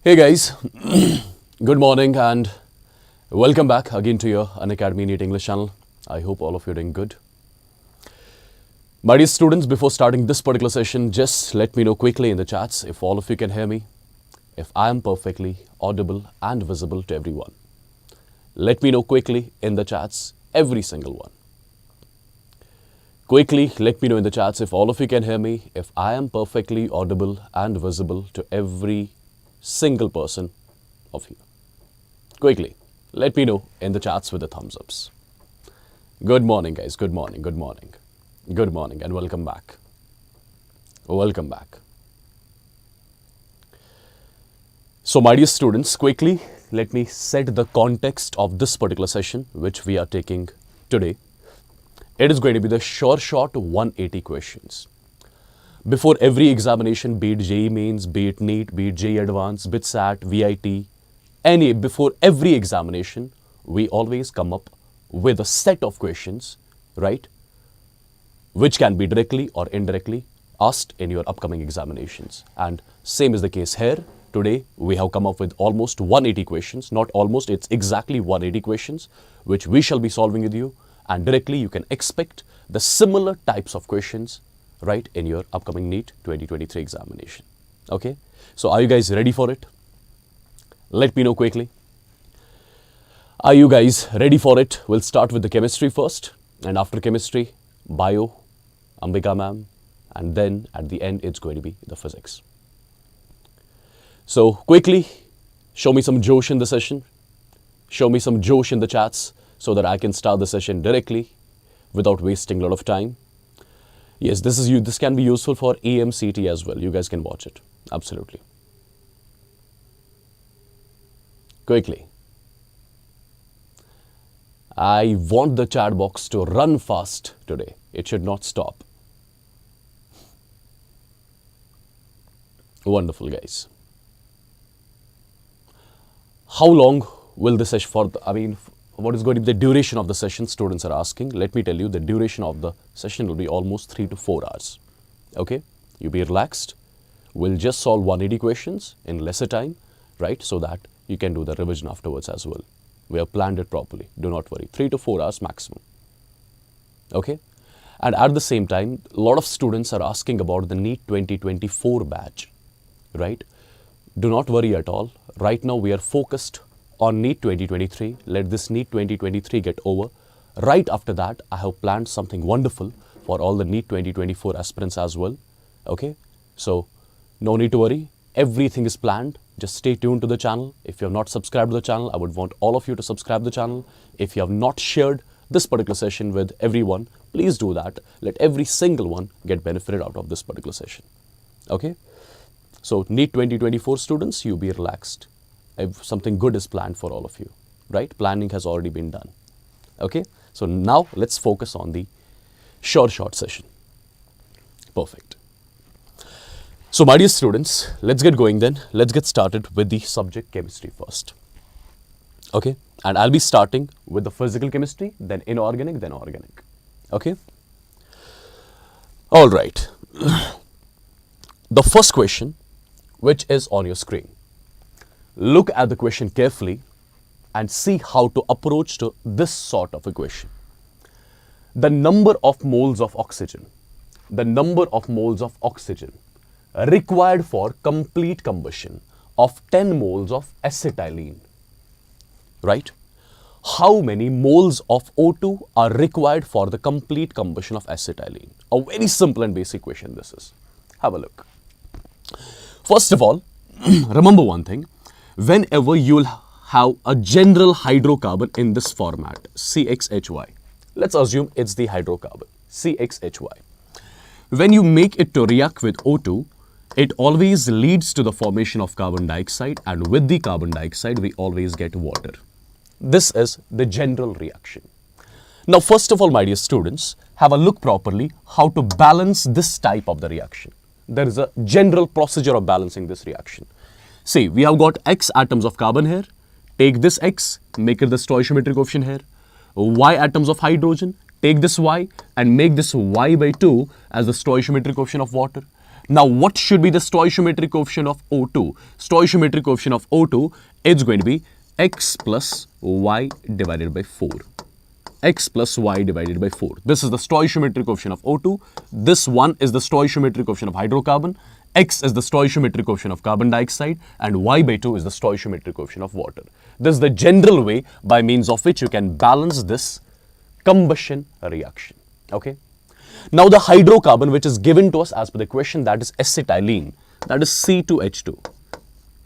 Hey guys, good morning and welcome back again to your Unacademy NEET English channel. I hope all of you are doing good. My dear students, before starting this particular session, just let me know quickly in the chats if all of you can hear me, if I am perfectly audible and visible to everyone. Let me know quickly in the chats, every single one. Quickly, let me know in the chats if all of you can hear me, if I am perfectly audible and visible to every single person of you. Quickly, let me know in the chats with the thumbs ups. Good morning, guys. Good morning. Good morning. Good morning and welcome back. Welcome back. So, my dear students, quickly, let me set the context of this particular session which we are taking today. It is going to be the short 180 questions. Before every examination, be it JEE Mains, be it NEET, be it JEE Advanced, be it SAT, VIT, before every examination, we always come up with a set of questions, right, which can be directly or indirectly asked in your upcoming examinations. And same is the case here. Today, we have come up with almost 180 questions, not almost, it's exactly 180 questions, which we shall be solving with you. And directly, you can expect the similar types of questions right in your upcoming NEET 2023 examination. Okay, so are you guys ready for it? Let me know quickly. Are you guys ready for it? We'll start with the chemistry first, and after chemistry, bio, Ambika ma'am, and then at the end it's going to be the physics. So quickly, show me some Josh in the session. Show me some Josh in the chats so that I can start the session directly without wasting a lot of time. Yes, this can be useful for EMCT as well. You guys can watch it. Absolutely. Quickly. I want the chat box to run fast today. It should not stop. Wonderful, guys. How long will the session what is going to be the duration of the session, students are asking. Let me tell you, the duration of the session will be almost 3 to 4 hours. Okay, you be relaxed. We'll just solve 180 questions in lesser time, right, so that you can do the revision afterwards as well. We have planned it properly. Do not worry. 3 to 4 hours maximum. Okay, and at the same time, a lot of students are asking about the NEET 2024 batch, right? Do not worry at all. Right now, we are focused on NEET 2023. Let this NEET 2023 get over. Right after that, I have planned something wonderful for all the NEET 2024 aspirants as well. Okay, so no need to worry. Everything is planned. Just stay tuned to the channel. If you have not subscribed to the channel, I would want all of you to subscribe to the channel. If you have not shared this particular session with everyone, please do that. Let every single one get benefited out of this particular session. Okay, so NEET 2024 students, you be relaxed. If something good is planned for all of you, right? Planning has already been done. Okay, so now let's focus on the short session. Perfect. So my dear students, let's get going then. Let's get started with the subject chemistry first. Okay, and I'll be starting with the physical chemistry, then inorganic, then organic. Okay. All right. The first question, which is on your screen. Look at the question carefully and see how to approach to this sort of a question. The number of moles of oxygen, required for complete combustion of 10 moles of acetylene, right? How many moles of O2 are required for the complete combustion of acetylene? A very simple and basic question this is. Have a look. First of all, remember one thing. Whenever you will have a general hydrocarbon in this format, CXHY, let's assume it's the hydrocarbon, CXHY. When you make it to react with O2, it always leads to the formation of carbon dioxide, and with the carbon dioxide, we always get water. This is the general reaction. Now, first of all, my dear students, have a look properly how to balance this type of the reaction. There is a general procedure of balancing this reaction. See, we have got X atoms of carbon here. Take this X, make it the stoichiometric coefficient here. Y atoms of hydrogen, take this Y and make this Y by 2 as the stoichiometric coefficient of water. Now, what should be the stoichiometric coefficient of O2? Stoichiometric coefficient of O2 is going to be X plus Y divided by 4. X plus Y divided by 4. This is the stoichiometric coefficient of O2. This one is the stoichiometric coefficient of hydrocarbon. X is the stoichiometric coefficient of carbon dioxide and Y by 2 is the stoichiometric coefficient of water. This is the general way by means of which you can balance this combustion reaction. Okay. Now, the hydrocarbon which is given to us as per the question, that is acetylene, that is C2H2.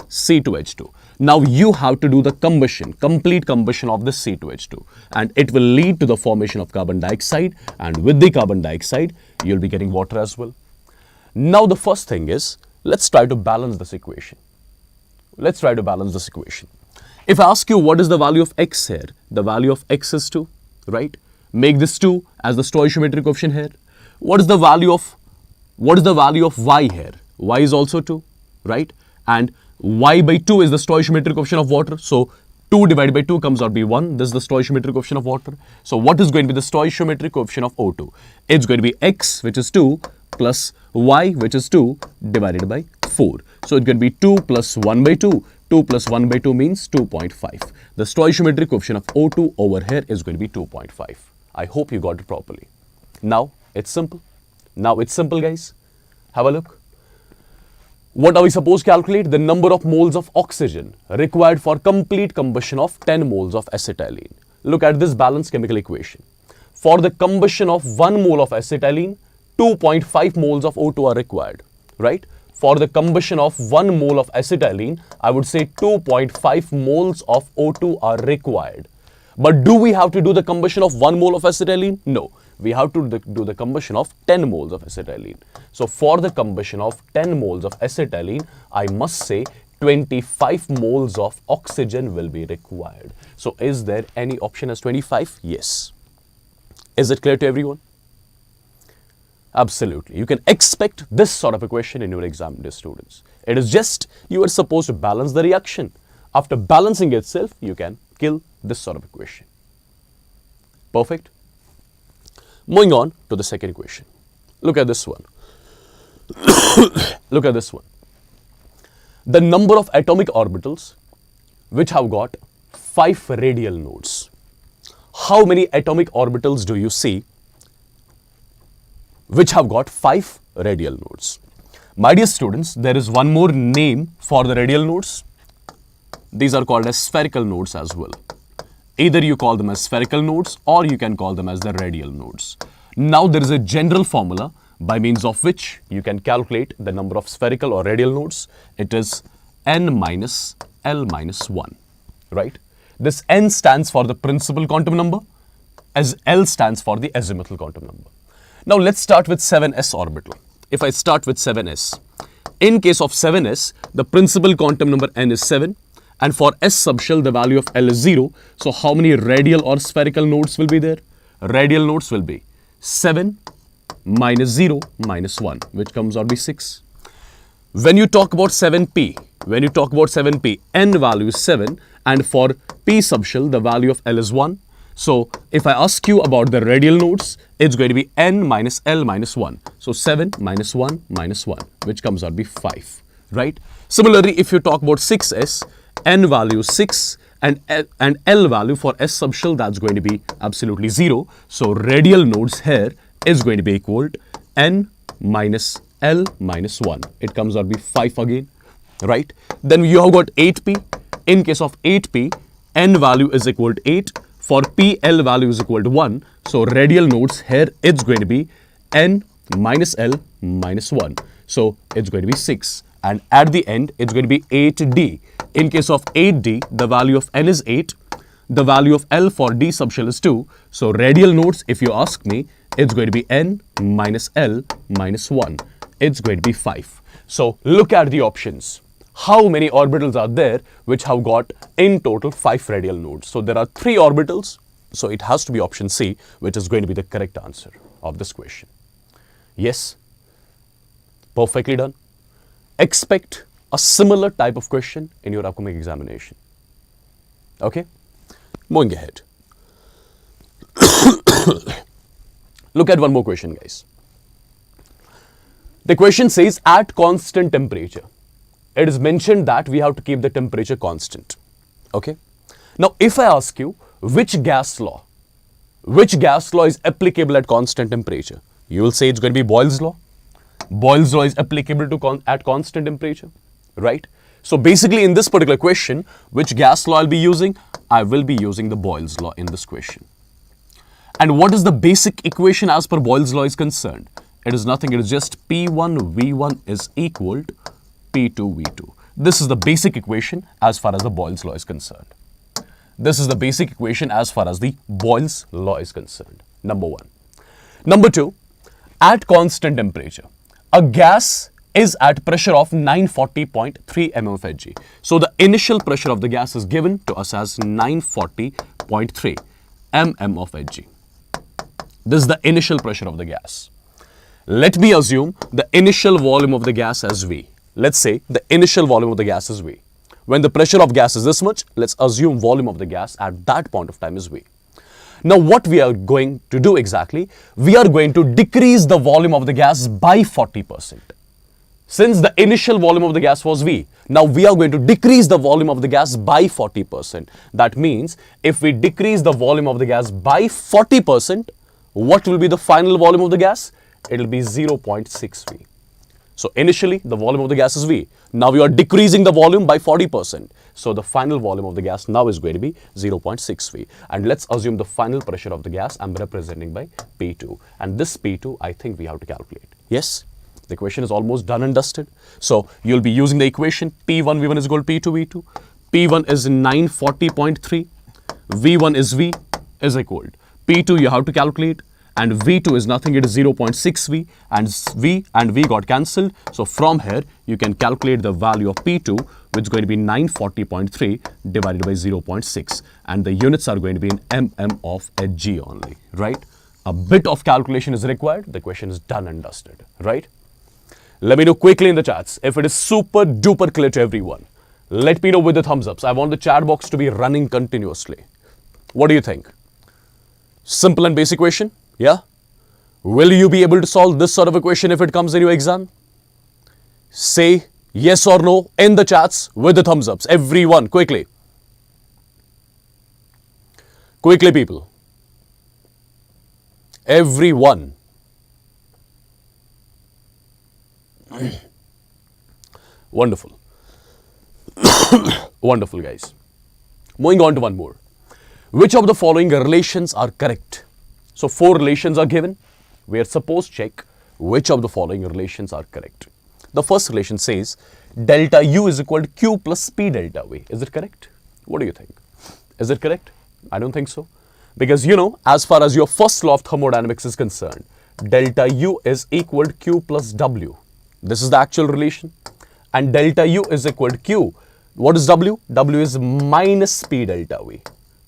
C2H2. Now, you have to do the combustion, complete combustion of this C2H2, and it will lead to the formation of carbon dioxide, and with the carbon dioxide, you'll be getting water as well. Now, the first thing is, let's try to balance this equation. Let's try to balance this equation. If I ask you what is the value of X here, the value of X is 2, right? Make this 2 as the stoichiometric coefficient here. What is the value of Y here? Y is also 2, right? And Y by 2 is the stoichiometric coefficient of water. So, 2 divided by 2 comes out to be 1. This is the stoichiometric coefficient of water. So, what is going to be the stoichiometric coefficient of O2? It's going to be X, which is 2, plus Y, which is 2, divided by 4. So, it's going to be 2 plus 1 by 2. 2 plus 1 by 2 means 2.5. The stoichiometric coefficient of O2 over here is going to be 2.5. I hope you got it properly. Now, it's simple. Now, it's simple, guys. Have a look. What are we supposed to calculate? The number of moles of oxygen required for complete combustion of 10 moles of acetylene. Look at this balanced chemical equation. For the combustion of 1 mole of acetylene, 2.5 moles of O2 are required, right? For the combustion of 1 mole of acetylene, I would say 2.5 moles of O2 are required. But do we have to do the combustion of 1 mole of acetylene? No. We have to do the combustion of 10 moles of acetylene. So, for the combustion of 10 moles of acetylene, I must say 25 moles of oxygen will be required. So, is there any option as 25? Yes. Is it clear to everyone? Absolutely. You can expect this sort of a question in your exam, dear students. It is just you are supposed to balance the reaction. After balancing itself, you can kill this sort of a question. Perfect. Moving on to the second question. Look at this one. Look at this one. The number of atomic orbitals which have got 5 radial nodes. How many atomic orbitals do you see which have got 5 radial nodes? My dear students, there is one more name for the radial nodes. These are called as spherical nodes as well. Either you call them as spherical nodes or you can call them as the radial nodes. Now, there is a general formula by means of which you can calculate the number of spherical or radial nodes. It is n minus L minus 1, right? This n stands for the principal quantum number as L stands for the azimuthal quantum number. Now, let's start with 7s orbital. If I start with 7s, in case of 7s, the principal quantum number n is 7. And for S subshell, the value of L is 0. So, how many radial or spherical nodes will be there? Radial nodes will be 7 minus 0 minus 1, which comes out to be 6. When you talk about 7p, N value is 7. And for P subshell, the value of L is 1. So, if I ask you about the radial nodes, it's going to be N minus L minus 1. So, 7 minus 1 minus 1, which comes out to be 5, right? Similarly, if you talk about 6s, N value 6 and L value for S subshell, that's going to be absolutely 0. So, radial nodes here is going to be equal to N minus L minus 1. It comes out to be 5 again, right? Then you have got 8p. In case of 8p, N value is equal to 8. For P, L value is equal to 1. So, radial nodes here, it's going to be N minus L minus 1. So, it's going to be 6. And at the end, it's going to be 8d. In case of 8d, the value of N is 8. The value of L for D subshell is 2. So, radial nodes, if you ask me, it's going to be N minus L minus 1. It's going to be 5. So, look at the options. how many orbitals are there which have got in total 5 radial nodes. So there are 3 orbitals. So it has to be option C, which is going to be the correct answer of this question. Yes, perfectly done. Expect a similar type of question in your upcoming examination. Okay, moving ahead. Look at one more question, guys. The question says at constant temperature. It is mentioned that we have to keep the temperature constant. Okay. Now, if I ask you which gas law is applicable at constant temperature, you will say it's going to be Boyle's law. Boyle's law is applicable to at constant temperature, right? So basically in this particular question, which gas law I'll be using? I will be using the Boyle's law in this question. And what is the basic equation as per Boyle's law is concerned? It is nothing, it is just P1 V1 is equal to P2 V2. This is the basic equation as far as the Boyle's law is concerned. This is the basic equation as far as the Boyle's law is concerned. Number 1. Number 2, at constant temperature, a gas is at pressure of 940.3 mm of Hg. So the initial pressure of the gas is given to us as 940.3 mm of Hg. This is the initial pressure of the gas. Let me assume the initial volume of the gas as V. Let's say the initial volume of the gas is V. When the pressure of gas is this much, let's assume volume of the gas at that point of time is V. Now what we are going to do exactly? We are going to decrease the volume of the gas by 40%. Since the initial volume of the gas was V, now we are going to decrease the volume of the gas by 40%. That means if we decrease the volume of the gas by 40%, what will be the final volume of the gas? It will be 0.6 V. So initially the volume of the gas is V. Now we are decreasing the volume by 40%. So the final volume of the gas now is going to be 0.6 V. And let's assume the final pressure of the gas I'm representing by P2. And this P2 I think we have to calculate. Yes? The equation is almost done and dusted. So you'll be using the equation P1 V1 is equal to P2 V2. P1 is 940.3. V1 is V is equal to P2 you have to calculate. And V2 is nothing, it is 0.6 V, and V got cancelled. So from here, you can calculate the value of P2, which is going to be 940.3 divided by 0.6. And the units are going to be in mm of Hg only, right? A bit of calculation is required. The question is done and dusted, right? Let me know quickly in the chats if it is super duper clear to everyone. Let me know with the thumbs ups. I want the chat box to be running continuously. What do you think? Simple and basic question? Yeah? Will you be able to solve this sort of a question if it comes in your exam? Say yes or no in the chats with the thumbs ups. Everyone, quickly. Quickly, people. Everyone. Wonderful. Wonderful, guys. Moving on to one more. Which of the following relations are correct? So 4 relations are given. We are supposed to check which of the following relations are correct. The first relation says delta U is equal to Q plus P delta V. Is it correct? What do you think? Is it correct? I don't think so. Because you know, as far as your first law of thermodynamics is concerned, delta U is equal to Q plus W. This is the actual relation. And delta U is equal to Q. What is W? W is minus P delta V.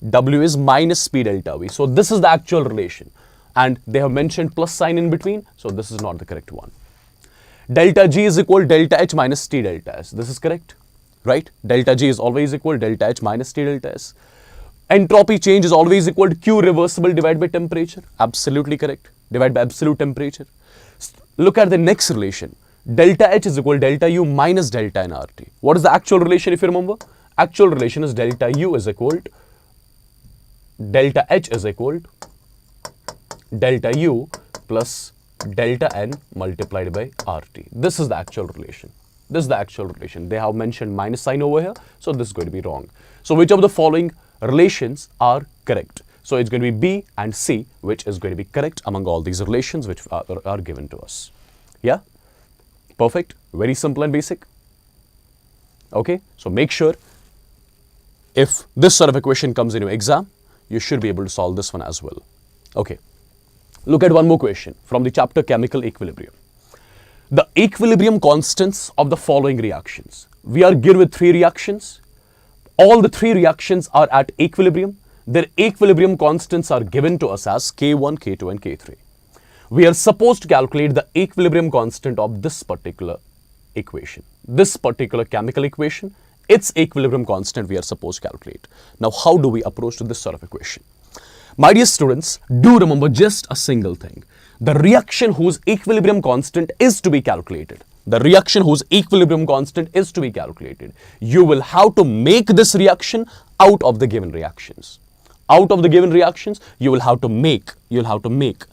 W is minus P delta V. So this is the actual relation. And they have mentioned plus sign in between. So this is not the correct one. Delta G is equal to delta H minus T delta S. This is correct, right? Delta G is always equal to delta H minus T delta S. Entropy change is always equal to Q reversible divided by temperature. Absolutely correct. Divided by absolute temperature. Look at the next relation. Delta H is equal to delta U minus delta N RT. What is the actual relation if you remember? Actual relation is delta U is equal to delta H is equal to delta U plus delta N multiplied by RT. This is the actual relation. This is the actual relation. They have mentioned minus sign over here. So this is going to be wrong. So which of the following relations are correct? So it's going to be B and C, which is going to be correct among all these relations which are given to us. Yeah? Perfect. Very simple and basic. Okay. So make sure if this sort of a question comes in your exam, you should be able to solve this one as well. Okay. Look at one more question from the chapter Chemical Equilibrium. The equilibrium constants of the following reactions we are given with three reactions. All the three reactions are at equilibrium. Their equilibrium constants are given to us as K1, K2 and K3. We are supposed to calculate the equilibrium constant of this particular equation. This particular chemical equation, its equilibrium constant we are supposed to calculate. Now, how do we approach to this sort of equation? My dear students, do remember just a single thing. The reaction whose equilibrium constant is to be calculated. The reaction whose equilibrium constant is to be calculated. You will have to make this reaction out of the given reactions. Out of the given reactions, you will have to make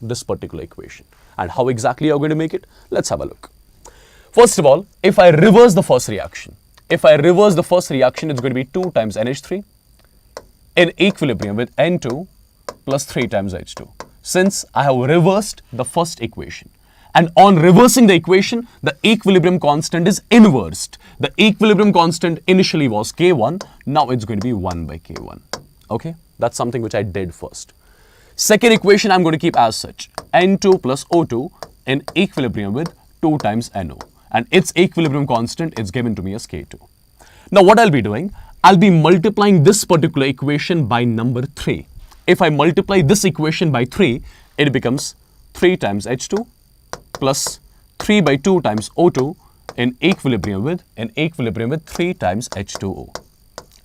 this particular equation. And how exactly you are going to make it? Let's have a look. First of all, if I reverse the first reaction, it's going to be 2 times NH3 in equilibrium with N2 plus 3 times H2. Since I have reversed the first equation, and on reversing the equation, the equilibrium constant is inversed. The equilibrium constant initially was K1, now it's going to be 1 by K1. Okay, that's something which I did first. Second equation I'm going to keep as such, N2 plus O2 in equilibrium with 2 times NO. And its equilibrium constant is given to me as K2. Now what I'll be doing, I'll be multiplying this particular equation by number 3. If I multiply this equation by 3, it becomes 3 times H2 plus 3 by 2 times O2 in equilibrium with 3 times H2O.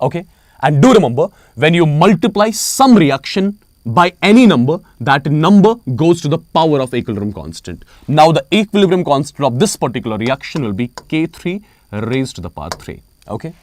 Okay? And do remember, when you multiply some reaction by any number, that number goes to the power of equilibrium constant. Now the equilibrium constant of this particular reaction will be K3 raised to the power 3. Okay?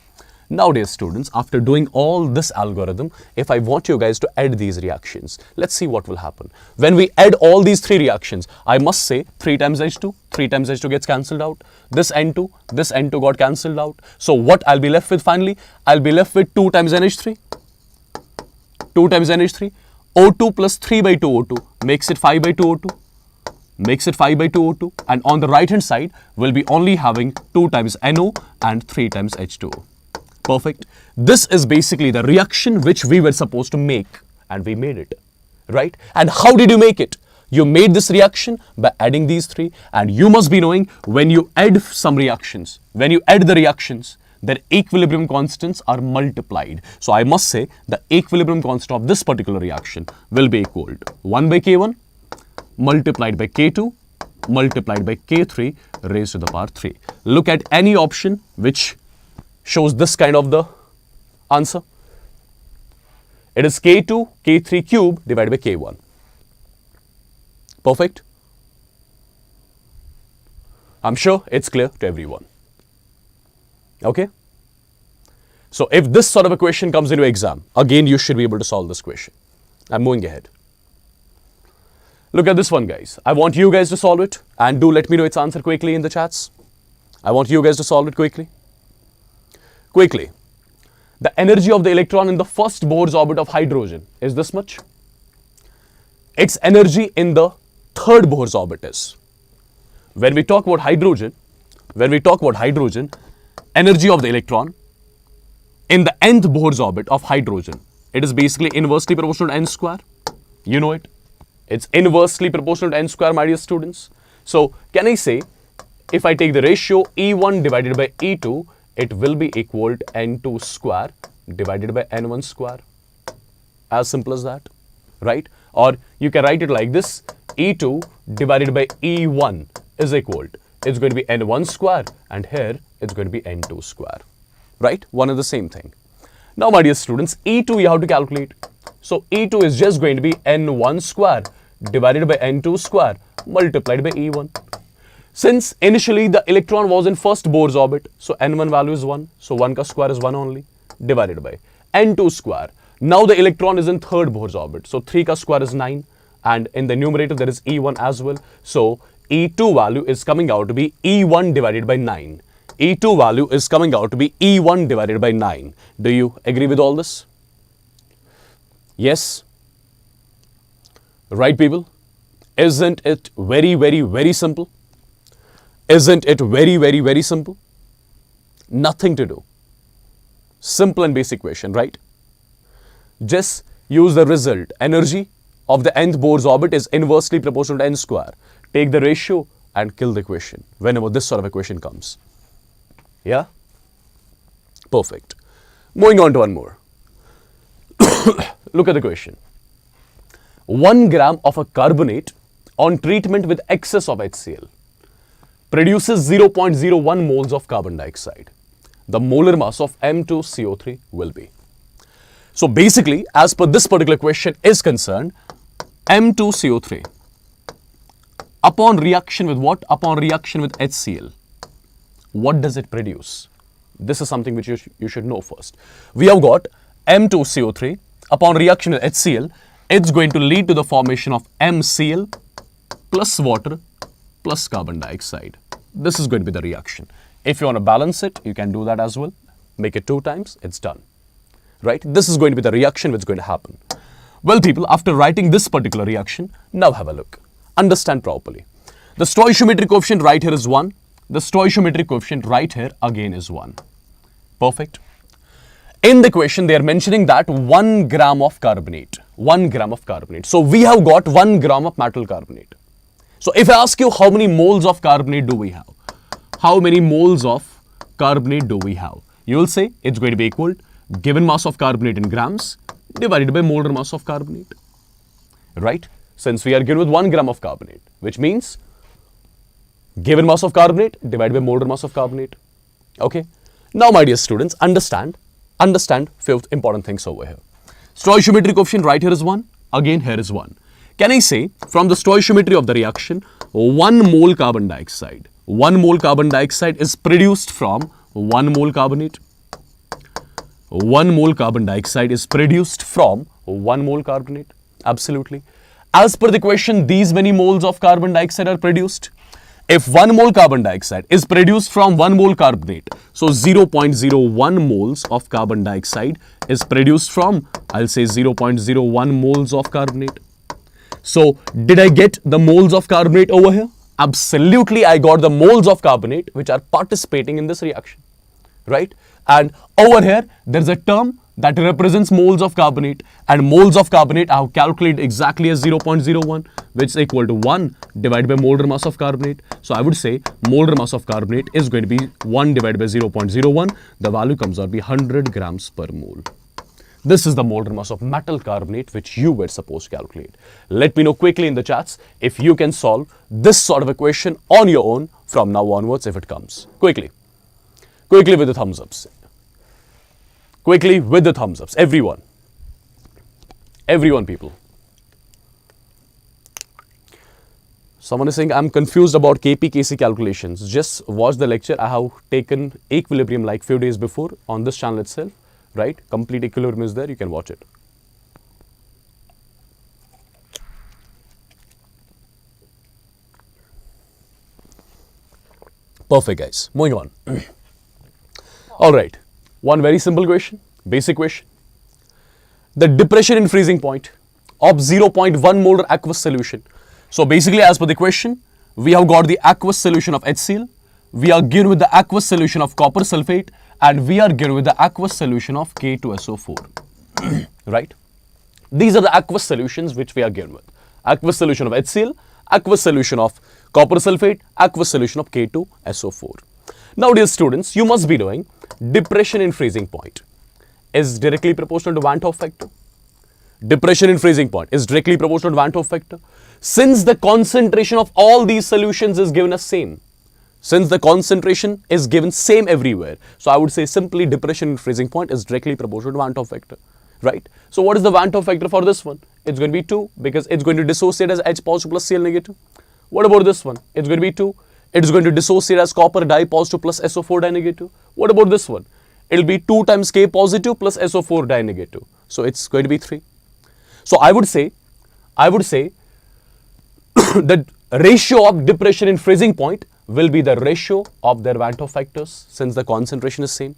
Now dear students, after doing all this algorithm, if I want you guys to add these reactions, let's see what will happen. When we add all these three reactions, I must say 3 times H2 gets cancelled out. This N2 got cancelled out. So what I'll be left with finally? I'll be left with 2 times NH3. O2 plus 3 by 2 O2 makes it 5 by 2 O2. And on the right hand side, we'll be only having 2 times NO and 3 times H2O. Perfect. This is basically the reaction which we were supposed to make, and we made it, right? And how did you make it? You made this reaction by adding these three, and you must be knowing when you add some reactions, their equilibrium constants are multiplied. So I must say the equilibrium constant of this particular reaction will be equal to 1 by K1 multiplied by K2 multiplied by K3 raised to the power 3. Look at any option which shows this kind of the answer. It is K2, K3 cube divided by K1. Perfect. I'm sure it's clear to everyone. Okay. So if this sort of a question comes into exam, again you should be able to solve this question. I'm moving ahead. Look at this one, guys. I want you guys to solve it, and do let me know its answer quickly in the chats. I want you guys to solve it quickly. The energy of the electron in the first Bohr's orbit of hydrogen is this much. Its energy in the third Bohr's orbit is. When we talk about hydrogen, energy of the electron in the nth Bohr's orbit of hydrogen, it is basically inversely proportional to n square. You know it. It's inversely proportional to n square, my dear students. So can I say, if I take the ratio E1 divided by E2, it will be equal to N2 square divided by N1 square. As simple as that, right? Or you can write it like this, E2 divided by E1 is equal to, it's going to be N1 square, and here it's going to be N2 square, right? One and the same thing. Now, my dear students, E2 you have to calculate. So E2 is just going to be N1 square divided by N2 square multiplied by E1. Since initially the electron was in first Bohr's orbit, so N1 value is 1, so 1 ka square is 1 only, divided by N2 square. Now the electron is in third Bohr's orbit, so 3 ka square is 9, and in the numerator there is E1 as well. So E2 value is coming out to be E1 divided by 9. E2 value is coming out to be E1 divided by 9. Do you agree with all this? Yes? Right, people? Isn't it very, very, very simple? Isn't it very, very, very simple? Nothing to do. Simple and basic question, right? Just use the result. Energy of the nth Bohr's orbit is inversely proportional to n square. Take the ratio and kill the equation whenever this sort of equation comes. Yeah? Perfect. Moving on to one more. Look at the question. 1 gram of a carbonate on treatment with excess of HCl produces 0.01 moles of carbon dioxide. The molar mass of M2CO3 will be. So basically, as per this particular question is concerned, M2CO3 upon reaction with what? Upon reaction with HCl, what does it produce? This is something which you should know first. We have got M2CO3 upon reaction with HCl, it's going to lead to the formation of MCl plus water plus carbon dioxide. This is going to be the reaction. If you want to balance it, you can do that as well. Make it 2 times, it's done. Right? This is going to be the reaction which is going to happen. Well, people, after writing this particular reaction, now have a look. Understand properly. The stoichiometric coefficient right here is 1. The stoichiometric coefficient right here again is 1. Perfect. In the question, they are mentioning that 1 gram of carbonate. 1 gram of carbonate. So we have got 1 gram of metal carbonate. So if I ask you how many moles of carbonate do we have? How many moles of carbonate do we have? You will say it's going to be equal to given mass of carbonate in grams divided by molar mass of carbonate. Right? Since we are given with 1 gram of carbonate, which means given mass of carbonate divided by molar mass of carbonate. Okay. Now, my dear students, understand few important things over here. Stoichiometric coefficient right here is 1. Again, here is 1. Can I say from the stoichiometry of the reaction, 1 mole carbon dioxide. 1 mole carbon dioxide is produced from 1 mole carbonate. 1 mole carbon dioxide is produced from 1 mole carbonate. Absolutely. As per the question, these many moles of carbon dioxide are produced. If 1 mole carbon dioxide is produced from 1 mole carbonate, so 0.01 moles of carbon dioxide is produced from, I'll say 0.01 moles of carbonate. So, did I get the moles of carbonate over here? Absolutely, I got the moles of carbonate which are participating in this reaction, right? And over here, there's a term that represents moles of carbonate, and moles of carbonate I have calculated exactly as 0.01, which is equal to 1 divided by molar mass of carbonate. So I would say molar mass of carbonate is going to be 1 divided by 0.01. The value comes out to be 100 grams per mole. This is the molar mass of metal carbonate which you were supposed to calculate. Let me know quickly in the chats if you can solve this sort of equation on your own from now onwards if it comes. Quickly with the thumbs ups. Quickly with the thumbs ups. Everyone, people. Someone is saying, I'm confused about KP-KC calculations. Just watch the lecture. I have taken equilibrium like few days before on this channel itself. Right? Complete equilibrium is there. You can watch it. Perfect, guys. Moving on. All right. One very simple question, basic question. The depression in freezing point of 0.1 molar aqueous solution. So basically, as per the question, we have got the aqueous solution of HCl, we are given with the aqueous solution of copper sulfate, and we are given with the aqueous solution of K2SO4. Right? These are the aqueous solutions which we are given with. Aqueous solution of HCl, aqueous solution of copper sulfate, aqueous solution of K2SO4. Now, dear students, you must be doing depression in freezing point is directly proportional to Van 't Hoff factor. Depression in freezing point is directly proportional to Van 't Hoff factor. Since the concentration of all these solutions is given as same, since the concentration is given same everywhere, so I would say simply depression in freezing point is directly proportional to Van 't Hoff factor, right? So what is the Van 't Hoff factor for this one? It's going to be 2 because it's going to dissociate as H positive plus Cl negative. What about this one? It's going to be 2. It's going to dissociate as copper di positive plus SO4 di negative. What about this one? It'll be 2 times K positive plus SO4 di negative. So it's going to be 3. So I would say the ratio of depression in freezing point will be the ratio of their Van 't Hoff factors since the concentration is same.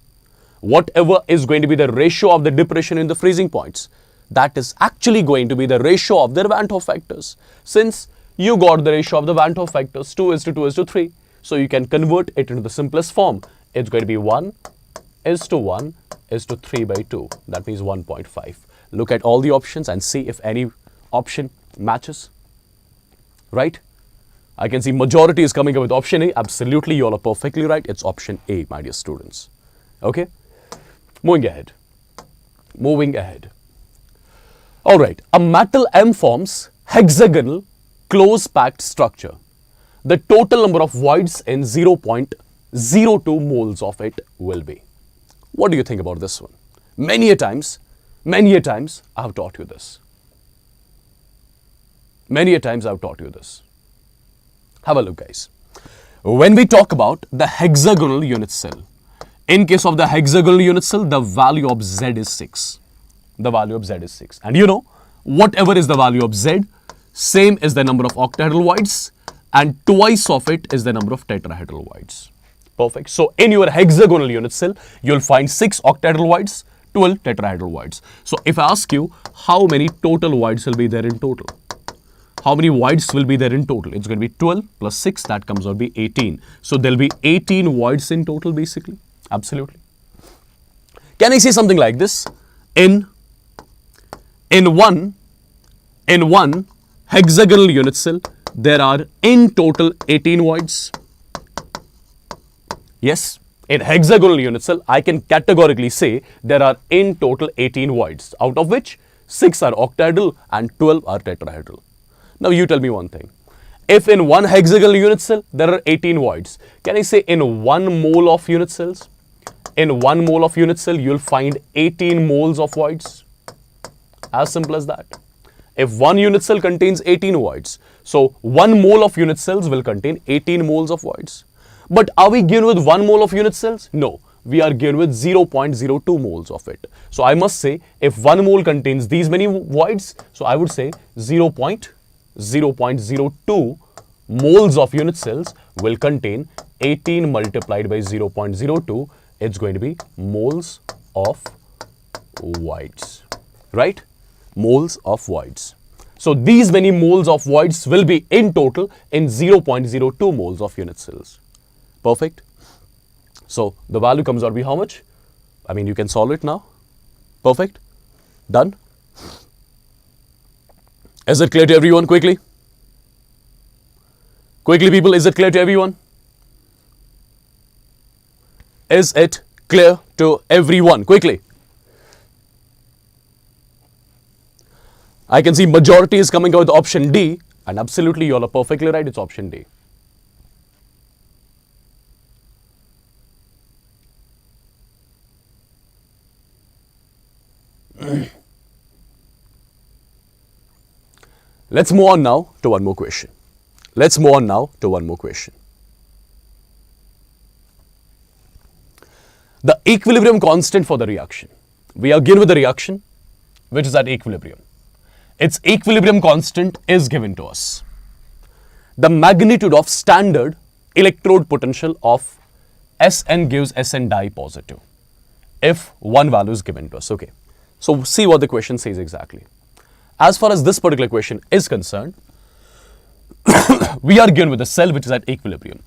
Whatever is going to be the ratio of the depression in the freezing points, that is actually going to be the ratio of their Van 't Hoff factors. Since you got the ratio of the Van 't Hoff factors 2:2:3, so you can convert it into the simplest form. It's going to be 1:1:3/2. That means 1.5. Look at all the options and see if any option matches. Right? I can see majority is coming up with option A. Absolutely, you all are perfectly right. It's option A, my dear students. Okay? Moving ahead. Moving ahead. All right. A metal M forms hexagonal close-packed structure. The total number of voids in 0.02 moles of it will be. What do you think about this one? Many a times I have taught you this. Many a times I have taught you this. Have a look, guys. When we talk about the hexagonal unit cell, in case of the hexagonal unit cell, the value of Z is 6. The value of Z is 6. And you know, whatever is the value of Z, same is the number of octahedral voids, and twice of it is the number of tetrahedral voids. Perfect. So in your hexagonal unit cell, you'll find 6 octahedral voids, 12 tetrahedral voids. So if I ask you how many total voids will be there in total, how many voids will be there in total? It's going to be 12 plus 6, that comes out to be 18. So there'll be 18 voids in total basically. Absolutely. Can I say something like this? In one hexagonal unit cell, there are in total 18 voids. Yes, in hexagonal unit cell, I can categorically say there are in total 18 voids, out of which 6 are octahedral and 12 are tetrahedral. Now you tell me one thing. If in one hexagonal unit cell, there are 18 voids, can I say in 1 mole of unit cells? In 1 mole of unit cell, you'll find 18 moles of voids. As simple as that. If one unit cell contains 18 voids, so 1 mole of unit cells will contain 18 moles of voids. But are we given with 1 mole of unit cells? No, we are given with 0.02 moles of it. So I must say, if 1 mole contains these many voids, so I would say 0.02 moles of unit cells will contain 18 multiplied by 0.02. It's going to be moles of voids, right? Moles of voids. So these many moles of voids will be in total in 0.02 moles of unit cells. Perfect. So the value comes out to be how much? I mean, you can solve it now. Perfect. Done. Is it clear to everyone? Quickly. Quickly, people, is it clear to everyone? Is it clear to everyone? Quickly. I can see majority is coming out with option D, and absolutely you all are perfectly right, it's option D. Let's move on now to one more question. Let's move on now to one more question. The equilibrium constant for the reaction. We are given with the reaction which is at equilibrium. Its equilibrium constant is given to us. The magnitude of standard electrode potential of Sn gives Sn di positive if one value is given to us. Okay. So see what the question says exactly. As far as this particular question is concerned, we are given with a cell which is at equilibrium.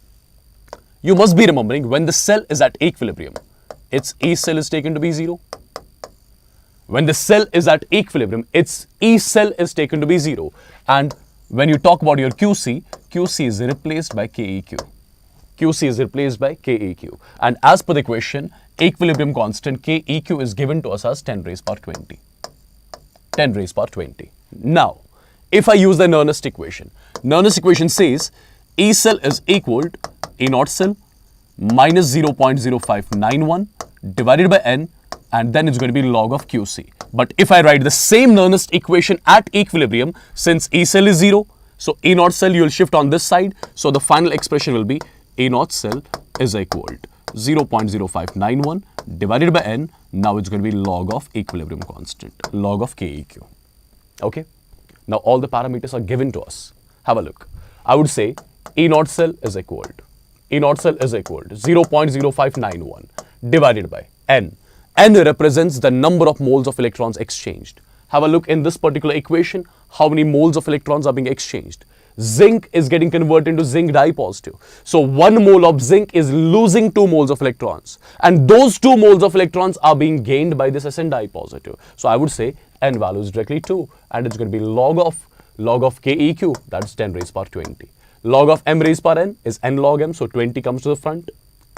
You must be remembering when the cell is at equilibrium, its E cell is taken to be 0. When the cell is at equilibrium, its E cell is taken to be 0. And when you talk about your QC, QC is replaced by KEQ. QC is replaced by KEQ. And as per the question, equilibrium constant KEQ is given to us as 10 raised power 20. 10 raised power 20. Now, if I use the Nernst equation, Nernst equation says E cell is equal to E naught cell minus 0.0591 divided by N, and then it's going to be log of QC. But if I write the same Nernst equation at equilibrium, since E cell is 0, so E naught cell you will shift on this side, so the final expression will be E naught cell is equal to 0.0591 divided by N. Now it's going to be log of equilibrium constant, log of KEQ. Okay. Now all the parameters are given to us. Have a look. I would say E naught cell is equal to 0.0591 divided by N. N represents the number of moles of electrons exchanged. Have a look in this particular equation, how many moles of electrons are being exchanged. Zinc is getting converted into zinc dipositive. So 1 mole of zinc is losing 2 moles of electrons. And those 2 moles of electrons are being gained by this Sn dipositive. So I would say N value is directly 2. And it's going to be log of KEQ, that's 10 raised power 20. Log of M raised power N is N log M. So 20 comes to the front.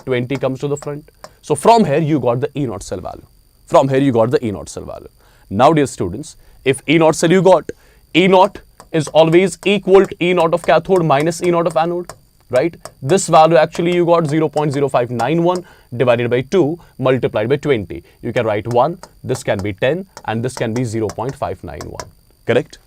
20 comes to the front. So from here you got the E naught cell value. From here you got the E naught cell value. Now dear students, if E naught cell you got, E naught is always equal to E naught of cathode minus E naught of anode, right? This value actually you got 0.0591 divided by 2 multiplied by 20. You can write 1, this can be 10 and this can be 0.591, correct?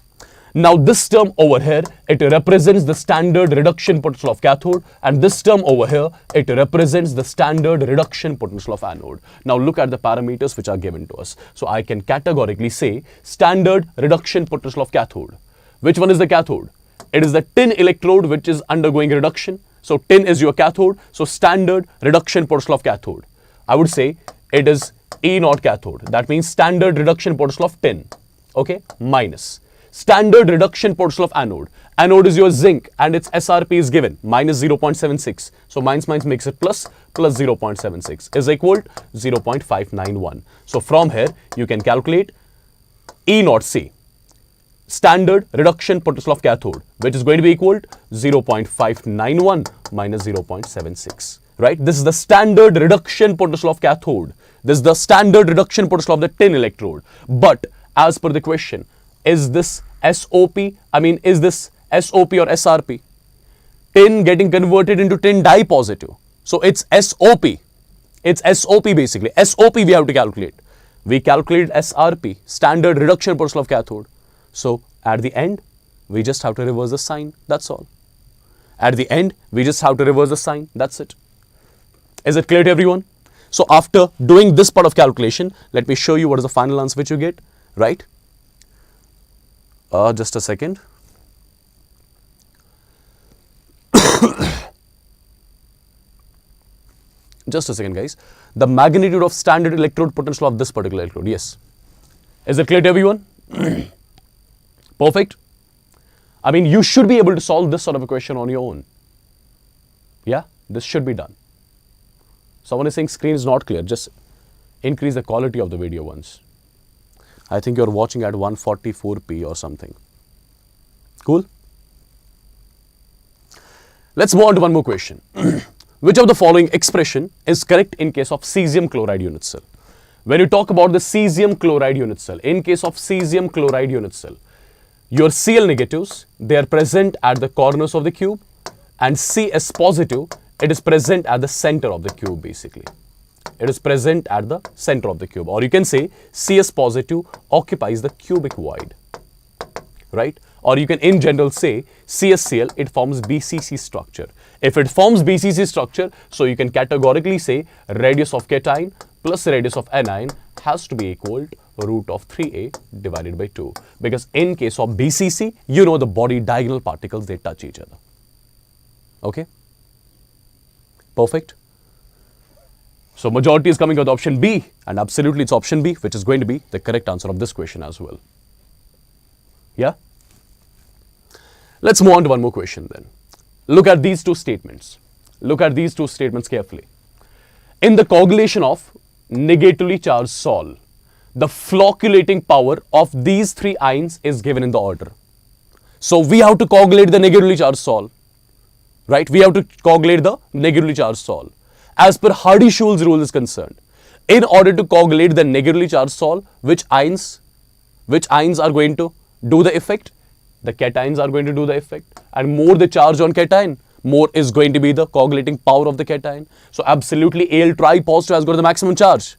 Now this term over here, it represents the standard reduction potential of cathode, and this term over here, it represents the standard reduction potential of anode. Now look at the parameters which are given to us. So I can categorically say standard reduction potential of cathode. Which one is the cathode? It is the tin electrode which is undergoing reduction. So tin is your cathode. So standard reduction potential of cathode, I would say it is E naught cathode. That means standard reduction potential of tin, okay, minus standard reduction potential of anode. Anode is your zinc and its SRP is given minus 0.76. So minus makes it plus 0.76 is equal to 0.591. So from here you can calculate E naught C, standard reduction potential of cathode, which is going to be equal to 0.591 minus 0.76. Right? This is the standard reduction potential of cathode. This is the standard reduction potential of the tin electrode. But as per the question, is this SOP? I mean, is this SOP or SRP? Tin getting converted into tin dye positive. So it's SOP. It's SOP basically. SOP we have to calculate. We calculated SRP, standard reduction potential of cathode. So at the end, we just have to reverse the sign. That's all. At the end, we just have to reverse the sign. That's it. Is it clear to everyone? So after doing this part of calculation, let me show you what is the final answer which you get, right? Just a second. Just a second, guys. The magnitude of standard electrode potential of this particular electrode. Yes. Is it clear to everyone? Perfect. I mean, you should be able to solve this sort of a question on your own. Yeah, this should be done. Someone is saying screen is not clear. Just increase the quality of the video once. I think you're watching at 144p or something. Cool? Let's move on to one more question. Which of the following expression is correct in case of cesium chloride unit cell? When you talk about the cesium chloride unit cell, in case of cesium chloride unit cell, your Cl negatives, they are present at the corners of the cube, and Cs positive, it is present at the center of the cube basically. It is present at the center of the cube, or you can say Cs positive occupies the cubic void, right? Or you can in general say CsCl, it forms BCC structure. If it forms BCC structure, so you can categorically say radius of cation plus radius of anion has to be equal to root of 3a divided by 2. Because in case of BCC, you know the body diagonal particles, they touch each other. Okay? Perfect. So majority is coming with option B, and absolutely it's option B, which is going to be the correct answer of this question as well. Yeah? Let's move on to one more question then. Look at these two statements. Look at these two statements carefully. In the coagulation of negatively charged sol, the flocculating power of these three ions is given in the order. So we have to coagulate the negatively charged sol, right? We have to coagulate the negatively charged sol. As per Hardy-Schulze rule is concerned, in order to coagulate the negatively charged sol, which ions are going to do the effect? The cations are going to do the effect. And more the charge on cation, more is going to be the coagulating power of the cation. So absolutely Al tri positive has got the maximum charge.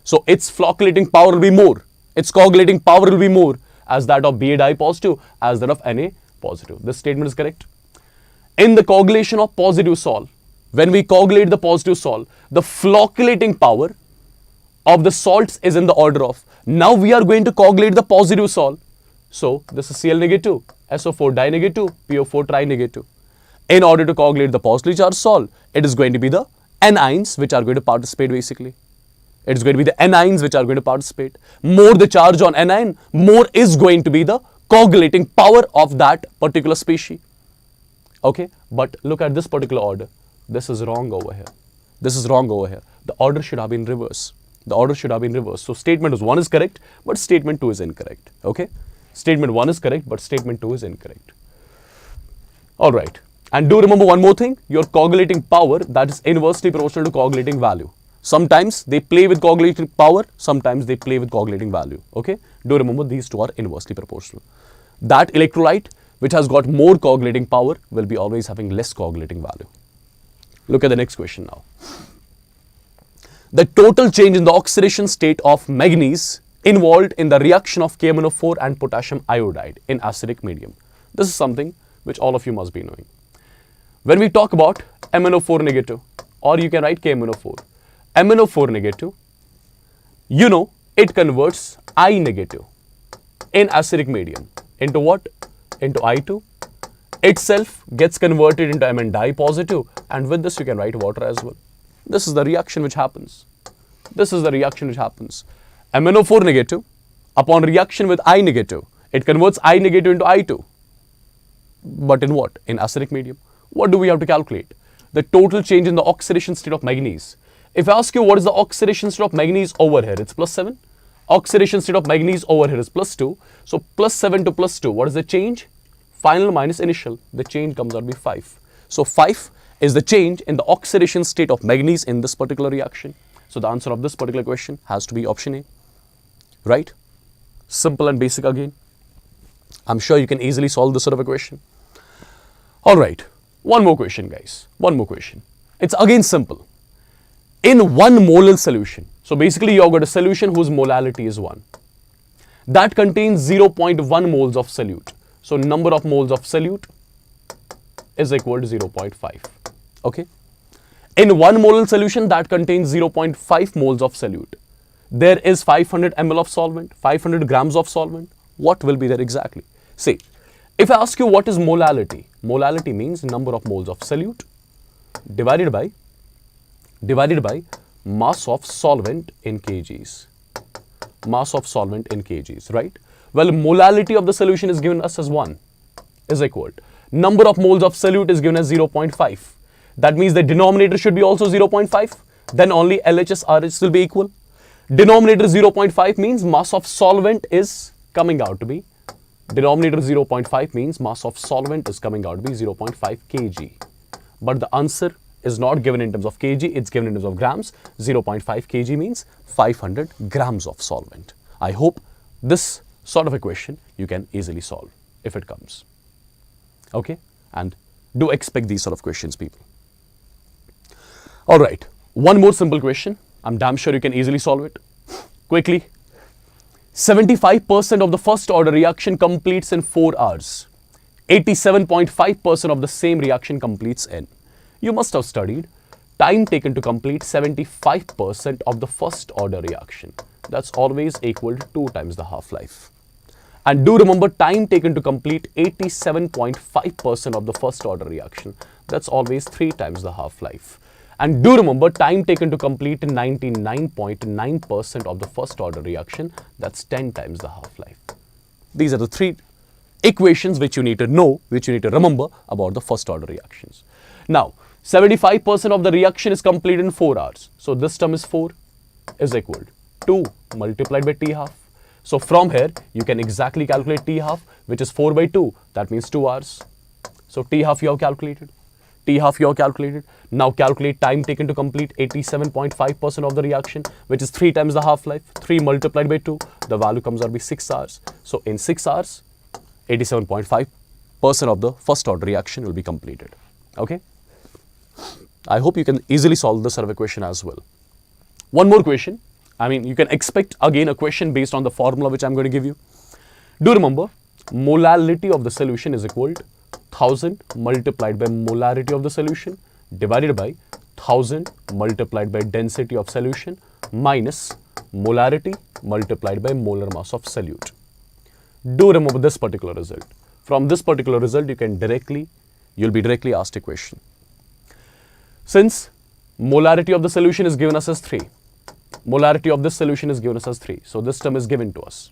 So its flocculating power will be more. Its coagulating power will be more as that of Ba di positive, as that of Na positive. This statement is correct. In the coagulation of positive sol, when we coagulate the positive sol, the flocculating power of the salts is in the order of. Now we are going to coagulate the positive sol. So this is Cl negative, SO4 di negative, PO4 tri negative. In order to coagulate the positively charged sol, it is going to be the anions which are going to participate basically. It is going to be the anions which are going to participate. More the charge on anion, more is going to be the coagulating power of that particular species. Okay, but look at this particular order. This is wrong over here. This is wrong over here. The order should have been reversed. The order should have been reversed. So statement 1 is correct, but statement 2 is incorrect. Okay, statement 1 is correct, but statement 2 is incorrect. All right. And do remember one more thing, your coagulating power, that is inversely proportional to coagulating value. Sometimes they play with coagulating power, sometimes they play with coagulating value. Okay, do remember these two are inversely proportional. That electrolyte which has got more coagulating power will be always having less coagulating value. Look at the next question now. The total change in the oxidation state of manganese involved in the reaction of KMnO4 and potassium iodide in acidic medium. This is something which all of you must be knowing. When we talk about MnO4 negative, or you can write KMnO4, MnO4 negative, you know it converts I negative in acidic medium into what? Into I2. Itself gets converted into Mn di positive, and with this you can write water as well. This is the reaction which happens. This is the reaction which happens. MnO4 negative, upon reaction with I negative, it converts I negative into I2. But in what? In acidic medium. What do we have to calculate? The total change in the oxidation state of manganese. If I ask you what is the oxidation state of manganese over here, it's +7. Oxidation state of manganese over here is +2. So +7 to +2, what is the change? Final minus initial. The change comes out to be 5. So 5 is the change in the oxidation state of manganese in this particular reaction. So the answer of this particular question has to be option A. Right? Simple and basic again. I'm sure you can easily solve this sort of a question. Alright, one more question guys. One more question. It's again simple. In 1 molar solution, so basically you have got a solution whose molality is 1. That contains 0.1 moles of solute. So number of moles of solute is equal to 0.5. Okay. In 1 molar solution that contains 0.5 moles of solute, there is 500 ml of solvent, 500 grams of solvent. What will be there exactly? See, if I ask you what is molality, molality means number of moles of solute divided by mass of solvent in kgs. Mass of solvent in kgs, right? Well, molality of the solution is given us as 1 is equal. Number of moles of solute is given as 0.5. That means the denominator should be also 0.5. Then only LHS RH will be equal. Denominator 0.5 means mass of solvent is coming out to be. Denominator 0.5 means mass of solvent is coming out to be 0.5 kg. But the answer is not given in terms of kg, it's given in terms of grams. 0.5 kg means 500 grams of solvent. I hope this sort of a question you can easily solve if it comes. Okay? And do expect these sort of questions, people. Alright, one more simple question. I'm damn sure you can easily solve it. Quickly. 75% of the first order reaction completes in 4 hours. 87.5% of the same reaction completes in. You must have studied time taken to complete 75% of the first order reaction. That's always equal to 2 times the half-life. And do remember time taken to complete 87.5% of the first order reaction. That's always 3 times the half-life. And do remember time taken to complete 99.9% of the first order reaction. That's 10 times the half-life. These are the 3 equations which you need to know, which you need to remember about the first order reactions. Now, 75% of the reaction is completed in 4 hours. So this term is 4 is equal to 2 multiplied by T half. So from here, you can exactly calculate T half, which is 4 by 2. That means 2 hours. So T half you have calculated. T half you have calculated. Now calculate time taken to complete 87.5% of the reaction, which is 3 times the half-life. 3 multiplied by 2, the value comes out to be 6 hours. So in 6 hours, 87.5% of the first order reaction will be completed. Okay? I hope you can easily solve this sort of a question as well. One more question. I mean, you can expect again a question based on the formula which I'm going to give you. Do remember, molality of the solution is equal to 1000 multiplied by molarity of the solution divided by 1000 multiplied by density of solution minus molarity multiplied by molar mass of solute. Do remember this particular result. From this particular result, you'll be directly asked a question. Since molarity of the solution is given us as 3, molarity of this solution is given us as 3. So this term is given to us.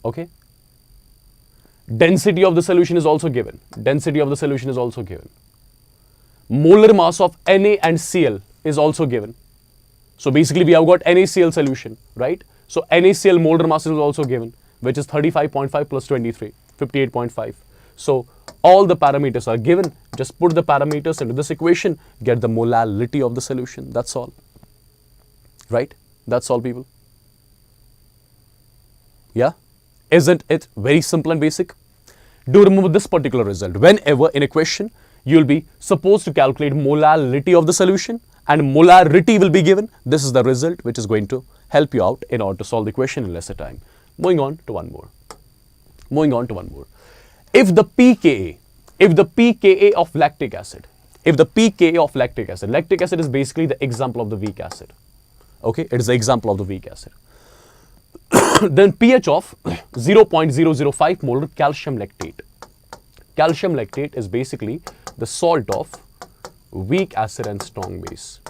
Okay? Density of the solution is also given. Density of the solution is also given. Molar mass of Na and Cl is also given. So basically we have got NaCl solution, right? So NaCl molar mass is also given, which is 35.5 plus 23, 58.5. So all the parameters are given. Just put the parameters into this equation, get the molality of the solution. That's all. Right? That's all, people. Yeah? Isn't it very simple and basic? Do remember this particular result. Whenever in a question, you'll be supposed to calculate molarity of the solution and molarity will be given. This is the result which is going to help you out in order to solve the question in lesser time. Moving on to one more. If the pKa of lactic acid, lactic acid is basically the example of the weak acid. Okay, it is the example of the weak acid. Then pH of 0.005 molar calcium lactate. Calcium lactate is basically the salt of weak acid and strong base.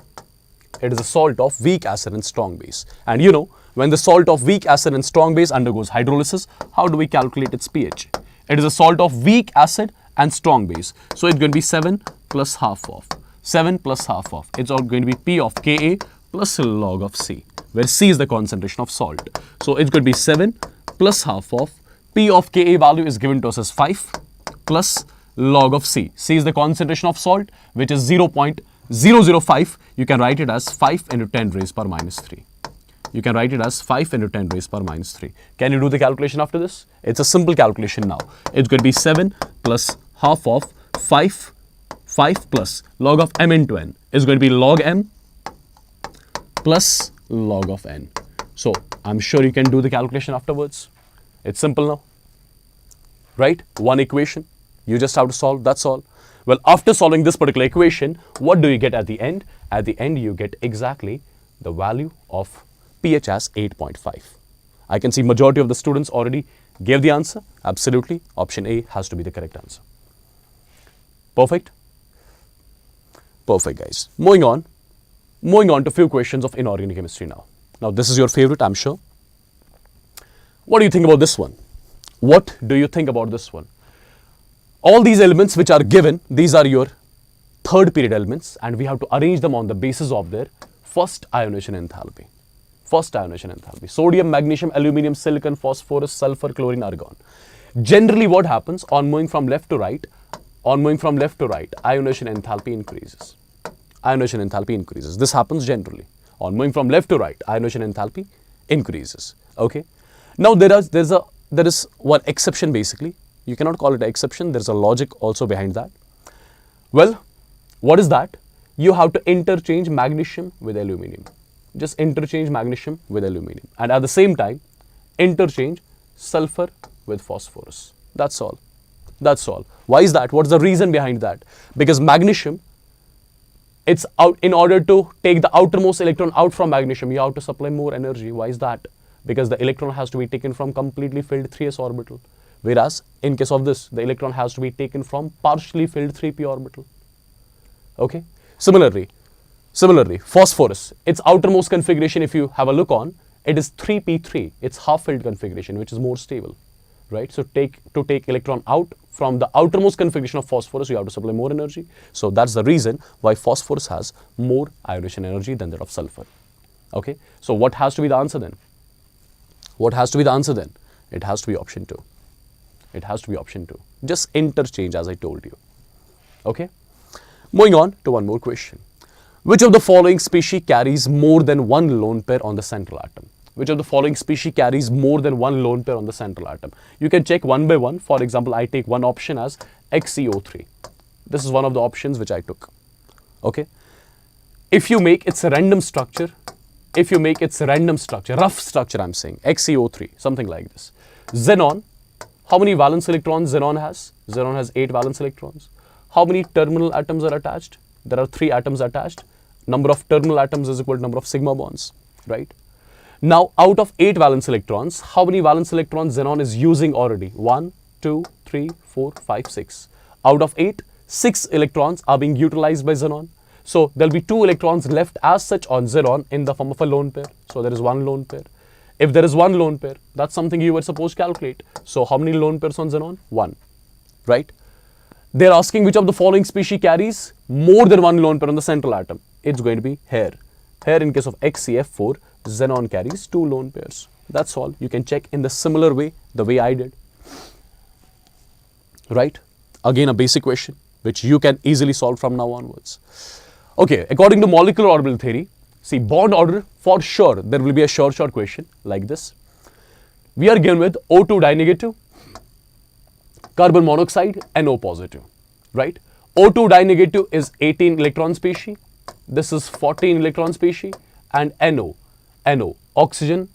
It is a salt of weak acid and strong base. And you know, when the salt of weak acid and strong base undergoes hydrolysis, how do we calculate its pH? It is a salt of weak acid and strong base. So it's going to be 7 plus half of. 7 plus half of. It's all going to be P of Ka plus log of C, where C is the concentration of salt. So it's going to be 7 plus half of. P of Ka value is given to us as 5 plus log of C. C is the concentration of salt, which is 0.005. You can write it as 5 into 10 raised per minus 3. You can write it as 5 into 10 raised per minus 3. Can you do the calculation after this? It's a simple calculation now. It's going to be 7 plus half of 5 plus log of m into n is going to be log m plus log of n. So I'm sure you can do the calculation afterwards. It's simple now, right? One equation. You just have to solve, that's all. Well, after solving this particular equation, what do you get at the end? At the end, you get exactly the value of pH as 8.5. I can see majority of the students already gave the answer. Absolutely. Option A has to be the correct answer. Perfect? Perfect, guys. Moving on to few questions of inorganic chemistry now. Now, this is your favorite, I'm sure. What do you think about this one? What do you think about this one? All these elements which are given, these are your third period elements, and we have to arrange them on the basis of their first ionization enthalpy. Sodium, magnesium, aluminium, silicon, phosphorus, sulfur, chlorine, argon. Generally, what happens on moving from left to right, ionization enthalpy increases. This happens generally. On moving from left to right, ionization enthalpy increases. Okay. Now there is one exception basically. You cannot call it an exception. There's a logic also behind that. Well, what is that? You have to interchange magnesium with aluminium. Just interchange magnesium with aluminium. And at the same time, interchange sulfur with phosphorus. That's all. Why is that? What's the reason behind that? Because magnesium, it's out, in order to take the outermost electron out from magnesium, you have to supply more energy. Why is that? Because the electron has to be taken from completely filled 3s orbital. Whereas, in case of this, the electron has to be taken from partially filled 3p orbital. Okay. Similarly, phosphorus, its outermost configuration, if you have a look on, it is 3p3. It's half-filled configuration, which is more stable, right? So, to take electron out from the outermost configuration of phosphorus, you have to supply more energy. So, that's the reason why phosphorus has more ionization energy than that of sulfur. Okay. So, what has to be the answer then? It has to be option 2. Just interchange as I told you. Okay. Moving on to one more question. Which of the following species carries more than one lone pair on the central atom? You can check one by one. For example, I take one option as XeO3. This is one of the options which I took. Okay. If you make its random structure, rough structure I'm saying, XeO3, something like this. Xenon, how many valence electrons xenon has? Xenon has 8 valence electrons. How many terminal atoms are attached? There are 3 atoms attached. Number of terminal atoms is equal to number of sigma bonds, right? Now, out of 8 valence electrons, how many valence electrons xenon is using already? 1, 2, 3, 4, 5, 6. Out of 8, 6 electrons are being utilized by xenon. So, there will be 2 electrons left as such on xenon in the form of a lone pair. So, there is one lone pair. If there is one lone pair, that's something you were supposed to calculate. So, how many lone pairs on xenon? 1, right? They're asking which of the following species carries more than one lone pair on the central atom. It's going to be here. Here, in case of XeF4, xenon carries 2 lone pairs. That's all. You can check in the similar way, the way I did. Right? Again, a basic question which you can easily solve from now onwards. Okay, according to molecular orbital theory, See, bond order, for sure, there will be a short question like this. We are given with O2 dinegative, carbon monoxide, NO positive, right? O2 dinegative is 18 electron species. This is 14 electron species. And NO, oxygen,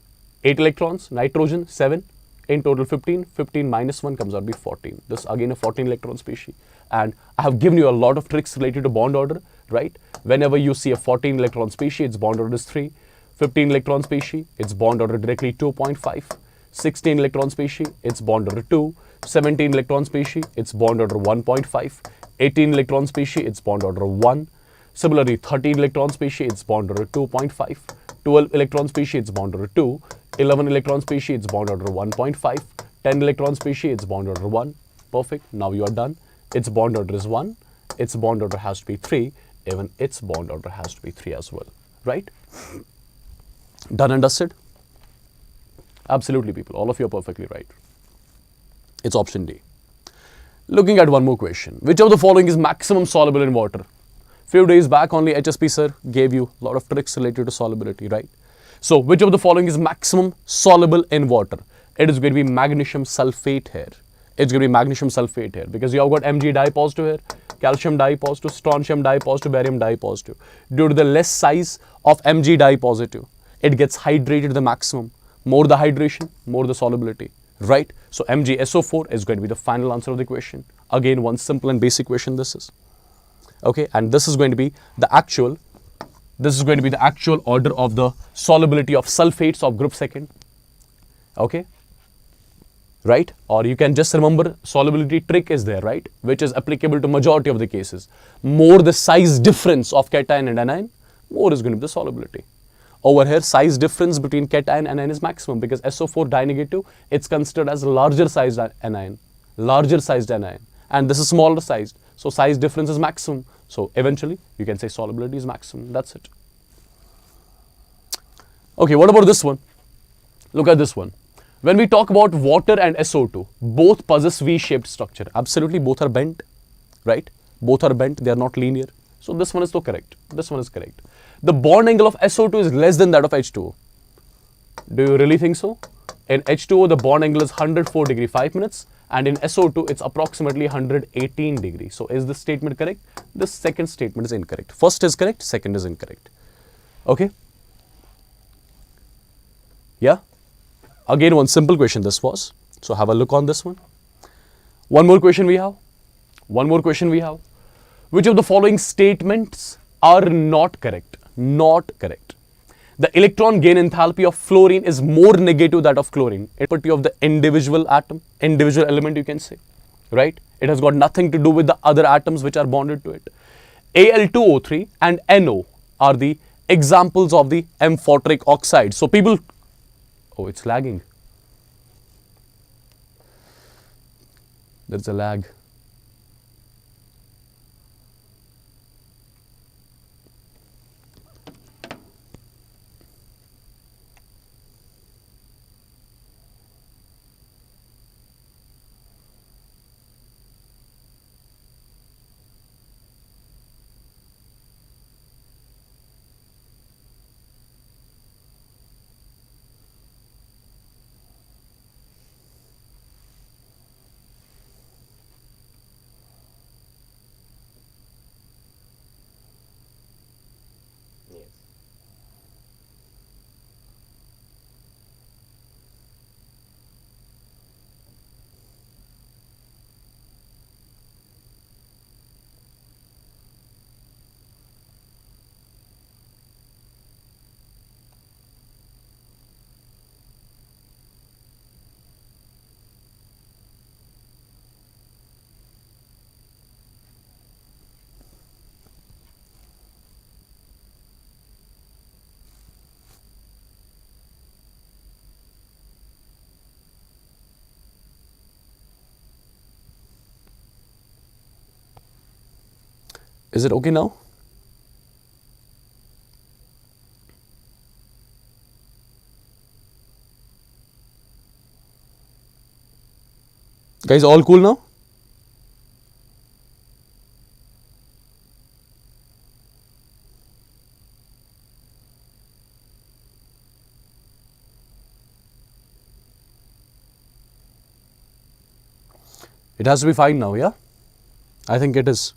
8 electrons, nitrogen, 7. In total 15, 15 minus 1 comes out to be 14. This again a 14 electron species. And I have given you a lot of tricks related to bond order, right? Whenever you see a 14 electron species, its bond order is 3. 15 electron species, its bond order directly 2.5. 16 electron species, its bond order 2. 17 electron species, its bond order 1.5. 18 electron species, its bond order 1. Similarly, 13 electron species, its bond order 2.5. 12 electron species, its bond order 2. 11 electron species, its bond order 1.5. 10 electron species, its bond order 1. Perfect. Now you are done. Its bond order is 1. Its bond order has to be 3. Even its bond order has to be 3 as well. Right? Done and dusted? Absolutely, people. All of you are perfectly right. It's option D. Looking at one more question. Which of the following is maximum soluble in water? Few days back only HSP Sir gave you a lot of tricks related to solubility, right? So, which of the following is maximum soluble in water? It is going to be magnesium sulfate here. It's going to be magnesium sulfate here because you have got Mg dye positive here, calcium dye positive, strontium dye positive, barium dye positive. Due to the less size of Mg dye positive, it gets hydrated to the maximum. More the hydration, more the solubility, right? So, MgSO4 is going to be the final answer of the question. Again, one simple and basic question this is. Okay, and this is going to be the actual order of the solubility of sulfates of group second. Okay, right? Or you can just remember solubility trick is there, right? Which is applicable to majority of the cases. More the size difference of cation and anion, more is going to be the solubility. Over here, size difference between cation and anion is maximum because SO4 dinegative, it's considered as larger sized anion, and this is smaller sized. So, size difference is maximum. So, eventually, you can say solubility is maximum. That's it. Okay, what about this one? Look at this one. When we talk about water and SO2, both possess V-shaped structure. Absolutely, both are bent, right? Both are bent. They are not linear. So, this one is so correct. This one is correct. The bond angle of SO2 is less than that of H2O. Do you really think so? In H2O, the bond angle is 104 degree 5 minutes. And in SO2, it's approximately 118 degrees. So, is this statement correct? The second statement is incorrect. First is correct, second is incorrect. Okay? Yeah? Again, one simple question this was. So, have a look on this one. One more question we have. Which of the following statements are not correct? Not correct. The electron gain enthalpy of fluorine is more negative than that of chlorine. It's property of the individual atom, individual element you can say, right? It has got nothing to do with the other atoms which are bonded to it. Al2O3 and NO are the examples of the amphoteric oxide. So people, oh, it's lagging. There's a lag. Is it okay now? Guys, all cool now? It has to be fine now, yeah? I think it is.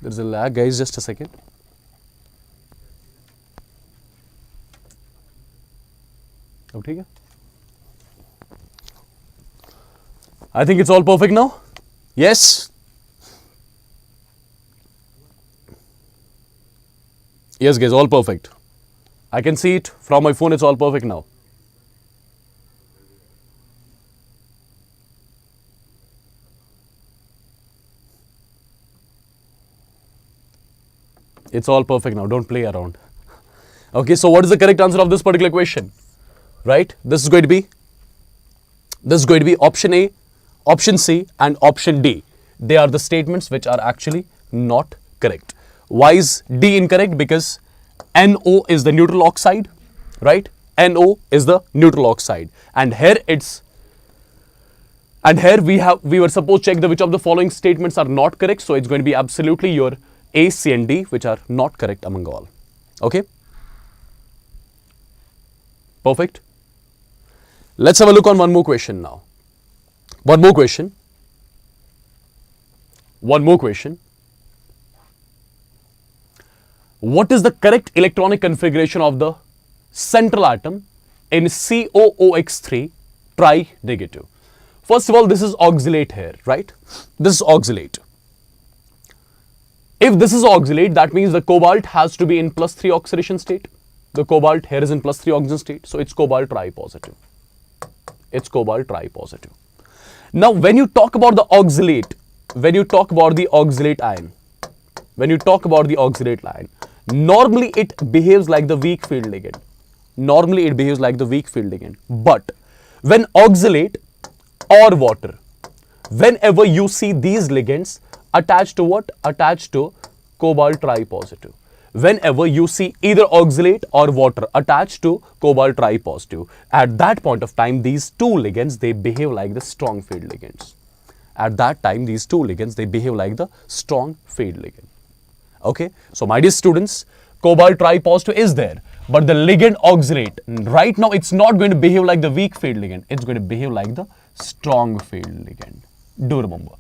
There's a lag, guys, just a second. Okay. I think it's all perfect now. Yes. Yes, guys, all perfect. I can see it from my phone. It's all perfect now. It's all perfect now. Don't play around. Okay, so what is the correct answer of this particular question? Right? This is going to be option A, option C, and option D. They are the statements which are actually not correct. Why is D incorrect? Because NO is the neutral oxide, right? NO is the neutral oxide, and here we were supposed to check which of the following statements are not correct. So it's going to be absolutely your A, C, and D, which are not correct among all. Okay? Perfect. Let's have a look on one more question now. One more question. What is the correct electronic configuration of the central atom in COOH3 tri-negative? First of all, this is oxalate here, right? This is oxalate. If this is oxalate, that means the cobalt has to be in +3 oxidation state. The cobalt here is in +3 oxygen state, so it's cobalt tri-positive. It's cobalt tri-positive. Now, when you talk about the oxalate, ion, normally it behaves like the weak field ligand. But when oxalate or water, whenever you see these ligands attached to what? Attached to cobalt tri-positive. Whenever you see either oxalate or water attached to cobalt tri-positive, at that point of time, these two ligands, they behave like the strong field ligands. At that time, these two ligands, they behave like the strong field ligand. Okay, so my dear students, cobalt tri-positive is there, but the ligand oxalate, right now, it's not going to behave like the weak field ligand. It's going to behave like the strong field ligand. Do remember,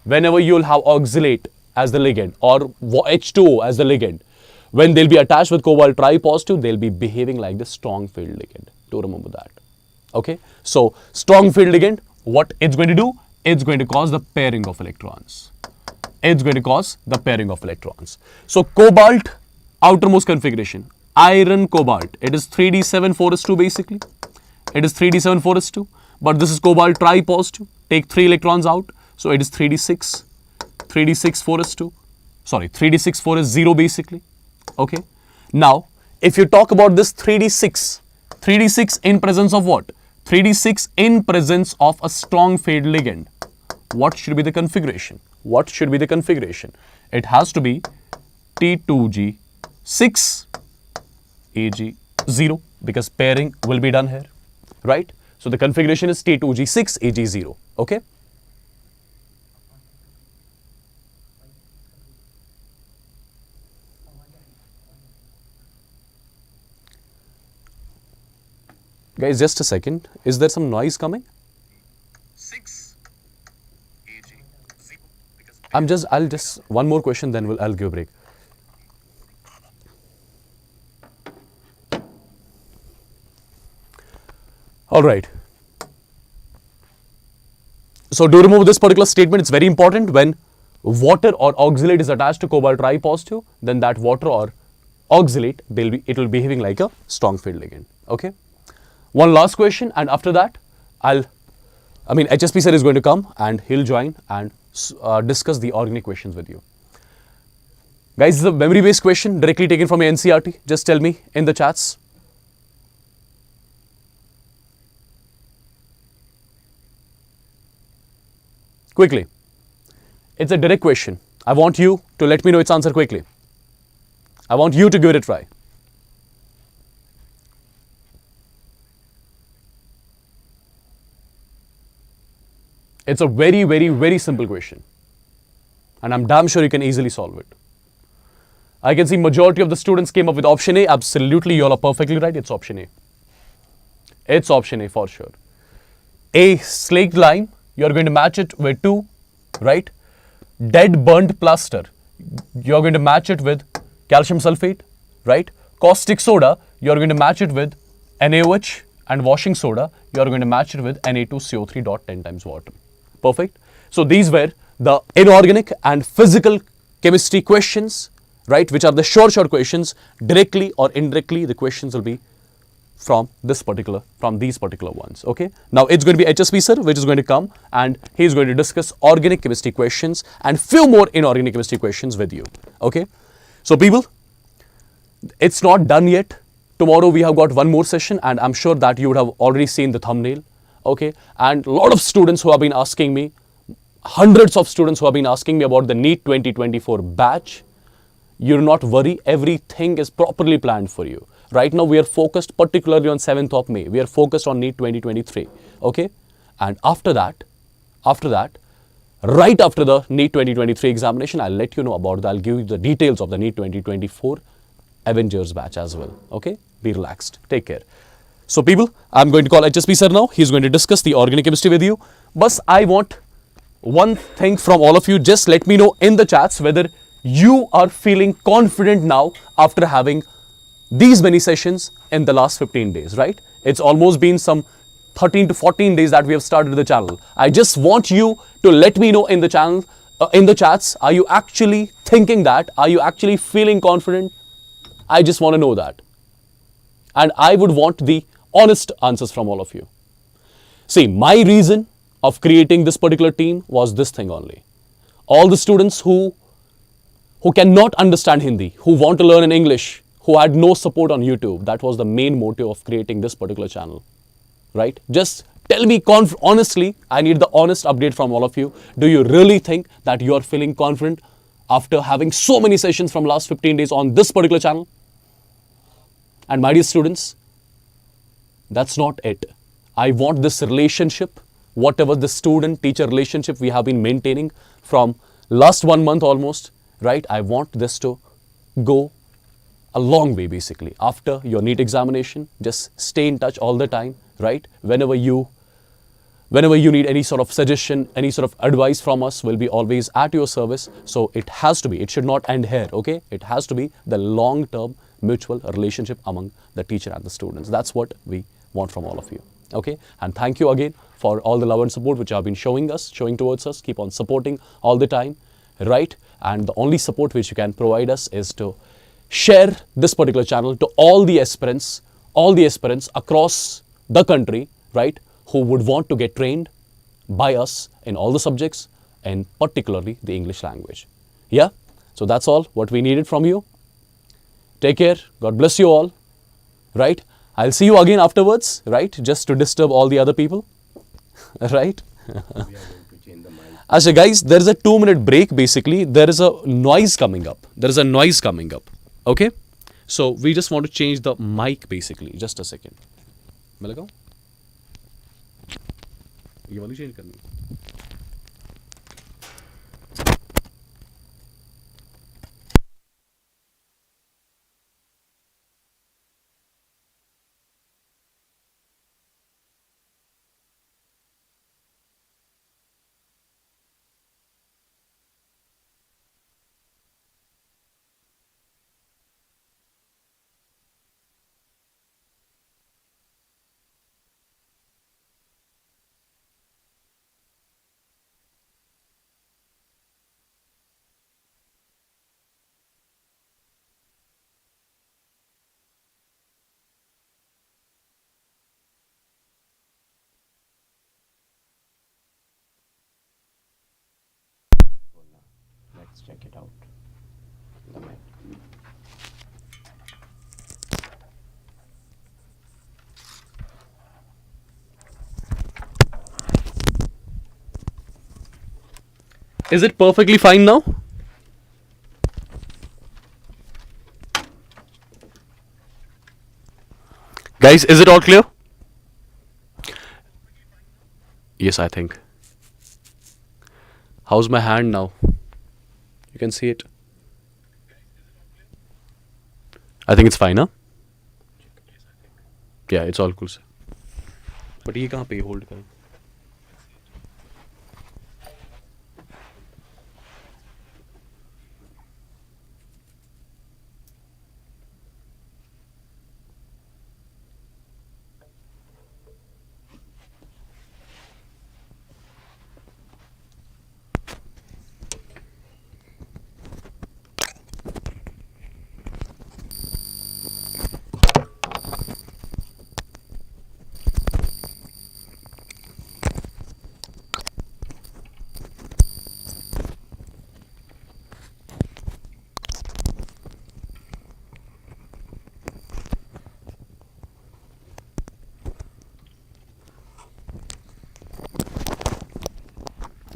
whenever you'll have oxalate as the ligand or H2O as the ligand, when they'll be attached with cobalt tri-positive, they'll be behaving like the strong field ligand. Do remember that. Okay, so strong field ligand, what it's going to do? It's going to cause the pairing of electrons. So cobalt, outermost configuration, iron cobalt, it is 3d7 basically. It is 3d7 but this is cobalt tri-positive. Take 3 electrons out, so it is 3d6 sorry, 3d6 basically. Okay. Now, if you talk about this 3d6 in presence of what? 3d6 in presence of a strong field ligand. What should be the configuration? It has to be T2G6 Ag0, because pairing will be done here, right? So the configuration is T2G6 Ag0. Okay. Guys, just a second. Is there some noise coming? 6 Ag0. I'll just one more question, then I'll give a break. All right. So do remove this particular statement. It's very important. When water or oxalate is attached to cobalt tri-positive, then that water or oxalate, it will be behaving like a strong field ligand. Okay. One last question, and after that, HSP sir is going to come and he'll join and discuss the organic questions with you. Guys, this is a memory-based question directly taken from your NCERT. Just tell me in the chats. Quickly. It's a direct question. I want you to let me know its answer quickly. I want you to give it a try. It's a very, very, very simple question. And I'm damn sure you can easily solve it. I can see majority of the students came up with option A. Absolutely, you all are perfectly right. It's option A. It's option A for sure. A, slaked lime. You're going to match it with 2, right? Dead burnt plaster. You're going to match it with calcium sulfate, right? Caustic soda. You're going to match it with NaOH, and washing soda. You're going to match it with Na2CO3 dot 10 times water. Perfect. So these were the inorganic and physical chemistry questions, right? Which are the short questions. Directly or indirectly, the questions will be from these particular ones. Okay. Now it's going to be HSP sir, which is going to come and he's going to discuss organic chemistry questions and few more inorganic chemistry questions with you. Okay. So people, it's not done yet. Tomorrow we have got one more session and I'm sure that you would have already seen the thumbnail. Okay. And a lot of students who have been asking me, hundreds of students who have been asking me about the NEET 2024 batch. You do not worry, everything is properly planned for you. Right now we are focused particularly on 7th of May. We are focused on NEET 2023. Okay. And after that, right after the NEET 2023 examination, I'll let you know about that. I'll give you the details of the NEET 2024 Avengers batch as well. Okay. Be relaxed. Take care. So people, I'm going to call HSP sir now. He's going to discuss the organic chemistry with you. But I want one thing from all of you. Just let me know in the chats whether you are feeling confident now after having these many sessions in the last 15 days, right? It's almost been some 13 to 14 days that we have started the channel. I just want you to let me know in the channel, in the chats, are you actually thinking that? Are you actually feeling confident? I just want to know that. And I would want the honest answers from all of you. See, my reason of creating this particular team was this thing only. All the students who cannot understand Hindi, who want to learn in English, who had no support on YouTube, that was the main motive of creating this particular channel, right? Just tell me honestly, I need the honest update from all of you. Do you really think that you are feeling confident after having so many sessions from last 15 days on this particular channel? And my dear students, that's not it. I want this relationship, whatever the student-teacher relationship we have been maintaining from last 1 month almost, right? I want this to go a long way basically. After your NEET examination, just stay in touch all the time, right? Whenever you need any sort of suggestion, any sort of advice from us, we'll be always at your service. So it has to be, it should not end here, okay? It has to be the long-term mutual relationship among the teacher and the students. That's what we want from all of you, okay? And thank you again for all the love and support which you have been showing towards us. Keep on supporting all the time, right? And the only support which you can provide us is to share this particular channel to all the aspirants across the country, right, who would want to get trained by us in all the subjects and particularly the English language. Yeah, so that's all what we needed from you. Take care. God bless you all, right? I'll see you again afterwards, right, just to disturb all the other people, right? Asha, guys, there is a 2-minute break basically. There is a noise coming up. Okay, so we just want to change the mic basically. Just a second. मैं लगाऊं? ये वाली change करनी है. check it out. Is it perfectly fine now? Guys, is it all clear? Yes, I think. How's my hand now? You can see it. I think it's fine, huh? Yeah, it's all cool, sir. But ये कहाँ पे hold करें?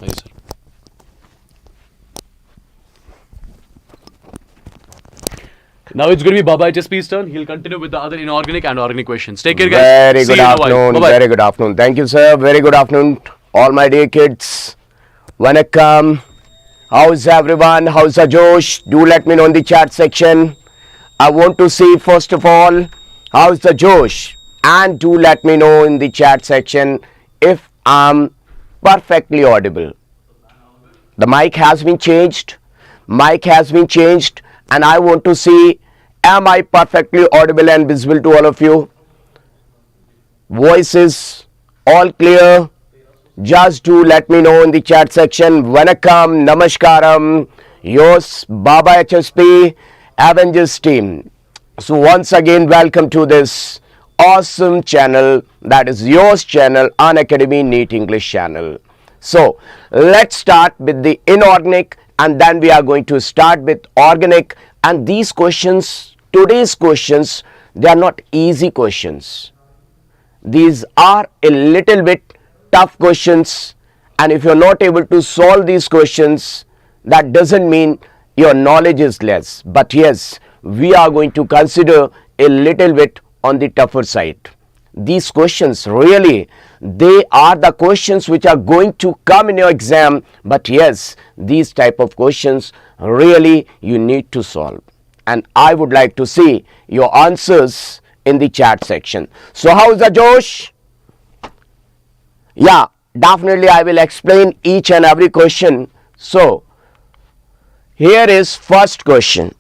Yes, sir. Now it's going to be Baba HSP's turn. He'll continue with the other inorganic and organic questions. Take care, guys. Very See good you in a while. afternoon. Bye-bye. Very good afternoon. Thank you, sir. Very good afternoon, all my dear kids. Vanakkam. How's everyone? How's the Josh? Do let me know in the chat section. I want to see, first of all, how's the Josh? And do let me know in the chat section if I'm perfectly audible. The mic has been changed. Mic has been changed. And I want to see, am I perfectly audible and visible to all of you? Voice is all clear. Just do let me know in the chat section. Vanakkam, Namaskaram, yours, Baba HSP, Avengers team. So once again, welcome to this awesome channel, that is yours channel, Unacademy NEET English channel. So let's start with the inorganic, and then we are going to start with organic. And these questions, today's questions, they are not easy questions. These are a little bit tough questions, and if you're not able to solve these questions, that doesn't mean your knowledge is less. But yes, we are going to consider a little bit on the tougher side. These questions really, they are the questions which are going to come in your exam. But yes, these type of questions really you need to solve, and I would like to see your answers in the chat section. So how's the Josh? Yeah, definitely I will explain each and every question. So here is first question.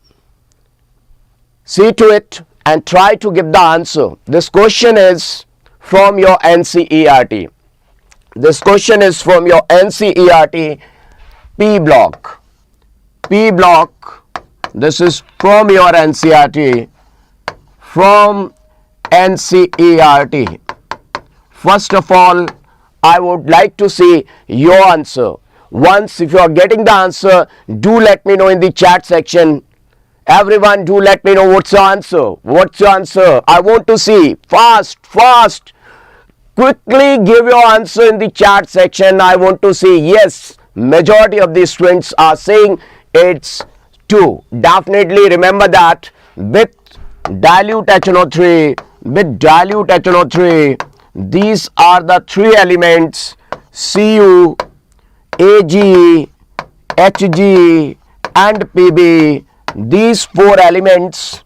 See to it and try to give the answer. This question is from your NCERT. This question is from your NCERT P block. P block. This is from your NCERT. From NCERT. First of all, I would like to see your answer. Once if you are getting the answer, do let me know in the chat section. Everyone, do let me know what's your answer. What's your answer? I want to see. Fast. Quickly give your answer in the chat section. I want to see. Yes, majority of the students are saying it's 2. Definitely remember that with dilute HNO3, these are the 3 elements, Cu, Ag, Hg and Pb. These 4 elements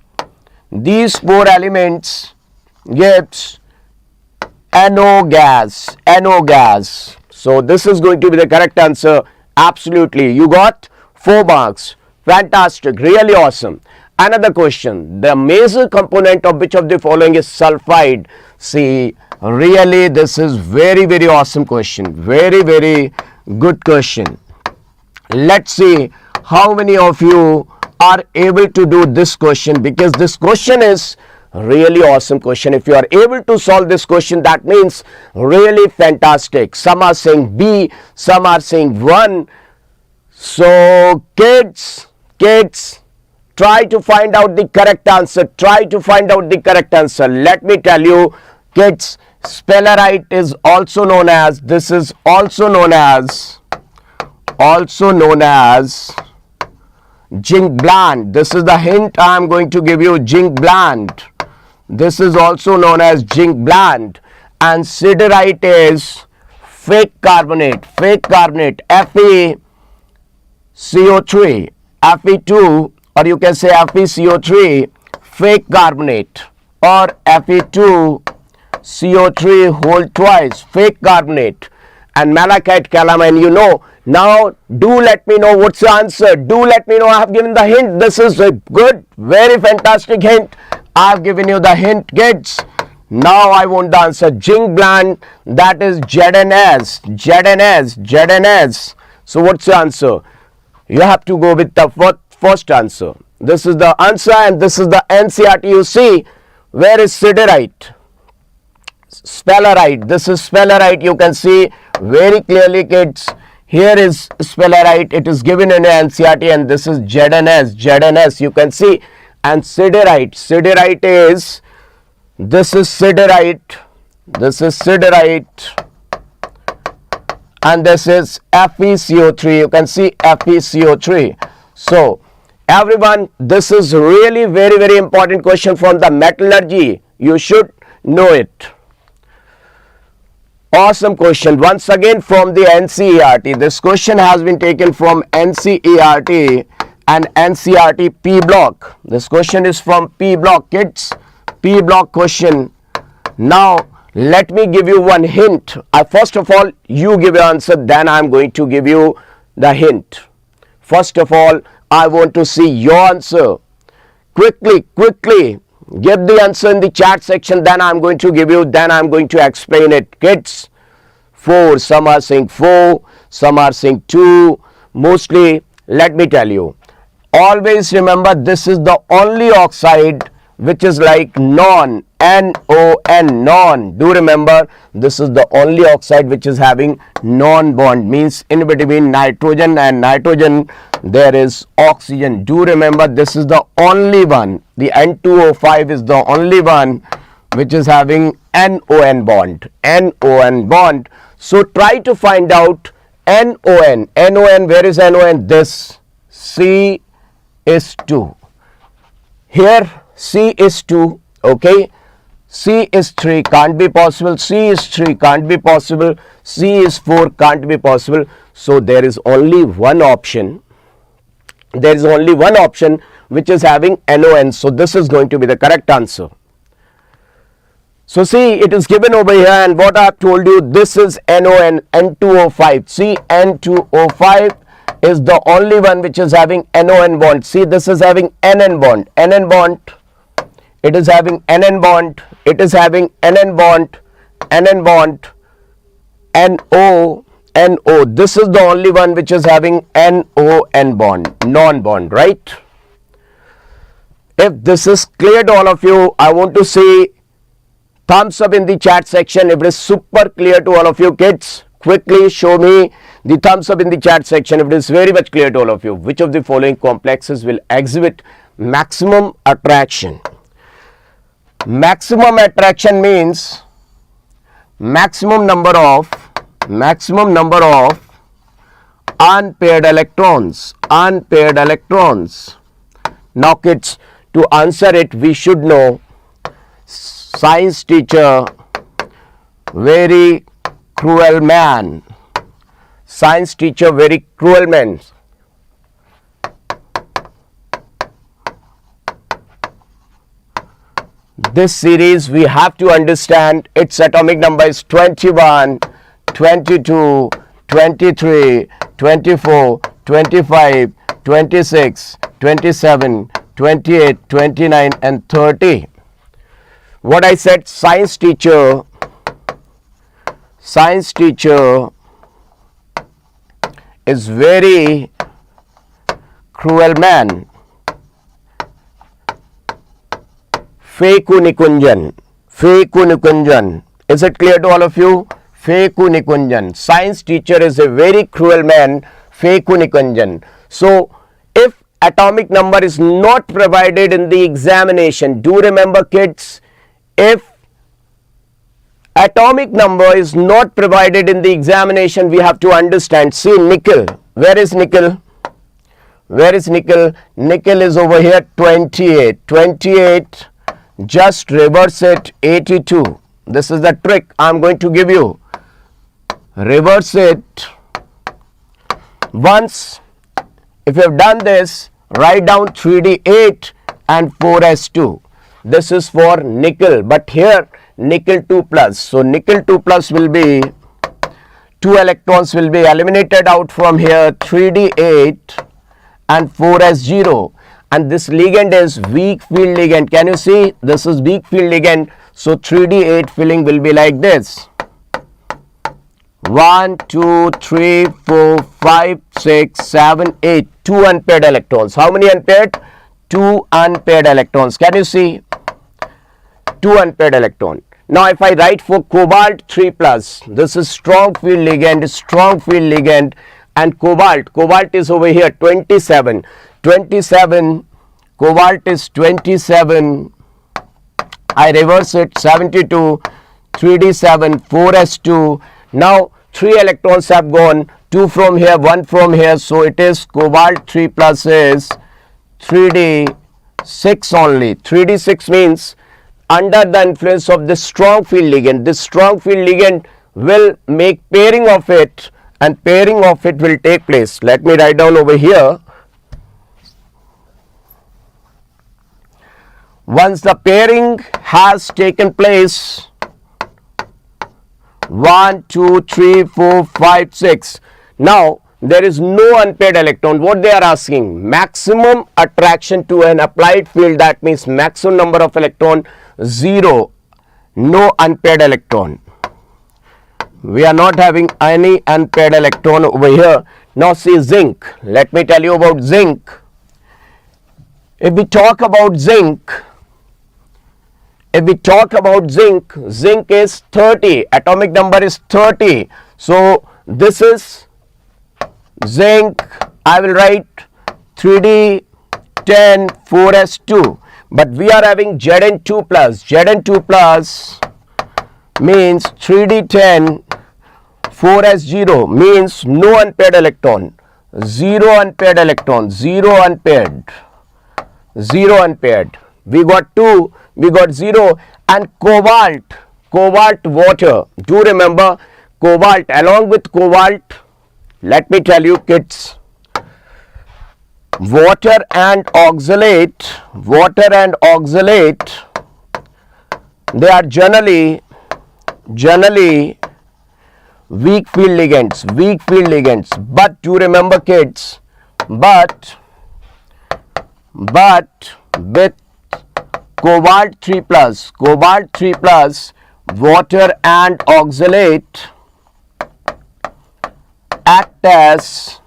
gives NO gas. So this is going to be the correct answer. Absolutely, you got 4 marks. Fantastic, really awesome. Another question, the major component of which of the following is sulfide? See, really this is very awesome question, very good question. Let's see how many of you are able to do this question, because this question is really awesome question. If you are able to solve this question, that means really fantastic. Some are saying B, some are saying 1. So kids, try to find out the correct answer. Try to find out the correct answer. Let me tell you, kids, spellerite is also known as, this is also known as zinc blende. This is the hint I am going to give you, zinc blende. This is also known as zinc blende. And siderite is fake carbonate, FeCO3, Fe2, or you can say FeCO3, fake carbonate, or Fe2CO3 whole twice, fake carbonate, and malachite calamine, you know. Now do let me know what's the answer. Do let me know. I have given the hint. This is a good, very fantastic hint. I have given you the hint, kids. Now I want the answer. Zinc blende, that is ZNS. So what's the answer? You have to go with the first answer. This is the answer, and this is the NCERT. You see, where is siderite? Spellerite. This is spellerite. You can see very clearly, kids. Here is spellerite. It is given in NCERT, and this is ZNS. You can see. And siderite. Siderite is, this is siderite. And this is FeCO3. You can see FeCO3. So everyone, this is really very, very important question from the metallurgy. You should know it. Awesome question. Once again from the NCERT. This question has been taken from NCERT and NCERT P block. This question is from P block, kids. P block question. Now let me give you one hint. First of all, you give your answer, then I am going to give you the hint. First of all, I want to see your answer. Quickly, give the answer in the chat section, then I am going to give you, then I am going to explain it. Kids, 4, some are saying 4, some are saying 2. Mostly, let me tell you, always remember, this is the only oxide which is like non, non. Do remember, this is the only oxide which is having non-bond, means in between nitrogen and nitrogen there is oxygen. Do remember, this is the only one. The N2O5 is the only one which is having NON bond. So try to find out NON. Where is NON? This C is 2. Here C is 2, okay. C is 3, can't be possible. C is 3, can't be possible. C is 4, can't be possible. So there is only one option. There is only one option which is having NON. So this is going to be the correct answer. So see, it is given over here, and what I have told you, this is NON, N2O5. See, N2O5 is the only one which is having NON bond. See, this is having NN bond. It is having NN bond. It is having NN bond. NO. This is the only one which is having NON bond, non-bond, right? If this is clear to all of you, I want to see thumbs up in the chat section. If it is super clear to all of you, kids, quickly show me the thumbs up in the chat section if it is very much clear to all of you. Which of the following complexes will exhibit maximum attraction? Maximum attraction means maximum number of unpaired electrons. Now kids, to answer it, we should know science teacher, very cruel man. Science teacher, very cruel man. This series we have to understand its atomic number is 21, 22, 23, 24, 25, 26, 27, 28, 29 and 30. What I said, science teacher is very cruel man. Fekunikunjan. Is it clear to all of you? Fekunikunjan. Science teacher is a very cruel man. Fekunikunjan. So if atomic number is not provided in the examination, do remember kids, if atomic number is not provided in the examination, we have to understand. See nickel, where is nickel? Where is nickel? Nickel is over here, 28. 28, just reverse it, 82. This is the trick I am going to give you. Reverse it. Once, if you have done this, write down 3d8 and 4s2. This is for nickel, but here nickel 2 plus. So nickel 2 plus will be, 2 electrons will be eliminated out from here, 3d8 and 4s0, and this ligand is weak field ligand. Can you see? This is weak field ligand. So 3d8 filling will be like this. 1, 2, 3, 4, 5, 6, 7, 8. 2 unpaired electrons. How many unpaired? 2 unpaired electrons. Can you see? 2 unpaired electron. Now if I write for cobalt 3 plus, this is strong field ligand, and cobalt is over here, 27. 27, cobalt is 27. I reverse it, 72, 3d7, 4s2. Now 3 electrons have gone, 2 from here, 1 from here, so it is cobalt 3 plus is 3d6 only. 3d6 means under the influence of this strong field ligand, this strong field ligand will make pairing of it, and pairing of it will take place. Let me write down over here. Once the pairing has taken place, 1, 2, 3, 4, 5, 6. Now there is no unpaired electron. What they are asking? Maximum attraction to an applied field, that means maximum number of electron, 0. No unpaired electron. We are not having any unpaired electron over here. Now see zinc. Let me tell you about zinc. If we talk about zinc, zinc is 30. Atomic number is 30. So this is zinc. I will write 3d10 4s2. But we are having Zn2 plus. Zn2 plus means 3d10 4s0 means no unpaired electron. 0 unpaired electron. 0 unpaired. 0 unpaired. We got 2. We got 0. And cobalt. Cobalt water. Do remember cobalt. Along with cobalt, let me tell you kids, water and oxalate, they are generally weak field ligands. But do remember kids, but with cobalt 3 plus, water and oxalate act as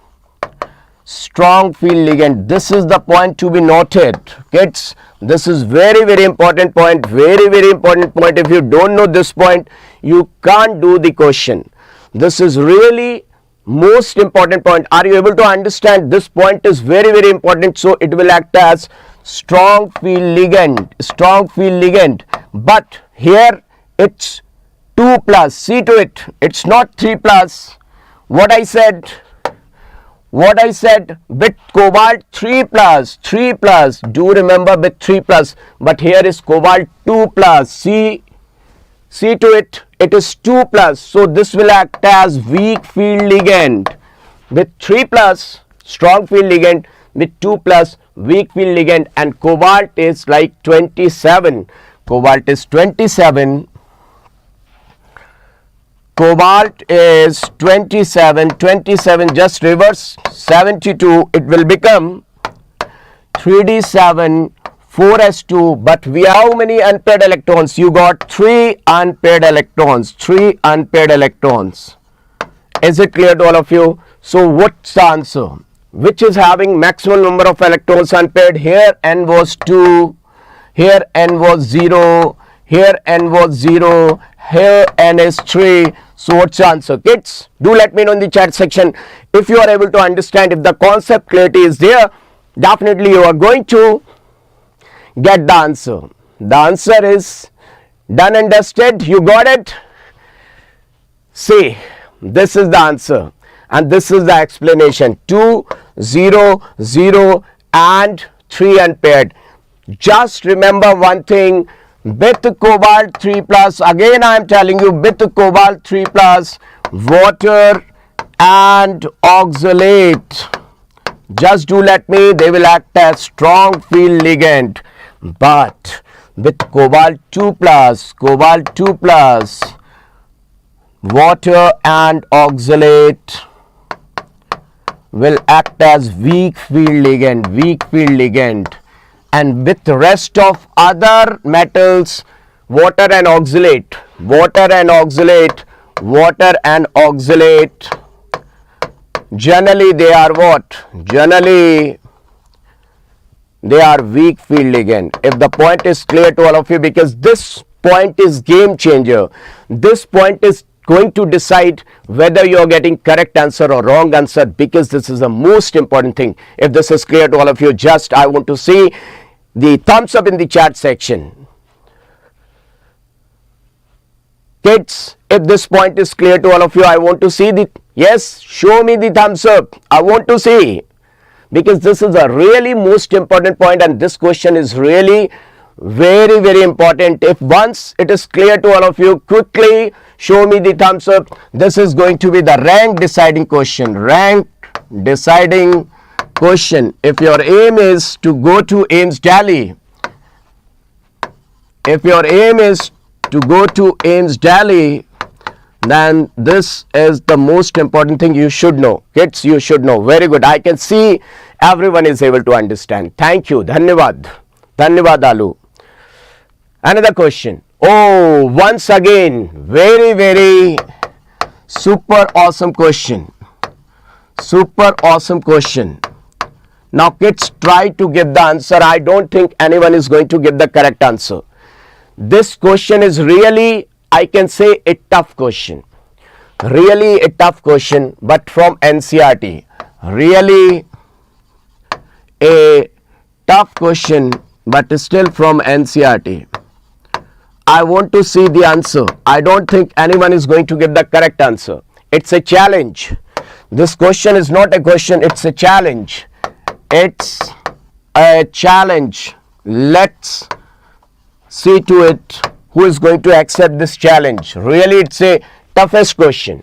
strong field ligand. This is the point to be noted, kids. This is very important point, very important point. If you don't know this point, you can't do the question. This is really most important point. Are you able to understand? This point is very important. So it will act as strong field ligand, but here it's 2 plus. See to it, it's not 3 plus. What I said with cobalt 3 plus, do remember with 3 plus, but here is cobalt 2 plus. See to it, it is 2 plus. So this will act as weak field ligand. With 3 plus, strong field ligand. With 2 plus, weak field ligand. And cobalt is like 27. Cobalt is 27. Cobalt is 27, just reverse 72, it will become 3d7 4s2, but we have how many unpaired electrons? You got 3 unpaired electrons. Is it clear to all of you? So what's the answer? Which is having maximum number of electrons unpaired? Here n was 2, here n was 0, here n was 0, here n is 3. So what's your answer, kids? Do let me know in the chat section. If you are able to understand, if the concept clarity is there, definitely you are going to get the answer. The answer is done and dusted. You got it? See, this is the answer and this is the explanation. 2, 0, 0 and 3 unpaired. Just remember one thing, with cobalt 3 plus, again I am telling you, with cobalt 3 plus, water and oxalate, just do let me, they will act as strong field ligand. But with cobalt 2 plus, water and oxalate will act as weak field ligand, and with the rest of other metals, water and oxalate, generally they are what? Generally they are weak field ligand. If the point is clear to all of you, because this point is game changer. This point is going to decide whether you are getting correct answer or wrong answer, because this is the most important thing. If this is clear to all of you, just I want to see the thumbs up in the chat section. Kids, if this point is clear to all of you, I want to see the, yes, show me the thumbs up. I want to see, because this is a really most important point and this question is really very, very important. If once it is clear to all of you, quickly show me the thumbs up. This is going to be the rank deciding question. If your aim is to go to AIIMS Delhi, then this is the most important thing you should know. Kids, you should know. Very good. I can see everyone is able to understand. Thank you. Dhanyavad. Dhanyavad, Alu. Another question. Oh, once again, very, very super awesome question. Now, kids, try to give the answer. I don't think anyone is going to give the correct answer. This question is really, I can say, a tough question. Really a tough question, but from NCERT. Really a tough question, but still from NCERT. I want to see the answer. I don't think anyone is going to give the correct answer. It's a challenge. This question is not a question, it's a challenge. It's a challenge. Let's see to it who is going to accept this challenge. Really, it's a toughest question.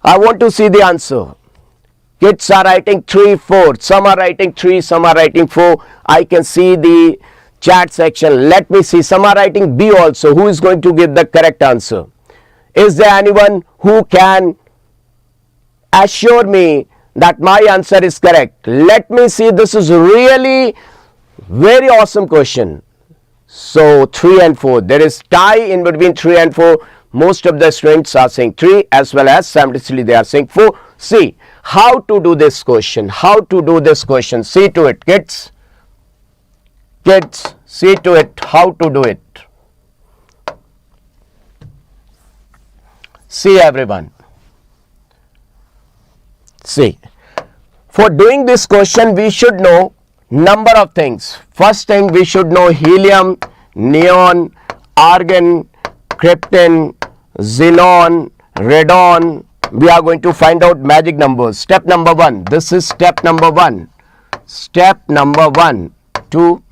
I want to see the answer. Kids are writing 3, 4. Some are writing 3, some are writing 4. I can see the chat section. Let me see. Some are writing B also. Who is going to give the correct answer? Is there anyone who can assure me that my answer is correct? Let me see. This is really very awesome question. So 3 and 4. There is tie in between 3 and 4. Most of the students are saying 3 as well as simultaneously they are saying 4. See how to do this question. See to it, kids. Kids, see to it how to do it. See everyone. See. For doing this question, we should know number of things. First thing, we should know helium, neon, argon, krypton, xenon, radon. We are going to find out magic numbers. Step number 1. This is step number 1. Step number 1. 2.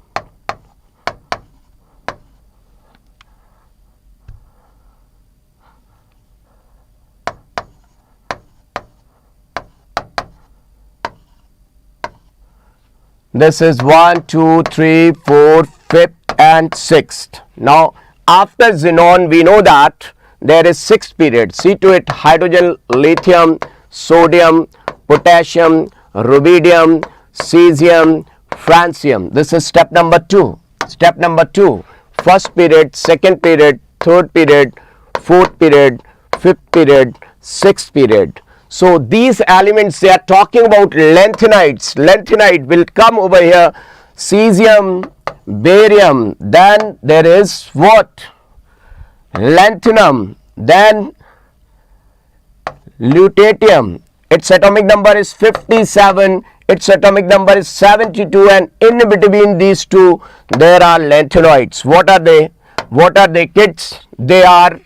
This is 1, 2, 3, 4, 5th and 6th. Now, after xenon, we know that there is 6th period. See to it, hydrogen, lithium, sodium, potassium, rubidium, cesium, francium. This is step number 2. Step number 2. First period, second period, third period, fourth period, fifth period, sixth period. So these elements, they are talking about lanthanides. Lanthanide will come over here. Cesium, barium, then there is what? Lanthanum, then lutetium, its atomic number is 57, its atomic number is 72, and in between these two there are lanthanoids. What are they? What are they, kids? They are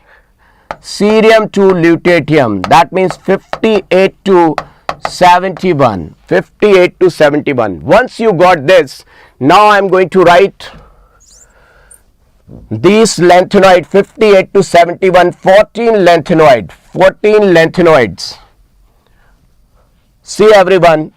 cerium to lutetium. That means 58 to 71. 58 to 71. Once you got this, now I am going to write these lanthanoid 58 to 71, 14 lanthanoids. See everyone,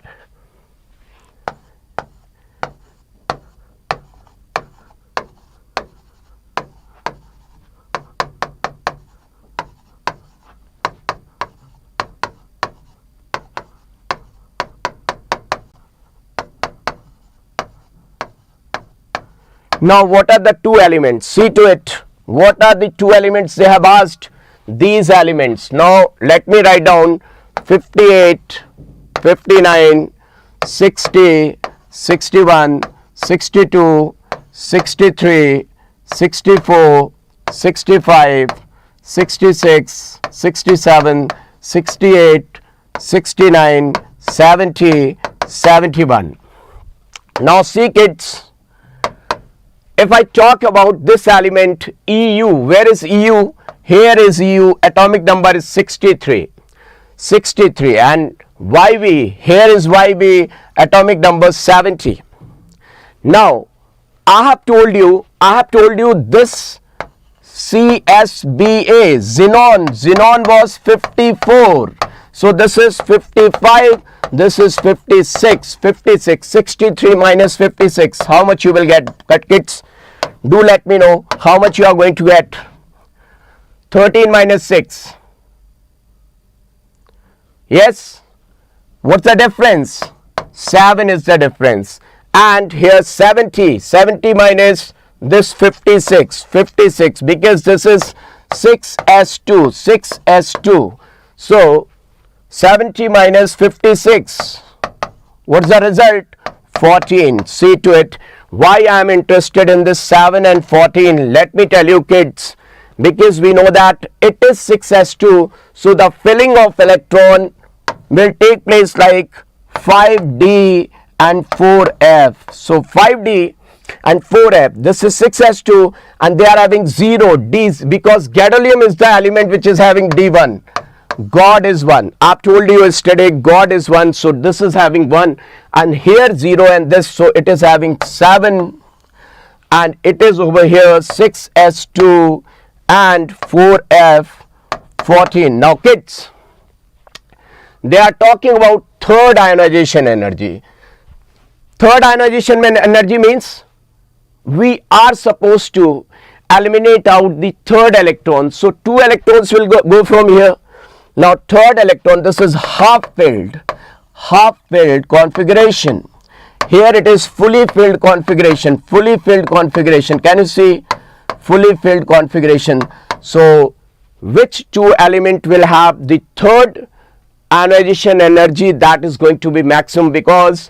now what are the two elements? See to it. What are the two elements they have asked? These elements. Now let me write down 58, 59, 60, 61, 62, 63, 64, 65, 66, 67, 68, 69, 70, 71. Now see kids, if I talk about this element EU, where is EU? Here is EU, atomic number is 63, 63, and YB, here is YB, atomic number 70. Now, I have told you this CSBA, xenon was 54. So this is 55, this is 56, 63 minus 56. How much you will get, kids? Do let me know how much you are going to get. 13 minus 6. Yes? What's the difference? 7 is the difference. And here 70 minus this 56, because this is 6s2. So 70 minus 56. What's the result? 14. See to it. Why I am interested in this 7 and 14? Let me tell you kids, because we know that it is 6s2, so the filling of electron will take place like 5d and 4f. So 5d and 4f, this is 6s2, and they are having 0 d's, because gadolinium is the element which is having d1. God is 1. I've told you yesterday God is 1, so this is having 1, and here 0 and this, so it is having 7, and it is over here 6s2 and 4f 14. Now kids, they are talking about third ionization energy. Third ionization energy means we are supposed to eliminate out the third electron. So 2 electrons will go from here. Now third electron, this is half filled configuration. Here it is fully filled configuration. Can you see? Fully filled configuration. So which 2 element will have the third ionization energy? That is going to be maximum, because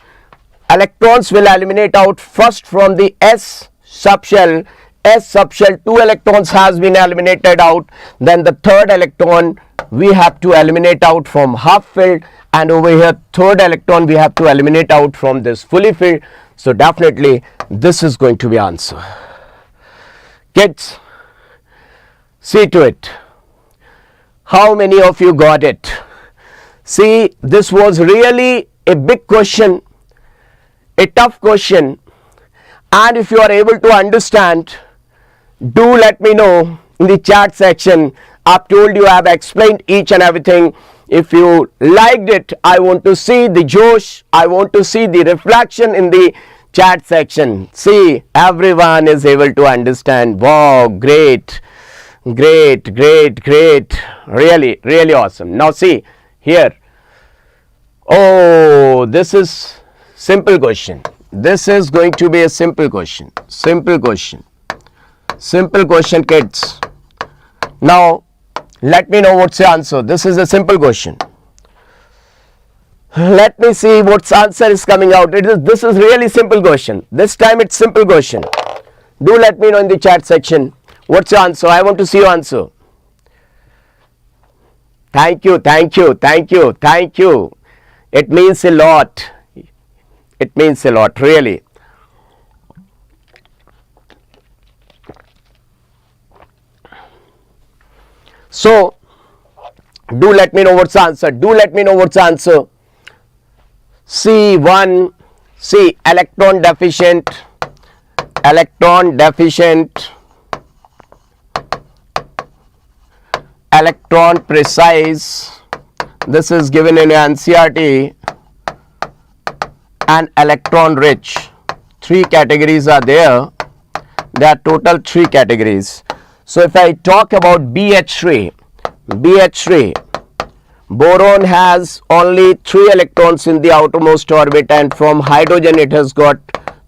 electrons will eliminate out first from the S subshell. 2 electrons has been eliminated out, then the third electron we have to eliminate out from half filled, and over here third electron we have to eliminate out from this fully filled. So definitely this is going to be answer. Kids, see to it. How many of you got it? See, this was really a big question, a tough question, and if you are able to understand, do let me know in the chat section. I've told you, I have explained each and everything. If you liked it, I want to see the Josh, I want to see the reflection in the chat section. See, everyone is able to understand. Wow, great, really awesome. Now see here. Oh, this is simple question. This is going to be a simple question, kids. Now let me know what's the answer. This is a simple question. Let me see what's answer is coming out. This is really simple question. This time it's simple question. Do let me know in the chat section what's your answer. I want to see your answer. Thank you, thank you, thank you, thank you. It means a lot. It means a lot, really. So, do let me know what's the answer. Do let me know what's the answer. C1, C, electron deficient, electron deficient, electron precise. This is given in NCERT, and electron rich. Three categories are there. There are total three categories. So if I talk about BH3, boron has only 3 electrons in the outermost orbit, and from hydrogen it has got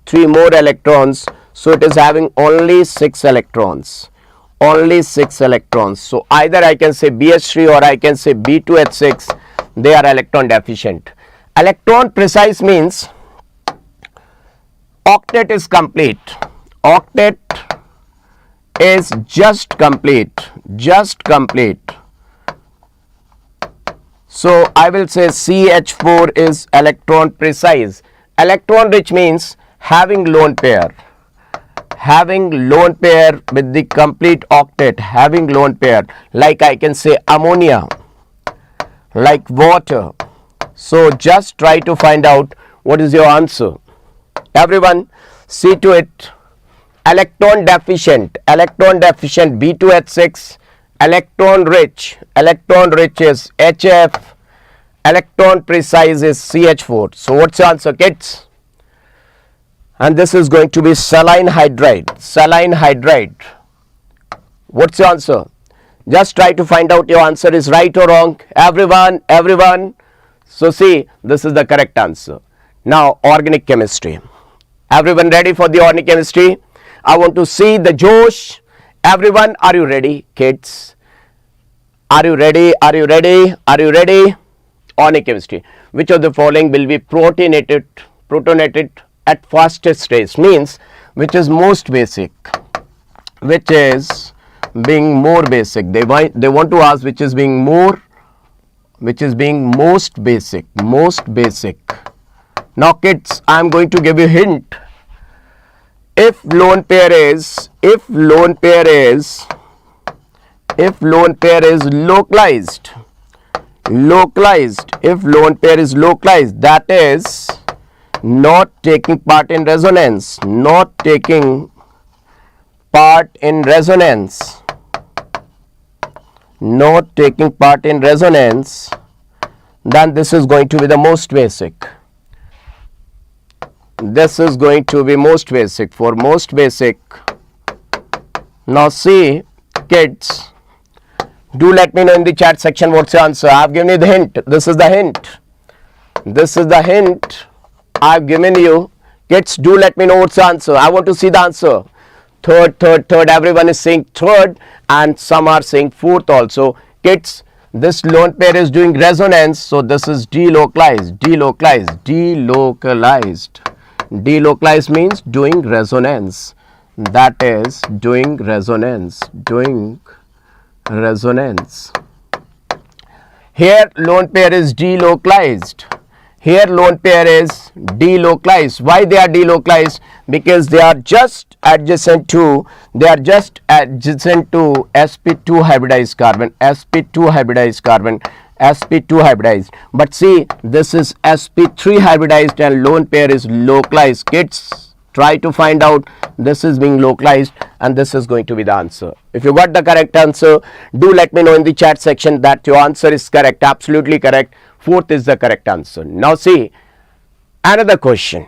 3 more electrons. So it is having only 6 electrons. Only 6 electrons. So either I can say BH3 or I can say B2H6. They are electron deficient. Electron precise means octet is complete. Octet is just complete. Just complete. So I will say CH4 is electron precise. Electron rich means having lone pair. Having lone pair with the complete octet. Having lone pair. Like I can say ammonia. Like water. So just try to find out what is your answer. Everyone, see to it. Electron deficient B2H6, electron rich is HF, electron precise is CH4. So what's the answer, kids? And this is going to be saline hydride. What's your answer? Just try to find out your answer is right or wrong. Everyone. So see, this is the correct answer. Now organic chemistry. Everyone ready for the organic chemistry? I want to see the Josh. Everyone, are you ready, kids? Are you ready? Organic chemistry. Which of the following will be protonated at fastest rate? Means which is most basic. Which is being more basic. They want to ask which is being most basic. Now kids, I am going to give you a hint. If lone pair is localized, if lone pair is localized, that is not taking part in resonance, then this is going to be the most basic. This is going to be most basic. For most basic, now see, kids, do let me know in the chat section what's the answer. I have given you the hint. This is the hint I have given you. Kids, do let me know what's the answer. I want to see the answer. Third. Everyone is saying third, and some are saying fourth also. Kids, this lone pair is doing resonance, so this is delocalized. Delocalized means doing resonance. That is doing resonance. Here lone pair is delocalized. Why they are delocalized? Because they are just adjacent to sp2 hybridized carbon. But see, this is sp3 hybridized and lone pair is localized. Kids, try to find out. This is being localized and this is going to be the answer. If you got the correct answer, do let me know in the chat section that your answer is correct, absolutely correct. Fourth is the correct answer. Now see, another question.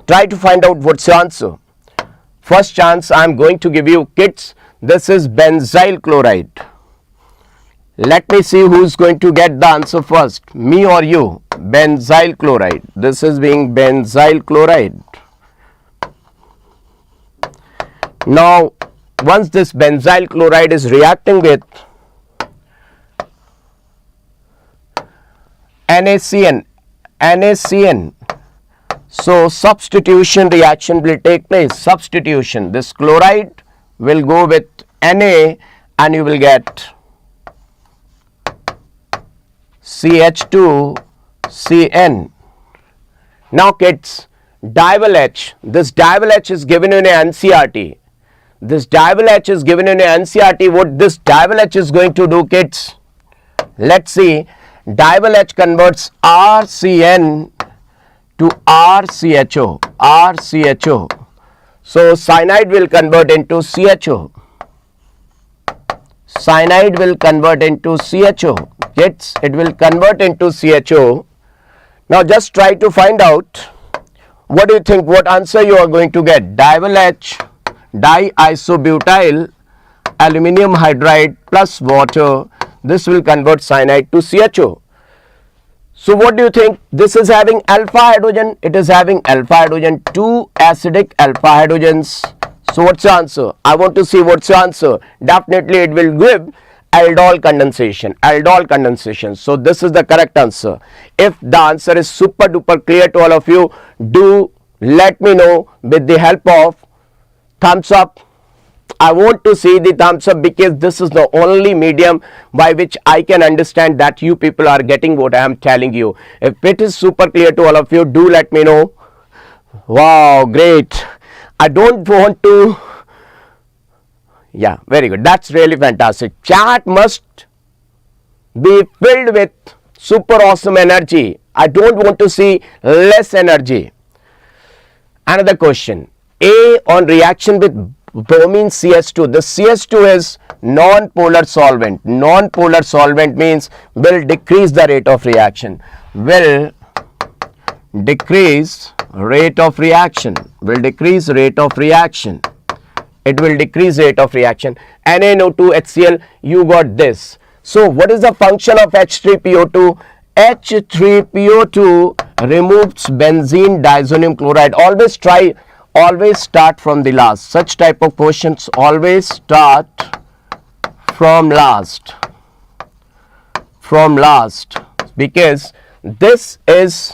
Try to find out what's your answer. First chance I am going to give you, kids. This is benzyl chloride. Let me see who's going to get the answer first, me or you. Benzyl chloride. This is being benzyl chloride. Now, once this benzyl chloride is reacting with NaCN, so substitution reaction will take place. Substitution. This chloride will go with Na and you will get CH2CN. Now kids, dival H, this dival H is given in a NCERT. This dival H is given in a NCERT. What this dival H is going to do, kids? Let's see. Dival H converts RCN to RCHO. RCHO. So cyanide will convert into CHO. Cyanide will convert into CHO. Kids, it will convert into CHO. Now just try to find out, what do you think, what answer you are going to get? Dival H, diisobutyl aluminum hydride plus water, this will convert cyanide to CHO. So what do you think? This is having alpha hydrogen, it is having alpha hydrogen, 2 acidic alpha hydrogens. So what's your answer? I want to see what's your answer. Definitely it will give aldol condensation. Aldol condensation. So this is the correct answer. If the answer is super duper clear to all of you, do let me know with the help of thumbs up. I want to see the thumbs up because this is the only medium by which I can understand that you people are getting what I am telling you. If it is super clear to all of you, do let me know. Wow, great. I don't want to. Yeah, very good. That's really fantastic. Chat must be filled with super awesome energy. I don't want to see less energy. Another question. A, on reaction with bromine CS2. The CS2 is non-polar solvent. Non-polar solvent means will decrease the rate of reaction. Will decrease rate of reaction. Will decrease rate of reaction. It will decrease rate of reaction. NaNO2 HCl, you got this. So what is the function of H3PO2? H3PO2 removes benzene diazonium chloride. Always start from the last. Such type of questions always start from last. From last. Because this is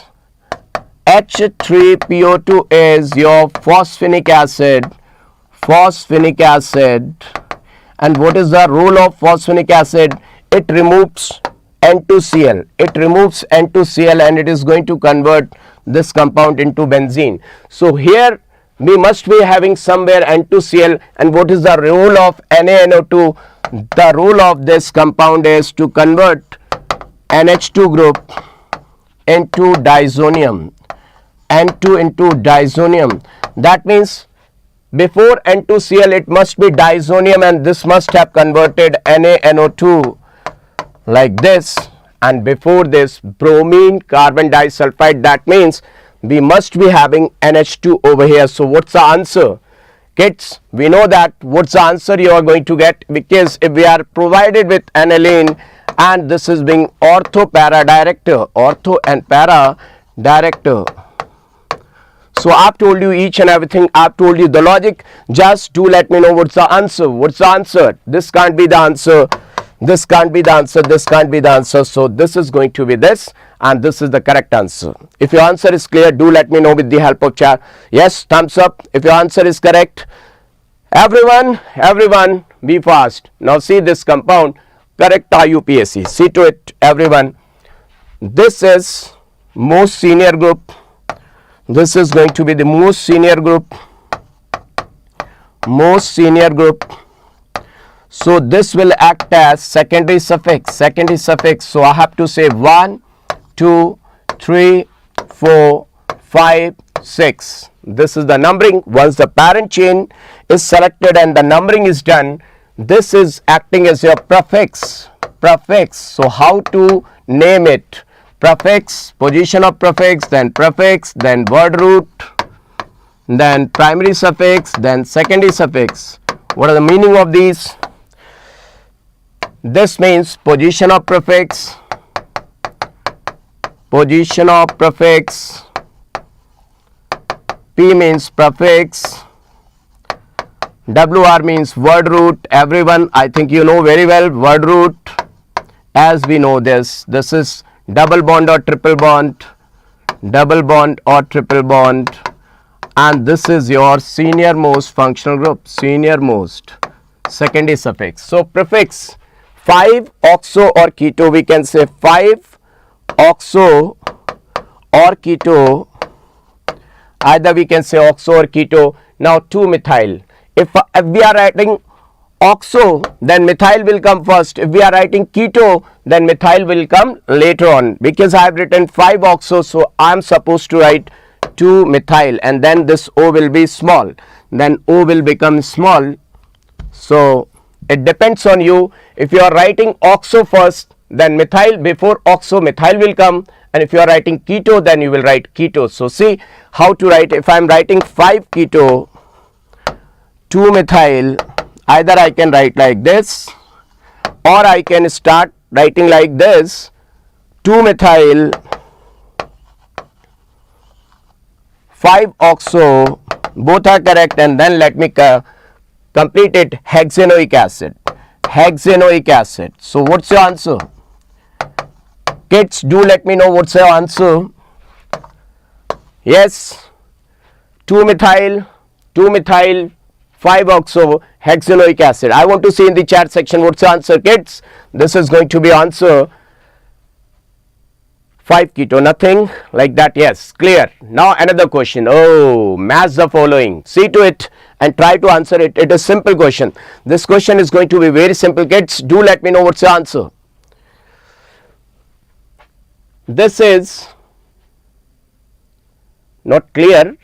H3PO2 is your phosphinic acid. Phosphinic acid. And what is the role of phosphinic acid? It removes N2Cl. It removes N2Cl and it is going to convert this compound into benzene. So here we must be having somewhere N2Cl, and what is the role of NaNO2? The role of this compound is to convert NH2 group into diazonium. N2 into diazonium. That means before N2Cl it must be diazonium, and this must have converted NaNO2 like this, and before this bromine carbon disulfide. That means we must be having NH2 over here. So what's the answer? Kids, we know that what's the answer you are going to get, because if we are provided with aniline and this is being ortho para director, ortho and para director. So I've told you each and everything, I've told you the logic. Just do let me know what's the answer. What's the answer? This can't be the answer. This can't be the answer. This can't be the answer. So this is going to be this, and this is the correct answer. If your answer is clear, do let me know with the help of chat. Yes, thumbs up if your answer is correct. Everyone, be fast. Now see this compound, correct IUPAC. See to it, everyone. This is most senior group. This is going to be the most senior group. Most senior group. So this will act as secondary suffix. Secondary suffix. So I have to say 1, 2, 3, 4, 5, 6. This is the numbering. Once the parent chain is selected and the numbering is done, this is acting as your prefix. Prefix. So how to name it? Prefix, position of prefix, then word root, then primary suffix, then secondary suffix. What are the meaning of these? This means position of prefix, position of prefix. P means prefix. WR means word root. Everyone, I think you know very well word root. As we know this is double bond or triple bond, double bond or triple bond, and this is your senior most functional group, senior most, secondary suffix. So prefix 5 oxo or keto, we can say 5 oxo or keto, either we can say oxo or keto. Now 2-methyl. If we are writing oxo, then methyl will come first. If we are writing keto, then methyl will come later on. Because I have written 5-oxo, so I am supposed to write 2-methyl, and then this O will be small. Then O will become small. So it depends on you. If you are writing oxo first, then methyl, before oxo methyl will come, and if you are writing keto, then you will write keto. So see how to write. If I am writing 5-keto, 2-methyl, either I can write like this, or I can start writing like this, 2-methyl, 5-oxo, both are correct, and then let me complete it, hexanoic acid. Hexanoic acid. So what's your answer? Kids, do let me know what's your answer. Yes, 2-methyl, 5-oxo, hexanoic acid. I want to see in the chat section what's your answer, kids. This is going to be answer 5-keto, nothing like that. Yes, clear. Now another question. Oh, match the following. See to it and try to answer it. It is simple question. This question is going to be very simple, kids. Do let me know what's your answer. This is not clear.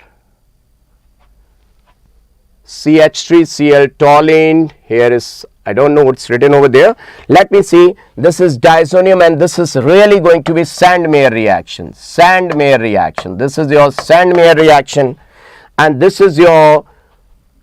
CH3Cl toluene. Here is, I don't know what's written over there. Let me see. This is diazonium, and this is really going to be Sandmeyer reaction. Sandmeyer reaction. This is your Sandmeyer reaction, and this is your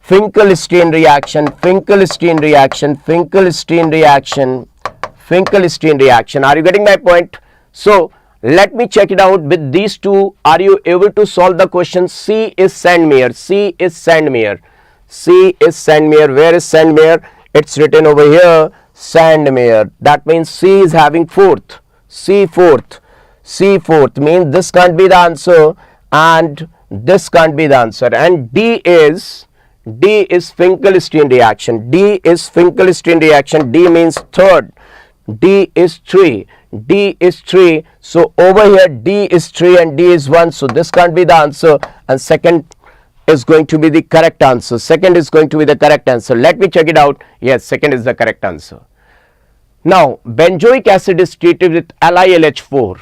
Finkelstein reaction. Finkelstein reaction. Finkelstein reaction. Finkelstein reaction. Are you getting my point? So let me check it out with these two. Are you able to solve the question? C is Sandmeyer. C is Sandmeyer. C is Sandmeyer. Where is Sandmeyer? It's written over here, Sandmeyer. That means C is having fourth. C fourth. C fourth means this can't be the answer, and this can't be the answer. And D is Finkelstein reaction. D is Finkelstein reaction. D means third. D is 3. D is 3. So over here D is 3 and D is 1. So this can't be the answer, and second is going to be the correct answer. Second is going to be the correct answer. Let me check it out. Yes, second is the correct answer. Now benzoic acid is treated with LiLH4.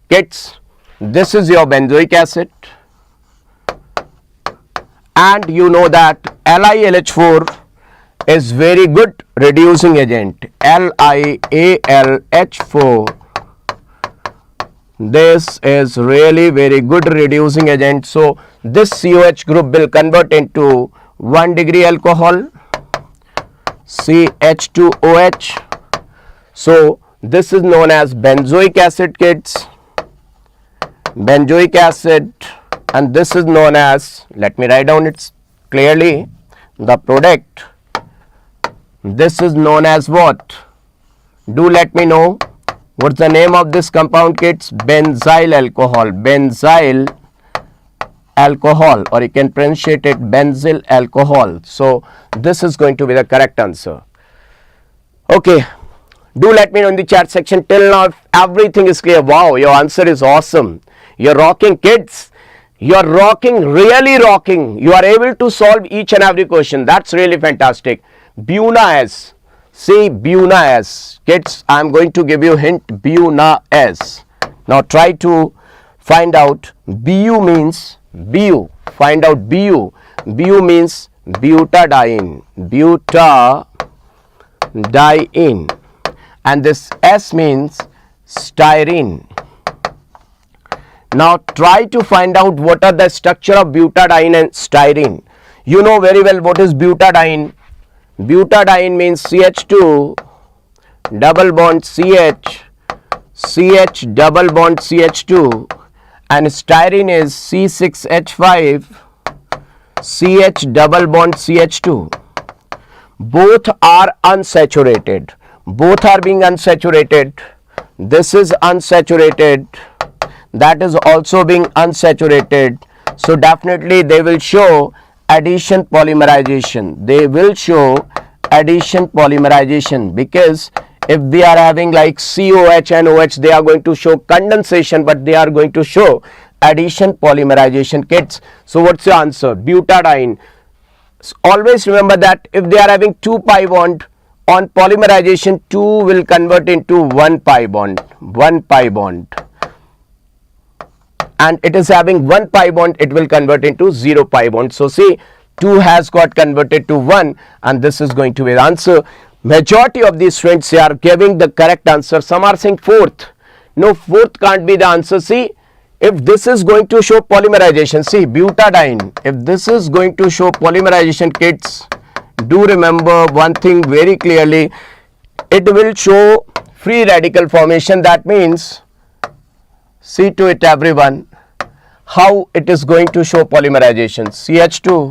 Kids, this is your benzoic acid, and you know that LiLH4 is very good reducing agent. LiAlH4, this is really very good reducing agent. So this COH group will convert into 1 degree alcohol, CH2OH. So this is known as benzoic acid, kids. Benzoic acid, and this is known as, let me write down it clearly, the product. This is known as what? Do let me know what's the name of this compound, kids. Benzyl alcohol. Benzyl alcohol, or you can pronunciate it benzyl alcohol. So this is going to be the correct answer. Okay, do let me know in the chat section. Till now if everything is clear. Wow, your answer is awesome. You're rocking, kids. You're rocking, really rocking. You are able to solve each and every question. That's really fantastic. Buna-S. See, Buna-S. Kids, I am going to give you a hint. Buna-S. Now try to find out. Bu means Bu. Find out Bu. Bu means butadiene. Butadiene. And this S means styrene. Now try to find out what are the structure of butadiene and styrene. You know very well what is butadiene. Butadiene means CH2 double bond CH, CH double bond CH2, and styrene is C6H5 CH double bond CH2. Both are unsaturated. Both are being unsaturated. This is unsaturated. That is also being unsaturated. So definitely they will show addition polymerization. They will show addition polymerization, because If we are having like COH and OH, they are going to show condensation, but they are going to show addition polymerization, kids. So what's your answer? Butadiene. Always remember that if they are having 2 pi bond, on polymerization 2 will convert into 1 pi bond, and it is having 1 pi bond, it will convert into 0 pi bond. So see, 2 has got converted to 1, and this is going to be the answer. Majority of these students, they are giving the correct answer. Some are saying fourth. No, fourth can't be the answer. See, if this is going to show polymerization, see, butadiene, if this is going to show polymerization, kids, do remember one thing very clearly. It will show free radical formation. That means, see to it everyone, how it is going to show polymerization. CH2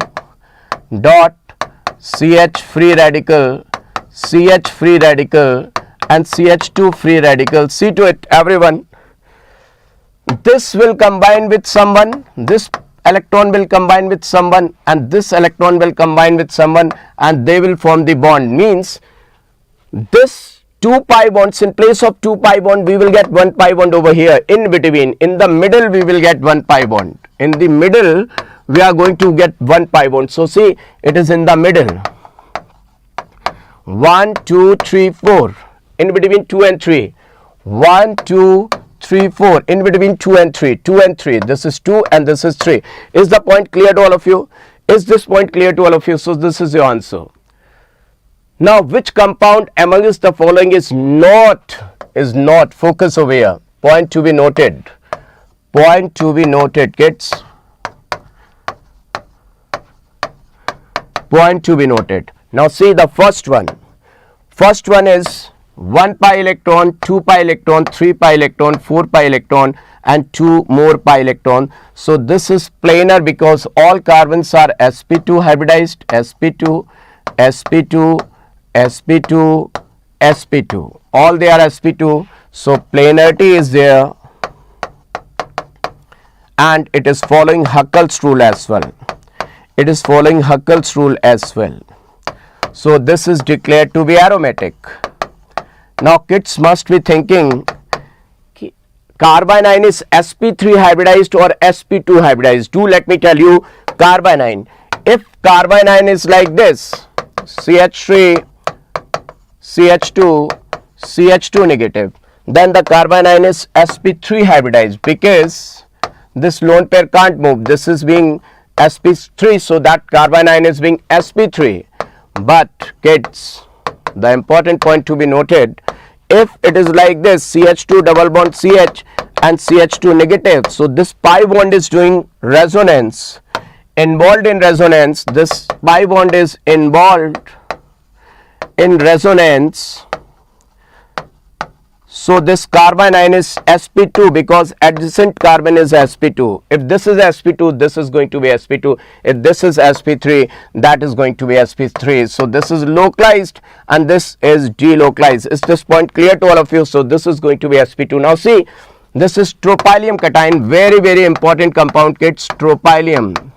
dot CH free radical, CH free radical, and CH2 free radical. See to it everyone. This will combine with someone, this electron will combine with someone, and this electron will combine with someone, and they will form the bond. Means this 2 pi bonds, in place of 2 pi bond, we will get 1 pi bond over here in between. In the middle, we will get 1 pi bond. In the middle, we are going to get 1 pi bond. So see, it is in the middle. 1, 2, 3, 4. In between 2 and 3. 1, 2, 3, 4. In between 2 and 3. 2 and 3. This is 2 and this is 3. Is the point clear to all of you? Is this point clear to all of you? So this is your answer. Now, which compound amongst the following is not, focus over here. Point to be noted. Point to be noted, kids. Point to be noted. Now see the first one. First one is 1 pi electron, 2 pi electron, 3 pi electron, 4 pi electron, and 2 more pi electron. So this is planar because all carbons are sp2 hybridized. sp2, sp2, sp2, sp2. All they are sp2. So planarity is there, and it is following Huckel's rule as well. It is following Huckel's rule as well. So this is declared to be aromatic. Now kids must be thinking, carbanion is sp3 hybridized or sp2 hybridized. Do let me tell you, carbanion. If carbanion is like this, CH3, CH2, CH2 negative, then the carbanion is sp3 hybridized because this lone pair can't move. This is being sp3, so that carbanion is being sp3. But kids, the important point to be noted, if it is like this, CH2 double bond CH and CH2 negative, so this pi bond is doing resonance, involved in resonance. This pi bond is involved in resonance. So this carbanion is sp2 because adjacent carbon is sp2. If this is sp2, this is going to be sp2. If this is sp3, that is going to be sp3. So this is localized and this is delocalized. Is this point clear to all of you? So this is going to be sp2. Now see, this is tropylium cation, very important compound, kids. Tropylium.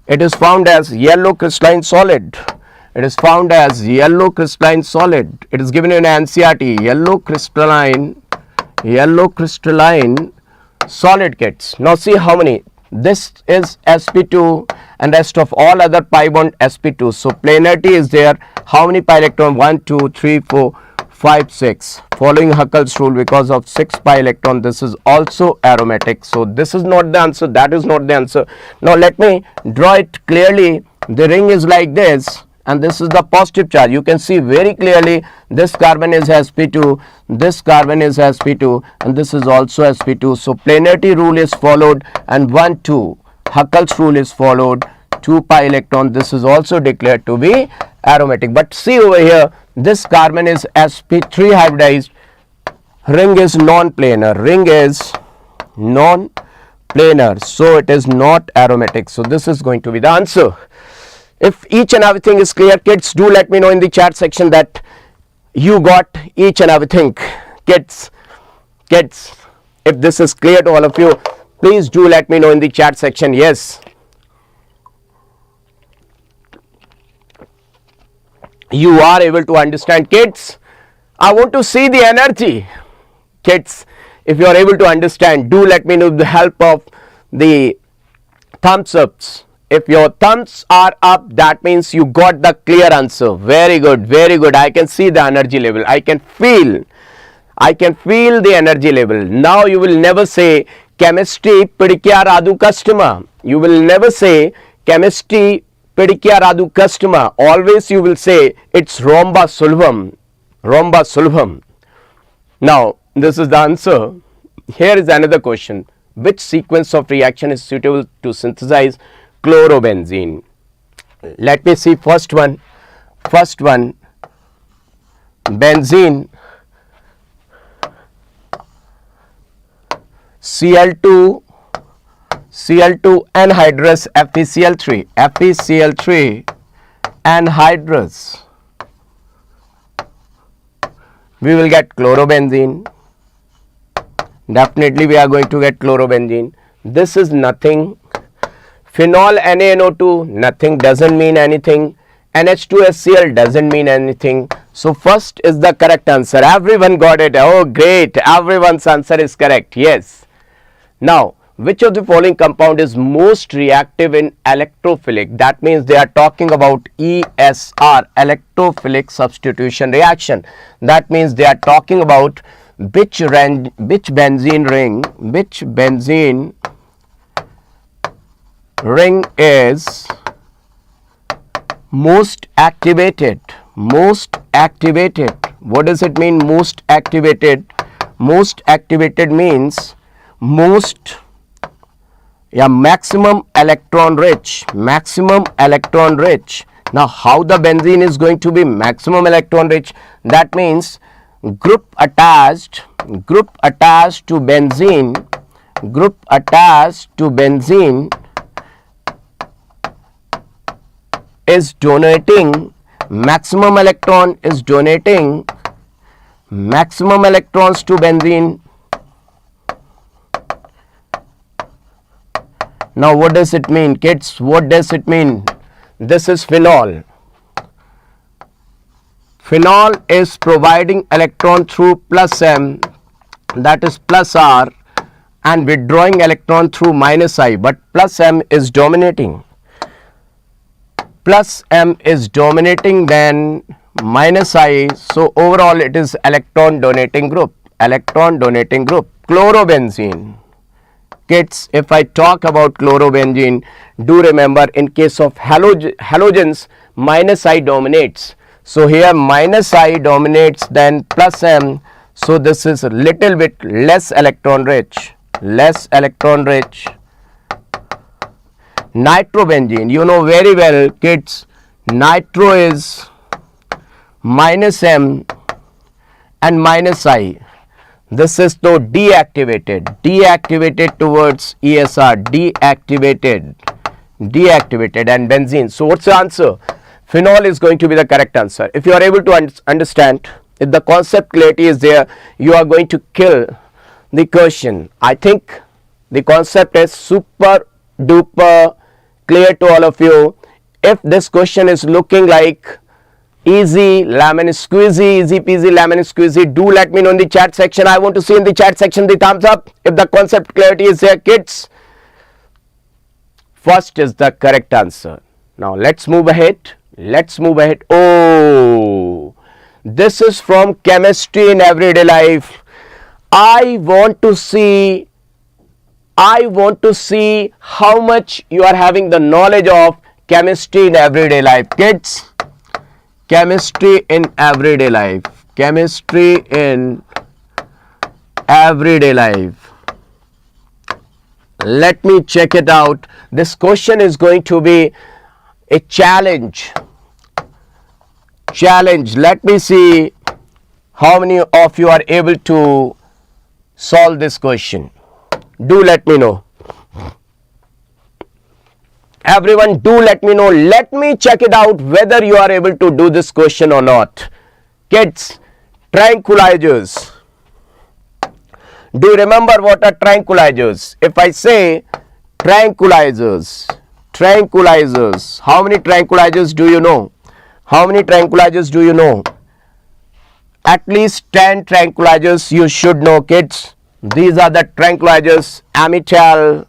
It is found as yellow crystalline solid. It is found as yellow crystalline solid. It is given in NCERT, yellow crystalline solid, kids. Now see how many. This is sp2 and rest of all other pi bond sp2. So planarity is there. How many pi electron? 1, 2, 3, 4, 5, 6. Following Huckel's rule, because of 6 pi electron, this is also aromatic. So this is not the answer. That is not the answer. Now let me draw it clearly. The ring is like this, and this is the positive charge. You can see very clearly this carbon is sp2, this carbon is sp2, and this is also sp2. So planarity rule is followed, and 1, 2, Huckel's rule is followed. 2 pi electron, this is also declared to be aromatic. But see over here, this carbon is sp3 hybridized. Ring is non-planar. Ring is non-planar, so it is not aromatic. So this is going to be the answer. If each and everything is clear, kids, do let me know in the chat section that you got each and everything. Kids, if this is clear to all of you, please do let me know in the chat section. Yes, you are able to understand, kids. I want to see the energy. Kids, if you are able to understand, do let me know with the help of the thumbs ups. If your thumbs are up, that means you got the clear answer. Very good, very good. I can see the energy level. I can feel the energy level. Now you will never say chemistry pedicure adu customer. You will never say chemistry pedicure adu customer. Always you will say it's romba sulbham. Romba sulbham. Now this is the answer. Here is another question. Which sequence of reaction is suitable to synthesize chlorobenzene? Let me see first one. Benzene, Cl2 anhydrous FeCl3 anhydrous. We will get chlorobenzene. Definitely we are going to get chlorobenzene. This is nothing. Phenol NaNO2, nothing, doesn't mean anything. NH2SCl doesn't mean anything. So first is the correct answer. Everyone got it. Oh great, everyone's answer is correct. Yes. Now, which of the following compound is most reactive in electrophilic? That means they are talking about ESR, electrophilic substitution reaction. That means they are talking about which benzene ring is most activated. What does it mean, most activated? Most activated means maximum electron rich. Now how the benzene is going to be maximum electron rich? That means group attached to benzene is donating maximum electrons to benzene. Now what does it mean, kids? What does it mean? This is phenol. Phenol is providing electron through plus M, that is plus R, and withdrawing electron through minus I, but plus M is dominating. Then minus I, so overall it is electron donating group. Chlorobenzene. Kids, if I talk about chlorobenzene, do remember in case of halogens, minus I dominates. So here minus I dominates, then plus M. So this is a little bit less electron rich. Nitrobenzene, you know very well, kids, nitro is minus M and minus I. This is though deactivated towards ESR, deactivated and benzene. So what's the answer? Phenol is going to be the correct answer. If you are able to understand, if the concept clarity is there, you are going to kill the question. I think the concept is super duper clear to all of you. If this question is looking like easy lemon squeezy, easy peasy lemon squeezy, do let me know in the chat section. I want to see in the chat section the thumbs up if the concept clarity is there, kids. First is the correct answer. Now let's move ahead. Oh, this is from chemistry in everyday life. I want to see how much you are having the knowledge of chemistry in everyday life, kids. Chemistry in everyday life. Let me check it out. This question is going to be a challenge. Let me see how many of you are able to solve this question. Do let me know. Everyone, do let me know. Let me check it out whether you are able to do this question or not. Kids, tranquilizers. Do you remember what are tranquilizers? If I say tranquilizers, how many tranquilizers do you know? at least 10 tranquilizers you should know, kids. These are the tranquilizers: Amital,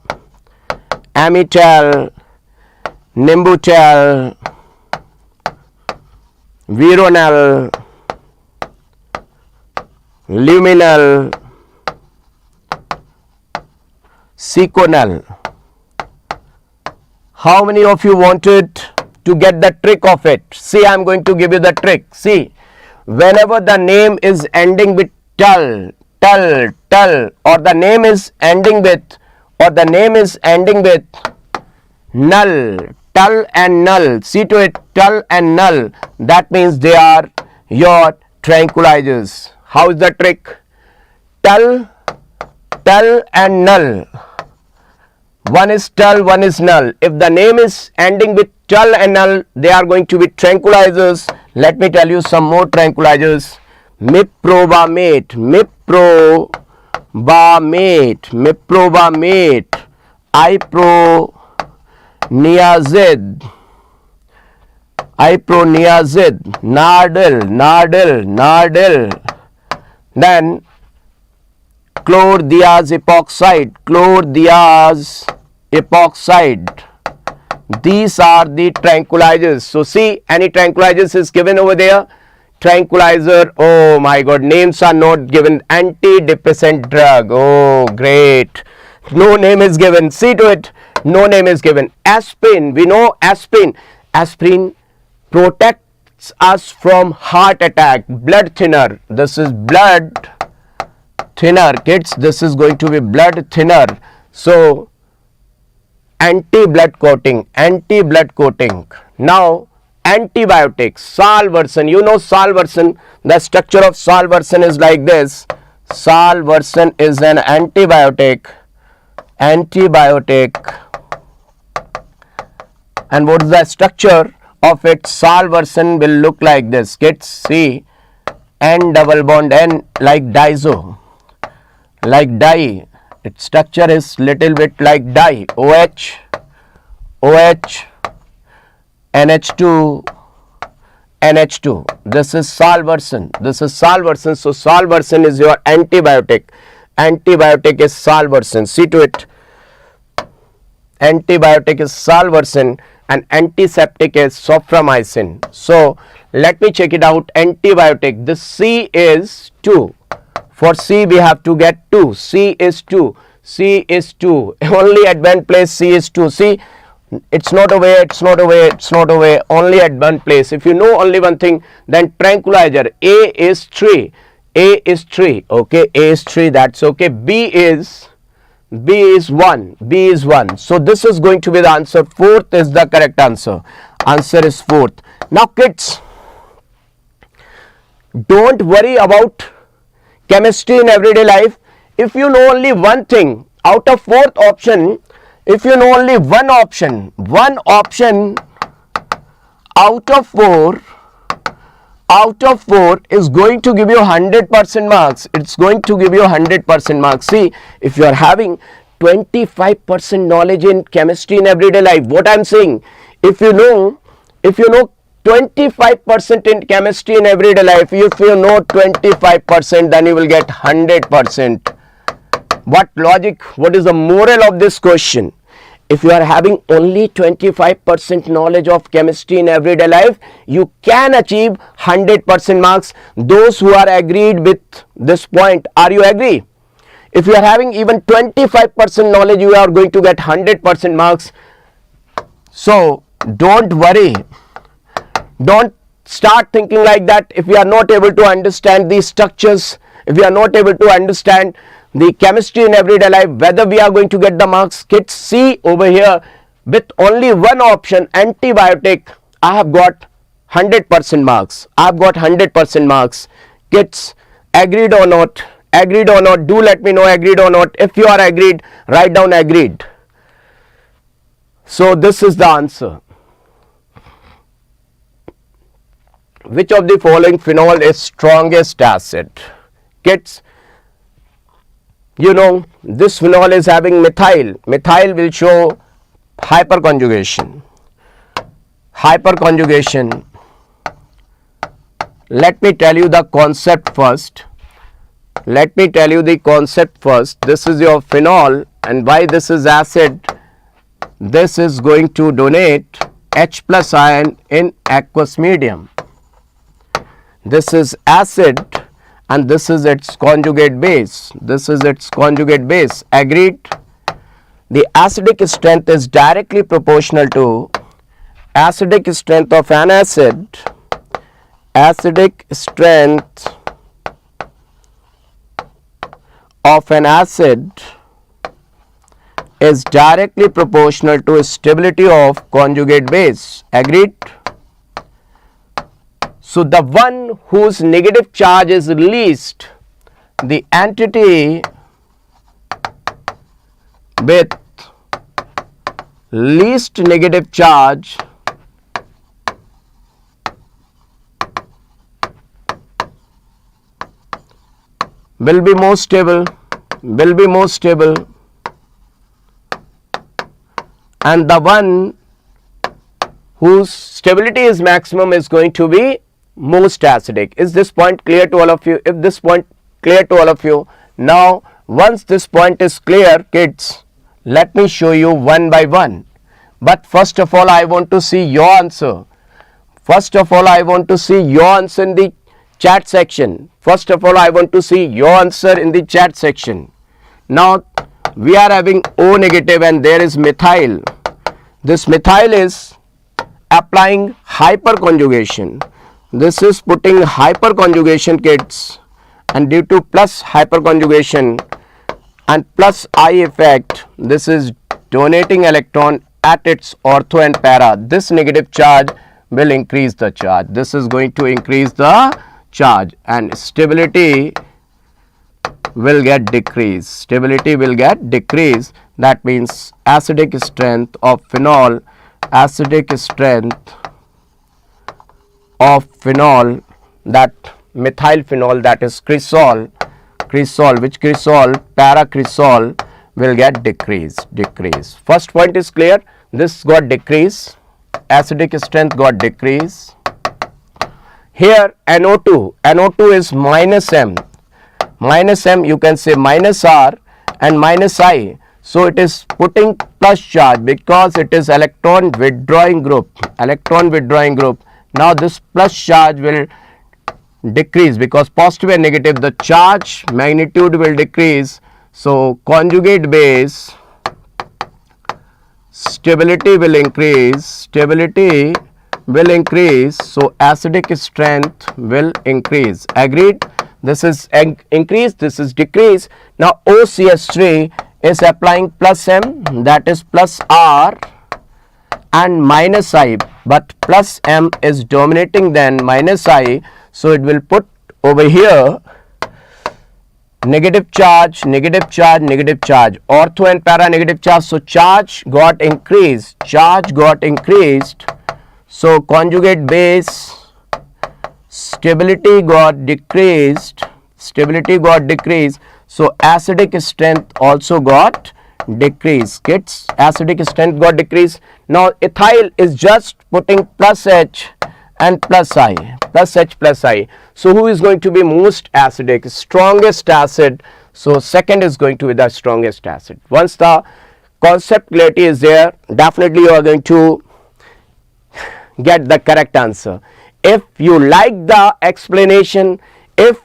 Nimbutal, Veronal, Luminal, Seconal. How many of you wanted to get the trick of it? See, I am going to give you the trick. See, whenever the name is ending with tul, or the name is ending with null, tul and null, see to it, tul and null, that means they are your tranquilizers. How is the trick? Tul and null. One is tul, one is null. If the name is ending with tul and null, they are going to be tranquilizers. Let me tell you some more tranquilizers. Miprobamate, iproniazid, nardil, then chlordiaz epoxide. These are the tranquilizers. So see, any tranquilizers is given over there. Tranquilizer, oh my god, names are not given. Antidepressant drug, oh great, no name is given. See to it, no name is given. Aspirin, we know aspirin protects us from heart attack. Blood thinner, this is blood thinner, kids, this is going to be blood thinner. So anti-blood coating. Now antibiotics, salvarsan, you know salvarsan, the structure of salvarsan is like this. Salvarsan is an antibiotic, and what is the structure of it? Salvarsan will look like this, kids. See, N double bond N, like dizo, like dye. Its structure is little bit like dye. OH, NH2, this is salvarsan, so salvarsan is your antibiotic is salvarsan. See to it, antibiotic is salvarsan and antiseptic is soframycin. So let me check it out. Antibiotic, this C is 2. For C we have to get 2. C is 2. Only at one place C is 2. See, it's not away, only at one place. If you know only one thing, then tranquilizer, A is 3, okay, A is 3, that's okay. B is 1, so this is going to be the answer. 4th is the correct answer. Answer is 4th. Now kids, don't worry about chemistry in everyday life. If you know only one thing out of 4th option, if you know only one option out of 4 is going to give you 100% marks. It's going to give you 100% marks. See, if you are having 25% knowledge in chemistry in everyday life, what I'm saying, if you know 25% in chemistry in everyday life, if you know 25%, then you will get 100%. What logic? What is the moral of this question? If you are having only 25% knowledge of chemistry in everyday life, you can achieve 100% marks. Those who are agreed with this point, are you agree? If you are having even 25% knowledge, you are going to get 100% marks. So don't worry. Don't start thinking like that. If you are not able to understand these structures, if you are not able to understand the chemistry in everyday life, whether we are going to get the marks. Kids, see over here, with only one option, antibiotic, I have got 100% marks. Kids, agreed or not? Do let me know agreed or not. If you are agreed, write down agreed. So this is the answer. Which of the following phenol is strongest acid? Kids, you know, this phenol is having methyl. Methyl will show hyperconjugation. let me tell you the concept first. Let me tell you the concept first. This is your phenol, and why this is acid? This is going to donate H plus ion in aqueous medium. This is acid and this is its conjugate base. This is its conjugate base. Agreed? The acidic strength is directly proportional to acidic strength of an acid. Acidic strength of an acid is directly proportional to stability of conjugate base. Agreed? So the one whose negative charge is least, the entity with least negative charge will be more stable, and the one whose stability is maximum is going to be most acidic. Is this point clear to all of you? If this point clear to all of you, now once this point is clear, kids, let me show you one by one. But first of all, I want to see your answer. First of all, I want to see your answer in the chat section. First of all, I want to see your answer in the chat section. Now we are having O negative and there is methyl. This methyl is applying hyperconjugation. This is putting hyperconjugation, kids, and due to plus hyperconjugation and plus I effect, this is donating electron at its ortho and para. This negative charge will increase the charge. This is going to increase the charge and stability will get decreased. Stability will get decreased. That means acidic strength of phenol, acidic strength of phenol, that methyl phenol, that is cresol, which cresol, para cresol will get decreased. First point is clear. This got decreased, acidic strength got decreased. Here NO2 is minus M, you can say minus R and minus I. So it is putting plus charge because it is electron withdrawing group. Now this plus charge will decrease because positive and negative, the charge magnitude will decrease. So conjugate base stability will increase. So acidic strength will increase. Agreed? This is increase, this is decrease. Now OCH3 is applying plus M, that is plus R and minus I, but plus M is dominating than minus I, so it will put over here negative charge, ortho and para negative charge. So charge got increased, so conjugate base stability got decreased, so acidic strength also got decreased. Kids, acidic strength got decreased. Now ethyl is just putting plus H and plus I. So who is going to be most acidic? Strongest acid. So second is going to be the strongest acid. Once the concept clarity is there, definitely you are going to get the correct answer. If you like the explanation, if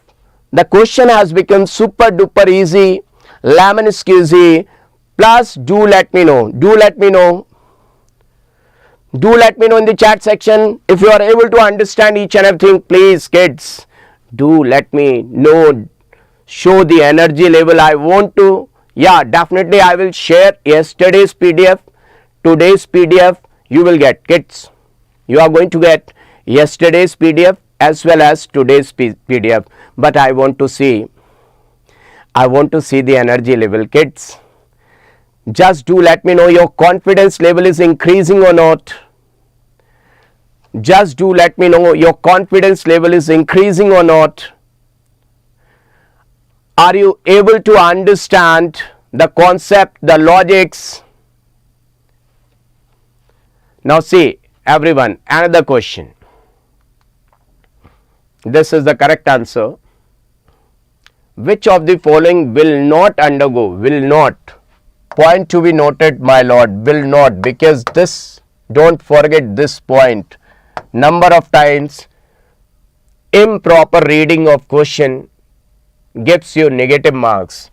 the question has become super duper easy, lemon squeezy, plus do let me know. Do let me know in the chat section if you are able to understand each and everything. Please kids, do let me know. Show the energy level. I want to, yeah, definitely I will share yesterday's PDF, today's PDF. You will get, kids, you are going to get yesterday's PDF as well as today's PDF, but I want to see the energy level, kids. Just do let me know your confidence level is increasing or not. Just do let me know your confidence level is increasing or not. Are you able to understand the concept, the logics? Now see everyone, another question. This is the correct answer. Which of the following will not undergo, will not, point to be noted my lord, will not, because this, don't forget this point, number of times improper reading of question gives you negative marks.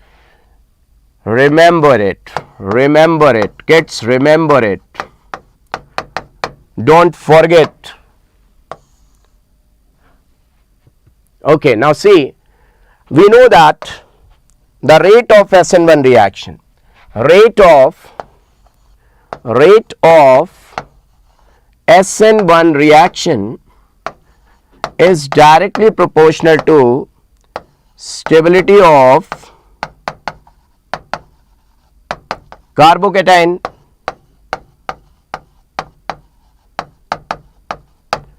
Remember it, kids, remember it, don't forget. Okay, now see, we know that the rate of SN1 reaction, rate of SN1 reaction is directly proportional to stability of carbocation.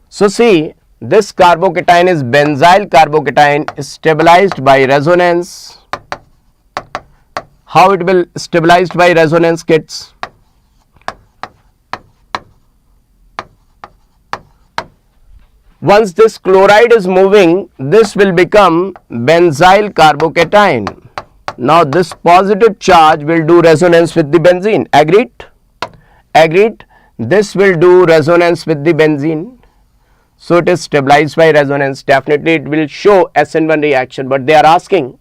So see, this carbocation is benzyl carbocation is stabilized by resonance. How it will stabilized by resonance, kids? Once this chloride is moving, this will become benzyl carbocation. Now this positive charge will do resonance with the benzene. Agreed? Agreed? This will do resonance with the benzene. So it is stabilized by resonance. Definitely it will show SN1 reaction, but they are asking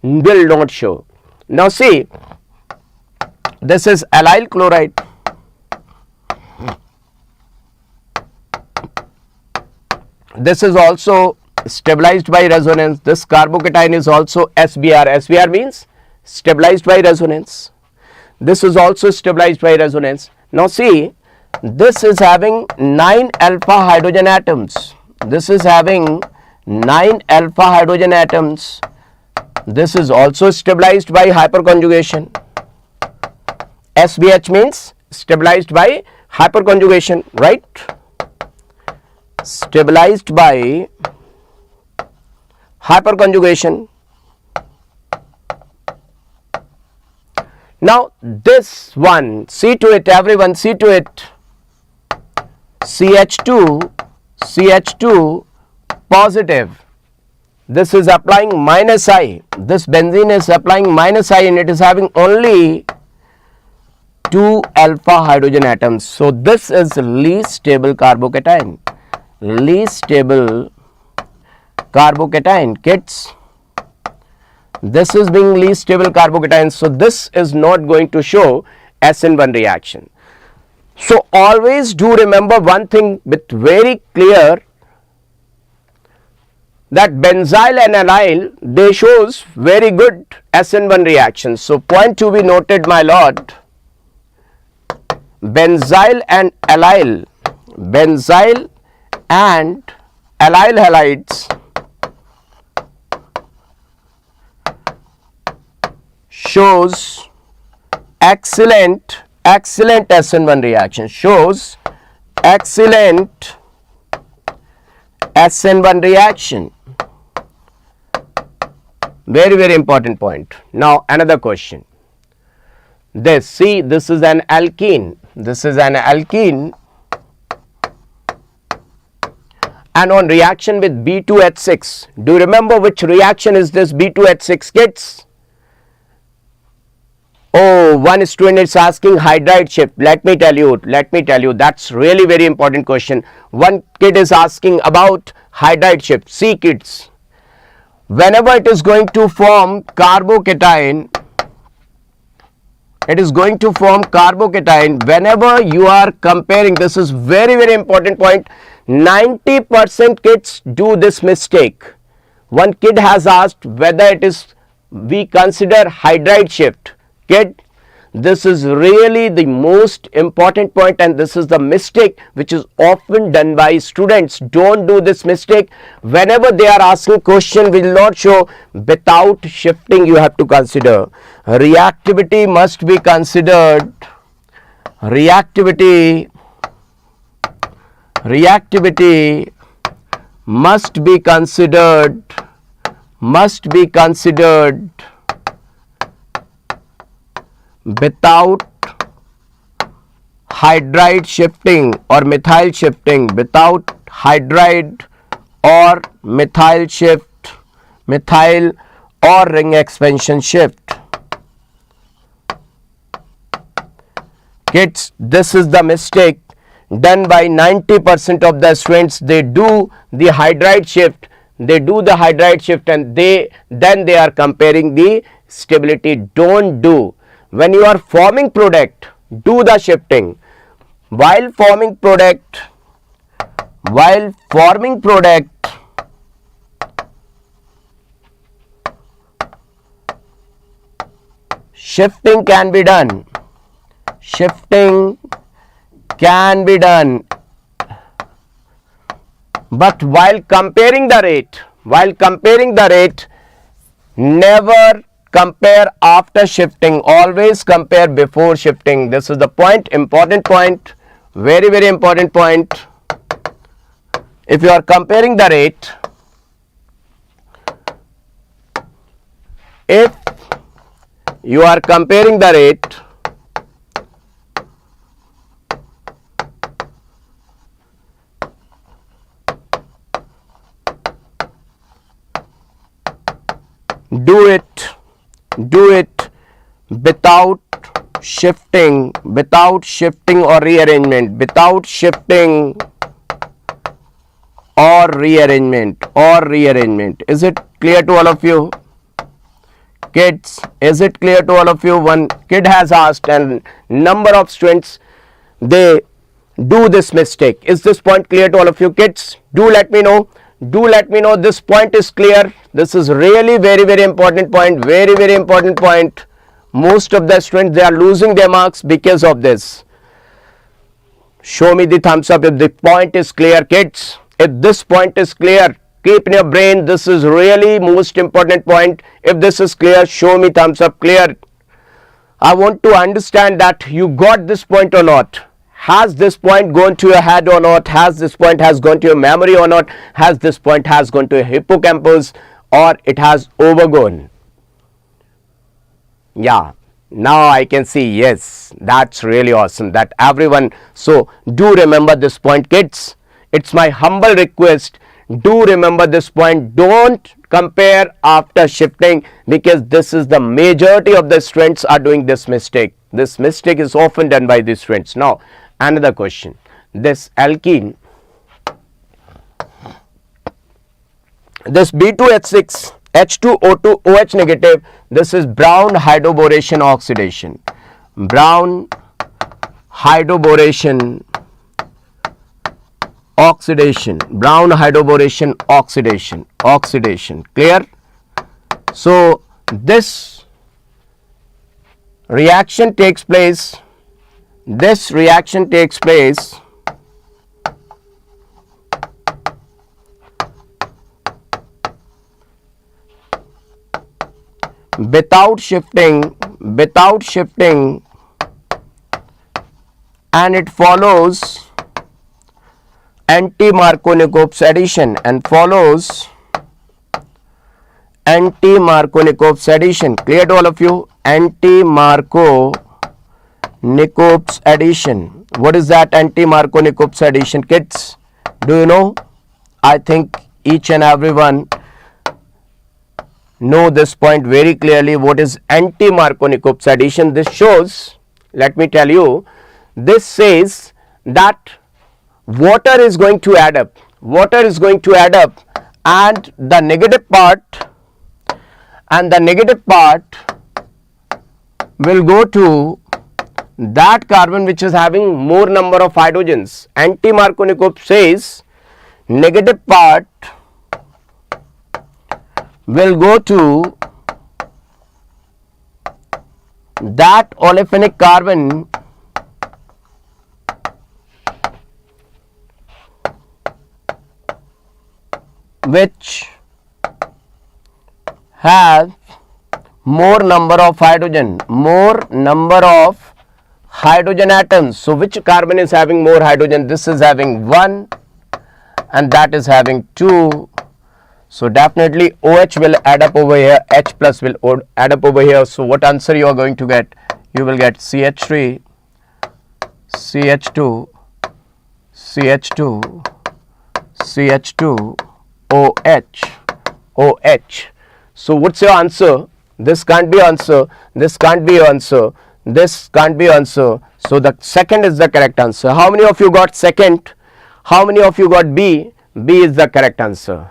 will not show. Now see, this is allyl chloride. This is also stabilized by resonance. This carbocation is also SBr. SBr means stabilized by resonance. This is also stabilized by resonance. Now see, this is having 9 alpha hydrogen atoms. This is having 9 alpha hydrogen atoms. This is also stabilized by hyperconjugation. SBH means stabilized by hyperconjugation, right? Stabilized by hyperconjugation. Now this one, see to it everyone, see to it. CH2 positive. This is applying minus I. This benzene is applying minus I and it is having only 2 alpha hydrogen atoms. So this is least stable carbocation. Least stable carbocation, kids. This is being least stable carbocation. So this is not going to show SN1 reaction. So always do remember one thing with very clear, that benzyl and allyl, they shows very good SN1 reaction. So point to be noted my lord, benzyl and allyl, benzyl and allyl halides shows excellent SN1 reaction, shows excellent SN1 reaction. Very important point. Now another question. This, see, this is an alkene. This is an alkene, and on reaction with B2H6. Do you remember which reaction is this B2H6, kids? Oh, one student is asking hydride shift. Let me tell you, that's really very important question. One kid is asking about hydride shift. See kids, whenever it is going to form carbocation, whenever you are comparing, this is very important point. 90% kids do this mistake. One kid has asked whether it is, we consider hydride shift. Kid, this is really the most important point, and this is the mistake which is often done by students. Don't do this mistake. Whenever they are asking question will not show without shifting, you have to consider reactivity must be considered. Reactivity must be considered without hydride shifting or methyl shifting, without hydride or methyl shift, methyl or ring expansion shift. Kids, this is the mistake done by 90% of the students. They do the hydride shift, and then they are comparing the stability. Don't do. When you are forming product, do the shifting. While forming product, shifting can be done. But while comparing the rate, never compare after shifting, always compare before shifting. This is the point, important point, very, very important point. If you are comparing the rate, do it without shifting or rearrangement, Is it clear to all of you? Kids, is it clear to all of you? One kid has asked, and number of students, they do this mistake. Is this point clear to all of you, kids? Do let me know. This point is clear. This is really very, very important point. Most of the students, they are losing their marks because of this. Show me the thumbs up if the point is clear, kids. If this point is clear, keep in your brain, this is really most important point. If this is clear, show me thumbs up. Clear. I want to understand that you got this point or not. Has this point gone to your head or not? Has this point has gone to your memory or not? Has this point has gone to your hippocampus or it has overgone? Yeah, now I can see, yes, that's really awesome, that everyone. So do remember this point, kids. It's my humble request, do remember this point. Don't compare after shifting, because this is the majority of the students are doing this mistake. This mistake is often done by the students. Now another question, this alkene, this B2H6 H2O2 OH negative, this is brown hydroboration oxidation. Brown hydroboration oxidation. Clear? So this reaction takes place. Without shifting, and it follows anti-Markovnikov's addition, Clear to all of you? Anti-Markovnikov's addition. What is that anti-Markovnikov's addition, kids? Do you know? I think each and everyone know this point very clearly. What is anti-Markovnikov's addition? This shows, let me tell you, this says that water is going to add up, and the negative part will go to that carbon which is having more number of hydrogens. Anti-Markovnikov says negative part will go to that olefinic carbon which have more number of hydrogen atoms. So which carbon is having more hydrogen? This is having 1 and that is having 2. So definitely OH will add up over here, H plus will add up over here. So what answer you are going to get? You will get CH3, CH2, CH2, CH2, OH, OH. So what's your answer? This can't be answer, this can't be answer, this can't be answer. So the second is the correct answer. How many of you got second? How many of you got B? B is the correct answer.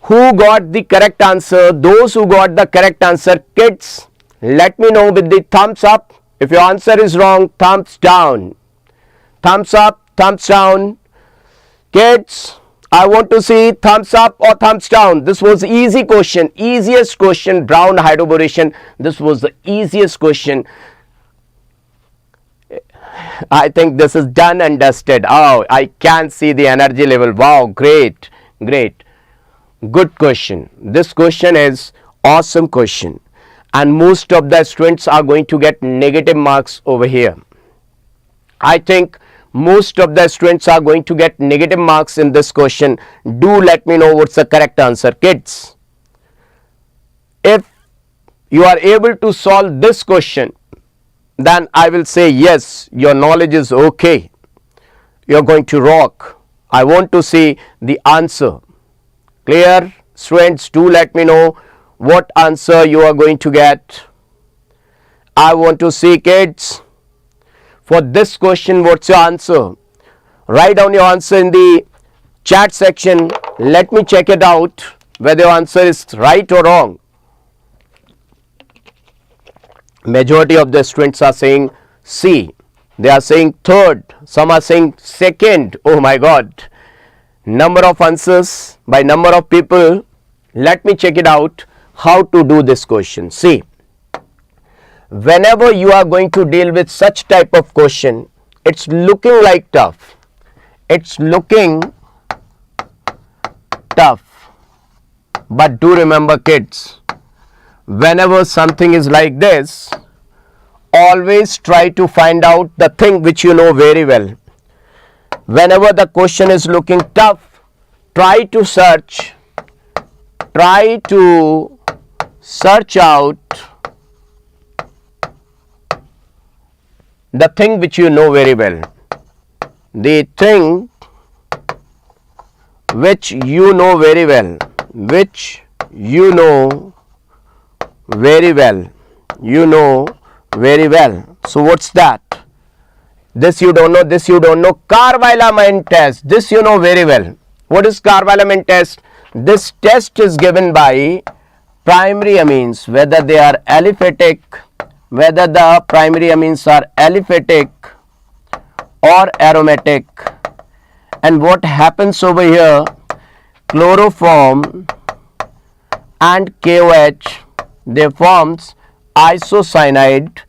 Who got the correct answer? Those who got the correct answer, kids, let me know with the thumbs up. If your answer is wrong, thumbs down. Thumbs up, thumbs down. Kids, I want to see thumbs up or thumbs down. This was easy question, easiest question, brown hydroboration. This was the easiest question. I think this is done and dusted. Oh, I can see the energy level. Wow, great, great. Good question. This question is awesome question. And most of the students are going to get negative marks over here. I think most of the students are going to get negative marks in this question. Do let me know what's the correct answer, kids. If you are able to solve this question, then I will say yes, your knowledge is okay. You're going to rock. I want to see the answer. Clear? Students, do let me know what answer you are going to get. I want to see, kids. For this question, what's your answer? Write down your answer in the chat section. Let me check it out whether your answer is right or wrong. Majority of the students are saying C. They are saying third. Some are saying second. Oh my God. Number of answers by number of people. Let me check it out how to do this question. See, whenever you are going to deal with such type of question, it's looking like tough. It's looking tough. But do remember, kids, whenever something is like this, always try to find out the thing which you know very well. Whenever the question is looking tough, try to search out the thing which you know very well. The thing which you know very well. Which you know very well. You know very well. So what's that? This you don't know, this you don't know. Carbylamine test. This you know very well. What is carbylamine test? This test is given by primary amines, whether they are aliphatic, whether the primary amines are aliphatic or aromatic. And what happens over here? Chloroform and KOH, they forms isocyanide,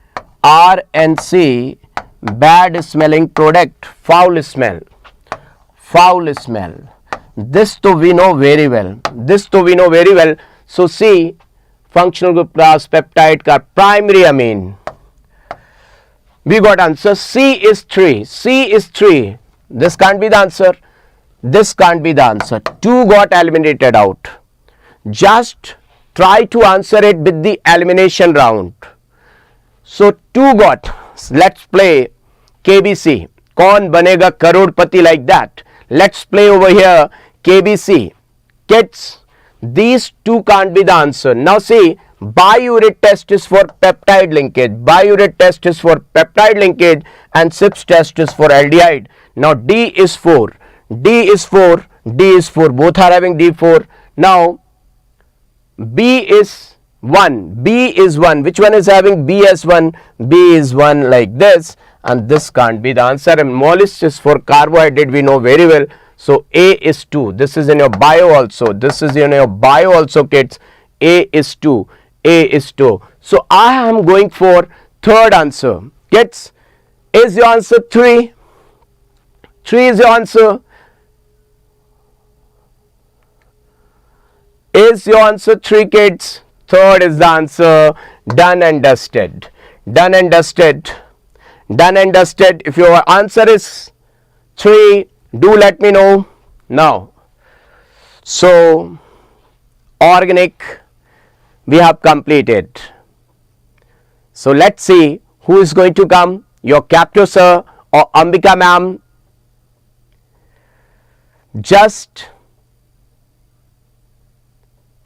RNC, bad smelling product, foul smell. Foul smell. This to we know very well. This to we know very well. So see, functional group class peptide ka primary amine. We got answer. C is 3. C is 3. This can't be the answer. This can't be the answer. 2 got eliminated out. Just try to answer it with the elimination round. So 2 got. Let's play KBC. Kaun banega karodpati, like that. Let's play over here KBC. Kids, these 2 can't be the answer. Now see, biuret test is for peptide linkage. Biuret test is for peptide linkage and CIPS test is for aldehyde. Now D is 4. D is 4. D is 4. Both are having D4. Now B is 1. B is 1. Which one is having B as 1? B is 1, like this. And this can't be the answer. And molys is for carbohydrate, we know very well. So A is 2. This is in your bio also. This is in your bio also, kids. A is 2. A is 2. So I am going for third answer. Kids, is your answer 3? 3 is your answer. Is your answer 3, kids? Third is the answer. Done and dusted. Done and dusted. Done and dusted. If your answer is 3, do let me know now. So organic we have completed. So let's see who is going to come, your Captain Sir or Ambika ma'am. Just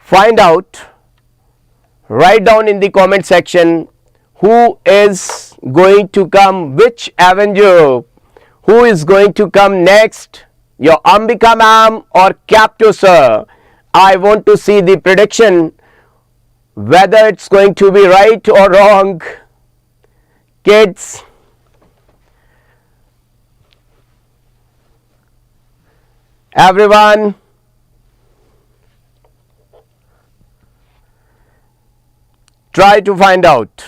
find out, write down in the comment section who is going to come, which Avenger, who is going to come next, your Ambika ma'am or Captain Sir. I want to see the prediction whether it's going to be right or wrong. Kids, everyone, try to find out.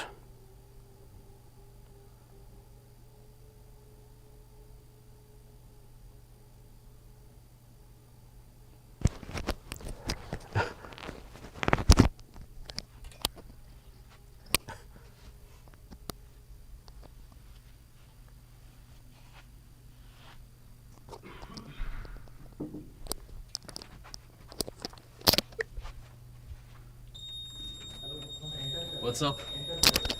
What's up?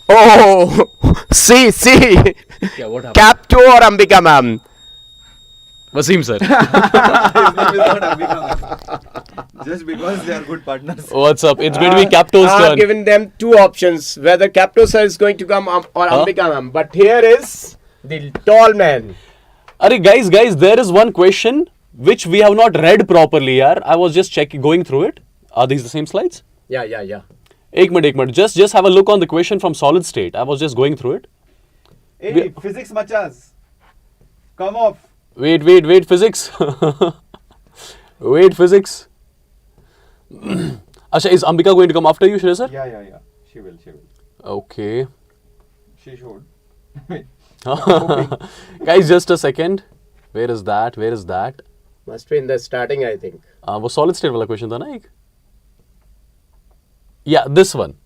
Oh, see, Yeah, what happened? Captain or Ambika ma'am? Wassim sir. His name is not Ambika. Just because they are good partners. What's up? It's going to be Captain's I've turn. given them two options, whether Captain Sir is going to come or Ambika ma'am. But here is the tall man. Arey guys, there is one question which we have not read properly, yaar. I was just going through it. Are these the same slides? Yeah. Ek minute. Just have a look on the question from solid state. I was just going through it. Hey, physics machas. Come off. Wait, physics. Wait, physics. Asha, is Ambika going to come after you, Shreyas sir? Yeah. She will. Okay. She should. Guys, just a second. Where is that? Must be in the starting, I think. वो solid state वाला question था ना एक? Yeah, this one.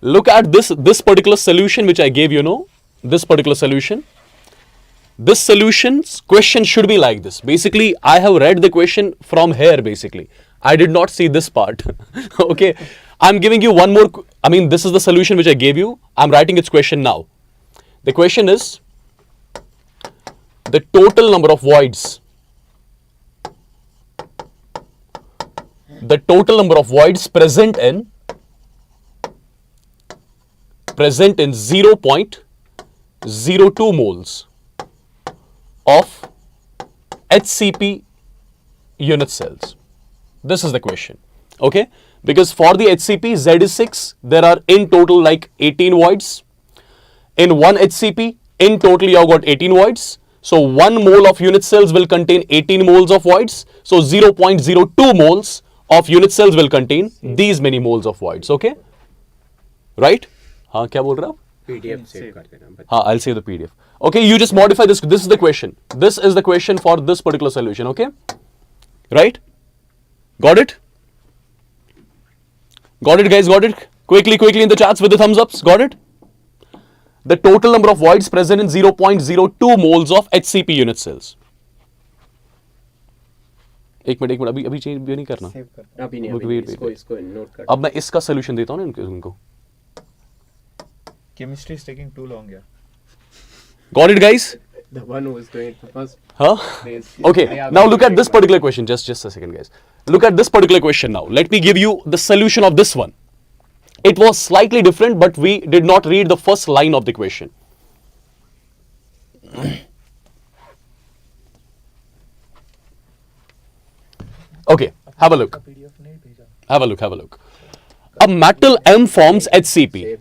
Look at this particular solution which I gave you, know. This particular solution. This solution's question should be like this. Basically, I have read the question from here basically. I did not see this part. Okay. I'm giving you one more. I mean, this is the solution which I gave you. I'm writing its question now. The question is the total number of voids. The total number of voids present in 0.02 moles of HCP unit cells. This is the question. Okay, because for the HCP Z is 6, there are in total like 18 voids. In one HCP, in total you have got 18 voids. So 1 mole of unit cells will contain 18 moles of voids. So 0.02 moles of unit cells will contain these many moles of voids. Okay, right? हाँ क्या बोल रहे हो आप? PDF save कर देना. हाँ, I'll save the PDF. Okay, you just modify this. This is the question. This is the question for this particular solution. Okay, right? Got it? Got it, guys? Got it? Quickly in the chats with the thumbs ups. Got it? The total number of voids present in 0.02 moles of HCP unit cells. एक minute अभी change भी नहीं करना. अभी नहीं, इसको note कर. अब मैं इसका सोल्यूशन देता हूँ ना इनको. Chemistry is taking too long, yeah. Got it, guys? The one who is doing it first. Huh? Okay. Now look at this particular question. Just a second, guys. Look at this particular question now. Let me give you the solution of this one. It was slightly different, but we did not read the first line of the question. Okay, have a look. Have a look. A metal M forms HCP.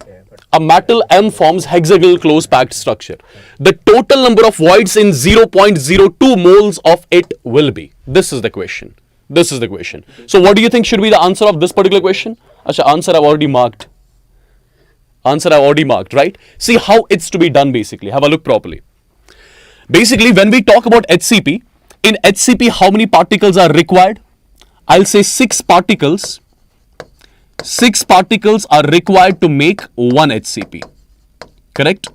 A metal M forms hexagonal close packed structure. The total number of voids in 0.02 moles of it will be. This is the question. So what do you think should be the answer of this particular question? Asha, answer I've already marked. Right? See how it's to be done basically. Have a look properly. Basically, when we talk about HCP, in HCP, how many particles are required? I'll say 6 particles. 6 particles are required to make one HCP. Correct?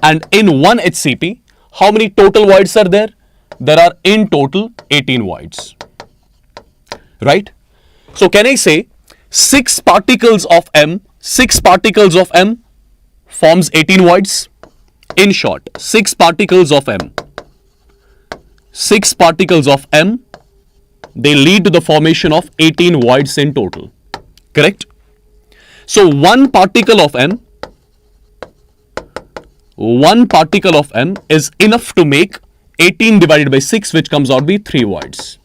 And in one HCP, how many total voids are there? There are in total 18 voids. Right? So can I say 6 particles of M forms 18 voids? In short, 6 particles of M they lead to the formation of 18 voids in total. Correct? So one particle of M is enough to make 18 divided by 6, which comes out to be 3 voids.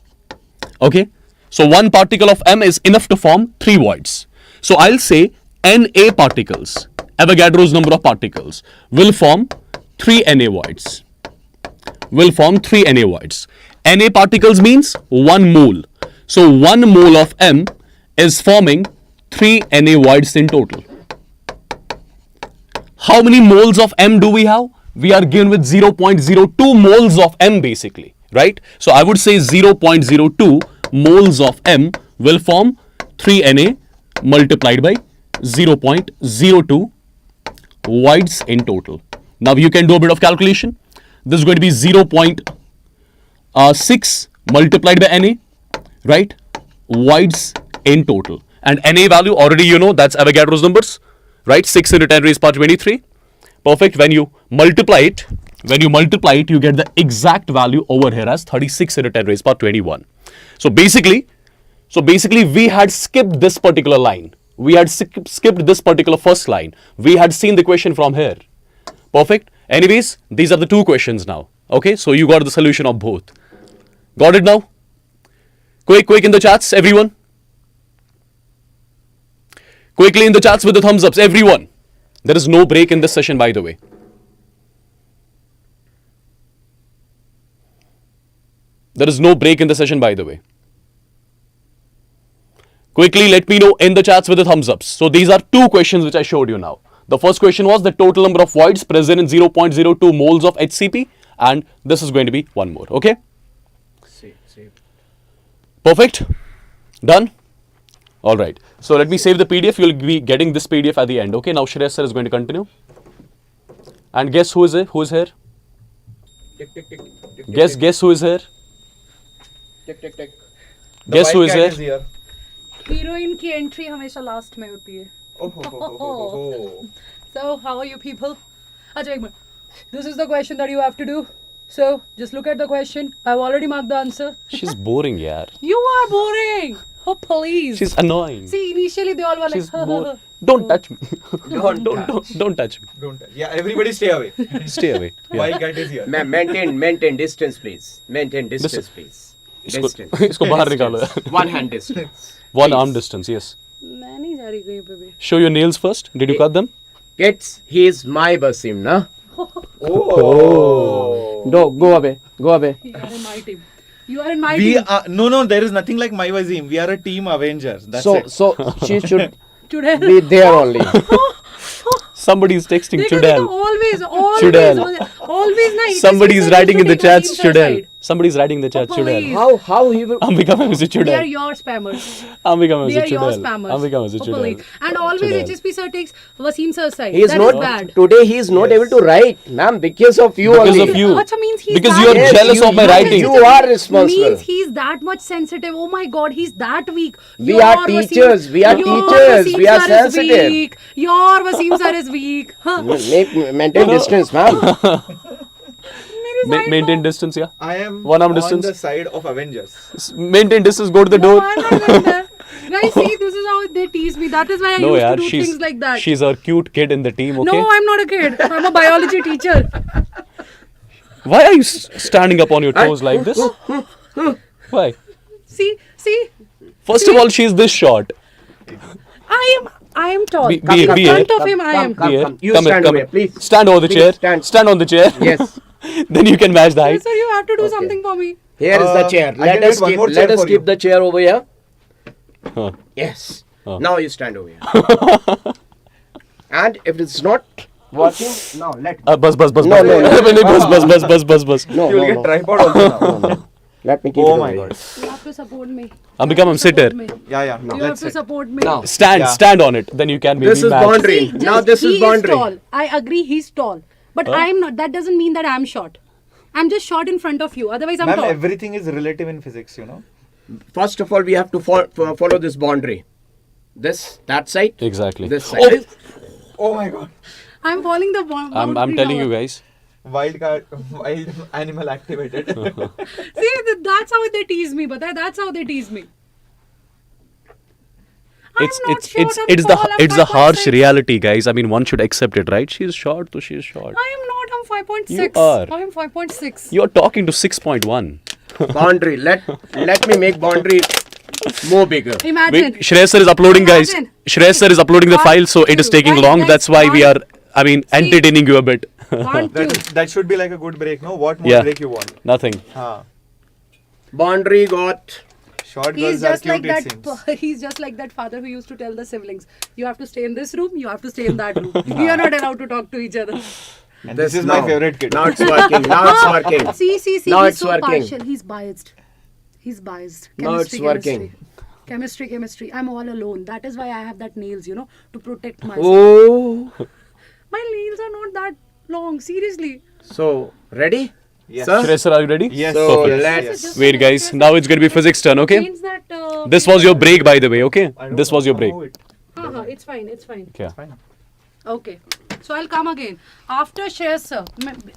Okay? So one particle of M is enough to form 3 voids. So I'll say Na particles, Avogadro's number of particles, will form 3 Na voids. Na particles means 1 mole. So 1 mole of M is forming 3 Na voids in total. How many moles of M do we have? We are given with 0.02 moles of M basically, right? So I would say 0.02 moles of M will form 3 Na multiplied by 0.02 voids in total. Now you can do a bit of calculation. This is going to be 0.6 multiplied by Na, right? Voids in total. And Na value already you know, that's Avogadro's numbers, right? 6 into 10 raised power 23. Perfect. When you multiply it, you get the exact value over here as 36 into 10 raised power 21. So basically we had skipped this particular line. We had skipped this particular first line. We had seen the question from here. Perfect. Anyways, these are the 2 questions now. Okay, so you got the solution of both. Got it now? Quick in the chats, everyone. Quickly in the chats with the thumbs ups, everyone. There is no break in this session, by the way. Quickly, let me know in the chats with the thumbs ups. So these are 2 questions which I showed you now. The first question was the total number of voids present in 0.02 moles of HCP, and this is going to be 1 more. Okay? Perfect? Done? Alright. So let me save the PDF. You'll be getting this PDF at the end. Okay? Now Shreyas sir is going to continue. And guess who is here? Who is here? Guess who is here? Guess who is here? Heroine की entry हमेशा last में होती है. So how are you people? अच्छा एक minute. This is the question that you have to do. So just look at the question. I've already marked the answer. She's boring, yaar. You are boring. Oh please. She's annoying. See, initially they all were She's like. Don't touch me. Don't touch me. Yeah, everybody stay away. Stay away. Yeah. Why cat is here? Maintain distance, please. Maintain distance, please. Distance. इसको बाहर निकालो यार. 1 hand distance. 1 arm distance, yes. मैं नहीं जा रही कहीं पे भी. Show your nails first. Did you cut them? Kids, he is my Wassim, na? Oh. No, go away. You are in my team. You are in my We team. are no. There is nothing like my Wassim. We are a team Avengers. That's it. So she should Today. be there only. Somebody is texting देखो, Chudel. always ना. Somebody is writing in the chat Chudel. side. Somebody is writing in the chat Oh, Chudel. please. How he will? Ambika ma'am is a They are Chudel. your spammers. Ambika ma'am is They a are your Chudel. spammers. Ambika ma'am is a Hopefully. Chudel. And always Chudel. HSP Sir takes Wassim Sir's side. He is That not is bad. today. He is not able to write, ma'am, because of you Because only. of you. Acha means he's Because that you are Yes, jealous you- of my you- writing. you are responsible. Means he's that much sensitive. Oh my God, he's that weak. We are teachers. We are teachers. We are sensitive. Your Wassim Sir is weak. Huh? Maintain distance, ma'am. Maintain distance, yeah. I am 1 arm on distance. the side of Avengers. Maintain distance. Go to the No, door. I'm not going there. Guys, see, this is how they tease me. That is why I No, used yaar, to do things like that. she's a cute kid in the team. Okay. No, I'm not a kid. I'm a biology teacher. Why are you standing up on your toes like this? Why? See. First of all, she's this short. I am tall. Be In here. front of him, I am. Come. You Come stand here, over, please. Stand over the Please chair. stand. On the chair. Yes. Then you can match the height. Sir, you have to do something for me. Here is the chair. I can Let us get one keep. more Let chair us for keep you. the chair over here. Huh. Yes. Huh. Now you stand over here. And if it's not working, now let. Bus. No. Bus. No, You will no, get no. tripod also now. Let me keep it Oh over my here. God. You have to support me. Ambika ma'am, sit here. Yeah. You have Let's to sit. support me. Now. Stand on it. Then you can maybe This is match. boundary. See, Now just this is he boundary. tall. I agree, he's tall. But I am not. That doesn't mean that I'm short. I'm just short in front of you. Otherwise, I'm Ma'am, tall. everything is relative in physics, you know. First of all, we have to follow this boundary. That side. Exactly. This side. Oh my God. I'm following the boundary. I'm telling you guys. wild animal activated. See, that's how they tease me, but that's how they tease me. It's the harsh reality, guys. I mean, one should accept it, right? She's short, so she's short. I am not. I'm 5.6. You are. I am 5.6. You're talking to 6.1. Boundary. Let me make boundary more bigger. Imagine. Shreyas sir is uploading, guys. Imagine. Shreyas sir is uploading the file, so it is taking long. Guys, That's why we are, entertaining you a bit. 1, 2. That should be like a good break, no? What more break you want? Nothing. Boundary got. Short He's girls are just like cute, it seems. that. He's just like that father who used to tell the siblings, "You have to stay in this room. You have to stay in that room. We are not allowed to talk to each other." And this is my favorite kid. Now it's working. Now it's working. See. Now He's it's so working. partial. He's biased. Now it's working. Chemistry. I'm all alone. That is why I have that nails, to protect myself. Oh. My nails are not that long. Seriously. So ready? Yes. Sir? Shreyas sir, are you ready? Yes. So Perfect. let's. Wait, guys. Now it's going to be physics turn, okay? Means that, This was your break, by the way, okay? I don't This was your break. know it. It's fine. Okay. Okay. So I'll come again. After Shreyas sir,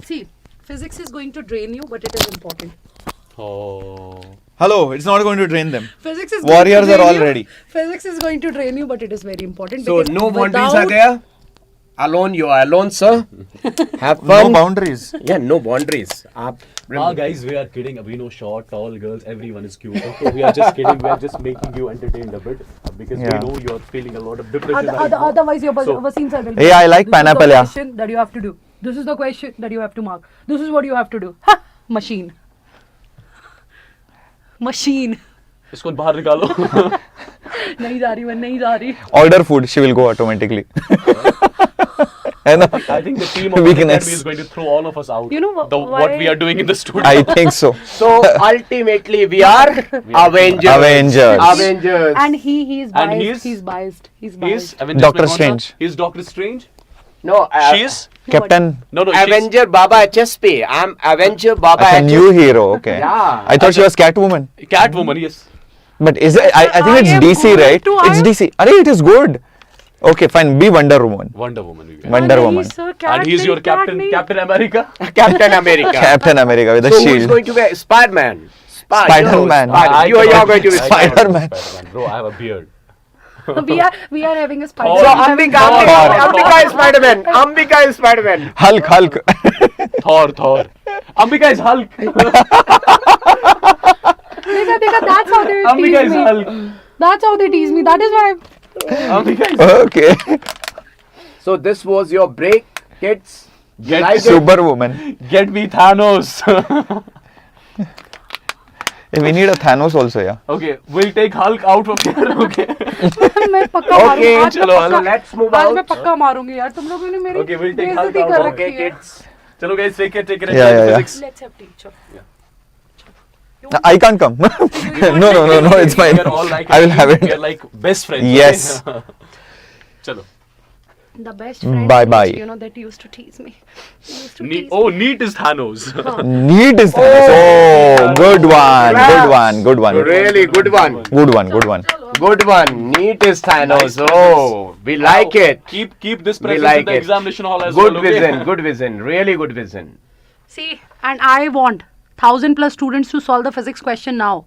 see, physics is going to drain you, but it is important. Oh. Hello, it's not going to drain them. Physics is Warriors going to are drain all you. ready. Physics is going to drain you, but it is very important. So because no boundaries without- are there. Alone, you are alone, sir. Have No fun. boundaries. Yeah, no boundaries. Guys, we are kidding. We know short, tall girls. Everyone is cute. Okay, we are just kidding. We are just making you entertained a bit because we know you are feeling a lot of depression. Otherwise, your So- Wassim sir will. Yeah, I like This pineapple, is the yeah. question that you have to do. This is the question that you have to mark. This is what you have to do. Ha! Machine. Machine. इसको बाहर निकालो. नहीं जा रही मैं नहीं जा रही. Order food, she will go automatically. I know. I think the team of Weakness. Unacademy is going to throw all of us out. You know what why- we are doing in the studio. I think so. So ultimately, we are Avengers. Avengers. And he is And biased. he is- He's biased. He's He's biased. Avengers Doctor में कौन सा? Strange. He's Doctor Strange. No, She is. Captain, No, she's- Avenger Baba HSP. I'm Avenger Baba a HSP. new hero. Okay. Yeah. I thought she was Catwoman. Catwoman. Yes. But is it? I think I it's am DC, good right? too, It's I am- DC. Arey, it is good. Okay, fine. Be Wonder Woman. Wonder Woman. we get. Wonder नहीं, Woman. sir, cat And he's your नहीं, cat Captain. नहीं. Captain America. Captain America. Captain America with a So who is shield. going to be Spider-Man? Spider-Man. You are going to be Spider-Man. Spider-Man. Bro, I have a beard. we are having a spider. Thor. So Thor. Ambika is Spider-Man. Ambika is Spider-Man. Hulk. Thor. Ambika is Hulk. देखा, that's how they Ambika tease is me. Hulk. That's how they tease me. That is why. Ambika is Okay. So this was your break, kids. Get Like it? Superwoman. Get me Thanos. We need a Thanos also, yeah. Okay, we'll take Hulk out from here. Okay. मैं पक्का Okay, मारूंगी. आज मैं चलो, पक्का- let's move आज out. मैं पक्का मारूंगी यार. तुम लोगों ने मेरी Okay, we'll take बेइज्जती Hulk कर out. रखी Okay, है. kids. Chalo guys, take it. Yeah. Physics. Let's have teacher. I can't come. No, it's fine. We are all like I will have We are it. like best friends. Yes. Okay? Chalo. The best friend. Bye-bye. That used to tease me. NEET is Thanos. Neat is Thanos. Oh, good one. Really good one. Good one. Good one. Neat is Thanos. Oh, we like it. Keep this We present like in the it. examination hall as Good well. Okay? vision. Really good vision. See, and I want 1,000+ students to solve the physics question now.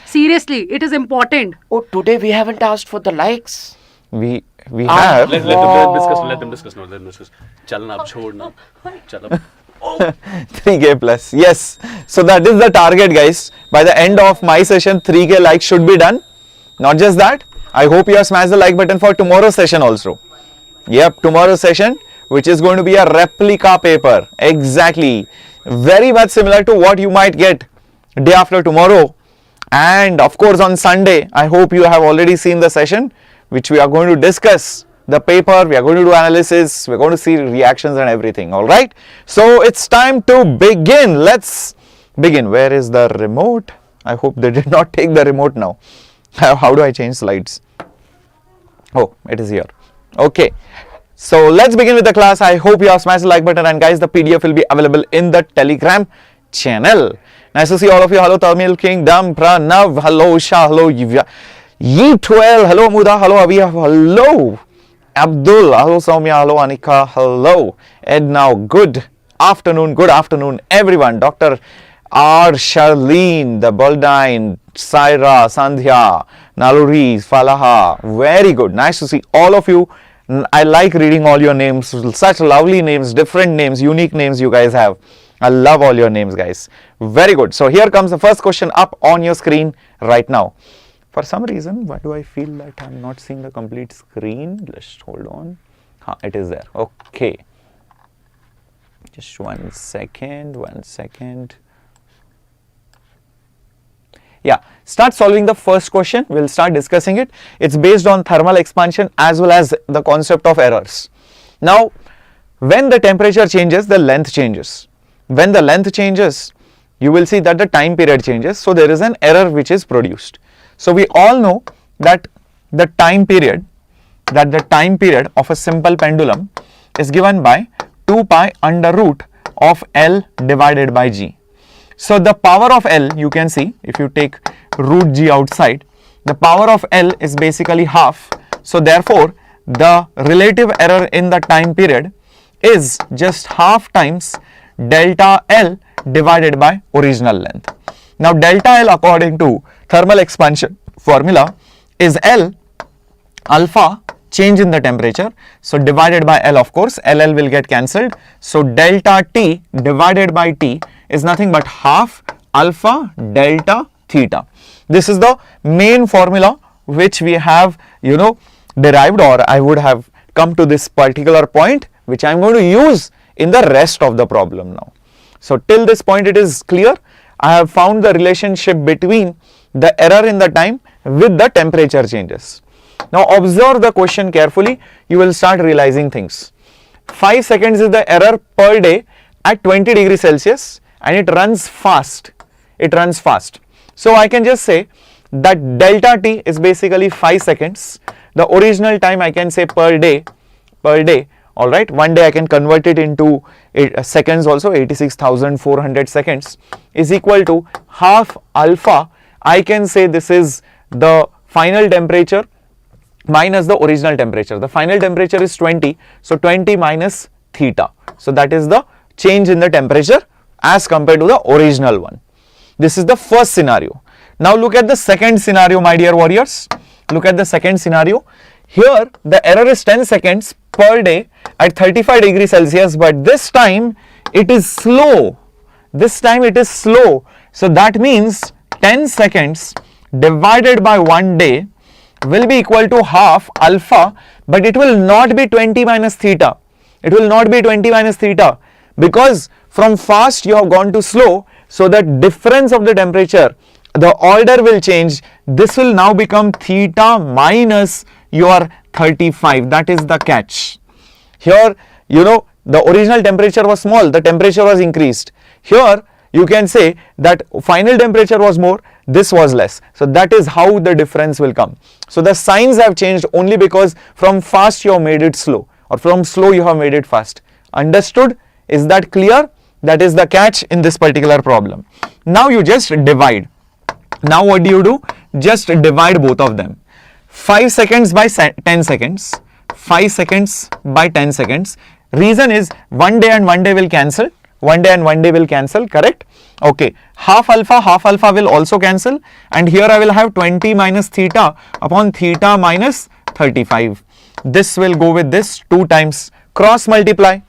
Seriously, it is important. Oh, today we haven't asked for the likes. We have. Let them discuss. Chalna ab chhodna. Chalo. 3K plus. Yes. So that is the target, guys. By the end of my session, 3K likes should be done. Not just that, I hope you have smashed the like button for tomorrow's session also. Yep, tomorrow's session, which is going to be a replica paper. Exactly. Very much similar to what you might get day after tomorrow. And of course on Sunday, I hope you have already seen the session, which we are going to discuss the paper, we are going to do analysis, we are going to see reactions and everything. All right. So it's time to begin. Let's begin. Where is the remote? I hope they did not take the remote now. How do I change slides? Oh, it is here. Okay. So let's begin with the class. I hope you have smashed the like button, and guys, the PDF will be available in the Telegram channel. Nice to see all of you. Hello Tamil Kingdom, Pranav, hello Shah, hello Ye12, hello Muda, hello Aviya, hello Abdul, hello Soumya, hello Anika, hello Ed now, good afternoon, everyone. Dr. R. Charlene, the Baldine, Saira, Sandhya, Naluri, Falaha. Very good. Nice to see all of you. I like reading all your names. Such lovely names, different names, unique names you guys have. I love all your names, guys. Very good. So here comes the first question up on your screen right now. For some reason, why do I feel that I'm not seeing the complete screen? Just hold on. It is there. Okay. Just 1 second, 1 second. Yeah, start solving the first question. We'll start discussing it. It's based on thermal expansion as well as the concept of errors. Now, when the temperature changes, the length changes. When the length changes, you will see that the time period changes. So, there is an error which is produced. So, we all know that the time period of a simple pendulum is given by 2 pi under root of L divided by G. So, the power of L, you can see if you take root G outside, the power of L is basically half. So, therefore, the relative error in the time period is just half times delta L divided by original length. Now, delta L according to thermal expansion formula is L alpha change in the temperature. So, divided by L, of course, LL will get cancelled. So, delta T divided by T is nothing but half alpha delta theta. This is the main formula which we have, derived, or I would have come to this particular point which I am going to use in the rest of the problem now. So, till this point it is clear. I have found the relationship between the error in the time with the temperature changes. Now, observe the question carefully, you will start realizing things. 5 seconds is the error per day at 20 degrees Celsius and it runs fast. So, I can just say that delta T is basically 5 seconds. The original time I can say per day, alright. One day I can convert it into seconds also, 86,400 seconds is equal to half alpha. I can say this is the final temperature minus the original temperature. The final temperature is 20. So, 20 minus theta. So, that is the change in the temperature as compared to the original one. This is the first scenario. Now, look at the second scenario, my dear warriors. Look at the second scenario. Here, the error is 10 seconds per day at 35 degrees Celsius, but this time it is slow. So, that means 10 seconds divided by 1 day will be equal to half alpha, but it will not be 20 minus theta. Because from fast you have gone to slow. So, the difference of the temperature, the order will change. This will now become theta minus your 35. That is the catch. Here, the original temperature was small, the temperature was increased. Here, you can say that final temperature was more, this was less. So, that is how the difference will come. So, the signs have changed only because from fast you have made it slow, or from slow you have made it fast. Understood? Is that clear? That is the catch in this particular problem. Now, you just divide. Now, what do? Just divide both of them. 5 seconds by 10 seconds. 5 seconds by 10 seconds. Reason is 1 day and 1 day will cancel. 1 day and 1 day will cancel, correct? Okay, half alpha will also cancel, and here I will have 20 minus theta upon theta minus 35. This will go with this 2 times. Cross multiply,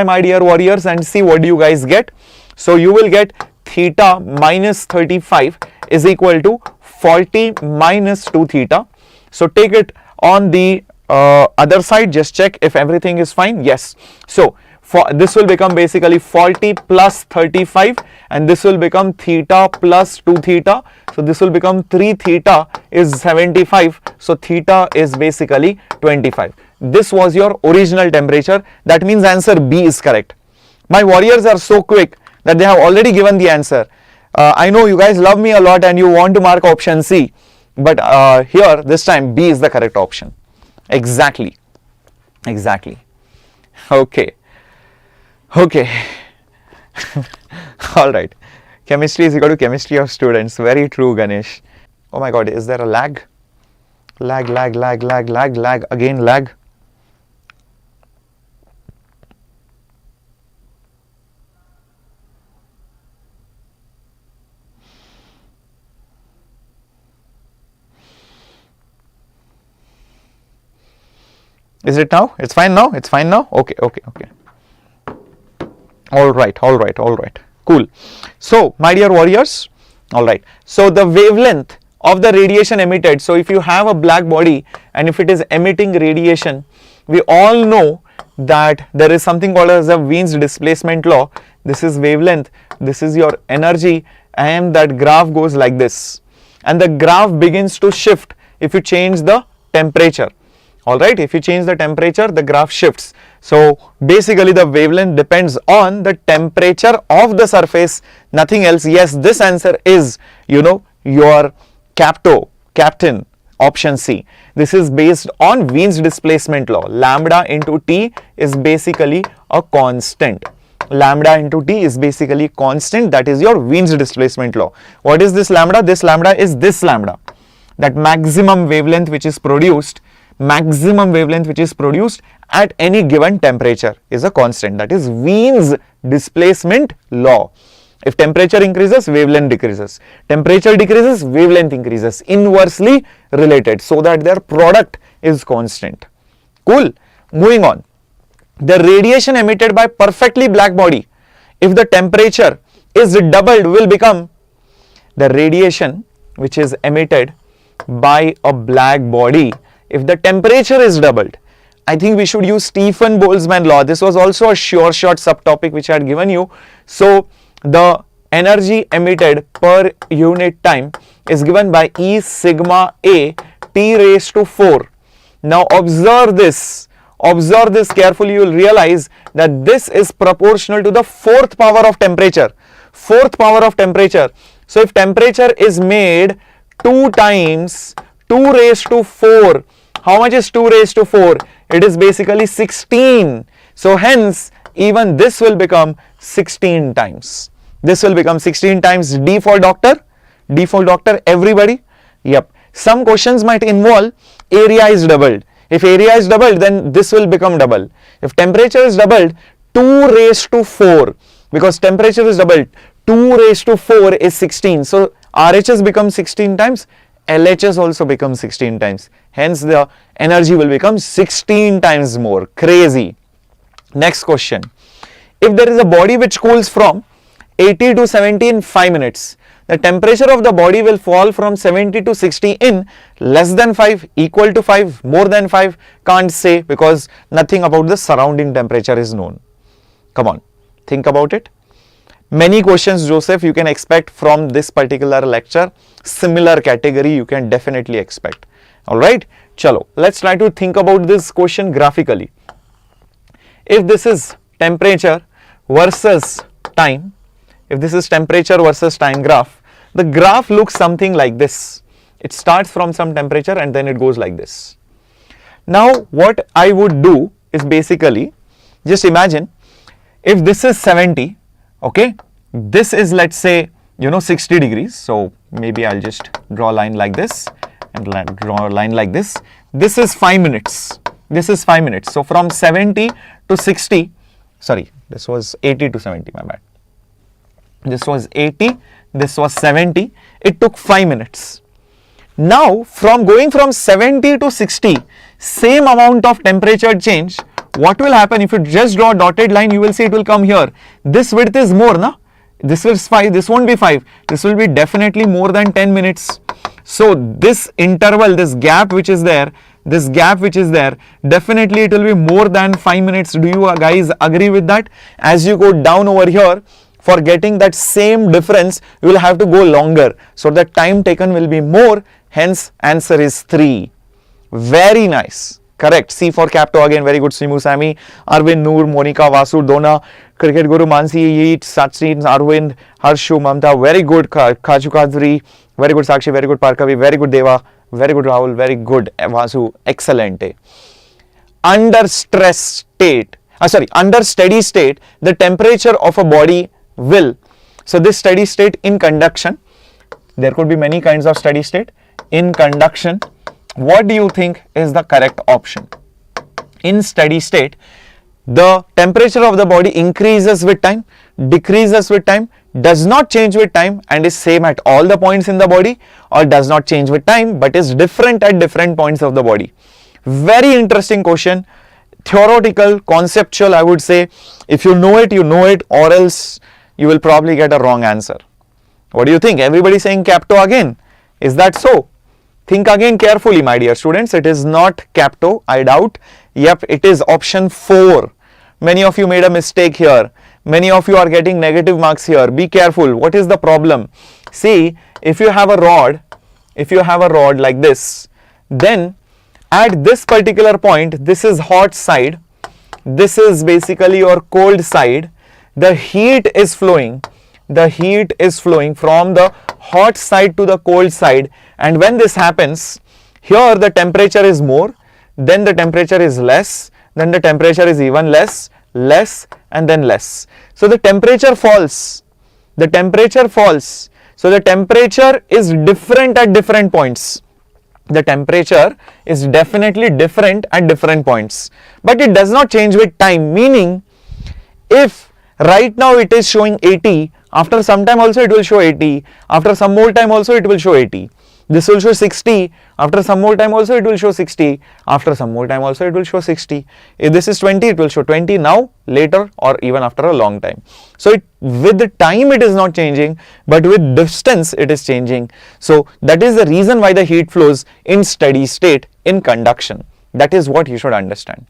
my dear warriors, and see what do you guys get. So, you will get theta minus 35 is equal to 40 minus 2 theta. So, take it on the other side, just check if everything is fine. Yes. So, this will become basically 40 plus 35, and this will become theta plus 2 theta. So, this will become 3 theta is 75. So, theta is basically 25. This was your original temperature. That means answer B is correct. My warriors are so quick that they have already given the answer. I know you guys love me a lot and you want to mark option C, but here this time B is the correct option. Exactly. Okay. All right. Chemistry is equal to chemistry of students. Very true, Ganesh. Oh my God, is there a lag? Lag. Again lag. Is it now? It's fine now? It's fine now? Okay, okay, okay. All right, all right, all right. Cool. So, my dear warriors, all right. So, the wavelength of the radiation emitted. So, if you have a black body and if it is emitting radiation, we all know that there is something called as the Wien's displacement law. This is wavelength, this is your energy, and that graph goes like this. And the graph begins to shift if you change the temperature. Alright, if you change the temperature, the graph shifts. So, basically the wavelength depends on the temperature of the surface, nothing else. Yes, this answer is, you know, your captain, option C. This is based on Wien's displacement law. Lambda into T is basically a constant. Lambda into T is basically constant, that is your Wien's displacement law. What is this lambda? This lambda is this lambda. That maximum wavelength which is produced at any given temperature is a constant, that is Wien's displacement law. If temperature increases, wavelength decreases. Temperature decreases, wavelength increases. Inversely related, so that their product is constant. Cool. Moving on. The radiation emitted by perfectly black body, if the temperature is doubled, will become the radiation which is emitted by a black body. If the temperature is doubled, I think we should use Stephen Boltzmann law. This was also a sure shot subtopic which I had given you. So, the energy emitted per unit time is given by E sigma A T raised to 4. Now, observe this carefully, you will realize that this is proportional to the fourth power of temperature. Fourth power of temperature. So, if temperature is made 2 times 2 raised to 4, how much is 2 raised to 4? It is basically 16. So, hence even this will become 16 times. This will become 16 times. D for doctor? D for doctor, everybody? Yep. Some questions might involve area is doubled. If area is doubled, then this will become double. If temperature is doubled, 2 raised to 4, because temperature is doubled, 2 raised to 4 is 16. So, RHS becomes 16 times, LHS also becomes 16 times. Hence, the energy will become 16 times more. Crazy. Next question. If there is a body which cools from 80 to 70 in 5 minutes, the temperature of the body will fall from 70 to 60 in less than 5, equal to 5, more than 5, can't say, because nothing about the surrounding temperature is known. Come on, think about it. Many questions, Joseph, you can expect from this particular lecture. Similar category you can definitely expect. Alright, chalo, let's try to think about this question graphically. If this is temperature versus time, if this is temperature versus time graph, the graph looks something like this. It starts from some temperature and then it goes like this. Now, what I would do is basically, just imagine if this is 70, okay, this is, let's say, 60 degrees. So, maybe I'll just draw a line like this and draw a line like this. This is 5 minutes. This is 5 minutes. So, from 70 to 60, sorry, this was 80 to 70, my bad. This was 80, this was 70, it took 5 minutes. Now, from going from 70 to 60, same amount of temperature change, what will happen if you just draw a dotted line, you will see it will come here. This width is more, na? This is 5, this won't be 5, this will be definitely more than 10 minutes. So, this interval, this gap which is there, definitely it will be more than 5 minutes. Do you guys agree with that? As you go down over here, for getting that same difference, you will have to go longer. So, the time taken will be more, hence answer is 3. Very nice. Correct. C for Capto again, very good. Simu Sami, Arvind, Noor, Monica, Vasu, Dona, Cricket Guru, Mansi, Yeet, Sachin, Arvind, Harshu, Mamta, very good. Kaju Kadri, very good. Sakshi, very good. Parkavi, very good. Deva, very good. Rahul, very good. Vasu, excellent. Under stress state, under steady state, the temperature of a body will, so this steady state in conduction, there could be many kinds of steady state. In conduction, what do you think is the correct option? In steady state, the temperature of the body increases with time, decreases with time, does not change with time and is same at all the points in the body, or does not change with time but is different at different points of the body. Very interesting question. Theoretical, conceptual, I would say. If you know it, or else you will probably get a wrong answer. What do you think? Everybody saying Capto again. Is that so? Think again carefully, my dear students. It is not Capto, I doubt. Yep, it is option 4. Many of you made a mistake here. Many of you are getting negative marks here. Be careful. What is the problem? See, if you have a rod like this, then at this particular point, this is hot side, this is basically your cold side. The heat is flowing from the hot side to the cold side, and when this happens, here the temperature is more, then the temperature is less, then the temperature is even less, and then less. So the temperature falls. So the temperature is different at different points. The temperature is definitely different at different points, but it does not change with time. Meaning, if right now it is showing 80, after some time also it will show 80, after some more time also it will show 80. This will show 60, after some more time also it will show 60, after some more time also it will show 60. If this is 20, it will show 20 now, later, or even after a long time. So with the time it is not changing, but with distance it is changing. So that is the reason why the heat flows in steady state in conduction. That is what you should understand.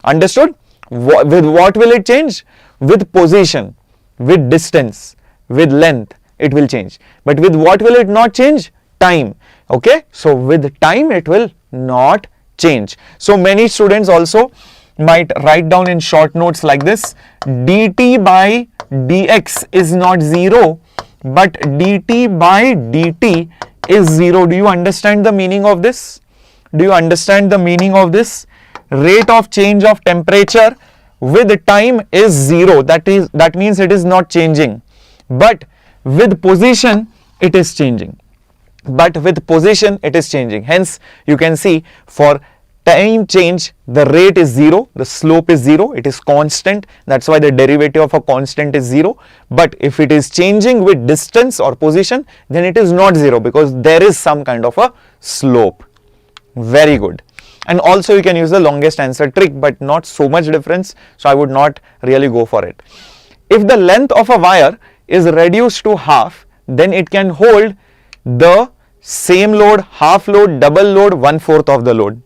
Understood? With what will it change? With position, with distance, with length, it will change. But with what will it not change? Time. Okay, so with time it will not change. So many students also might write down in short notes like this: dt by dx is not 0, but dt by dt is 0. Do you understand the meaning of this? Do you understand the meaning of this? Rate of change of temperature with time is 0. That means it is not changing, but with position it is changing. Hence you can see for time change the rate is 0, the slope is 0, it is constant. That's why the derivative of a constant is 0. But if it is changing with distance or position, then it is not 0, because there is some kind of a slope. Very good. And also you can use the longest answer trick, but not so much difference, so I would not really go for it. If the length of a wire is reduced to half, then it can hold the same load, half load, double load, 1/4 of the load.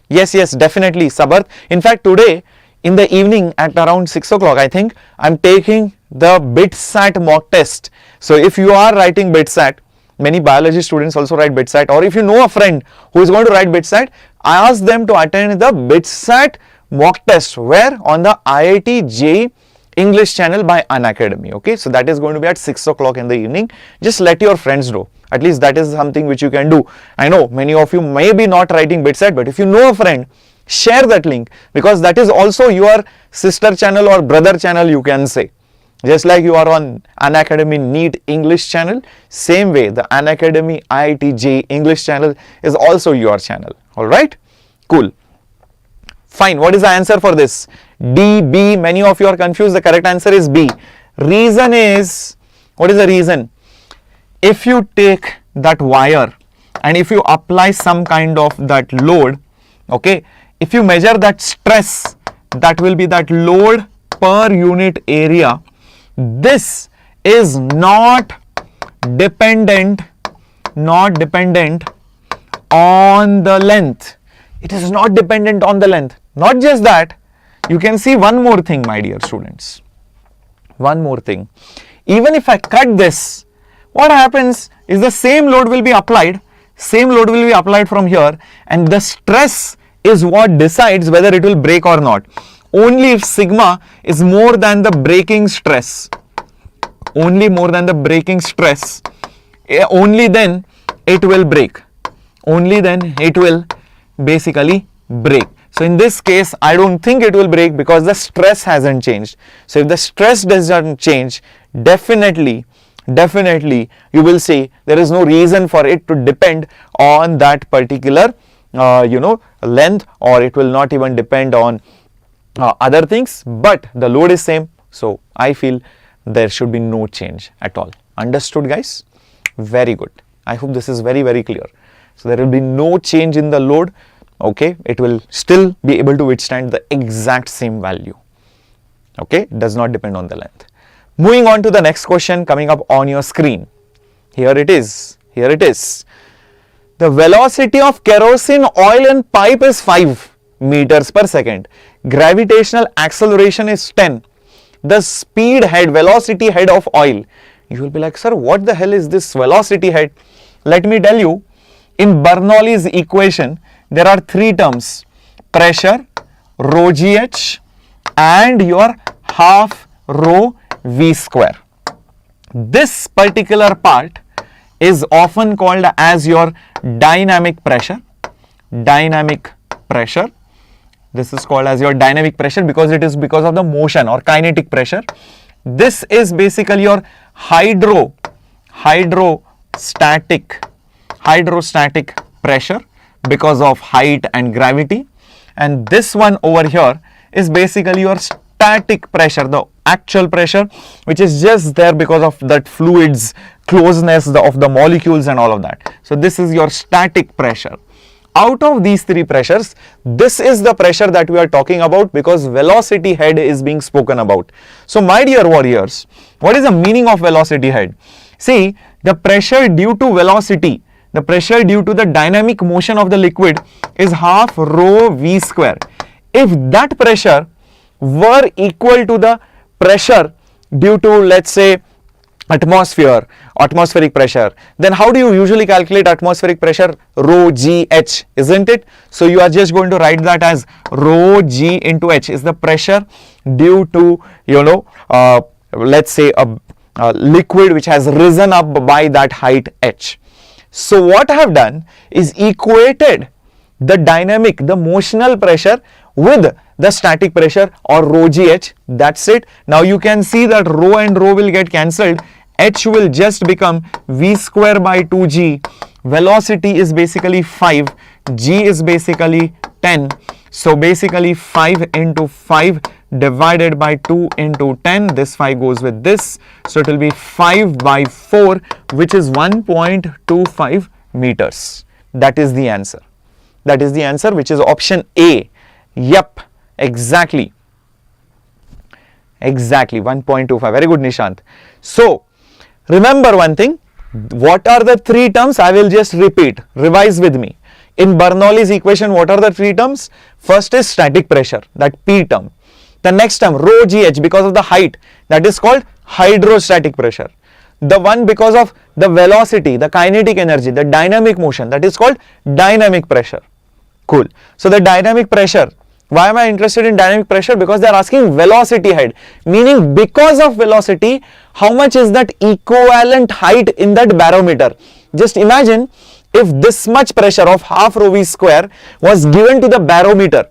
Yes, definitely, Sabarth. In fact, today in the evening at around 6 o'clock, I think, I'm taking the BITSAT mock test. So if you are writing BITSAT, many biology students also write BITSAT, or if you know a friend who is going to write BITSAT, I ask them to attend the BITSAT mock test, where on the IITJEE English channel by Unacademy. Okay, so that is going to be at 6 o'clock in the evening. Just let your friends know. At least that is something which you can do. I know many of you may be not writing BITSAT, but if you know a friend, share that link, because that is also your sister channel or brother channel, you can say. Just like you are on Unacademy NEET English channel, same way the Unacademy IITJEE English channel is also your channel. Alright, cool. Fine, what is the answer for this? D, B, many of you are confused. The correct answer is B. Reason is, what is the reason? If you take that wire and if you apply some kind of that load, okay, if you measure that stress, that will be that load per unit area. This is not dependent on the length. It is not dependent on the length. Not just that, you can see one more thing, my dear students. One more thing. Even if I cut this, what happens is the same load will be applied. Same load will be applied from here, and the stress is what decides whether it will break or not. Only if sigma is more than the breaking stress, only then it will break. Only then it will basically break. So in this case, I don't think it will break because the stress hasn't changed. So if the stress doesn't change, definitely you will say there is no reason for it to depend on that particular length, or it will not even depend on other things, but the load is same. So I feel there should be no change at all. Understood, guys? Very good. I hope this is very clear. So there will be no change in the load. Okay, it will still be able to withstand the exact same value. Okay, it does not depend on the length. Moving on to the next question coming up on your screen. Here it is. Here it is. The velocity of kerosene oil in pipe is 5 meters per second. Gravitational acceleration is 10. The speed head, velocity head of oil. You will be like, sir, what the hell is this velocity head? Let me tell you, in Bernoulli's equation, there are 3 terms: pressure, rho gh, and your half rho v square. This particular part is often called as your dynamic pressure. Dynamic pressure. This is called as your dynamic pressure because it is because of the motion or kinetic pressure. This is basically your hydrostatic pressure because of height and gravity, and this one over here is basically your static pressure, the actual pressure which is just there because of that fluid's closeness of the molecules and all of that. So this is your static pressure. Out of these 3 pressures, this is the pressure that we are talking about because velocity head is being spoken about. So my dear warriors, what is the meaning of velocity head? See, the pressure due to velocity, the pressure due to the dynamic motion of the liquid is half rho v square. If that pressure were equal to the pressure due to, let's say, atmospheric pressure, then how do you usually calculate atmospheric pressure? Rho g h, isn't it? So you are just going to write that as rho g into h is the pressure due to, let's say a liquid which has risen up by that height h. So what I have done is equated the dynamic, the motional pressure with the static pressure or rho gh. That's it. Now you can see that rho and rho will get cancelled. H will just become v square by 2g. Velocity is basically 5. G is basically 10. So basically 5 into 5 divided by 2 into 10. This 5 goes with this. So it will be 5 by 4, which is 1.25 meters. That is the answer. That is the answer, which is option A. Yep, exactly. Exactly, 1.25. Very good, Nishant. So, remember one thing. What are the 3 terms? I will just repeat. Revise with me. In Bernoulli's equation, what are the 3 terms? First is static pressure, that P term. The next term, rho gh, because of the height, that is called hydrostatic pressure. The one because of the velocity, the kinetic energy, the dynamic motion, that is called dynamic pressure. Cool. So the dynamic pressure, why am I interested in dynamic pressure? Because they are asking velocity head, meaning because of velocity, how much is that equivalent height in that barometer? Just imagine if this much pressure of half rho v square was given to the barometer,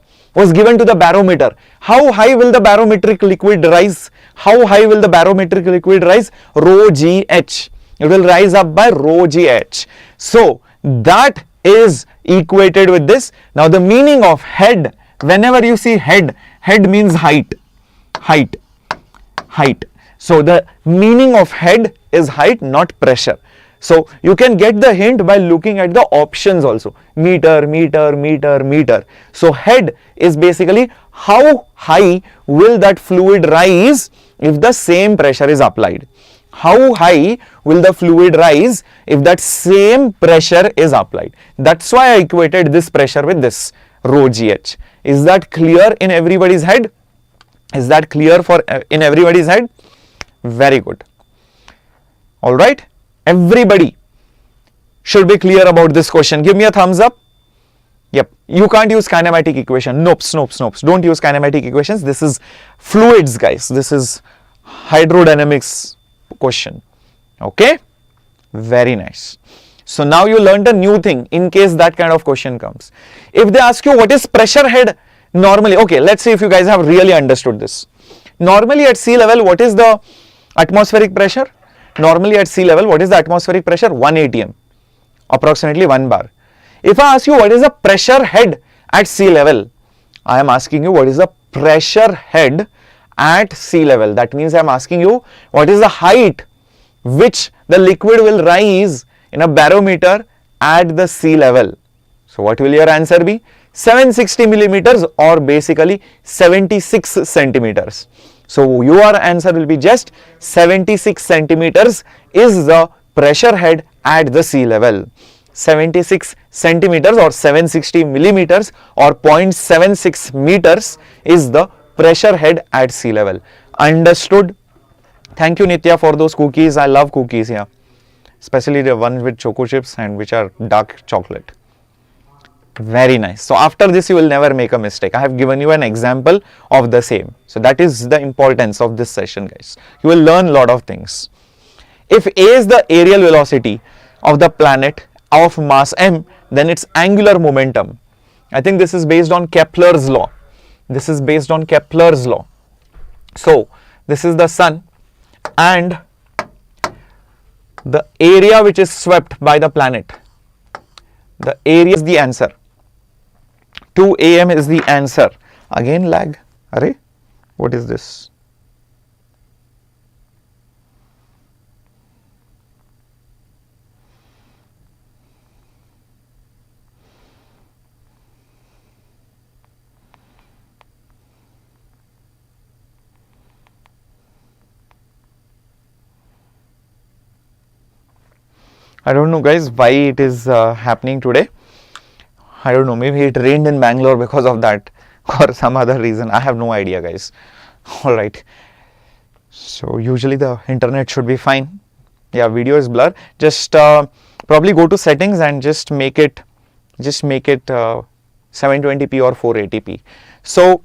how high will the barometric liquid rise? How high will the barometric liquid rise? Rho gh. It will rise up by rho gh. So that is equated with this. Now the meaning of head, whenever you see head, head means height. So the meaning of head is height, not pressure. So you can get the hint by looking at the options also. Meter. So head is basically how high will that fluid rise if the same pressure is applied. How high will the fluid rise if that same pressure is applied? That's why I equated this pressure with this rho gh. Is that clear in everybody's head? Is that clear in everybody's head? Very good. All right. Everybody should be clear about this question. Give me a thumbs up. Yep. You can't use kinematic equation. Nope. Don't use kinematic equations. This is fluids, guys. This is hydrodynamics question. Okay. Very nice. So now you learned a new thing in case that kind of question comes. If they ask you what is pressure head normally, okay, let's see if you guys have really understood this. Normally at sea level, what is the atmospheric pressure? Normally at sea level, what is the atmospheric pressure? 1 atm, approximately 1 bar. If I ask you what is the pressure head at sea level, I am asking you what is the pressure head at sea level. That means I am asking you what is the height which the liquid will rise in a barometer at the sea level. So what will your answer be? 760 millimeters or basically 76 centimeters. So your answer will be just 76 centimeters is the pressure head at the sea level. 76 centimeters or 760 millimeters or 0.76 meters is the pressure head at sea level. Understood? Thank you Nitya for those cookies. I love cookies here, especially the ones with choco chips and which are dark chocolate. Very nice. So after this you will never make a mistake. I have given you an example of the same. So that is the importance of this session, guys. You will learn a lot of things. If A is the aerial velocity of the planet of mass m, then its angular momentum, I think this is based on Kepler's law. This is based on Kepler's law. So this is the sun and the area which is swept by the planet, the area is the answer. 2 am is the answer. Again lag. Array, what is this? I don't know guys why it is happening today. I don't know, maybe it rained in Bangalore because of that or some other reason. I have no idea guys. Alright. So usually the internet should be fine. Yeah, video is blur. Just probably go to settings and just make it 720p or 480p. So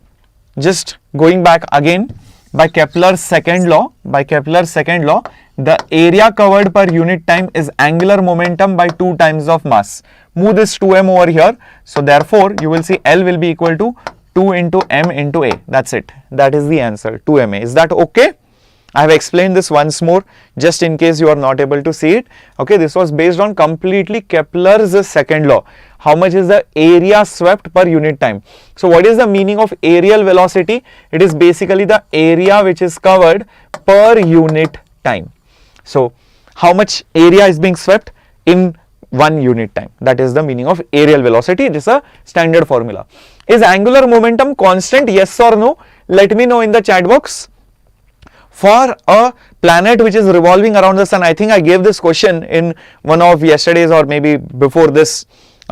just going back again, by Kepler's second law, the area covered per unit time is angular momentum by 2 times of mass. Move this 2m over here. So therefore, you will see L will be equal to 2 into m into A. That's it. That is the answer, 2ma. Is that okay? I have explained this once more just in case you are not able to see it. Okay, this was based on completely Kepler's second law. How much is the area swept per unit time? So what is the meaning of aerial velocity? It is basically the area which is covered per unit time. So how much area is being swept in 1 unit time? That is the meaning of aerial velocity. It is a standard formula. Is angular momentum constant? Yes or no? Let me know in the chat box. For a planet which is revolving around the sun, I think I gave this question in one of yesterday's or maybe before this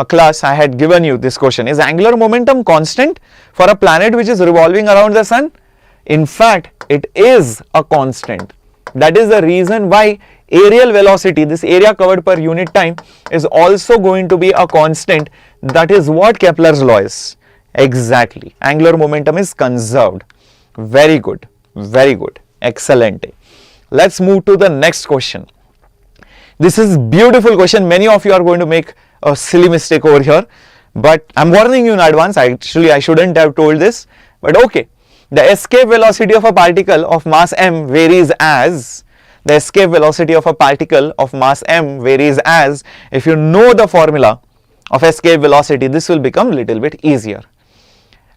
class. I had given you this question. Is angular momentum constant for a planet which is revolving around the sun? In fact, it is a constant. That is the reason why aerial velocity, this area covered per unit time, is also going to be a constant. That is what Kepler's law is. Exactly. Angular momentum is conserved. Very good. Very good. Excellent. Let's move to the next question. This is beautiful question. Many of you are going to make a silly mistake over here, but I'm warning you in advance. Actually, I shouldn't have told this, but okay. The escape velocity of a particle of mass m varies as, the escape velocity of a particle of mass m varies as, if you know the formula of escape velocity, this will become little bit easier.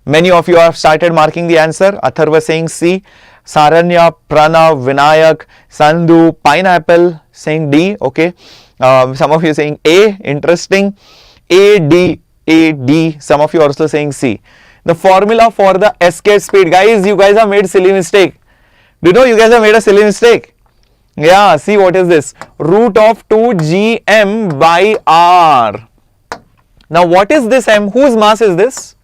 Many of you have started marking the answer. Atharva saying C, Saranya, Pranav, Vinayak, Sandhu, Pineapple saying D, okay. Some of you saying A, interesting. A, D, some of you are also saying C. The formula for the escape speed, guys, you guys have made silly mistake. Do you know you guys have made a silly mistake? Yeah, see what is this? Root of 2 gm by r. Now what is this m? Whose mass is this?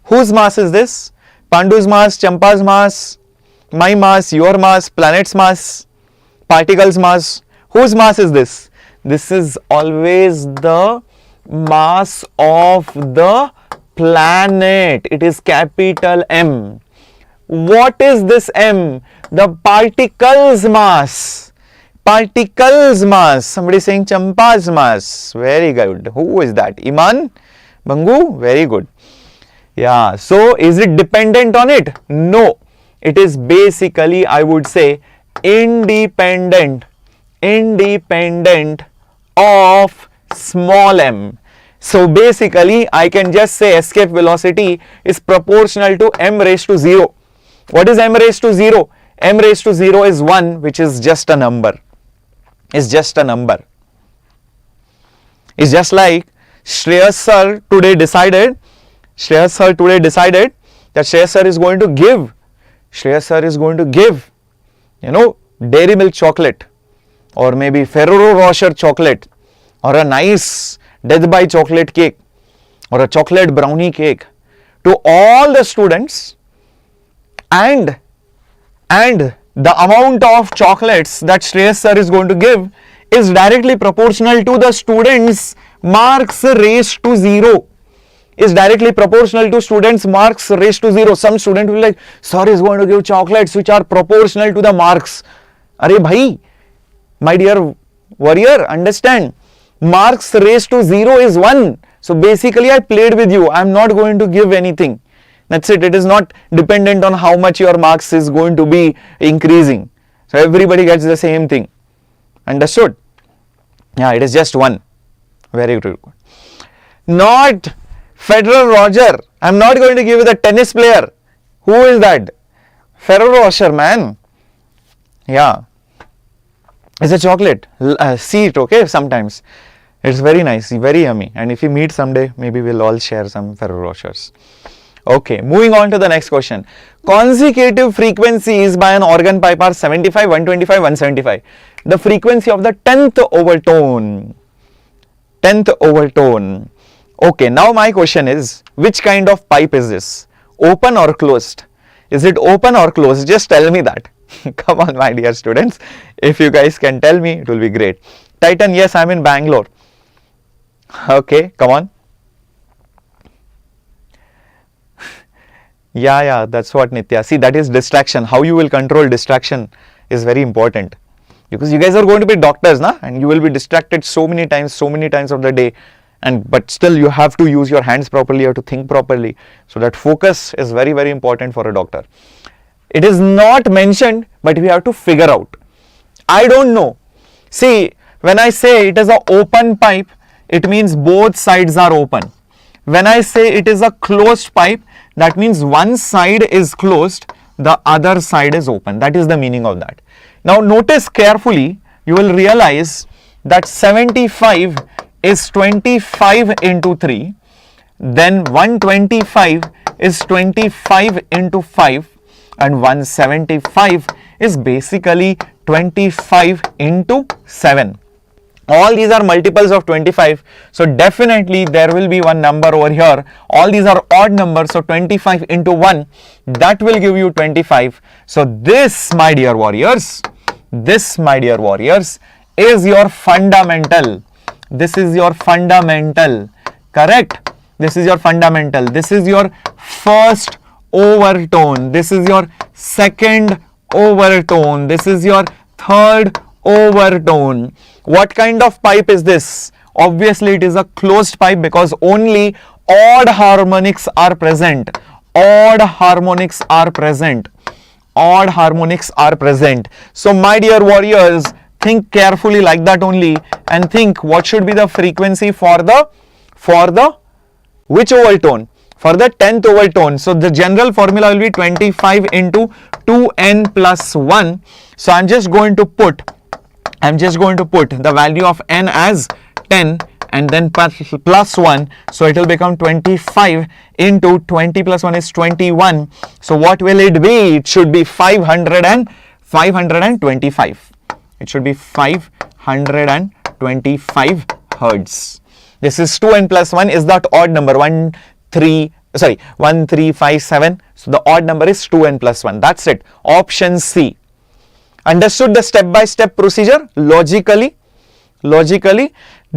Whose mass is this? Pandu's mass, Champa's mass, my mass, your mass, planet's mass, particle's mass. Whose mass is this? This is always the mass of the planet. It is capital M. What is this M? The particle's mass. Particle's mass. Somebody saying Champa's mass. Very good. Who is that? Iman? Bangu? Very good. Yeah. So is it dependent on it? No. It is basically, I would say, independent of small m. So basically I can just say escape velocity is proportional to m raised to 0. What is m raised to 0? M raised to 0 is 1, which is just a number. Is just a number. It's just like Shreyas Sir today decided that Shreyas Sir is going to give, you know, Dairy Milk chocolate, or maybe Ferrero Rocher chocolate, or a nice Death by chocolate cake, or a chocolate brownie cake to all the students, and the amount of chocolates that Shreyas Sir is going to give is directly proportional to the students' marks raised to 0. Is directly proportional to students' marks raised to 0. Some student will like, sir is going to give chocolates which are proportional to the marks. Arey bhai, my dear warrior, understand, marks raised to 0 is 1. So basically I played with you, I am not going to give anything. That's it. It is not dependent on how much your marks is going to be increasing. So everybody gets the same thing. Understood? Yeah, it is just 1. Very good. Not Federer Roger. I am not going to give you the tennis player. Who is that? Ferrero Rocher, man. Yeah. It's a chocolate. See it, okay, sometimes. It's very nice, very yummy. And if you meet someday, maybe we'll all share some Ferrero Rochers. Okay, moving on to the next question. Consecutive frequencies by an organ pipe are 75, 125, 175. The frequency of the 10th overtone. 10th overtone. Okay, now my question is, which kind of pipe is this? Open or closed? Is it open or closed? Just tell me that. Come on, my dear students. If you guys can tell me, it will be great. Titan, yes, I'm in Bangalore. Okay, come on. Yeah, that's what, Nitya. See, that is distraction. How you will control distraction is very important. Because you guys are going to be doctors, na? And you will be distracted so many times of the day. But still you have to use your hands properly, you have to think properly. So that focus is very, very important for a doctor. It is not mentioned, but we have to figure out. I don't know. See, when I say it is an open pipe, it means both sides are open. When I say it is a closed pipe, that means one side is closed, the other side is open. That is the meaning of that. Now notice carefully, you will realize that 75 is 25 into 3, then 125 is 25 into 5, and 175 is basically 25 into 7. All these are multiples of 25, so definitely there will be one number over here. All these are odd numbers, so 25 into 1, that will give you 25. So this, my dear warriors, is your fundamental. This is your fundamental, correct? This is your fundamental. This is your first overtone. This is your second overtone. This is your third overtone. What kind of pipe is this? Obviously it is a closed pipe because only odd harmonics are present. Odd harmonics are present. Odd harmonics are present. So my dear warriors, think carefully like that only and think what should be the frequency for the which overtone? For the 10th overtone. So the general formula will be 25 into 2n plus 1. So I'm just going to put the value of n as 10 and then plus 1. So it will become 25 into 20 plus 1 is 21. So what will it be? It should be 525. It should be 525 hertz. This is 2n plus 1 is that odd number 1, 3, 5, 7. So the odd number is 2n plus 1. That's it. Option C. Understood the step-by-step procedure? Logically,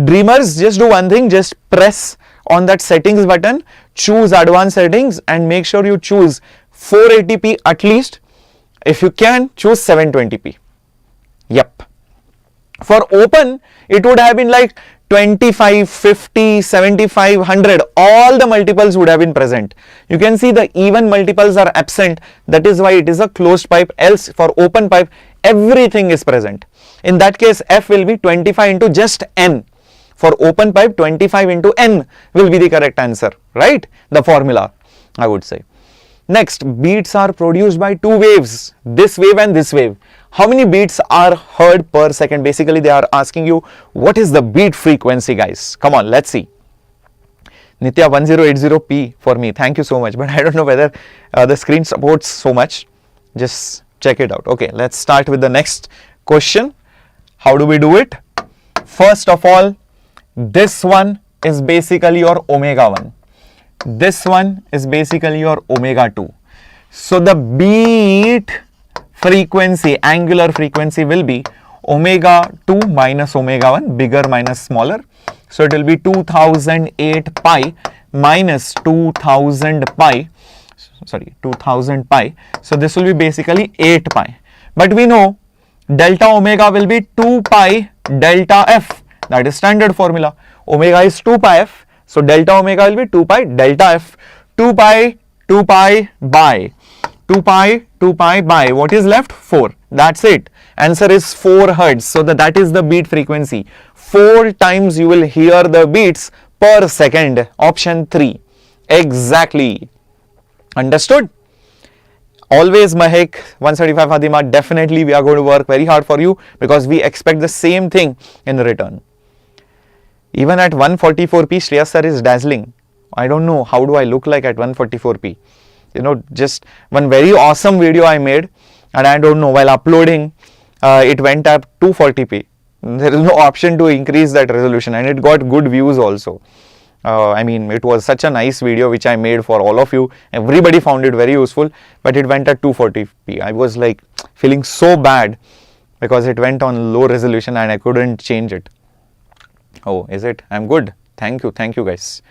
dreamers, just do one thing, just press on that settings button, choose advanced settings and make sure you choose 480p at least. If you can, choose 720p. Yep. For open, it would have been like 25, 50, 75, 100, all the multiples would have been present. You can see the even multiples are absent. That is why it is a closed pipe. Else for open pipe, everything is present. In that case, F will be 25 into just n. For open pipe, 25 into n will be the correct answer, right? The formula, I would say. Next, beats are produced by two waves, this wave and this wave. How many beats are heard per second? Basically, they are asking you what is the beat frequency, guys. Come on, let's see. Nitya 1080p for me. Thank you so much. But I don't know whether the screen supports so much. Just check it out. Okay, let's start with the next question. How do we do it? First of all, this one is basically your omega 1. This one is basically your omega 2. So the beat frequency, angular frequency will be omega 2 minus omega 1, bigger minus smaller. So it will be 2008 pi minus 2000 pi. Sorry, 2000 pi. So this will be basically 8 pi. But we know delta omega will be 2 pi delta f. That is standard formula. Omega is 2 pi f. So delta omega will be 2 pi delta f. 2 pi by 2 pi by what is left? 4. That's it. Answer is 4 hertz. So that is the beat frequency. 4 times you will hear the beats per second. Option 3. Exactly. Understood? Always Mahek, 175 Fatima, definitely we are going to work very hard for you because we expect the same thing in return. Even at 144p, Shreyas sir is dazzling. I don't know how do I look like at 144p. You know, just one very awesome video I made, and I don't know, while uploading, it went up 240p. There is no option to increase that resolution, and it got good views also. I mean, it was such a nice video which I made for all of you. Everybody found it very useful, but it went at 240p. I was like feeling so bad because it went on low resolution and I couldn't change it. Oh, is it? I'm good. Thank you guys.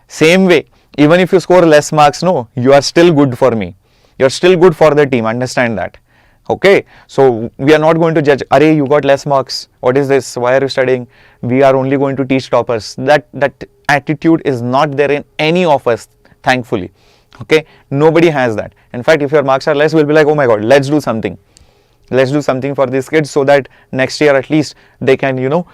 Same way, even if you score less marks, no, you are still good for me. You're still good for the team. Understand that. Okay, so we are not going to judge, Arey, you got less marks. What is this? Why are you studying? We are only going to teach toppers. That attitude is not there in any of us, thankfully. Okay, nobody has that. In fact, if your marks are less, we'll be like, oh my God, let's do something. Let's do something for these kids so that next year at least they can, you know,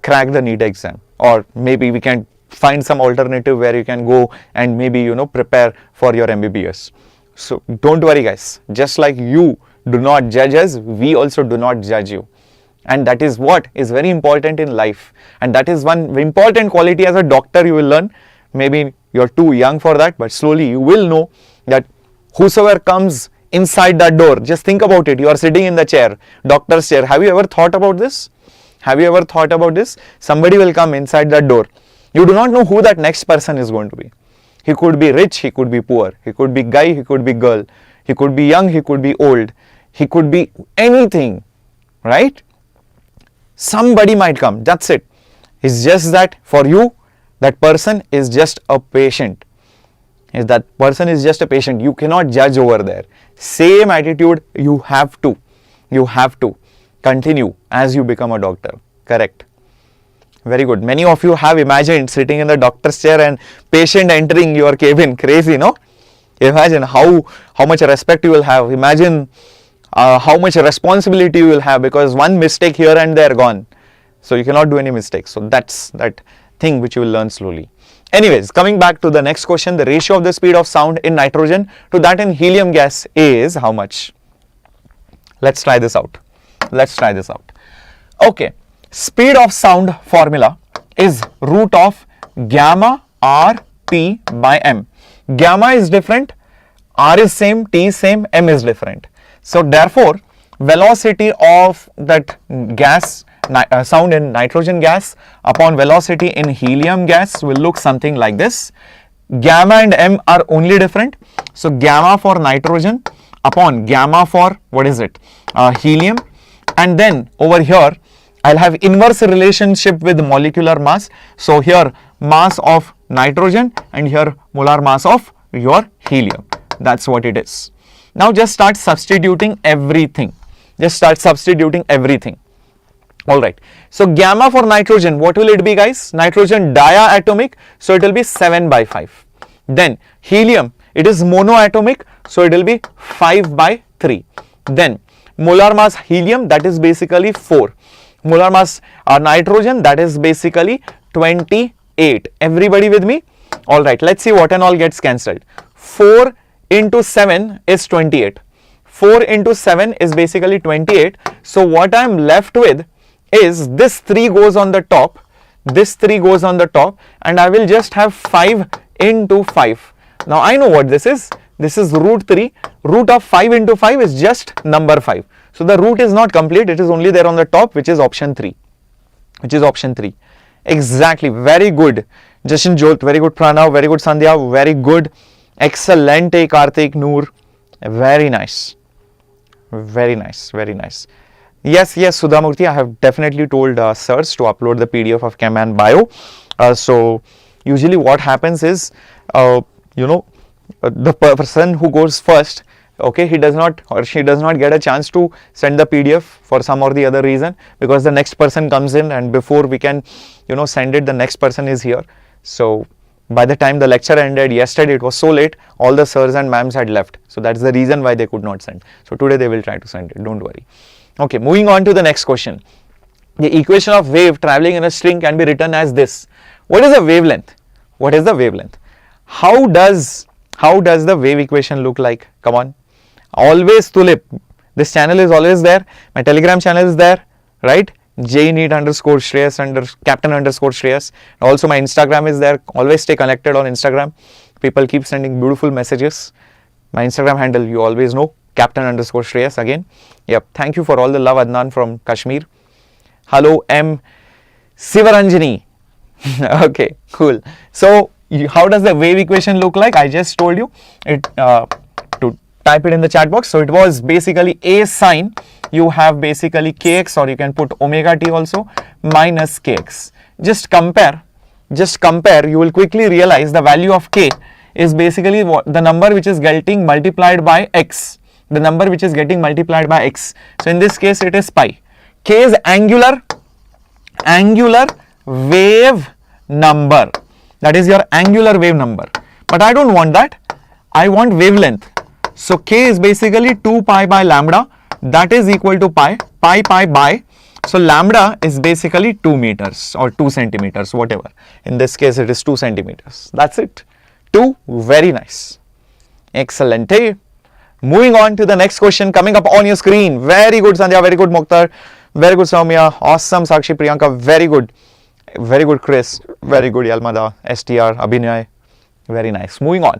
crack the NEET exam. Or maybe we can find some alternative where you can go and maybe, you know, prepare for your MBBS. So don't worry guys, just like you do not judge us, we also do not judge you. And that is what is very important in life. And that is one important quality as a doctor you will learn. Maybe you're too young for that, but slowly you will know that whosoever comes inside that door, just think about it. You are sitting in the chair, doctor's chair. Have you ever thought about this? Have you ever thought about this? Somebody will come inside that door. You do not know who that next person is going to be. He could be rich, he could be poor, he could be guy, he could be girl, he could be young, he could be old, he could be anything, right? Somebody might come, that's it. It's just that for you, that person is just a patient. That person is just a patient. You cannot judge over there. Same attitude you have to continue as you become a doctor. Correct. Very good. Many of you have imagined sitting in the doctor's chair and patient entering your cabin. Crazy, no? Imagine how much respect you will have. Imagine how much responsibility you will have, because one mistake here and there gone. So you cannot do any mistakes. So that's that thing which you will learn slowly. Anyways, coming back to the next question, the ratio of the speed of sound in nitrogen to that in helium gas is how much? Let's try this out. Okay, speed of sound formula is root of gamma r T by m. Gamma is different, r is same, T is same, m is different. So therefore, velocity of that gas sound in nitrogen gas upon velocity in helium gas will look something like this. Gamma and m are only different. So gamma for nitrogen upon gamma for what is it? Helium. And then over here I'll have inverse relationship with molecular mass. So here mass of nitrogen and here molar mass of your helium. That's what it is. Now just start substituting everything. Alright, so gamma for nitrogen, what will it be guys? Nitrogen diatomic, so it will be 7 by 5. Then helium, it is monoatomic, so it will be 5 by 3. Then molar mass helium, that is basically 4. Molar mass nitrogen, that is basically 28. Everybody with me? Alright, let's see what and all gets cancelled. 4 into 7 is 28. 4 into 7 is basically 28. So what I am left with is this 3 goes on the top, this 3 goes on the top, and I will just have 5 into 5. Now I know what this is. This is root 3. Root of 5 into 5 is just number 5. So the root is not complete. It is only there on the top, which is option 3. Which is option 3. Exactly. Very good. Jashin Jot, very good. Pranav, very good. Sandhya, very good. Excellent. Karthik, Noor. Very nice. Very nice. Very nice. Yes, Sudhamurthy, I have definitely told sirs to upload the PDF of Chem and Bio. So usually what happens is, the person who goes first, okay, he does not or she does not get a chance to send the PDF for some or the other reason, because the next person comes in, and before we can, send it, the next person is here. So by the time the lecture ended yesterday, it was so late, all the sirs and ma'ams had left. So that's the reason why they could not send. So today they will try to send it, don't worry. Okay, moving on to the next question. The equation of wave traveling in a string can be written as this. What is the wavelength? What is the wavelength? How does the wave equation look like? Come on. Always Tulip. This channel is always there. My Telegram channel is there, right? JNEET _ Shreyas under Captain _ Shreyas. Also my Instagram is there. Always stay connected on Instagram. People keep sending beautiful messages. My Instagram handle you always know, Captain _ Shreyas again. Yep. Thank you for all the love, Adnan from Kashmir. Hello M. Sivaranjani. Okay, cool. So how does the wave equation look like? I just told you it to type it in the chat box. So it was basically A sine, you have basically kx, or you can put omega t also, minus kx. Just compare, you will quickly realize the value of k is basically the number which is getting multiplied by x. The number which is getting multiplied by x. So in this case it is pi. K is angular wave number. That is your angular wave number. But I don't want that. I want wavelength. So K is basically 2 pi by lambda. That is equal to pi by. So lambda is basically 2 meters or 2 centimeters, whatever. In this case, it is 2 centimeters. That's it. 2. Very nice. Excellent. Hey. Moving on to the next question coming up on your screen. Very good, Sandhya. Very good, Mukhtar. Very good, Soumya. Awesome, Sakshi Priyanka. Very good. Very good, Chris. Very good, Yalmada, STR, Abhinay. Very nice. Moving on.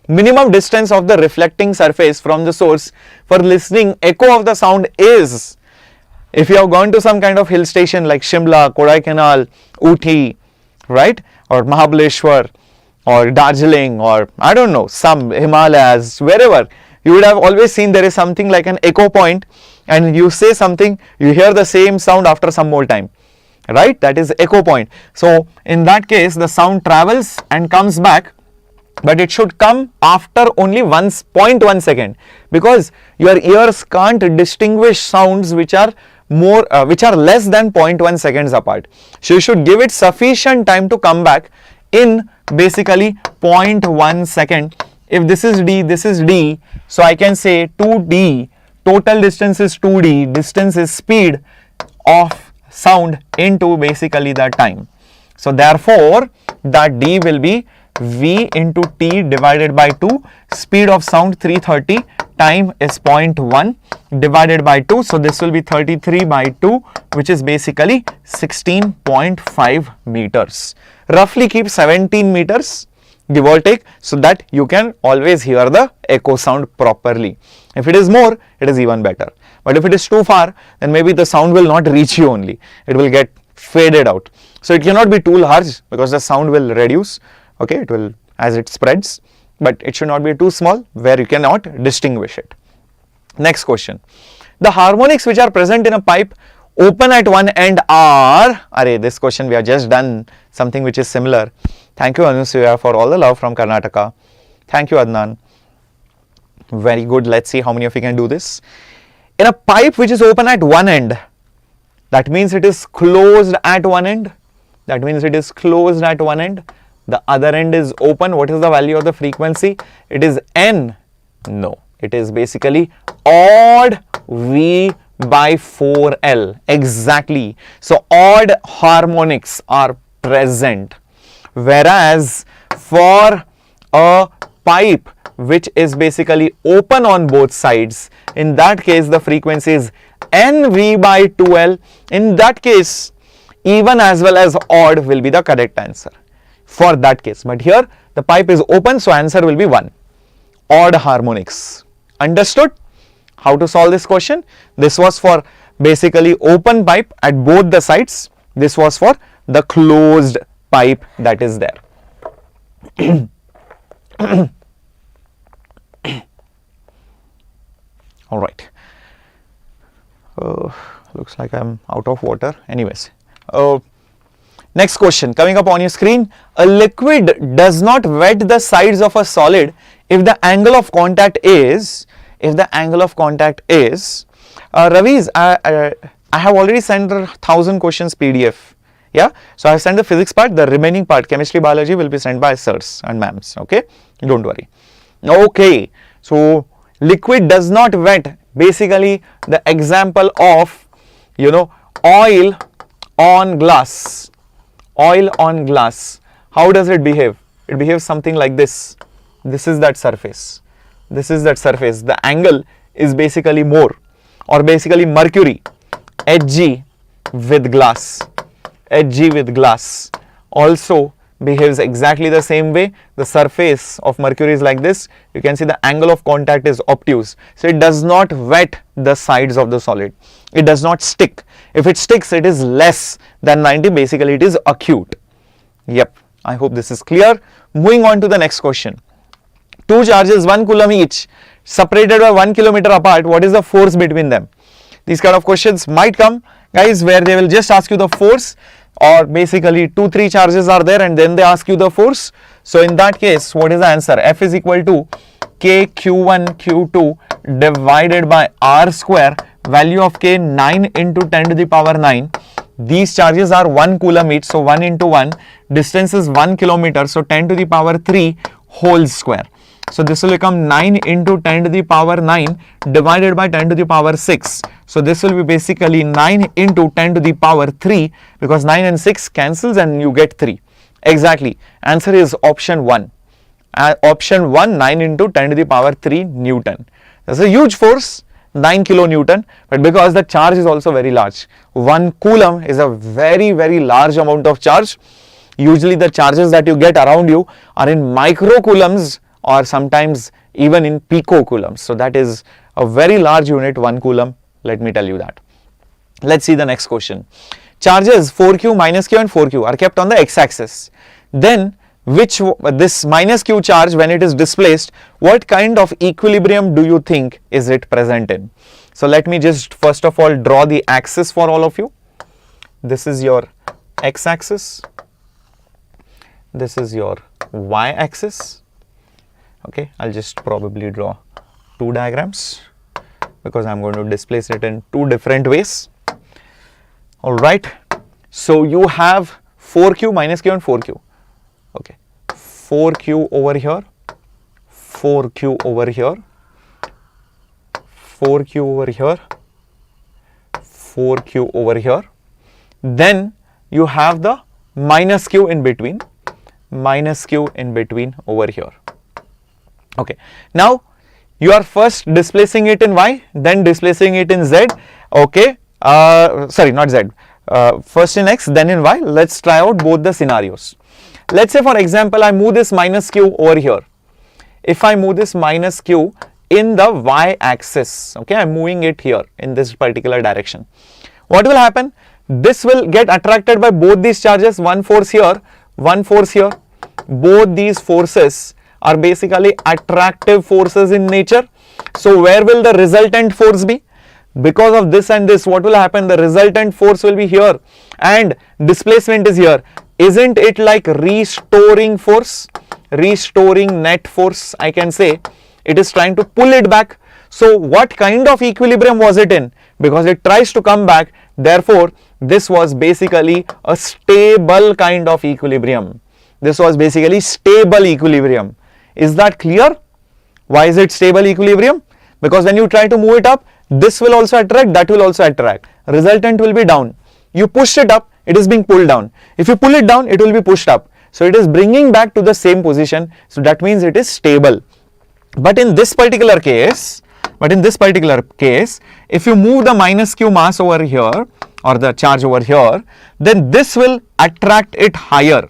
Minimum distance of the reflecting surface from the source for listening echo of the sound is, if you have gone to some kind of hill station like Shimla, Kodaikanal, Ooty, right, or Mahabaleshwar, or Darjeeling, or I don't know, some Himalayas, wherever, you would have always seen there is something like an echo point, and you say something, you hear the same sound after some more time. Right, that is echo point. So in that case, the sound travels and comes back, but it should come after only 1.1 second, because your ears can't distinguish sounds which are less than 0.1 seconds apart. So you should give it sufficient time to come back in basically 0.1 second. If this is D, this is D, so I can say 2D, total distance is 2D, distance is speed of sound into basically the time. So therefore that D will be V into T divided by 2, speed of sound 330, time is 0.1 divided by 2, so this will be 33 by 2, which is basically 16.5 meters. Roughly keep 17 meters give or take, so that you can always hear the echo sound properly. If it is more, it is even better. But if it is too far, then maybe the sound will not reach you only. It will get faded out. So it cannot be too large, because the sound will reduce. Okay, it will as it spreads, but it should not be too small where you cannot distinguish it. Next question. The harmonics which are present in a pipe open at one end are, this question we have just done something which is similar. Thank you Anusuya for all the love from Karnataka. Thank you Adnan. Very good. Let's see how many of you can do this. In a pipe which is open at one end, that means it is closed at one end. That means it is closed at one end. The other end is open. What is the value of the frequency? It is N. No, it is basically odd V by 4L. Exactly. So odd harmonics are present. Whereas for a pipe which is basically open on both sides. In that case, the frequency is NV by 2L. In that case, even as well as odd will be the correct answer for that case. But here the pipe is open, so answer will be 1. Odd harmonics. Understood how to solve this question? This was for basically open pipe at both the sides. This was for the closed pipe that is there. All right. Looks like I'm out of water. Anyways, next question coming up on your screen. A liquid does not wet the sides of a solid if the angle of contact is, Ravi's, I have already sent 1000 questions PDF. Yeah, so I have sent the physics part. The remaining part, chemistry, biology, will be sent by sirs and ma'ams. Okay, don't worry. Okay, so liquid does not wet. Basically, the example of, you know, oil on glass. Oil on glass. How does it behave? It behaves something like this. This is that surface. This is that surface. The angle is basically more, or basically mercury, Hg with glass. Hg with glass also behaves exactly the same way. The surface of mercury is like this. You can see the angle of contact is obtuse. So it does not wet the sides of the solid. It does not stick. If it sticks, it is less than 90. Basically, it is acute. Yep. I hope this is clear. Moving on to the next question. Two charges, 1 coulomb each, separated by 1 kilometer apart. What is the force between them? These kind of questions might come, guys, where they will just ask you the force, or basically 2-3 charges are there and then they ask you the force. So in that case, what is the answer? F is equal to K Q1 Q2 divided by R square, value of K 9 into 10 to the power 9. These charges are 1 coulomb each, so 1 into 1, distance is 1 kilometer, so 10 to the power 3 whole square. So this will become 9 into 10 to the power 9 divided by 10 to the power 6. So this will be basically 9 into 10 to the power 3, because 9 and 6 cancels and you get 3. Exactly. Answer is option 1. Option 1, 9 into 10 to the power 3 Newton. That's a huge force, 9 kilonewton, but because the charge is also very large. 1 coulomb is a very, very large amount of charge. Usually the charges that you get around you are in microcoulombs, or sometimes even in picocoulombs. So that is a very large unit, 1 coulomb, let me tell you that. Let's see the next question. Charges 4q, minus q and 4q are kept on the x-axis. Then this minus q charge, when it is displaced, what kind of equilibrium do you think is it present in? So let me just first of all draw the axis for all of you. This is your x-axis. This is your y-axis. Okay, I'll just probably draw 2 diagrams because I'm going to displace it in 2 different ways. Alright, so you have 4q, minus q and 4q. Okay, 4q over here, 4q over here, 4q over here, 4q over here. Then you have the minus q in between, minus q in between over here. Okay, now you are first displacing it in y, then displacing it in z. Okay, sorry, not z. First in x, then in y. Let's try out both the scenarios. Let's say, for example, I move this minus q over here. If I move this minus q in the y axis, okay, I'm moving it here in this particular direction. What will happen? This will get attracted by both these charges, one force here, one force here. Both these forces are basically attractive forces in nature. So where will the resultant force be? Because of this and this, what will happen? The resultant force will be here and displacement is here. Isn't it like restoring force? Restoring net force, I can say. It is trying to pull it back. So what kind of equilibrium was it in? Because it tries to come back. Therefore, this was basically a stable kind of equilibrium. This was basically stable equilibrium. Is that clear? Why is it stable equilibrium? Because when you try to move it up, this will also attract, that will also attract. Resultant will be down. You push it up, it is being pulled down. If you pull it down, it will be pushed up. So it is bringing back to the same position. So that means it is stable. But in this particular case, if you move the minus q mass over here or the charge over here, then this will attract it higher.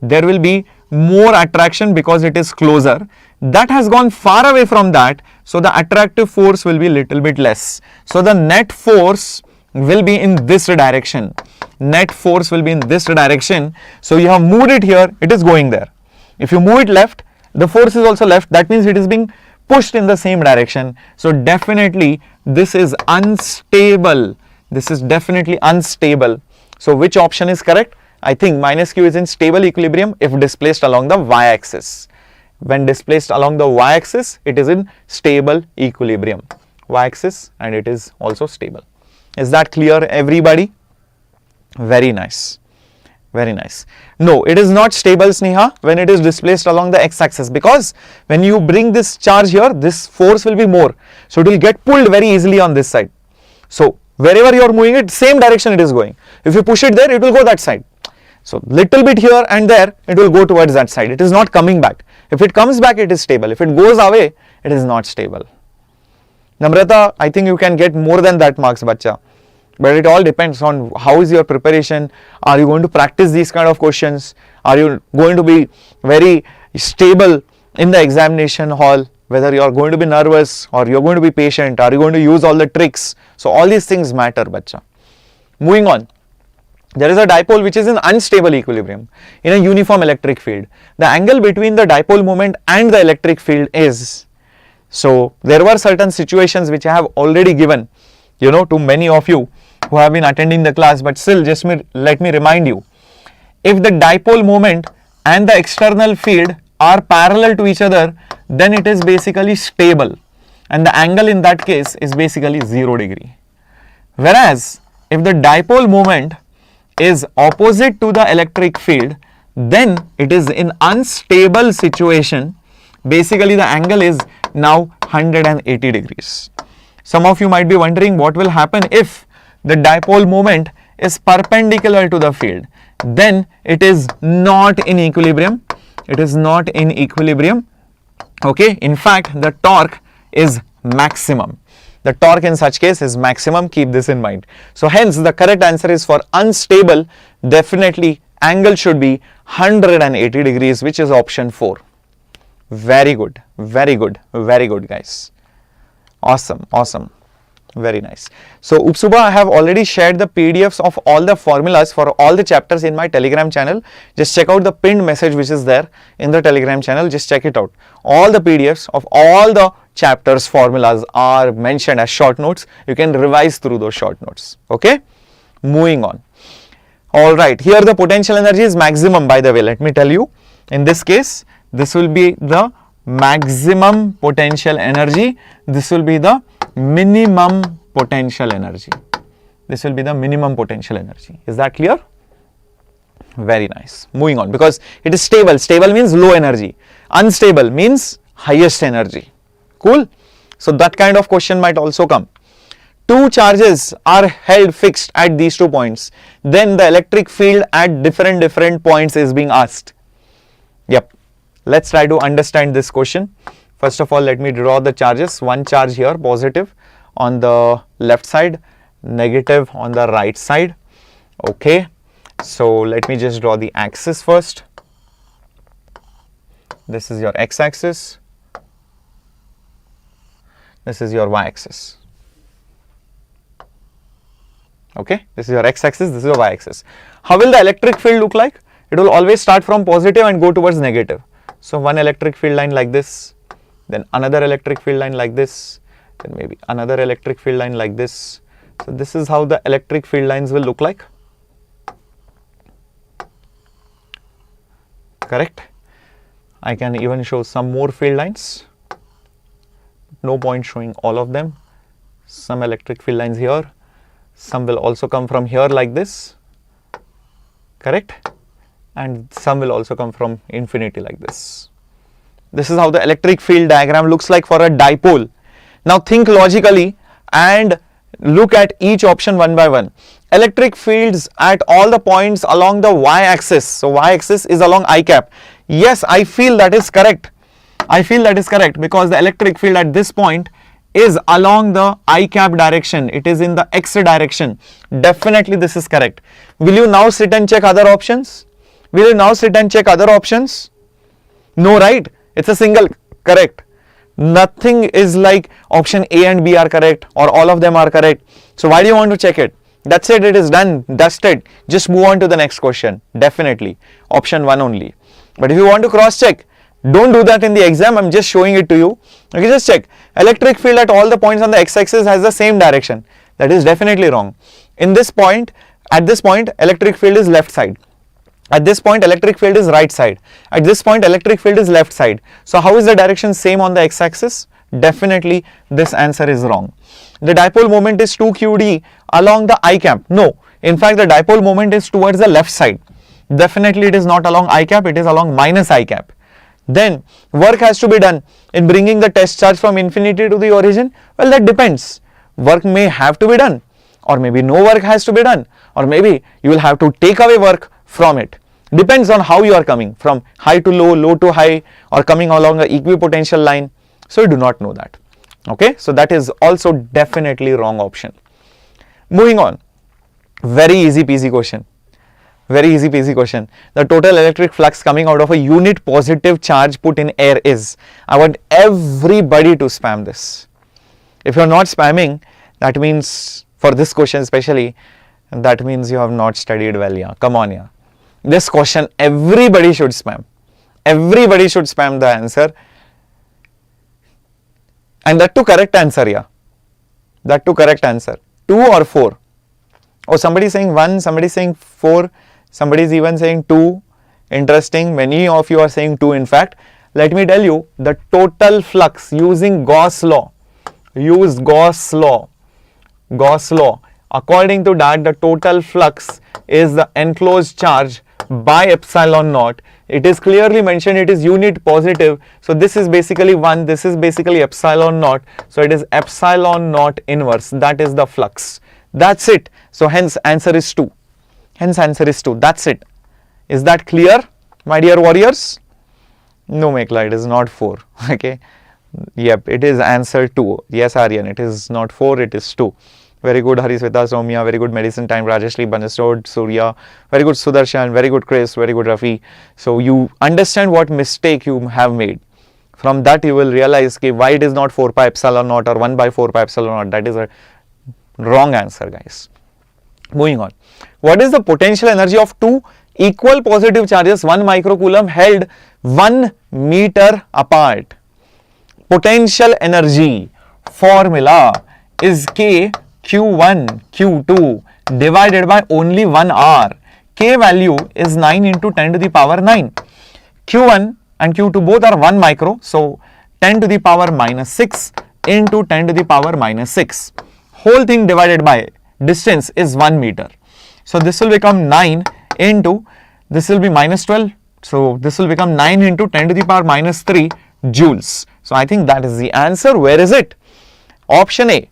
There will be more attraction because it is closer. That has gone far away from that, so the attractive force will be little bit less. So the net force will be in this direction. Net force will be in this direction. So you have moved it here, it is going there. If you move it left, the force is also left. That means it is being pushed in the same direction. So definitely this is unstable. This is definitely unstable. So which option is correct? I think minus q is in stable equilibrium if displaced along the y-axis. When displaced along the y-axis, it is in stable equilibrium. Y-axis, and it is also stable. Is that clear, everybody? Very nice. Very nice. No, it is not stable, Sneha, when it is displaced along the x-axis, because when you bring this charge here, this force will be more. So it will get pulled very easily on this side. So wherever you are moving it, same direction it is going. If you push it there, it will go that side. So little bit here and there, it will go towards that side. It is not coming back. If it comes back, it is stable. If it goes away, it is not stable. Namrata, I think you can get more than that marks, bacha. But it all depends on how is your preparation. Are you going to practice these kind of questions? Are you going to be very stable in the examination hall? Whether you are going to be nervous or you are going to be patient. Are you going to use all the tricks? So all these things matter, bacha. Moving on. There is a dipole which is in unstable equilibrium in a uniform electric field. The angle between the dipole moment and the electric field is, so there were certain situations which I have already given, you know, to many of you who have been attending the class, but still just let me remind you. If the dipole moment and the external field are parallel to each other, then it is basically stable, and the angle in that case is basically 0 degree. Whereas if the dipole moment is opposite to the electric field, then it is in unstable situation. Basically the angle is now 180 degrees. Some of you might be wondering what will happen if the dipole moment is perpendicular to the field. Then it is not in equilibrium. It is not in equilibrium. Okay, in fact the torque is maximum. The torque in such case is maximum, keep this in mind. So hence the correct answer is for unstable, definitely angle should be 180 degrees, which is option 4. Very good, very good, very good guys. Awesome, awesome, very nice. So Upsuba, I have already shared the PDFs of all the formulas for all the chapters in my Telegram channel. Just check out the pinned message which is there in the Telegram channel, just check it out. All the PDFs of all the chapters formulas are mentioned as short notes. You can revise through those short notes. Okay, moving on. All right, here the potential energy is maximum, by the way. Let me tell you, in this case this will be the maximum potential energy, this will be the minimum potential energy. This will be the minimum potential energy. Is that clear? Very nice. Moving on, because it is stable. Stable means low energy. Unstable means highest energy. Cool. So that kind of question might also come. Two charges are held fixed at these 2 points. Then the electric field at different points is being asked. Yep. Let's try to understand this question. First of all, let me draw the charges. One charge here, positive on the left side, negative on the right side. Okay. So let me just draw the axis first. This is your x-axis. This is your y-axis. Okay, this is your x-axis, this is your y-axis. How will the electric field look like? It will always start from positive and go towards negative. So one electric field line like this, then another electric field line like this, then maybe another electric field line like this. So this is how the electric field lines will look like. Correct? I can even show some more field lines. No point showing all of them. Some electric field lines here. Some will also come from here like this. Correct? And some will also come from infinity like this. This is how the electric field diagram looks like for a dipole. Now think logically and look at each option one by one. Electric fields at all the points along the y-axis. So y-axis is along I cap. Yes, I feel that is correct. I feel that is correct because the electric field at this point is along the I cap direction. It is in the X direction. Definitely this is correct. Will you now sit and check other options? Will you now sit and check other options? No, right? It's a single correct. Nothing is like option A and B are correct or all of them are correct. So why do you want to check it? That's it, it is done, dusted. Just move on to the next question. Definitely. Option 1 only. But if you want to cross check, don't do that in the exam. I'm just showing it to you. Okay, just check. Electric field at all the points on the x-axis has the same direction. That is definitely wrong. In this point, at this point, electric field is left side. At this point, electric field is right side. At this point, electric field is left side. So how is the direction same on the x-axis? Definitely this answer is wrong. The dipole moment is 2qd along the I cap. No, in fact the dipole moment is towards the left side. Definitely it is not along I cap, it is along minus I cap. Then work has to be done in bringing the test charge from infinity to the origin. Well, that depends. Work may have to be done, or maybe no work has to be done, or maybe you will have to take away work from it. Depends on how you are coming from high to low, low to high, or coming along a equipotential line. So you do not know that. Okay, so that is also definitely wrong option. Moving on, very easy peasy question. Very easy peasy question. The total electric flux coming out of a unit positive charge put in air is. I want everybody to spam this. If you are not spamming, that means for this question especially, that means you have not studied well. Yeah, come on, yeah. This question everybody should spam. Everybody should spam the answer. And that too correct answer, yeah. That too correct answer. 2 or 4. Oh, somebody is saying 1, somebody is saying 4, somebody is even saying 2. Interesting. Many of you are saying 2 in fact. Let me tell you, the total flux using Gauss law. Use Gauss law. Gauss law. According to that, the total flux is the enclosed charge by epsilon naught. It is clearly mentioned it is unit positive. So this is basically 1, this is basically epsilon naught. So it is epsilon naught inverse. That is the flux. That's it. So hence answer is 2. Hence answer is 2. That's it. Is that clear, my dear warriors? No, Mekla, it is not 4. Okay. Yep, it is answer 2. Yes, Aryan, it is not 4, it is 2. Very good, Harisweta, Somya, very good medicine time, Rajashri, Banastod, Surya, very good Sudarshan, very good Chris, very good Rafi. So you understand what mistake you have made. From that you will realize okay, why it is not 4 pi epsilon naught or 1 by 4 pi epsilon naught. That is a wrong answer, guys. Moving on. What is the potential energy of two equal positive charges 1 microcoulomb held 1 meter apart? Potential energy formula is K Q1 Q2 divided by only 1 R. K value is 9 into 10 to the power 9. Q1 and Q2 both are 1 micro. So 10 to the power minus 6 into 10 to the power minus 6. Whole thing divided by distance is 1 meter. So this will become 9 into, this will be minus 12. So this will become 9 into 10 to the power minus 3 joules. So I think that is the answer. Where is it? Option A.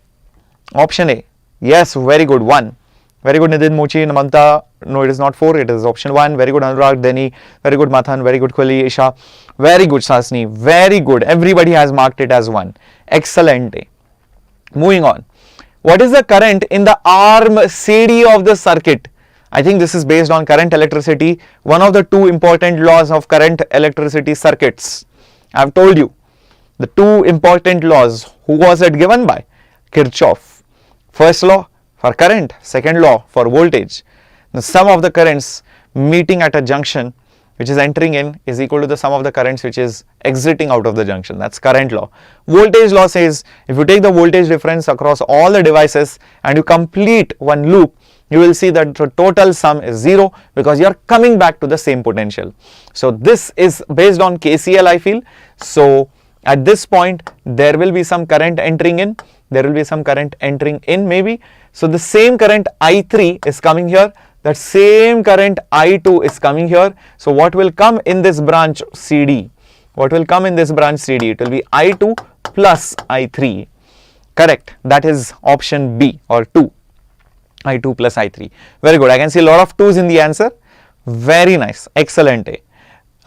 Option A. Yes, very good. 1. Very good, Nidin, Mochi, Namanta. No, it is not 4. It is option 1. Very good, Anurag, Deni. Very good, Mathan. Very good, Khuli, Isha. Very good, Sasni. Very good. Everybody has marked it as 1. Excellent. Moving on. What is the current in the arm CD of the circuit? I think this is based on current electricity. One of the 2 important laws of current electricity circuits. I have told you. The 2 important laws. Who was it given by? Kirchhoff. First law for current, second law for voltage. The sum of the currents meeting at a junction which is entering in is equal to the sum of the currents which is exiting out of the junction. That's current law. Voltage law says if you take the voltage difference across all the devices and you complete one loop, you will see that the total sum is 0 because you are coming back to the same potential. So this is based on KCL, I feel. So at this point there will be some current entering in. There will be some current entering in maybe. So the same current I3 is coming here. That same current I2 is coming here. So what will come in this branch CD? What will come in this branch CD? It will be I2 plus I3. Correct. That is option B or 2. I2 plus I3. Very good. I can see a lot of 2's in the answer. Very nice. Excellent.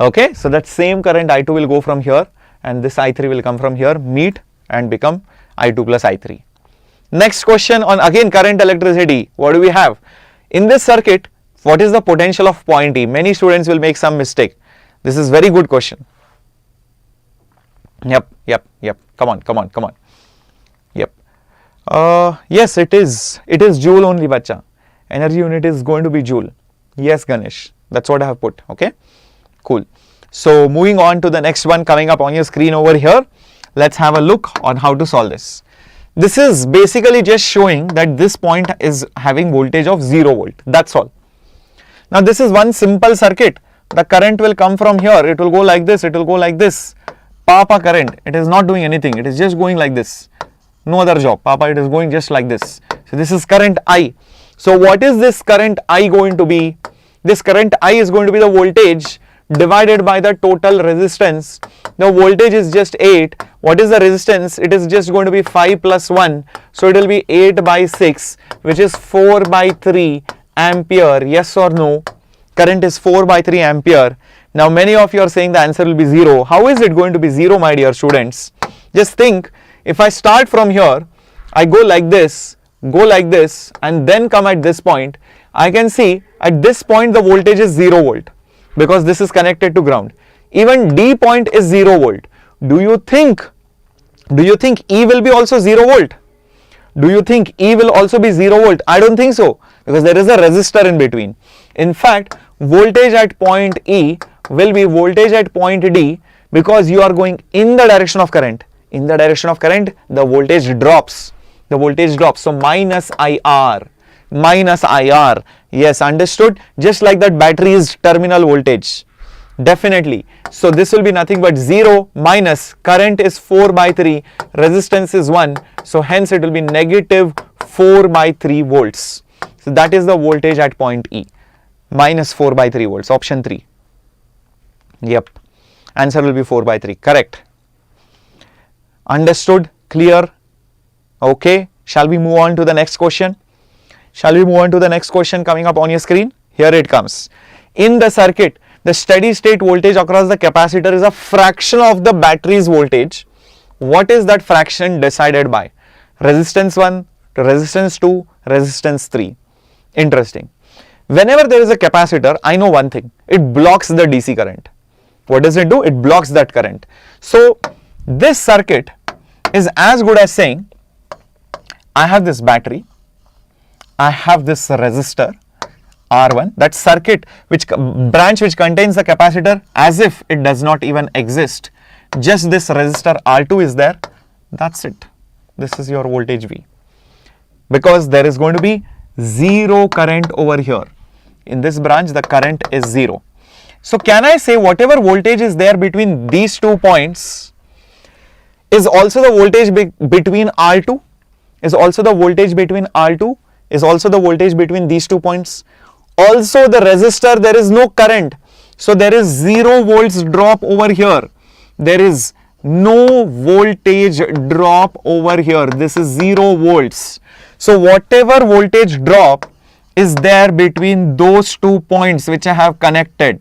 Okay. So that same current I2 will go from here and this I3 will come from here, meet and become I2 plus I3. Next question on again current electricity. What do we have? In this circuit, what is the potential of point E? Many students will make some mistake. This is very good question. Yep. Come on. Yep. Yes, it is joule only, bacha. Energy unit is going to be joule. Yes, Ganesh. That's what I have put. Okay. Cool. So moving on to the next one coming up on your screen over here. Let's have a look on how to solve this. This is basically just showing that this point is having voltage of 0 volt. That's all. Now this is one simple circuit. The current will come from here. It will go like this. It will go like this. Papa current. It is not doing anything. It is just going like this. No other job. Papa, it is going just like this. So this is current I. So what is this current I going to be? This current I is going to be the voltage divided by the total resistance. The voltage is just 8. What is the resistance? It is just going to be 5 plus 1. So it will be 8 by 6, which is 4 by 3 ampere. Yes or no? Current is 4 by 3 ampere. Now many of you are saying the answer will be 0. How is it going to be 0, my dear students? Just think, if I start from here, I go like this, and then come at this point, I can see at this point the voltage is 0 volt. Because this is connected to ground. Even D point is 0 volt. Do you think E will be also 0 volt? Do you think E will also be 0 volt? I don't think so, because there is a resistor in between. In fact, voltage at point E will be voltage at point D, because you are going in the direction of current. In the direction of current, the voltage drops. So minus IR. Yes, understood? Just like that battery's terminal voltage. Definitely. So this will be nothing but 0 minus current is 4 by 3, resistance is 1. So hence it will be negative 4 by 3 volts. So that is the voltage at point E. Minus 4 by 3 volts. Option 3. Yep. Answer will be 4 by 3. Correct. Understood? Clear? Okay. Shall we move on to the next question? Coming up on your screen? Here it comes. In the circuit, the steady state voltage across the capacitor is a fraction of the battery's voltage. What is that fraction decided by? Resistance 1, resistance 2, resistance 3. Interesting. Whenever there is a capacitor, I know one thing. It blocks the DC current. What does it do? It blocks that current. So this circuit is as good as saying, I have this battery, I have this resistor R1, that circuit branch which contains the capacitor, as if it does not even exist. Just this resistor R2 is there. That's it. This is your voltage V. Because there is going to be 0 current over here. In this branch, the current is 0. So can I say whatever voltage is there between these 2 points is also the voltage between R2? Is also the voltage between R2? Is also the voltage between these 2 points? Also the resistor, there is no current. So there is 0 volts drop over here. There is no voltage drop over here. This is 0 volts. So whatever voltage drop is there between those 2 points which I have connected,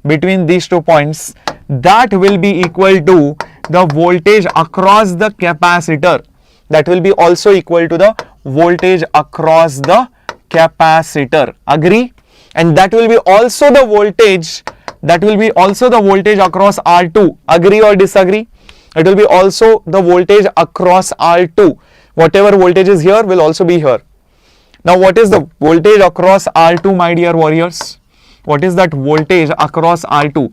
between these 2 points, that will be equal to the voltage across the capacitor. That will be also equal to the voltage across the capacitor. Agree? And that will be also the voltage, across R2. Agree or disagree? It will be also the voltage across R2. Whatever voltage is here will also be here. Now what is the voltage across R2, my dear warriors? What is that voltage across R2?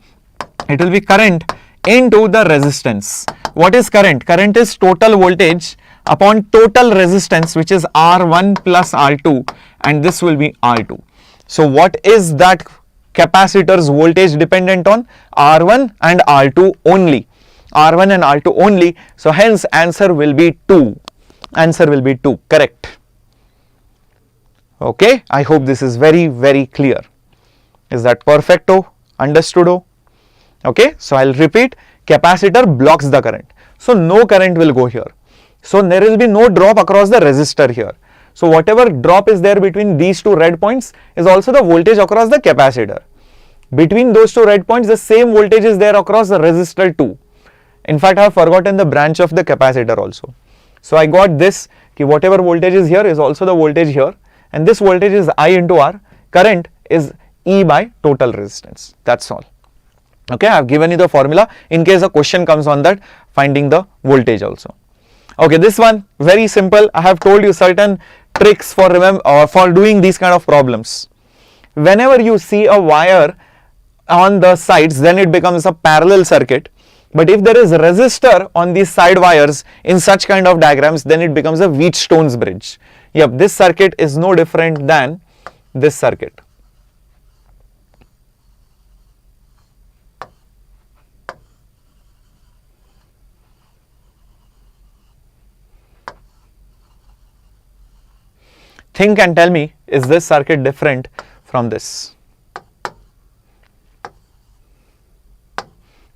It will be current into the resistance. What is current? Current is total voltage upon total resistance, which is R1 plus R2, and this will be R2. So what is that capacitor's voltage dependent on? R1 and R2 only. R1 and R2 only. So hence answer will be 2. Answer will be 2. Correct. Okay. I hope this is very, very clear. Is that perfecto? Understood? Okay. So I'll repeat. Capacitor blocks the current. So no current will go here. So there will be no drop across the resistor here. So whatever drop is there between these 2 red points is also the voltage across the capacitor. Between those 2 red points, the same voltage is there across the resistor too. In fact, I have forgotten the branch of the capacitor also. So I got this, ki whatever voltage is here is also the voltage here, and this voltage is I into R, current is E by total resistance. That's all. Okay, I have given you the formula in case a question comes on that, finding the voltage also. Okay, this one very simple. I have told you certain tricks for for doing these kind of problems. Whenever you see a wire on the sides, then it becomes a parallel circuit. But if there is a resistor on these side wires in such kind of diagrams, then it becomes a Wheatstone's bridge. Yep, this circuit is no different than this circuit. Think and tell me, is this circuit different from this?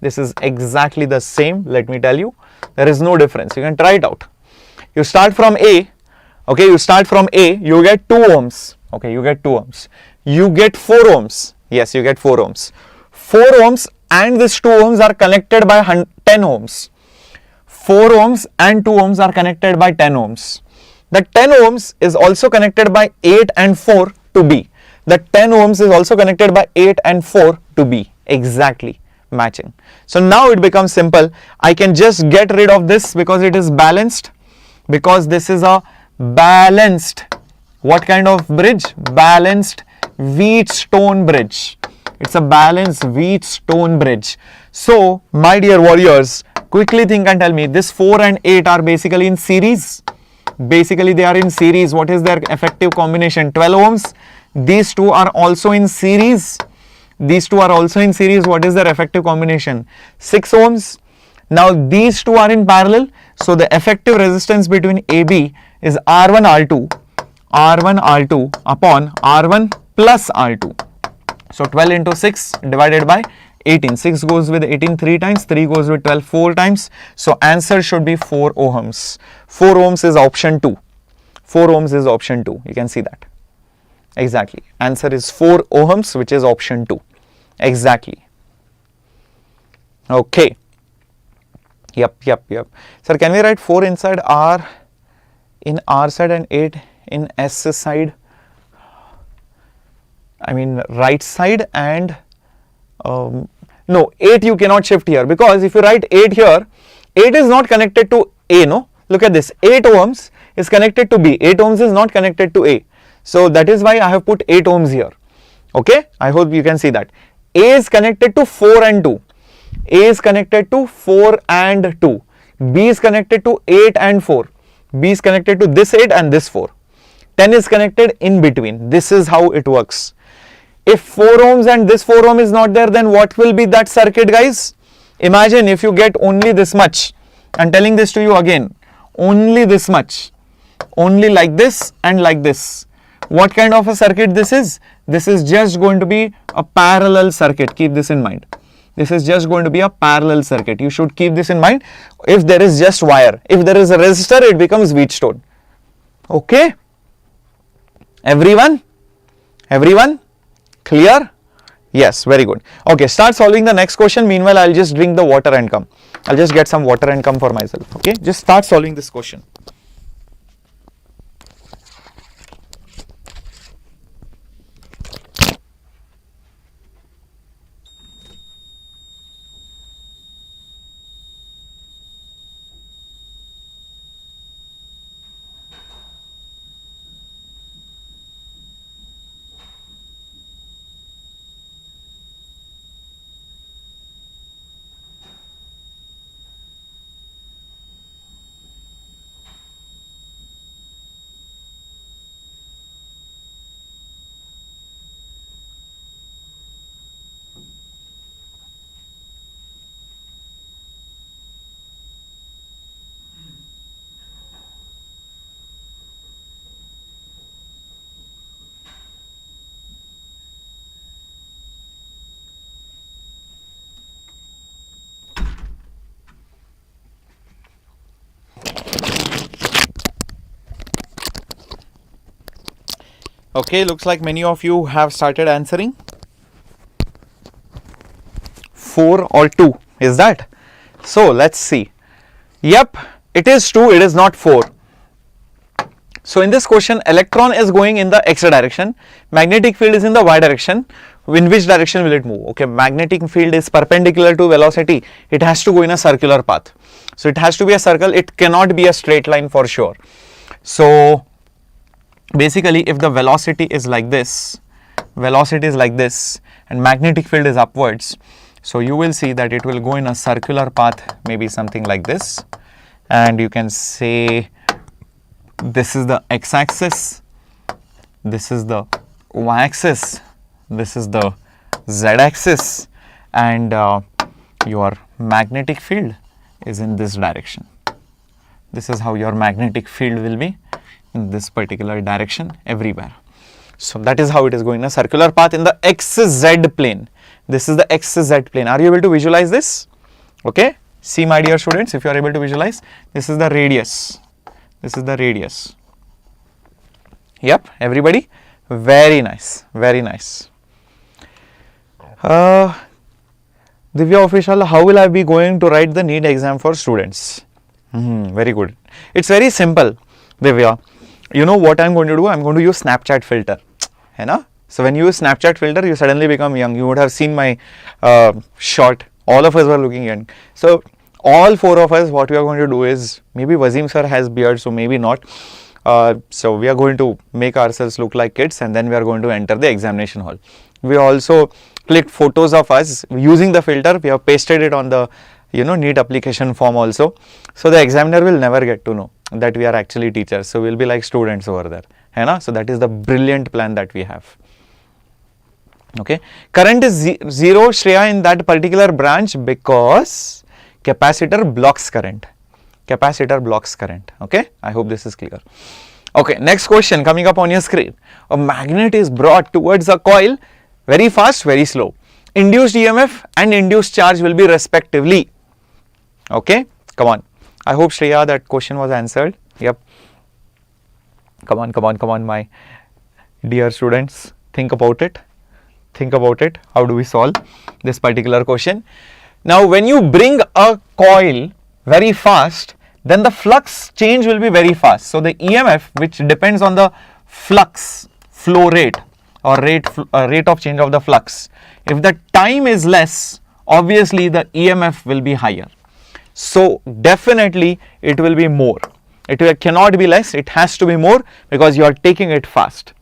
This is exactly the same, let me tell you. There is no difference. You can try it out. You start from A, okay, you start from A, you get 2 ohms, okay, you get 2 ohms. You get 4 ohms, yes, you get 4 ohms. 4 ohms and this 2 ohms are connected by 10 ohms. 4 ohms and 2 ohms are connected by 10 ohms. The 10 ohms is also connected by 8 and 4 to B. The 10 ohms is also connected by 8 and 4 to B. Exactly matching. So now it becomes simple. I can just get rid of this because it is balanced. Because this is a balanced, what kind of bridge? Balanced Wheatstone bridge. It's a balanced Wheatstone bridge. So my dear warriors, quickly think and tell me, this 4 and 8 are basically in series. Basically they are in series. What is their effective combination? 12 ohms. These two are also in series. These two are also in series. What is their effective combination? 6 ohms. Now these two are in parallel. So the effective resistance between AB is R1 R2 upon R1 plus R2. So 12 into 6 divided by 18. 6 goes with 18 3 times, 3 goes with 12 4 times. So answer should be 4 ohms. 4 ohms is option 2. 4 ohms is option 2. You can see that. Exactly. Answer is 4 ohms, which is option 2. Exactly. Okay. Yep. Sir, can we write 4 inside R in R side and 8 in S side? I mean right side, and no, 8 you cannot shift here, because if you write 8 here, 8 is not connected to A, no? Look at this, 8 ohms is connected to B, 8 ohms is not connected to A. So that is why I have put 8 ohms here. Okay, I hope you can see that. A is connected to 4 and 2. A is connected to 4 and 2. B is connected to 8 and 4. B is connected to this 8 and this 4. 10 is connected in between. This is how it works. If 4 ohms and this 4 ohm is not there, then what will be that circuit, guys? Imagine if you get only this much. I am telling this to you again. Only this much. Only like this and like this. What kind of a circuit this is? This is just going to be a parallel circuit. Keep this in mind. This is just going to be a parallel circuit. You should keep this in mind. If there is just wire, if there is a resistor, it becomes Wheatstone. Okay? Everyone? Everyone? Clear? Yes, very good. Okay, start solving the next question. Meanwhile, I'll just drink the water and come. I'll just get some water and come for myself. Okay, just start solving this question. Okay, looks like many of you have started answering. 4 or 2, is that? So let's see. Yep, it is 2, it is not 4. So in this question, electron is going in the x direction, magnetic field is in the y direction. In which direction will it move? Okay, magnetic field is perpendicular to velocity, it has to go in a circular path. So it has to be a circle, it cannot be a straight line for sure. So basically if the velocity is like this, and magnetic field is upwards, so you will see that it will go in a circular path, maybe something like this, and you can say this is the x-axis, this is the y-axis, this is the z-axis, and your magnetic field is in this direction. This is how your magnetic field will be, in this particular direction everywhere. So that is how it is going in a circular path in the xz plane. This is the xz plane. Are you able to visualize this? Okay, see my dear students, if you are able to visualize, this is the radius. This is the radius. Yep, everybody, very nice, very nice. Divya official, how will I be going to write the NEET exam for students? Very good. It's very simple, Divya. You know what I'm going to do? I'm going to use Snapchat filter. Hai na? So when you use Snapchat filter, you suddenly become young. You would have seen my shot. All of us were looking young. So all 4 of us, what we are going to do is, maybe Wassim sir has beard, so maybe not. So we are going to make ourselves look like kids, and then we are going to enter the examination hall. We also clicked photos of us using the filter. We have pasted it on the NEET application form also. So the examiner will never get to know that we are actually teachers. So we'll be like students over there. Hai na? So that is the brilliant plan that we have. Okay. Current is 0, Shreya, in that particular branch because capacitor blocks current. Capacitor blocks current. Okay. I hope this is clear. Okay. Next question coming up on your screen. A magnet is brought towards a coil very fast, very slow. Induced EMF and induced charge will be respectively. Okay. Come on. I hope, Shreya, that question was answered. Yep. Come on, my dear students. Think about it. Think about it. How do we solve this particular question? Now, when you bring a coil very fast, then the flux change will be very fast. So the EMF, which depends on the flux flow rate or rate of change of the flux, if the time is less, obviously the EMF will be higher. So definitely it will be more. It cannot be less, it has to be more because you are taking it fast.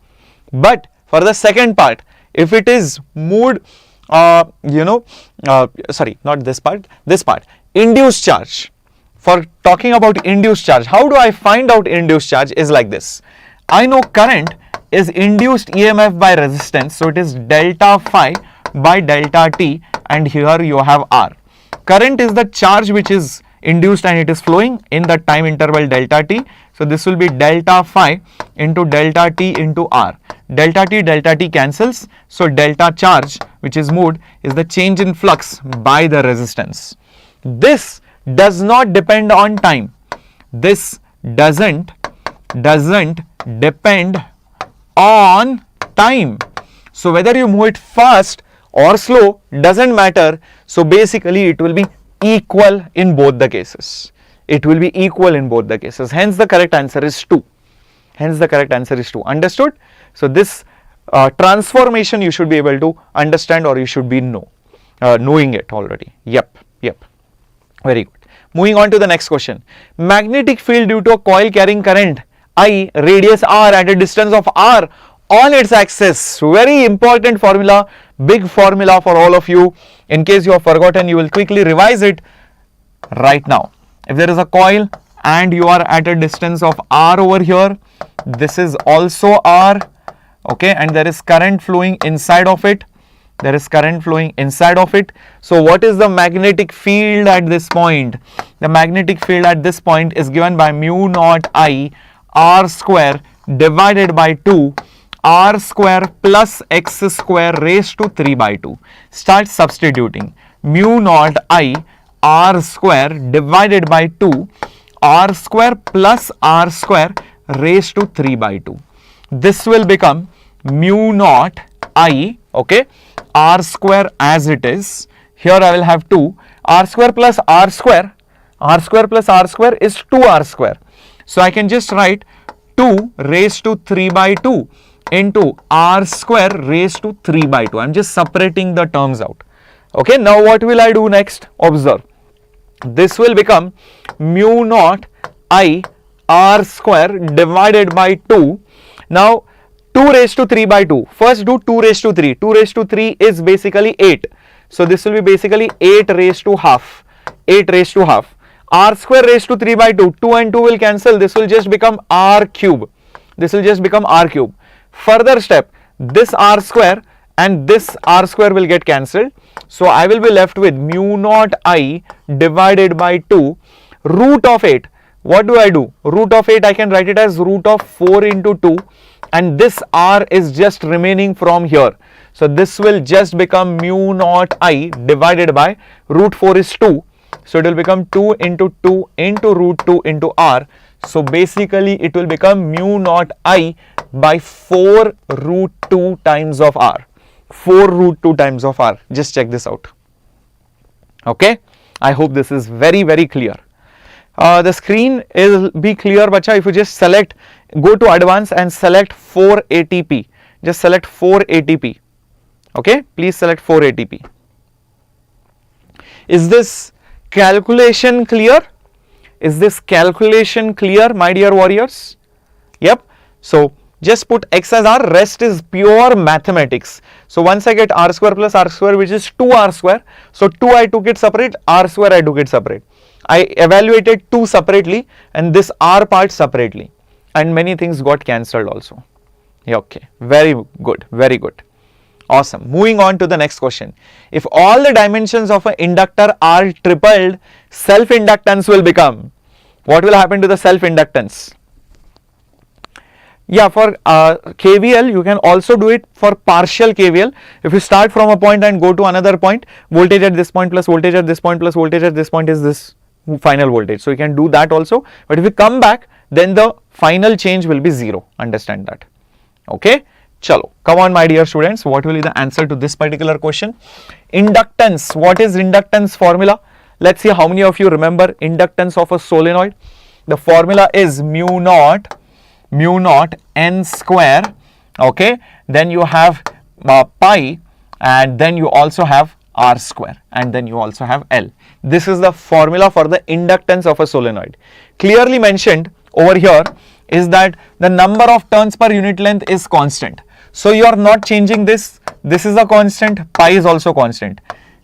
But for the second part, if it is moved, sorry, not this part, induced charge. For talking about induced charge, how do I find out induced charge is like this. I know current is induced EMF by resistance, so it is delta phi by delta t, and here you have R. Current is the charge which is induced and it is flowing in the time interval delta t. So this will be delta phi into delta t into R. Delta t cancels. So delta charge which is moved is the change in flux by the resistance. This does not depend on time. This doesn't depend on time. So whether you move it fast or slow doesn't matter. So basically it will be equal in both the cases. It will be equal in both the cases. Hence the correct answer is 2. Hence the correct answer is 2. Understood? So this transformation you should be able to understand, or you should be knowing it already. Yep. Very good. Moving on to the next question. Magnetic field due to a coil carrying current I, radius r at a distance of r on its axis. Very important formula, big formula for all of you. In case you have forgotten, you will quickly revise it right now. If there is a coil and you are at a distance of r over here, this is also r, okay, and there is current flowing inside of it. There is current flowing inside of it. So what is the magnetic field at this point? The magnetic field at this point is given by mu naught I r square divided by 2 r square plus x square raised to 3 by 2. Start substituting. Mu naught I r square divided by 2 r square plus r square raised to 3 by 2. This will become mu naught I, okay, r square as it is. here I will have 2, r square plus r square, r square plus r square is 2r square. So I can just write 2 raised to 3 by 2 into r square raised to 3 by 2. I am just separating the terms out. Okay, now what will I do next? Observe. This will become mu naught I r square divided by 2. Now 2 raised to 3 by 2. First do 2 raised to 3. 2 raised to 3 is basically 8. So this will be basically 8 raised to half. 8 raised to half. R square raised to 3 by 2. 2 and 2 will cancel. This will just become r cube. This will just become r cube. Further step, this r square and this r square will get cancelled. So I will be left with mu naught I divided by 2 root of 8. What do I do? Root of 8 I can write it as root of 4 into 2, and this r is just remaining from here. So this will just become mu naught I divided by root 4 is 2. So it will become 2 into 2 into root 2 into r. So basically it will become mu naught I by 4 root 2 times of r. 4 root 2 times of r. Just check this out. Okay, I hope this is very, very clear. The screen will be clear, bacha, if you just select, go to advanced and select 480p. Just select 480p. Okay, please select 480p. Is this calculation clear? Is this calculation clear, my dear warriors? Yep. So just put x as r, rest is pure mathematics. So once I get r square plus r square, which is 2r square. So 2 I took it separate, r square I took it separate. I evaluated 2 separately and this r part separately, and many things got cancelled also. Yeah, okay, very good, very good. Awesome. Moving on to the next question. If all the dimensions of an inductor are tripled, self-inductance will become. What will happen to the self-inductance? Yeah, for KVL, you can also do it for partial KVL. If you start from a point and go to another point, voltage at this point plus voltage at this point plus voltage at this point is this final voltage. So you can do that also. But if you come back, then the final change will be 0. Understand that. Okay. Chalo. Come on, my dear students. What will be the answer to this particular question? Inductance. What is inductance formula? Let's see how many of you remember inductance of a solenoid. The formula is mu naught n square. Okay. Then you have pi, and then you also have r square, and then you also have L. This is the formula for the inductance of a solenoid. Clearly mentioned over here is that the number of turns per unit length is constant. So you are not changing this. This is a constant, pi is also constant.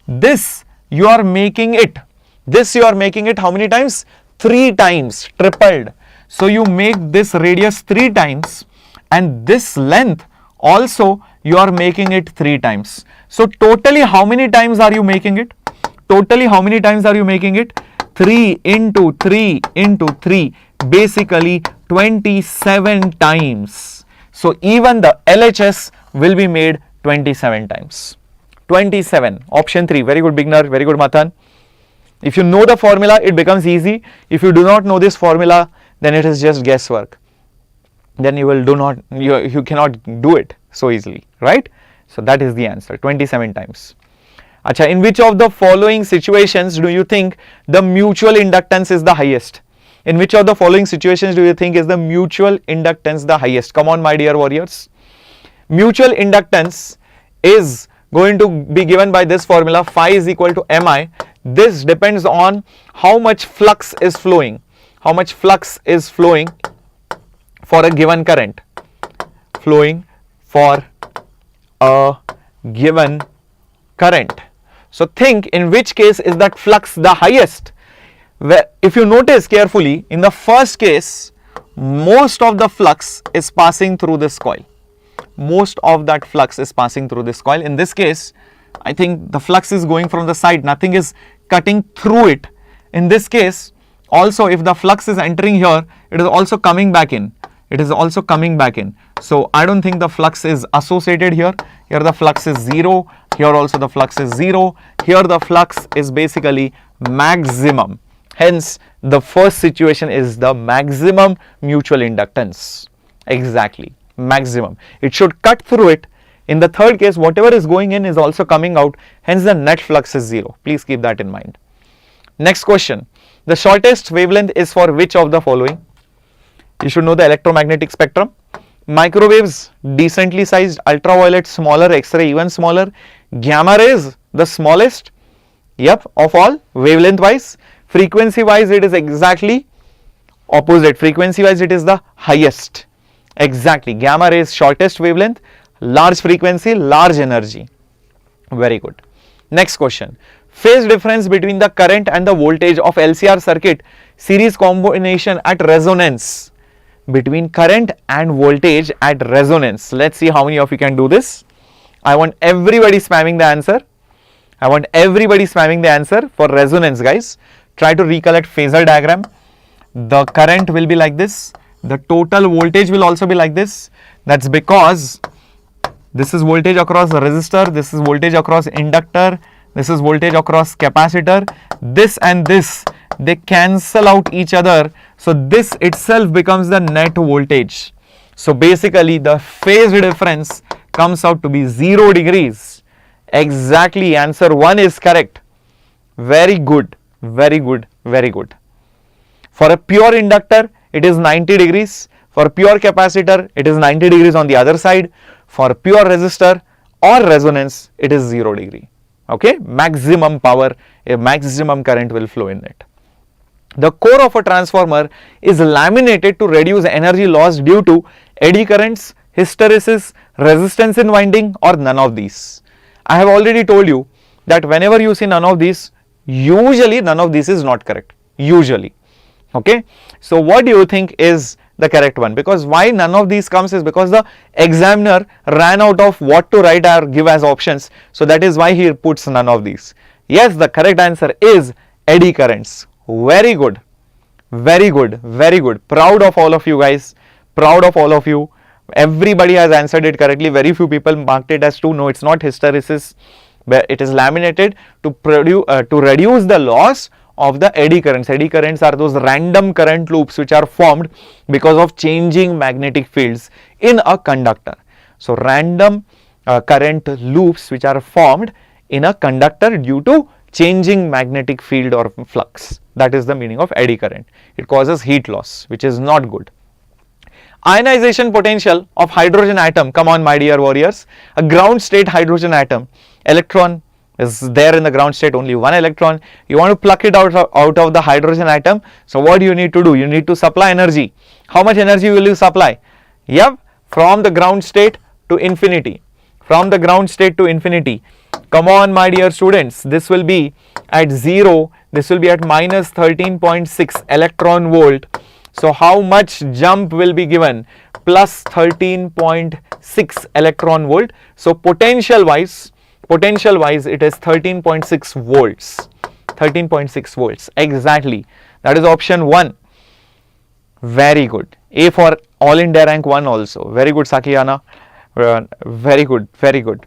This you are making it. This you are making it how many times? 3 times, tripled. So you make this radius 3 times, and this length also you are making it 3 times. So totally how many times are you making it? Totally how many times are you making it? 3 into 3 into 3, basically 27 times. So even the LHS will be made 27 times. 27, option 3, very good beginner, very good Mathan. If you know the formula, it becomes easy. If you do not know this formula, then it is just guesswork. Then you cannot do it so easily, right? So that is the answer, 27 times. Acha, in which of the following situations do you think the mutual inductance is the highest? In which of the following situations do you think is the mutual inductance the highest? Come on, my dear warriors. Mutual inductance is going to be given by this formula, phi is equal to mi. This depends on how much flux is flowing. How much flux is flowing for a given current. Flowing for a given current. So think in which case is that flux the highest. Where if you notice carefully, in the first case, most of the flux is passing through this coil. Most of that flux is passing through this coil. In this case, I think the flux is going from the side, nothing is cutting through it. In this case, also if the flux is entering here, it is also coming back in. It is also coming back in. So I don't think the flux is associated here. Here the flux is 0. Here also the flux is 0. Here the flux is basically maximum. Hence, the first situation is the maximum mutual inductance. Exactly, maximum. It should cut through it. In the third case, whatever is going in is also coming out, hence the net flux is 0. Please keep that in mind. Next question. The shortest wavelength is for which of the following? You should know the electromagnetic spectrum. Microwaves, decently sized, ultraviolet, smaller, X-ray, even smaller, gamma rays, the smallest, yep, of all, wavelength wise. Frequency wise, it is exactly opposite. Frequency wise, it is the highest. Exactly, gamma rays, shortest wavelength, large frequency, large energy. Very good. Next question. Phase difference between the current and the voltage of LCR circuit series combination at resonance. Between current and voltage at resonance. Let's see how many of you can do this. I want everybody spamming the answer. I want everybody spamming the answer for resonance, guys. Try to recollect phasor diagram. The current will be like this. The total voltage will also be like this. That's because this is voltage across the resistor, this is voltage across inductor, this is voltage across capacitor. This and this, they cancel out each other. So this itself becomes the net voltage. So basically the phase difference comes out to be 0 degrees. Exactly, answer 1 is correct. Very good, very good, very good. For a pure inductor, it is 90 degrees. For pure capacitor, it is 90 degrees on the other side. For pure resistor or resonance, it is 0 degree. Okay, maximum power, a maximum current will flow in it. The core of a transformer is laminated to reduce energy loss due to eddy currents, hysteresis, resistance in winding, or none of these. I have already told you that whenever you see none of these, usually none of this is not correct. Usually. Okay. So what do you think is the correct one? Because why none of these comes is because the examiner ran out of what to write or give as options. So that is why he puts none of these. Yes, the correct answer is eddy currents. Very good. Very good. Very good. Proud of all of you guys. Proud of all of you. Everybody has answered it correctly. Very few people marked it as 2. No, it's not hysteresis. But it is laminated to reduce the loss of the eddy currents. Eddy currents are those random current loops which are formed because of changing magnetic fields in a conductor. So random current loops which are formed in a conductor due to changing magnetic field or flux. That is the meaning of eddy current. It causes heat loss, which is not good. Ionization potential of hydrogen atom. Come on, my dear warriors. A ground state hydrogen atom. Electron is there in the ground state, only one electron. You want to pluck it out of the hydrogen atom. So what do you need to do? You need to supply energy. How much energy will you supply? Yep, from the ground state to infinity. From the ground state to infinity. Come on, my dear students. This will be at 0. This will be at minus 13.6 electron volt. So how much jump will be given? Plus 13.6 electron volt. So potential wise it is 13.6 volts. 13.6 volts. Exactly. That is option 1. Very good. A for all India rank 1 also. Very good, Sakiyana. Very good. Very good.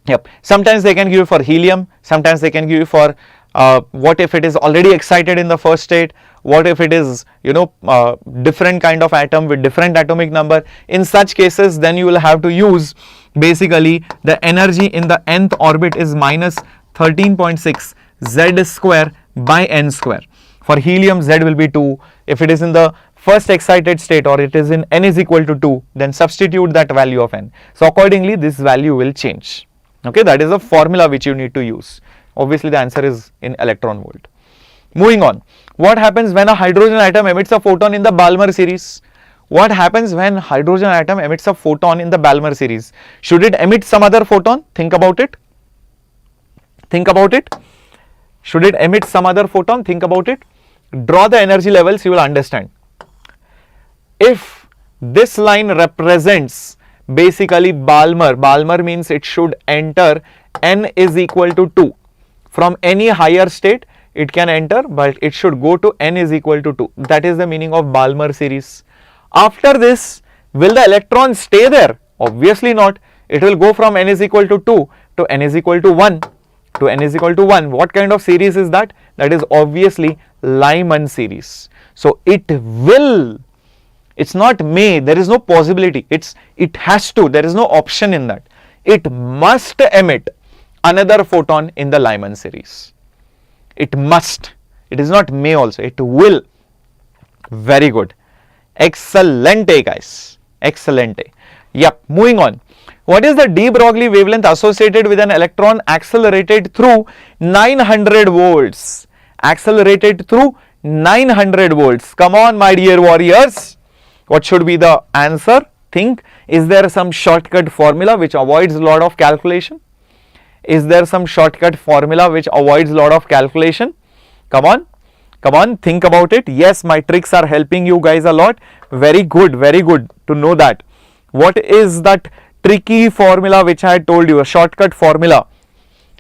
Yep. Sometimes they can give you for helium. Sometimes they can give you for what if it is already excited in the first state. What if it is, different kind of atom with different atomic number. In such cases, then you will have to use basically the energy in the nth orbit is minus 13.6 Z square by n square. For helium, Z will be 2. If it is in the first excited state or it is in n is equal to 2, then substitute that value of n. So accordingly, this value will change. Okay, that is a formula which you need to use. Obviously, the answer is in electron volt. Moving on. What happens when a hydrogen atom emits a photon in the Balmer series? What happens when hydrogen atom emits a photon in the Balmer series? Should it emit some other photon? Think about it. Think about it. Should it emit some other photon? Think about it. Draw the energy levels, you will understand. If this line represents basically Balmer, Balmer means it should enter n is equal to 2. From any higher state, it can enter, but it should go to n is equal to 2. That is the meaning of Balmer series. After this, will the electron stay there? Obviously not. It will go from n is equal to 2 to n is equal to 1 to n is equal to 1. What kind of series is that? That is obviously Lyman series. So it will, it's not may, there is no possibility, it has to, there is no option in that. it must emit another photon in the Lyman series. It must. It is not may also. It will. Very good. Excellente, guys. Excellente. Yep. Moving on. What is the de Broglie wavelength associated with an electron accelerated through 900 volts? Accelerated through 900 volts. Come on, my dear warriors. What should be the answer? Think. Is there some shortcut formula which avoids a lot of calculation? Is there some shortcut formula which avoids a lot of calculation? Come on. Come on, think about it. Yes, my tricks are helping you guys a lot. Very good to know that. What is that tricky formula which I had told you, a shortcut formula?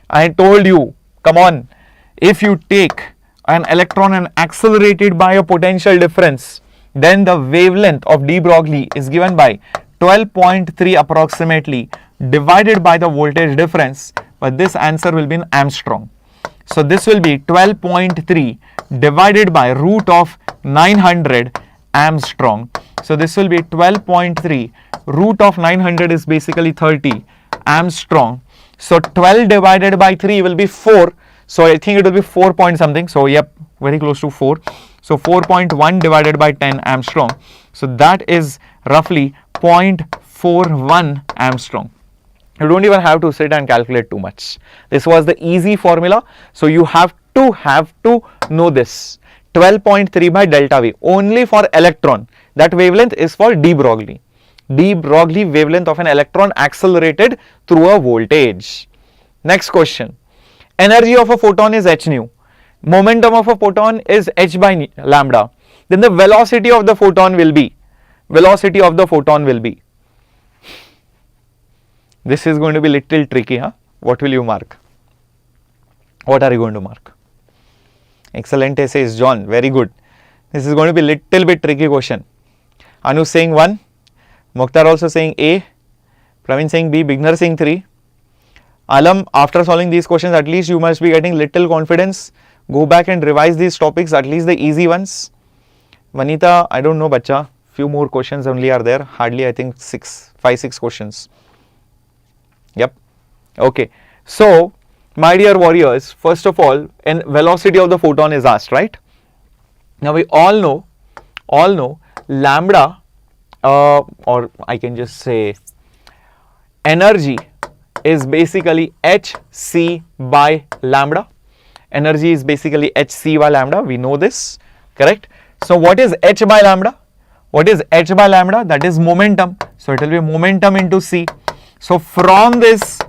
I told you, come on, if you take an electron and accelerate it by a potential difference, then the wavelength of de Broglie is given by 12.3 approximately divided by the voltage difference, but this answer will be in Armstrong. So this will be 12.3 divided by root of 900 Armstrong. So this will be 12.3 root of 900 is basically 30 Armstrong. So 12 divided by 3 will be 4. So I think it will be 4 point something. So yep, very close to 4. So 4.1 divided by 10 Armstrong. So that is roughly 0.41 Armstrong. You don't even have to sit and calculate too much. This was the easy formula. So you have to know this. 12.3 by delta V only for electron. That wavelength is for de Broglie. De Broglie wavelength of an electron accelerated through a voltage. Next question. Energy of a photon is h nu. Momentum of a photon is h by lambda. Then the velocity of the photon will be. This is going to be little tricky, huh? What will you mark? What are you going to mark? Excellent, says John. Very good. This is going to be little bit tricky question. Anu saying 1. Mukhtar also saying A. Praveen saying B. Beginner saying 3. Alam, after solving these questions, at least you must be getting little confidence. Go back and revise these topics, at least the easy ones. Vanita, I don't know, bacha. Few more questions only are there. Hardly, I think 5, 6 questions. Yep. Okay. So, my dear warriors, first of all, and velocity of the photon is asked, right? Now we all know lambda, or I can just say energy is basically hc by lambda. Energy is basically hc by lambda. We know this, correct? So what is h by lambda? What is h by lambda? That is momentum. So it will be momentum into c. So from this,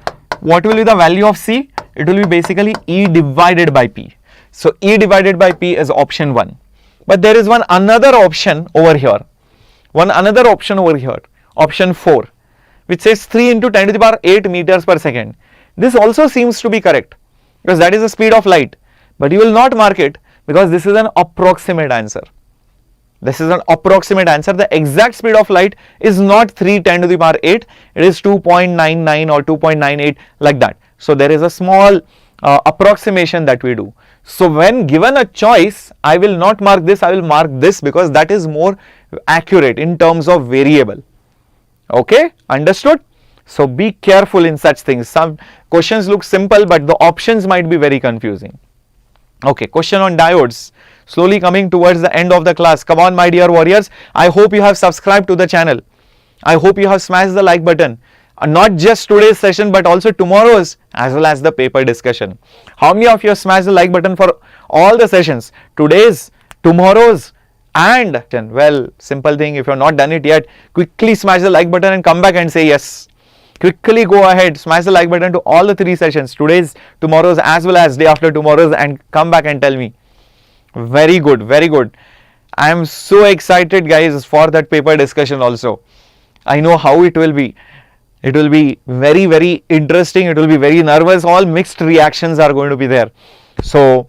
what will be the value of c? It will be basically E divided by P. So E divided by P is option 1. But there is another option over here. Option 4, which says 3 into 10 to the power 8 meters per second. This also seems to be correct because that is the speed of light. But you will not mark it because this is an approximate answer. The exact speed of light is not 3 10 to the power 8. It is 2.99 or 2.98 like that. So there is a small approximation that we do. So when given a choice, I will not mark this, I will mark this because that is more accurate in terms of variable. Okay, understood? So be careful in such things. Some questions look simple, but the options might be very confusing. Okay, question on diodes. Slowly coming towards the end of the class. Come on, my dear warriors. I hope you have subscribed to the channel. I hope you have smashed the like button. Not just today's session, but also tomorrow's as well as the paper discussion. How many of you have smashed the like button for all the sessions? Today's, tomorrow's, and well, simple thing. If you have not done it yet, quickly smash the like button and come back and say yes. Quickly go ahead, smash the like button to all the 3 sessions, today's, tomorrow's as well as day after tomorrow's, and come back and tell me. Very good, very good. I am so excited, guys, for that paper discussion also. I know how it will be. It will be very, very interesting. It will be very nervous. All mixed reactions are going to be there. So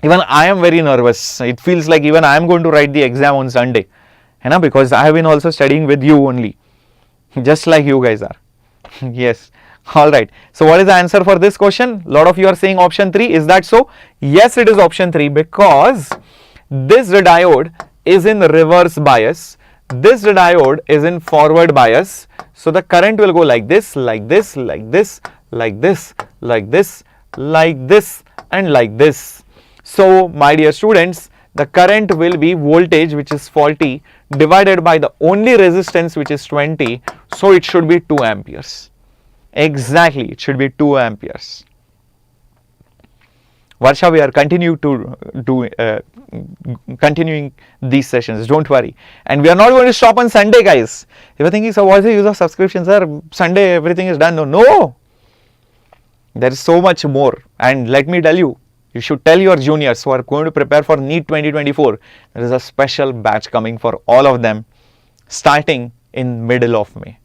even I am very nervous. It feels like even I am going to write the exam on Sunday, because I have been also studying with you only, just like you guys are. Yes. All right. So what is the answer for this question? A lot of you are saying option 3. Is that so? Yes, it is option 3 because this diode is in reverse bias. this diode is in forward bias, so the current will go like this, like this, like this, like this, like this, like this, and like this. So my dear students, the current will be voltage, which is 40, divided by the only resistance, which is 20, so it should be 2 amperes. Exactly, it should be 2 amperes. Varsha, we are continuing these sessions, don't worry. And we are not going to stop on Sunday, guys. If you are thinking, so what is the use of subscription, sir? Sunday everything is done. No. There is so much more. And let me tell you, you should tell your juniors who are going to prepare for NEET 2024, there is a special batch coming for all of them starting in middle of May.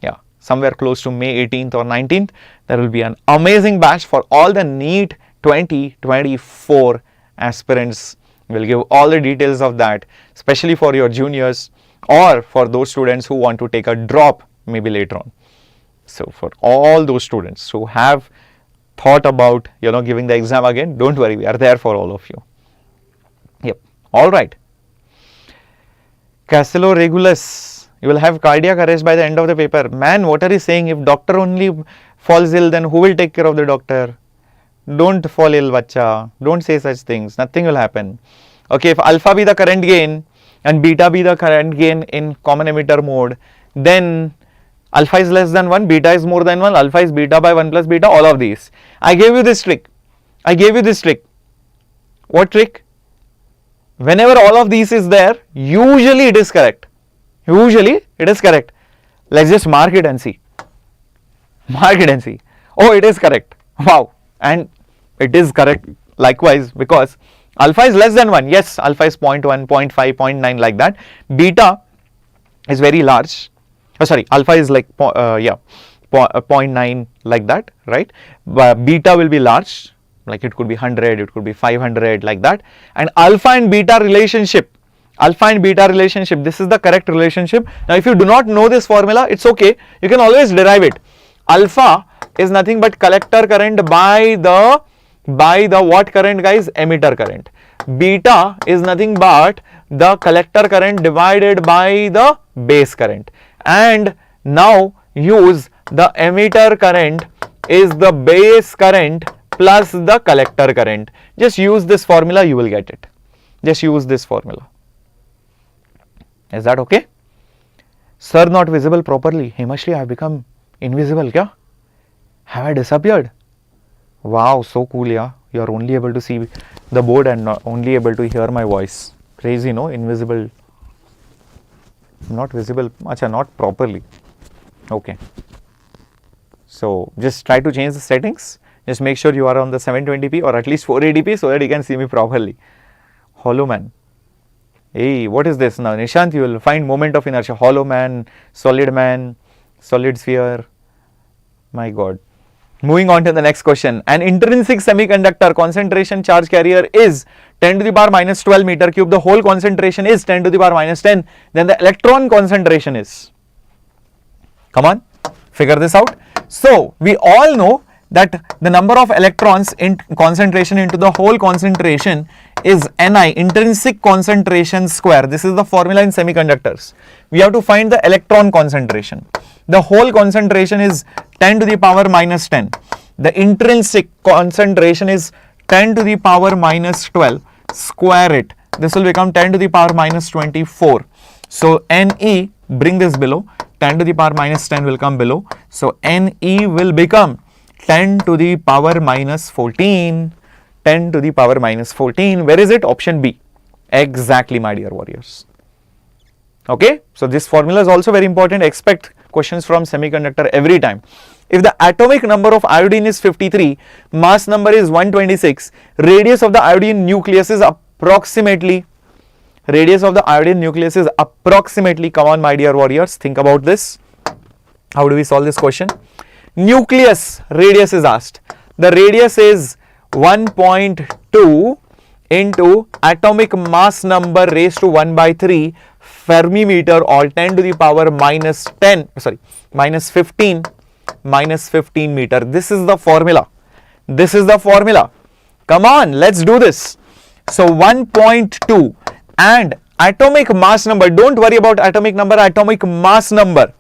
Yeah, somewhere close to May 18th or 19th, there will be an amazing batch for all the NEET 2024 aspirants. We'll give all the details of that, especially for your juniors or for those students who want to take a drop maybe later on. So for all those students who have thought about, giving the exam again, don't worry, we are there for all of you. Yep, all right. Castello Regulus, you will have cardiac arrest by the end of the paper. Man, what are you saying? If doctor only falls ill, then who will take care of the doctor? Don't fall ill, bacha. Don't say such things. Nothing will happen. Okay, if alpha be the current gain and beta be the current gain in common emitter mode, then alpha is less than 1, beta is more than 1, alpha is beta by 1 plus beta, all of these. I gave you this trick. What trick? Whenever all of these is there, usually it is correct. Let's just mark it and see. Oh, it is correct. Wow. And it is correct likewise, because alpha is less than 1. Yes, alpha is 0.1, 0.5, 0.9 like that. Beta is very large. Alpha is like 0.9 like that, right? But beta will be large, like it could be 100, it could be 500 like that. And alpha and beta relationship, this is the correct relationship. Now if you do not know this formula, it's okay, you can always derive it. Alpha is nothing but collector current by the what current, guys? Emitter current. Beta is nothing but the collector current divided by the base current. And now use the emitter current is the base current plus the collector current. Just use this formula, you will get it. Just use this formula. Is that okay? Sir, not visible properly. Hemashli, I have become invisible, kya? Have I disappeared? Wow, so cool, yeah. You are only able to see the board and not only able to hear my voice. Crazy, no? Invisible. Not visible, acha, not properly. Okay. So just try to change the settings. Just make sure you are on the 720p or at least 480p so that you can see me properly. Hollow man. Hey, what is this now? Nishant, you will find moment of inertia. Hollow man, solid sphere. My God. Moving on to the next question. An intrinsic semiconductor concentration charge carrier is 10 to the power minus 12 meter cube. The whole concentration is 10 to the power minus 10. Then the electron concentration is. Come on, figure this out. So we all know that the number of electrons in concentration into the whole concentration is Ni, intrinsic concentration square. This is the formula in semiconductors. We have to find the electron concentration. The whole concentration is 10 to the power minus 10. The intrinsic concentration is 10 to the power minus 12. Square it. This will become 10 to the power minus 24. So Ne, bring this below. 10 to the power minus 10 will come below. So Ne will become 10 to the power minus 14. 10 to the power minus 14. Where is it? Option B. Exactly, my dear warriors. Okay. So this formula is also very important. Expect questions from semiconductor every time. If the atomic number of iodine is 53, mass number is 126, radius of the iodine nucleus is approximately, come on my dear warriors, think about this. How do we solve this question? Nucleus radius is asked. The radius is 1.2 into atomic mass number raised to 1 by 3 Fermi meter, or 10 to the power minus 15 meter. This is the formula. Come on, let's do this. So 1.2 and atomic mass number. Don't worry about atomic number, atomic mass number.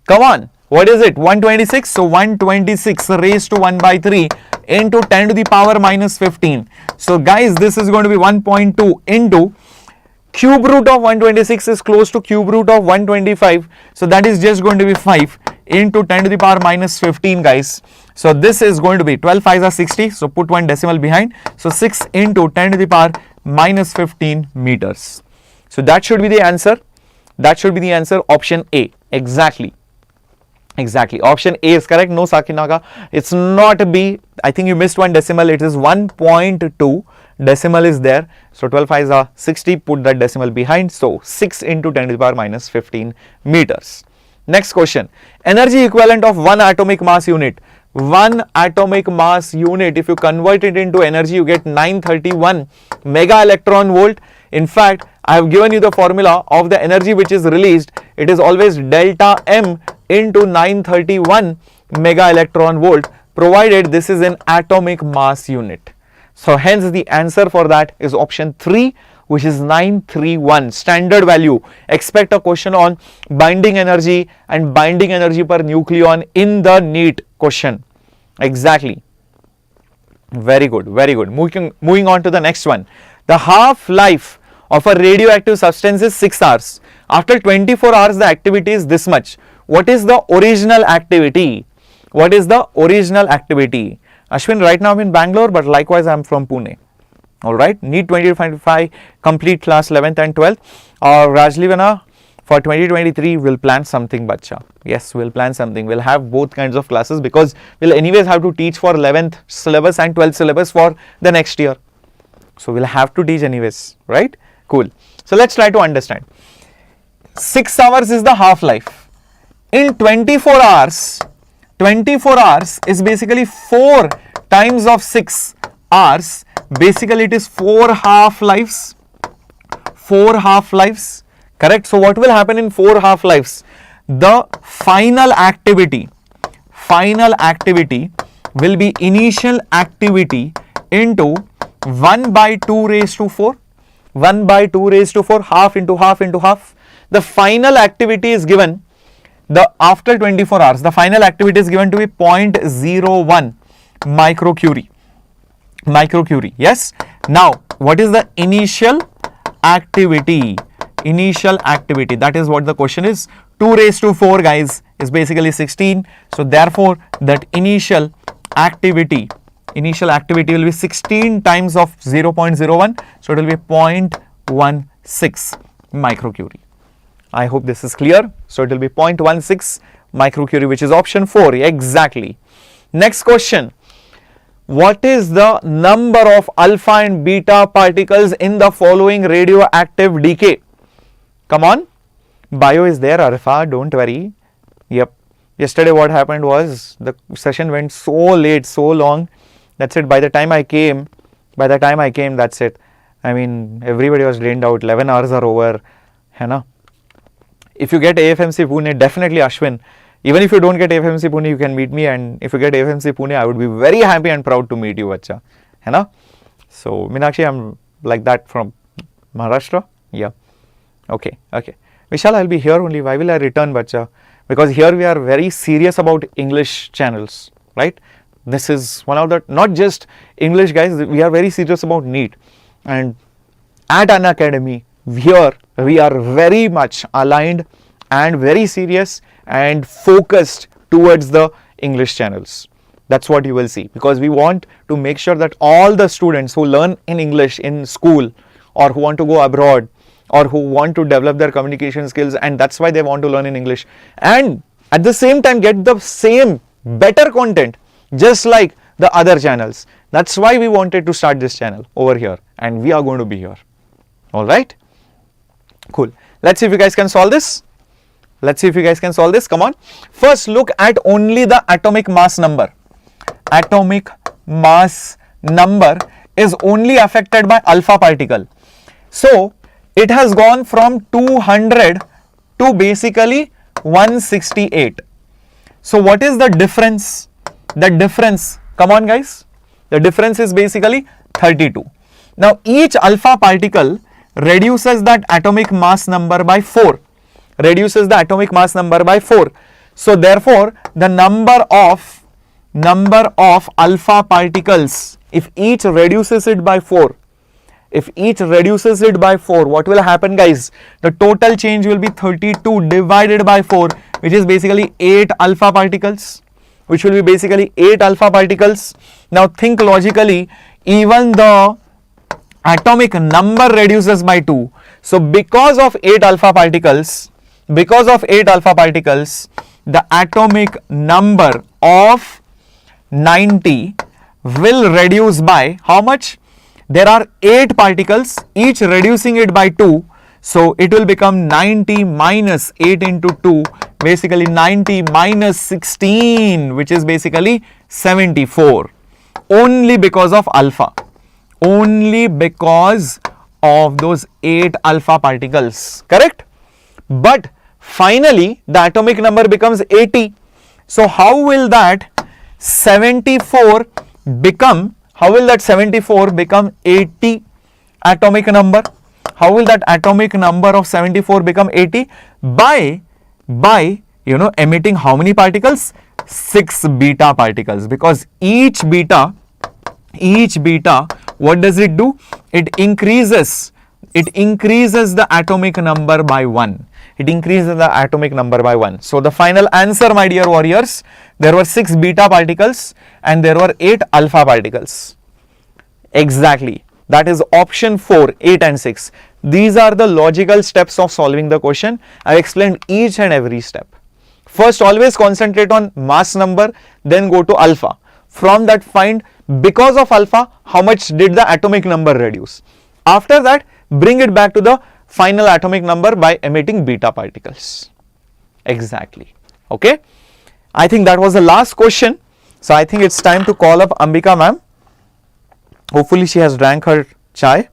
Come on, what is it? 126. So 126 raised to 1 by 3 into 10 to the power minus 15. So guys, this is going to be 1.2 into cube root of 126 is close to cube root of 125. So that is just going to be 5 into 10 to the power minus 15, guys. So this is going to be 12 5s are 60. So put one decimal behind. So 6 into 10 to the power minus 15 meters. So that should be the answer. That should be the answer. Option A. Exactly. Exactly. Option A is correct. No Sakinaga. It's not B. I think you missed one decimal. It is 1.2. Decimal is there. So 12 5s are 60. Put that decimal behind. So 6 into 10 to the power minus 15 meters. Next question. Energy equivalent of one atomic mass unit. One atomic mass unit, if you convert it into energy, you get 931 mega electron volt. In fact, I have given you the formula of the energy which is released. It is always delta M into 931 mega electron volt, provided this is an atomic mass unit. So hence the answer for that is option 3, which is 931. Standard value. Expect a question on binding energy and binding energy per nucleon in the NEET question. Exactly. Very good, very good. Moving on to the next one. The half-life of a radioactive substance is 6 hours. After 24 hours, the activity is this much. What is the original activity? What is the original activity? Ashwin, right now I'm in Bangalore, but likewise I'm from Pune. Alright, NEET 2025 complete class 11th and 12th. Rajlivana, for 2023 we'll plan something, bacha. Yes, we'll plan something. We'll have both kinds of classes because we'll anyways have to teach for 11th syllabus and 12th syllabus for the next year. So we'll have to teach anyways, right? Cool. So let's try to understand. 6 hours is the half-life. In 24 hours is basically 4 times of 6 hours. Basically it is 4 half-lives. 4 half-lives. Correct. So what will happen in 4 half-lives? The final activity will be initial activity into 1 by 2 raised to 4. 1 by 2 raised to 4, half into half into half. The final activity is given after 24 hours. The final activity is given to be 0.01 microcurie. Yes. Now, what is the initial activity? Initial activity. That is what the question is. 2 raised to 4, guys, is basically 16. So therefore, that initial activity will be 16 times of 0.01. So it will be 0.16 microcurie. I hope this is clear. So it will be 0.16 microcurie, which is option 4. Exactly. Next question. What is the number of alpha and beta particles in the following radioactive decay? Come on. Bio is there, Arfa, don't worry. Yep. Yesterday what happened was the session went so late, so long. That's it. By the time I came, that's it. I mean, everybody was drained out. 11 hours are over. Hai na? If you get AFMC Pune, definitely Ashwin. Even if you don't get AFMC Pune, you can meet me. And if you get AFMC Pune, I would be very happy and proud to meet you, bacha. Hai na? So, Meenakshi, I'm like that from Maharashtra. Yeah. Okay. Vishal, I'll be here only. Why will I return, bacha? Because here we are very serious about English channels, right? This is one of the, not just English, guys, we are very serious about NEET. And at Unacademy, here we are very much aligned and very serious and focused towards the English channels. That's what you will see, because we want to make sure that all the students who learn in English in school or who want to go abroad or who want to develop their communication skills, and that's why they want to learn in English, and at the same time get the same better content just like the other channels. That's why we wanted to start this channel over here, and we are going to be here. Alright, cool. Let's see if you guys can solve this. Come on. First, look at only the atomic mass number. Atomic mass number is only affected by alpha particle. So it has gone from 200 to basically 168. So what is the difference? The difference, come on guys, the difference is basically 32. Now each alpha particle reduces that atomic mass number by 4. Reduces the atomic mass number by 4. So therefore, the number of alpha particles, if each reduces it by 4, what will happen, guys? The total change will be 32 divided by 4, which is basically 8 alpha particles. Now think logically, even the atomic number reduces by 2. So because of 8 alpha particles, the atomic number of 90 will reduce by how much? There are 8 particles, each reducing it by 2. So it will become 90 minus 8 into 2, basically 90 minus 16, which is basically 74. Only because of alpha. Only because of those 8 alpha particles, correct? But finally the atomic number becomes 80. So how will that 74 become 80 atomic number? How will that atomic number of 74 become 80? By emitting how many particles? 6 beta particles, because each beta, what does it do? It increases the atomic number by 1. So the final answer, my dear warriors, there were 6 beta particles and there were 8 alpha particles. Exactly. That is option 4, 8 and 6. These are the logical steps of solving the question. I have explained each and every step. First, always concentrate on mass number, then go to alpha. From that, find because of alpha, how much did the atomic number reduce. After that, bring it back to the final atomic number by emitting beta particles. Exactly. Okay. I think that was the last question. So I think it's time to call up Ambika ma'am. Hopefully she has drank her chai.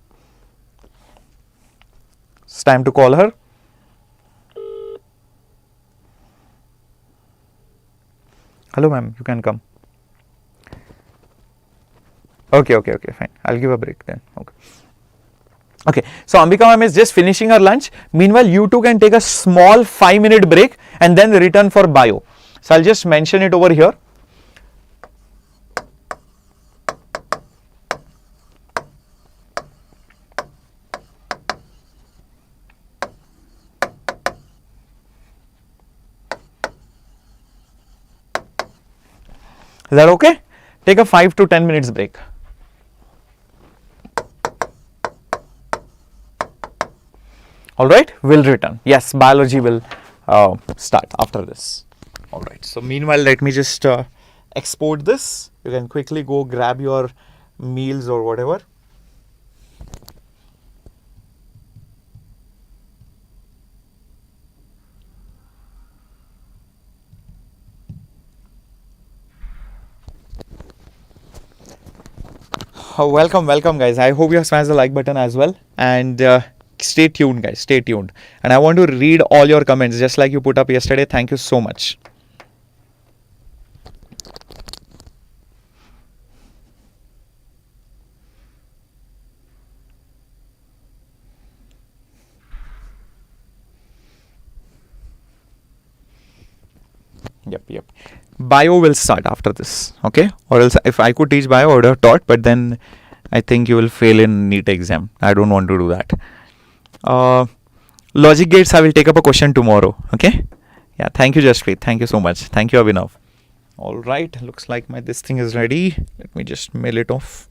It's time to call her. Hello ma'am, you can come. Okay, fine. I'll give a break then. Okay, so Ambika ma'am is just finishing her lunch. Meanwhile, you two can take a small 5-minute break and then return for bio. So I'll just mention it over here. Is that okay? Take a 5 to 10 minutes break. Alright, we'll return. Yes, biology will start after this. Alright, so meanwhile, let me just export this. You can quickly go grab your meals or whatever. Welcome guys. I hope you have smashed the like button as well, and stay tuned guys, stay tuned. And I want to read all your comments just like you put up yesterday. Thank you so much. Yep. Bio will start after this, okay? Or else if I could teach bio, I would have taught, but then I think you will fail in NEET exam. I don't want to do that. Logic gates, I will take up a question tomorrow, okay? Yeah, thank you Jaspreet. Thank you so much. Thank you Abhinav. Alright, looks like this thing is ready. Let me just mail it off.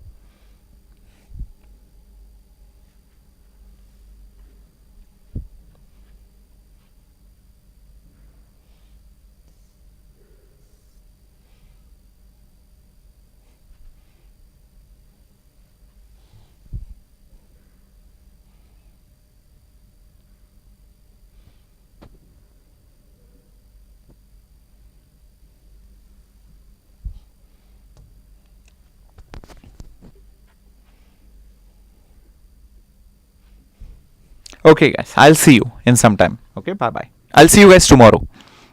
Okay guys, I'll see you in some time. Okay, bye bye. I'll see you guys tomorrow.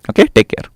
Okay, take care.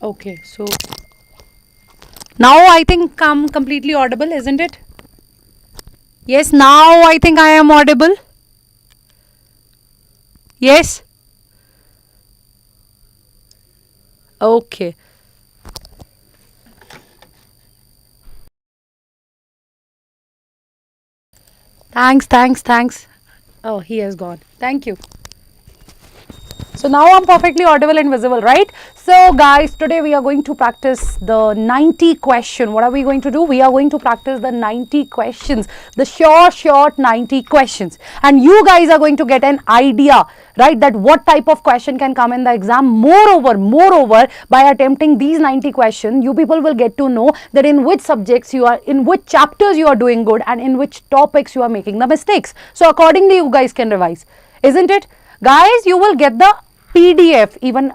Okay, so now I think I'm completely audible, isn't it? Yes, now I think I am audible. Yes. Okay. Thanks. Oh, he has gone. Thank you. So now I'm perfectly audible and visible, right? So guys, today we are going to practice the 90 question. What are we going to do? We are going to practice the 90 questions, the short 90 questions. And you guys are going to get an idea, right, that what type of question can come in the exam. Moreover, by attempting these 90 questions, you people will get to know that in which subjects you are, in which chapters you are doing good and in which topics you are making the mistakes. So accordingly, you guys can revise, isn't it? Guys, you will get the PDF. Even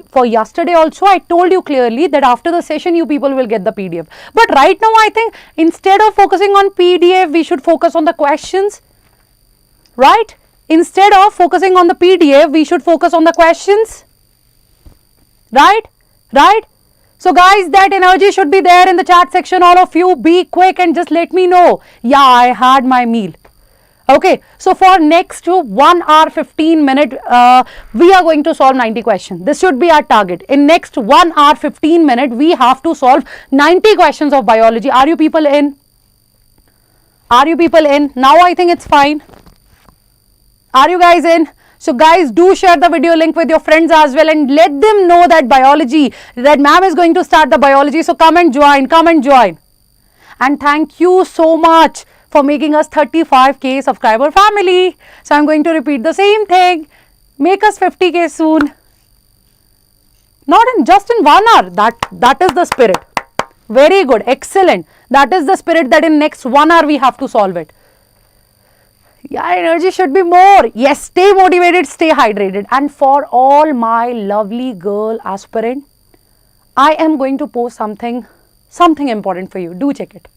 for yesterday also I told you clearly that after the session you people will get the PDF. But right now I think instead of focusing on PDF, we should focus on the questions, right? Instead of focusing on the PDF, we should focus on the questions, right? So guys, that energy should be there in the chat section. All of you be quick and just let me know, yeah, I had my meal. Okay, so for next 1 hour 15 minute, we are going to solve 90 questions. This should be our target. In next 1 hour 15 minute, we have to solve 90 questions of biology. Are you people in? Now I think it's fine. Are you guys in? So guys, do share the video link with your friends as well and let them know that biology, that ma'am is going to start the biology. So come and join. And thank you so much for making us 35k subscriber family. So I'm going to repeat the same thing. Make us 50k soon. Not in just in 1 hour. That is the spirit. Very good. Excellent. That is the spirit, that in next 1 hour we have to solve it. Yeah, energy should be more. Yes, stay motivated, stay hydrated. And for all my lovely girl aspirant, I am going to post something important for you. Do check it.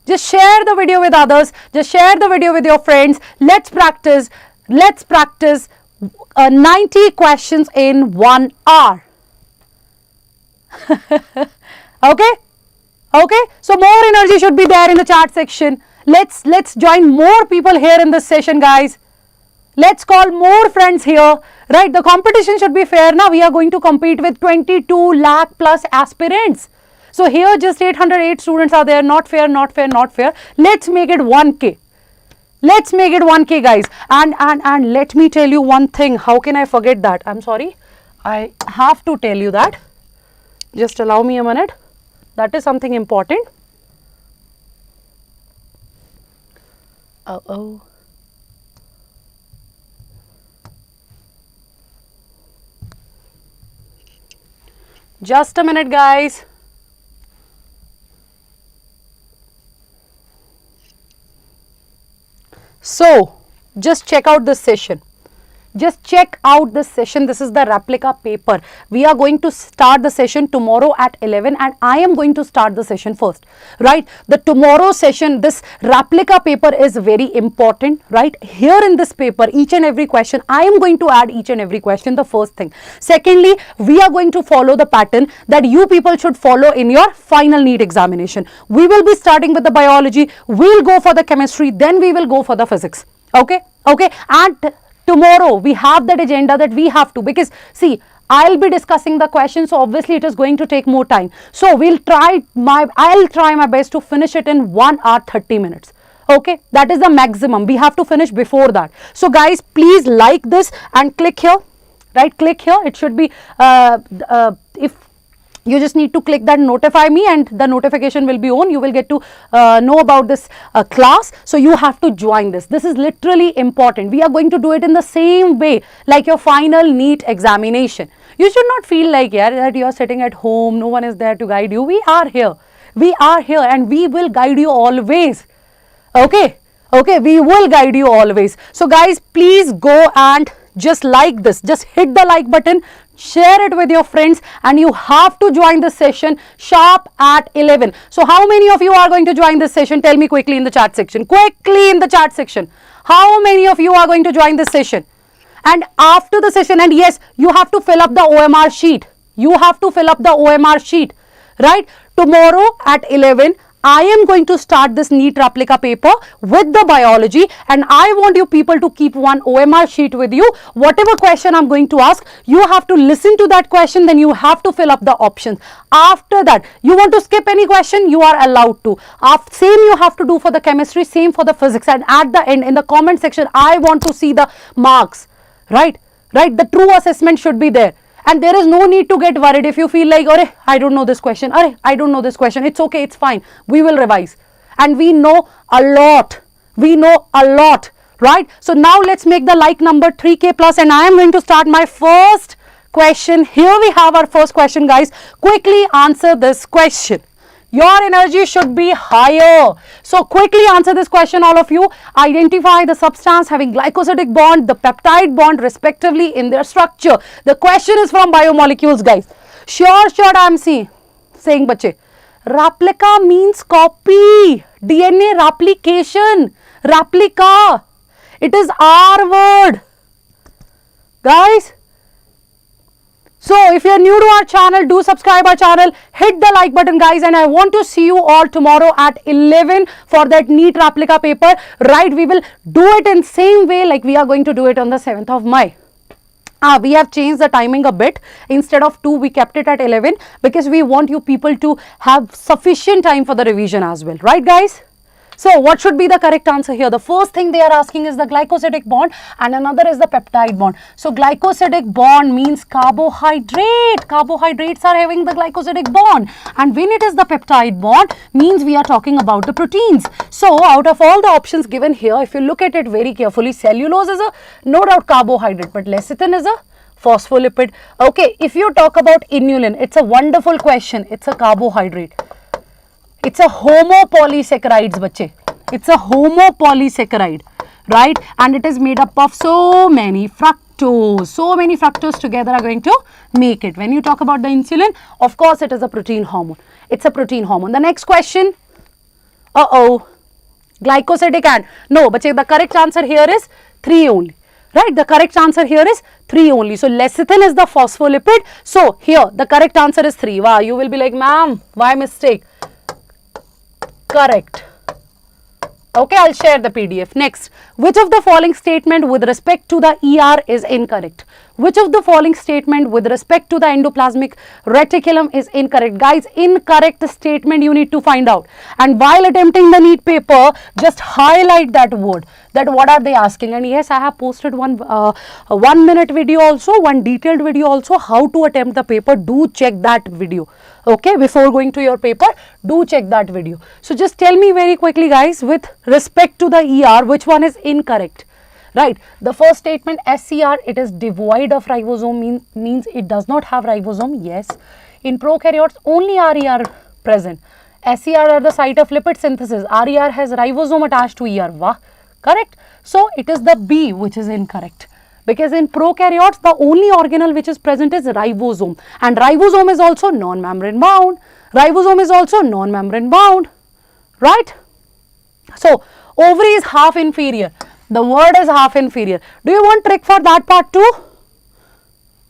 Just share the video with others. Just share the video with your friends. Let's practice 90 questions in 1 hour. Okay. So more energy should be there in the chat section. Let's join more people here in this session, guys. Let's call more friends here, right? The competition should be fair. Now we are going to compete with 22 lakh plus aspirants. So here just 808 students are there. Not fair. Let's make it 1k. Let's make it 1k, guys. And let me tell you one thing. How can I forget that? I'm sorry. I have to tell you that. Just allow me a minute. That is something important. Just a minute, guys. So, just check out this session. This is the replica paper. We are going to start the session tomorrow at 11 and I am going to start the session first, right? The tomorrow session, this replica paper is very important, right? Here in this paper, each and every question, I am going to add each and every question, the first thing. Secondly, we are going to follow the pattern that you people should follow in your final NEET examination. We will be starting with the biology, we'll go for the chemistry, then we will go for the physics. Okay. And tomorrow we have that agenda that we have to, because see, I'll be discussing the questions, so obviously it is going to take more time. So I'll try my best to finish it in 1 hour 30 minutes. Okay, that is the maximum. We have to finish before that. So guys, please like this and click here, right? Click here. It should be if you just need to click that notify me and the notification will be on. You will get to know about this class. So you have to join this. This is literally important. We are going to do it in the same way like your final NEET examination. You should not feel like that you are sitting at home, no one is there to guide you. We are here and we will guide you always. Okay, we will guide you always. So guys, please go and just like this, just hit the like button, share it with your friends, and you have to join this session sharp at 11. So how many of you are going to join this session? Tell me quickly in the chat section. How many of you are going to join this session? And after the session, and yes, you have to fill up the OMR sheet. You have to fill up the OMR sheet, right? Tomorrow at 11, I am going to start this NEET replica paper with the biology, and I want you people to keep one OMR sheet with you. Whatever question I'm going to ask, you have to listen to that question, then you have to fill up the options. After that, you want to skip any question, you are allowed to. Same you have to do for the chemistry, same for the physics, and at the end in the comment section, I want to see the marks, right? Right, the true assessment should be there. And there is no need to get worried if you feel like, "Arey, I don't know this question, arey, I don't know this question." It's okay, it's fine. We will revise. And we know a lot. We know a lot, right? So now let's make the like number 3K plus, and I am going to start my first question. Here we have our first question, guys. Quickly answer this question. Your energy should be higher. So quickly answer this question, all of you. Identify the substance having glycosidic bond, the peptide bond respectively in their structure. The question is from biomolecules, guys. Sure, I am saying bache. Replica means copy. DNA replication. Replica. It is R word. Guys. So if you are new to our channel, do subscribe our channel, hit the like button, guys, and I want to see you all tomorrow at 11 for that NEET replica paper, right? We will do it in same way like we are going to do it on the 7th of May. We have changed the timing a bit. Instead of 2, we kept it at 11 because we want you people to have sufficient time for the revision as well, right, guys? So what should be the correct answer here? The first thing they are asking is the glycosidic bond, and another is the peptide bond. So glycosidic bond means carbohydrate. Carbohydrates are having the glycosidic bond, and when it is the peptide bond means we are talking about the proteins. So out of all the options given here, if you look at it very carefully, cellulose is a no doubt carbohydrate, but lecithin is a phospholipid. Okay, if you talk about inulin, it's a wonderful question. It's a carbohydrate. It's a homopolysaccharides, bache. It's a homopolysaccharide, right? And it is made up of so many fructose. So many fructose together are going to make it. When you talk about the insulin, of course, it is a protein hormone. It's a protein hormone. The next question. Glycosidic and no, bache, the correct answer here is 3 only. Right, the correct answer here is 3 only. So lecithin is the phospholipid. So here the correct answer is 3. Wow, you will be like, ma'am, why mistake? Correct. Okay, I'll share the PDF. Next, which of the following statement with respect to the ER is incorrect? Which of the following statement with respect to the endoplasmic reticulum is incorrect? Guys, incorrect statement you need to find out. And while attempting the NEET paper, just highlight that word. That what are they asking? And yes, I have posted one 1 minute video also, one detailed video also, how to attempt the paper. Do check that video. Okay, before going to your paper, do check that video. So just tell me very quickly, guys, with respect to the ER, which one is incorrect? Right, the first statement SCR, it is devoid of ribosome, means it does not have ribosome. Yes, in prokaryotes only RER present. SCR are the site of lipid synthesis. RER has ribosome attached to ER. Wah, correct. So it is the B which is incorrect, because in prokaryotes the only organelle which is present is ribosome, and ribosome is also non-membrane bound. Ribosome is also non-membrane bound, right? So ovary is half inferior. The word is half inferior. Do you want trick for that part too?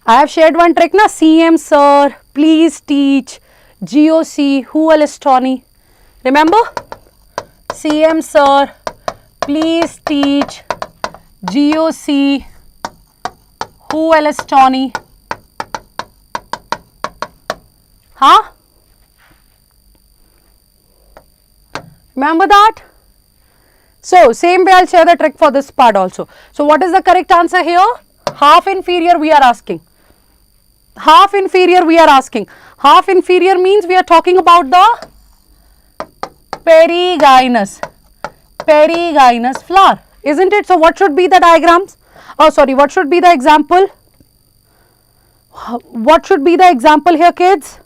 I have shared one trick na. CM Sir, please teach. GOC, who else Tony? Remember? CM Sir, please teach. GOC, who else Tony? Huh? Remember that? So same way I'll share the trick for this part also. So what is the correct answer here? Half inferior we are asking. Half inferior we are asking. Half inferior means we are talking about the perigynous. Perigynous flower, isn't it? So what should be the diagrams? Oh sorry, what should be the example? What should be the example here, kids?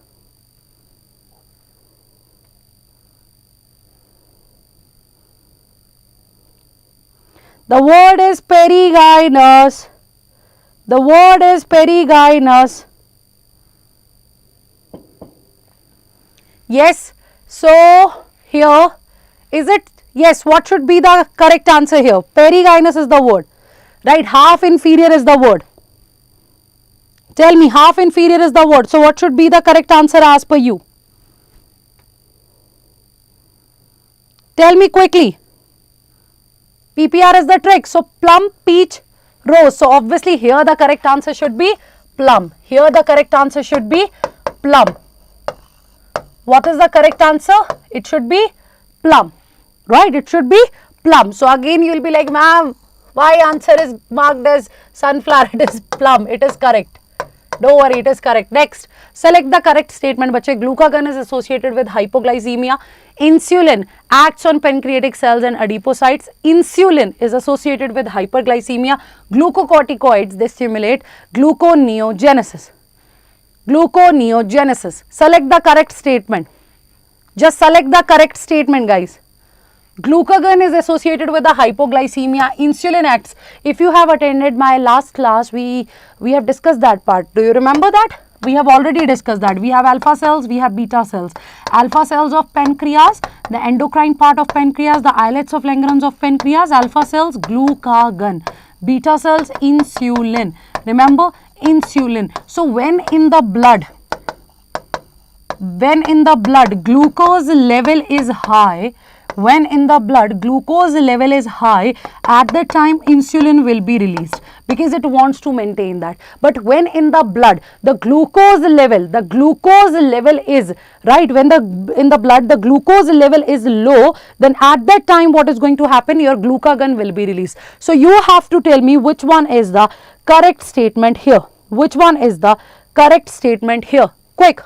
The word is perigynous. The word is perigynous. Yes. So here is it? Yes. What should be the correct answer here? Perigynous is the word, right? Half inferior is the word. Tell me, half inferior is the word. So what should be the correct answer as per you? Tell me quickly. PPR is the trick. So plum, peach, rose. So obviously here the correct answer should be plum. Here the correct answer should be plum. What is the correct answer? It should be plum. Right? It should be plum. So again you will be like, ma'am, why answer is marked as sunflower? It is plum. It is correct. Don't worry, it is correct. Next, select the correct statement. Bache, glucagon is associated with hypoglycemia. Insulin acts on pancreatic cells and adipocytes. Insulin is associated with hyperglycemia. Glucocorticoids, they stimulate gluconeogenesis. Gluconeogenesis. Select the correct statement. Just select the correct statement, guys. Glucagon is associated with the hypoglycemia. Insulin acts. If you have attended my last class, we have discussed that part. Do you remember that? We have already discussed that. We have alpha cells, we have beta cells. Alpha cells of pancreas, the endocrine part of pancreas, the islets of Langerhans of pancreas. Alpha cells, glucagon. Beta cells, insulin. Remember, insulin. So when in the blood glucose level is high, at that time insulin will be released because it wants to maintain that. But when in the blood the glucose level is right, when in the blood the glucose level is low, then at that time what is going to happen? Your glucagon will be released. So you have to tell me which one is the correct statement here. Which one is the correct statement here? Quick.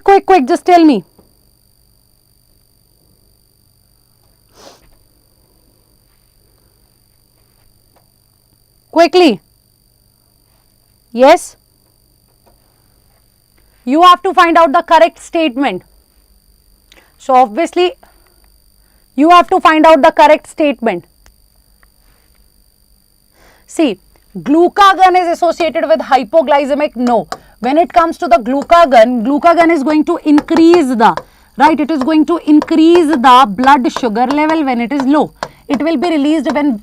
Quick, just tell me. Quickly. Yes? You have to find out the correct statement. So obviously, you have to find out the correct statement. See, glucagon is associated with hypoglycemic. No. When it comes to the glucagon is going to increase the, right, it is going to increase the blood sugar level when it is low. It will be released when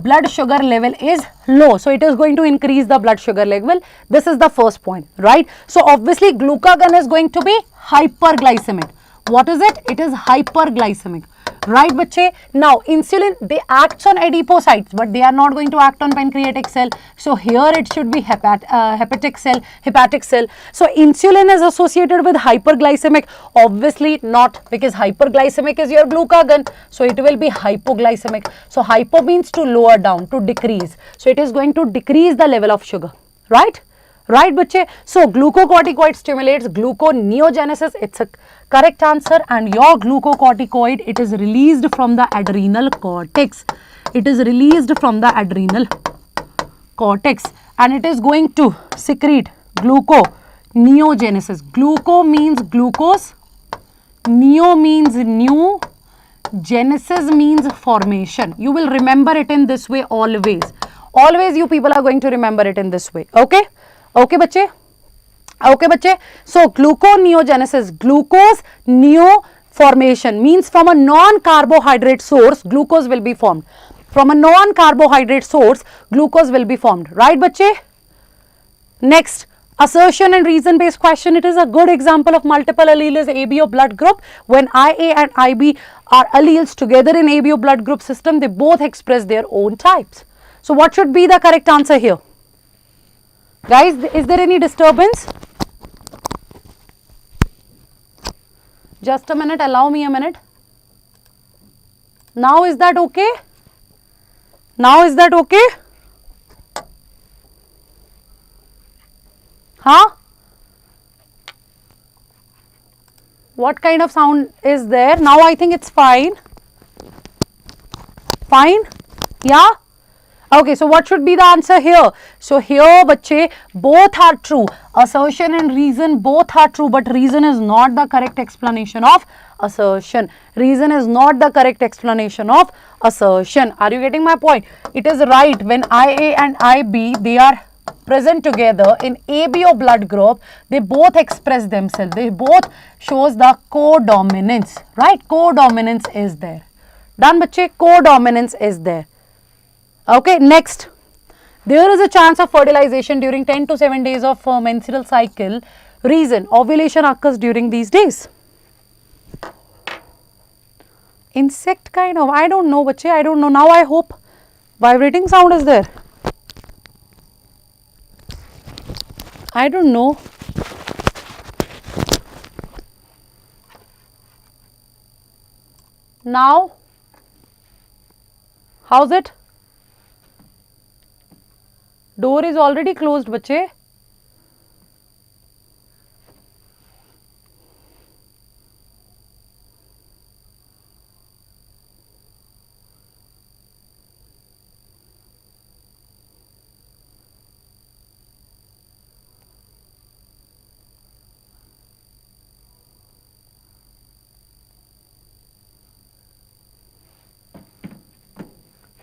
blood sugar level is low. So it is going to increase the blood sugar level. This is the first point, right? So obviously glucagon is going to be hyperglycemic. What is it? It is hyperglycemic. Right, bache? Now, insulin, they act on adipocytes, but they are not going to act on pancreatic cell. So, here it should be hepatic cell. So, insulin is associated with hyperglycemic. Obviously, not, because hyperglycemic is your glucagon. So, it will be hypoglycemic. So, hypo means to lower down, to decrease. So, it is going to decrease the level of sugar. Right? Right, bache? So, glucocorticoid stimulates gluconeogenesis. It's a correct answer. And your glucocorticoid, it is released from the adrenal cortex. It is released from the adrenal cortex. And it is going to secrete gluconeogenesis. Gluco means glucose. Neo means new. Genesis means formation. You will remember it in this way always. Always you people are going to remember it in this way. Okay? Okay, bache? Okay, bache? So, gluconeogenesis, glucose neo formation means from a non-carbohydrate source, glucose will be formed. From a non-carbohydrate source, glucose will be formed. Right, bache? Next, assertion and reason based question. It is a good example of multiple alleles ABO blood group. When IA and IB are alleles together in ABO blood group system, they both express their own types. So, what should be the correct answer here? Guys, is there any disturbance? Just a minute, allow me a minute. Now is that okay? Now is that okay? Huh? What kind of sound is there? Now I think it's fine. Fine? Yeah? Okay, so what should be the answer here? So here, bache, both are true. Assertion and reason both are true, but reason is not the correct explanation of assertion. Reason is not the correct explanation of assertion. Are you getting my point? It is right when IA and IB, they are present together in ABO blood group, they both express themselves. They both shows the codominance, right? Codominance is there. Done, bache? Codominance is there. Okay, next. There is a chance of fertilization during 10 to 7 days of menstrual cycle. Reason, ovulation occurs during these days. Insect kind of, I don't know, bache, I don't know. Now I hope vibrating sound is there. I don't know. Now, how's it? Door is already closed, bache.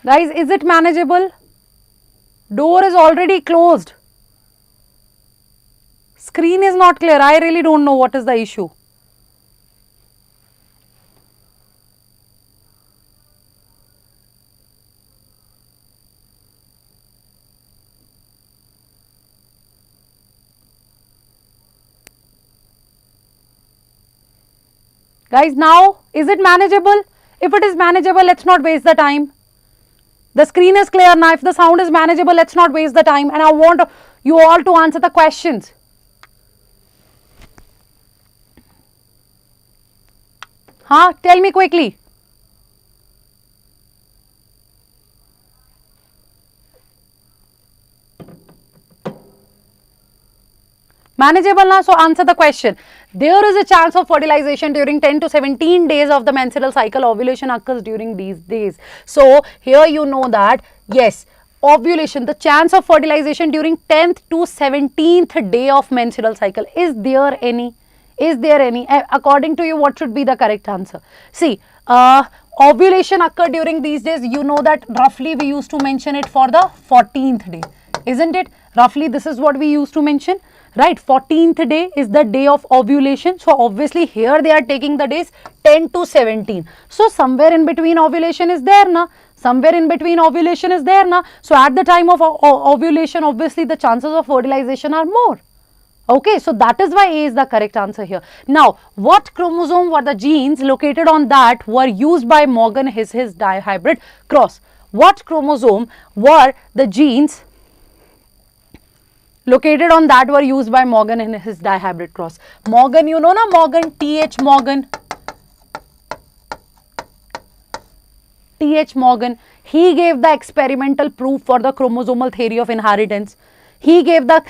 Guys, is it manageable? Door is already closed. Screen is not clear. I really don't know what is the issue. Guys, now, is it manageable? If it is manageable, let's not waste the time. The screen is clear now. If the sound is manageable, let's not waste the time. And I want you all to answer the questions. Huh? Tell me quickly. Manageable now, so answer the question. There is a chance of fertilization during 10 to 17 days of the menstrual cycle. Ovulation occurs during these days. So, here you know that, yes, ovulation, the chance of fertilization during 10th to 17th day of menstrual cycle. Is there any? Is there any? According to you, what should be the correct answer? See, ovulation occur during these days. You know that roughly we used to mention it for the 14th day. Isn't it? Roughly this is what we used to mention. Right, 14th day is the day of ovulation. So, obviously here they are taking the days 10 to 17. So, somewhere in between ovulation is there na. Somewhere in between ovulation is there na. So, at the time of ovulation, obviously the chances of fertilization are more. Okay, so that is why A is the correct answer here. Now, what chromosome were the genes located on that were used by Morgan his dihybrid cross? What chromosome were the genes located on that were used by Morgan in his dihybrid cross? Morgan, you know na, Morgan, T.H. Morgan. T.H. Morgan, he gave the experimental proof for the chromosomal theory of inheritance. He gave the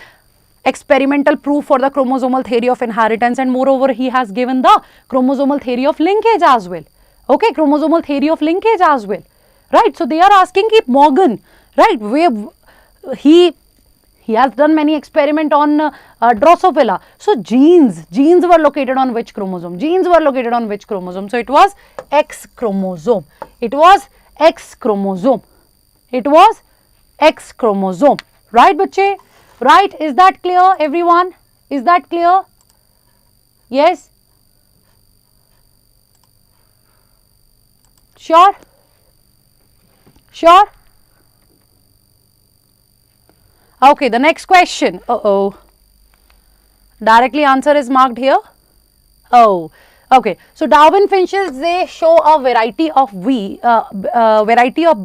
experimental proof for the chromosomal theory of inheritance, and moreover he has given the chromosomal theory of linkage as well. Okay, chromosomal theory of linkage as well. Right, so they are asking if Morgan, right, he has done many experiments on Drosophila. So, genes were located on which chromosome? Genes were located on which chromosome? So, it was X chromosome. It was X chromosome. It was X chromosome. Right, bache? Right? Is that clear, everyone? Is that clear? Yes? Sure? Sure? Okay, the next question. Directly answer is marked here. Oh, okay. So, Darwin finches, they show a variety of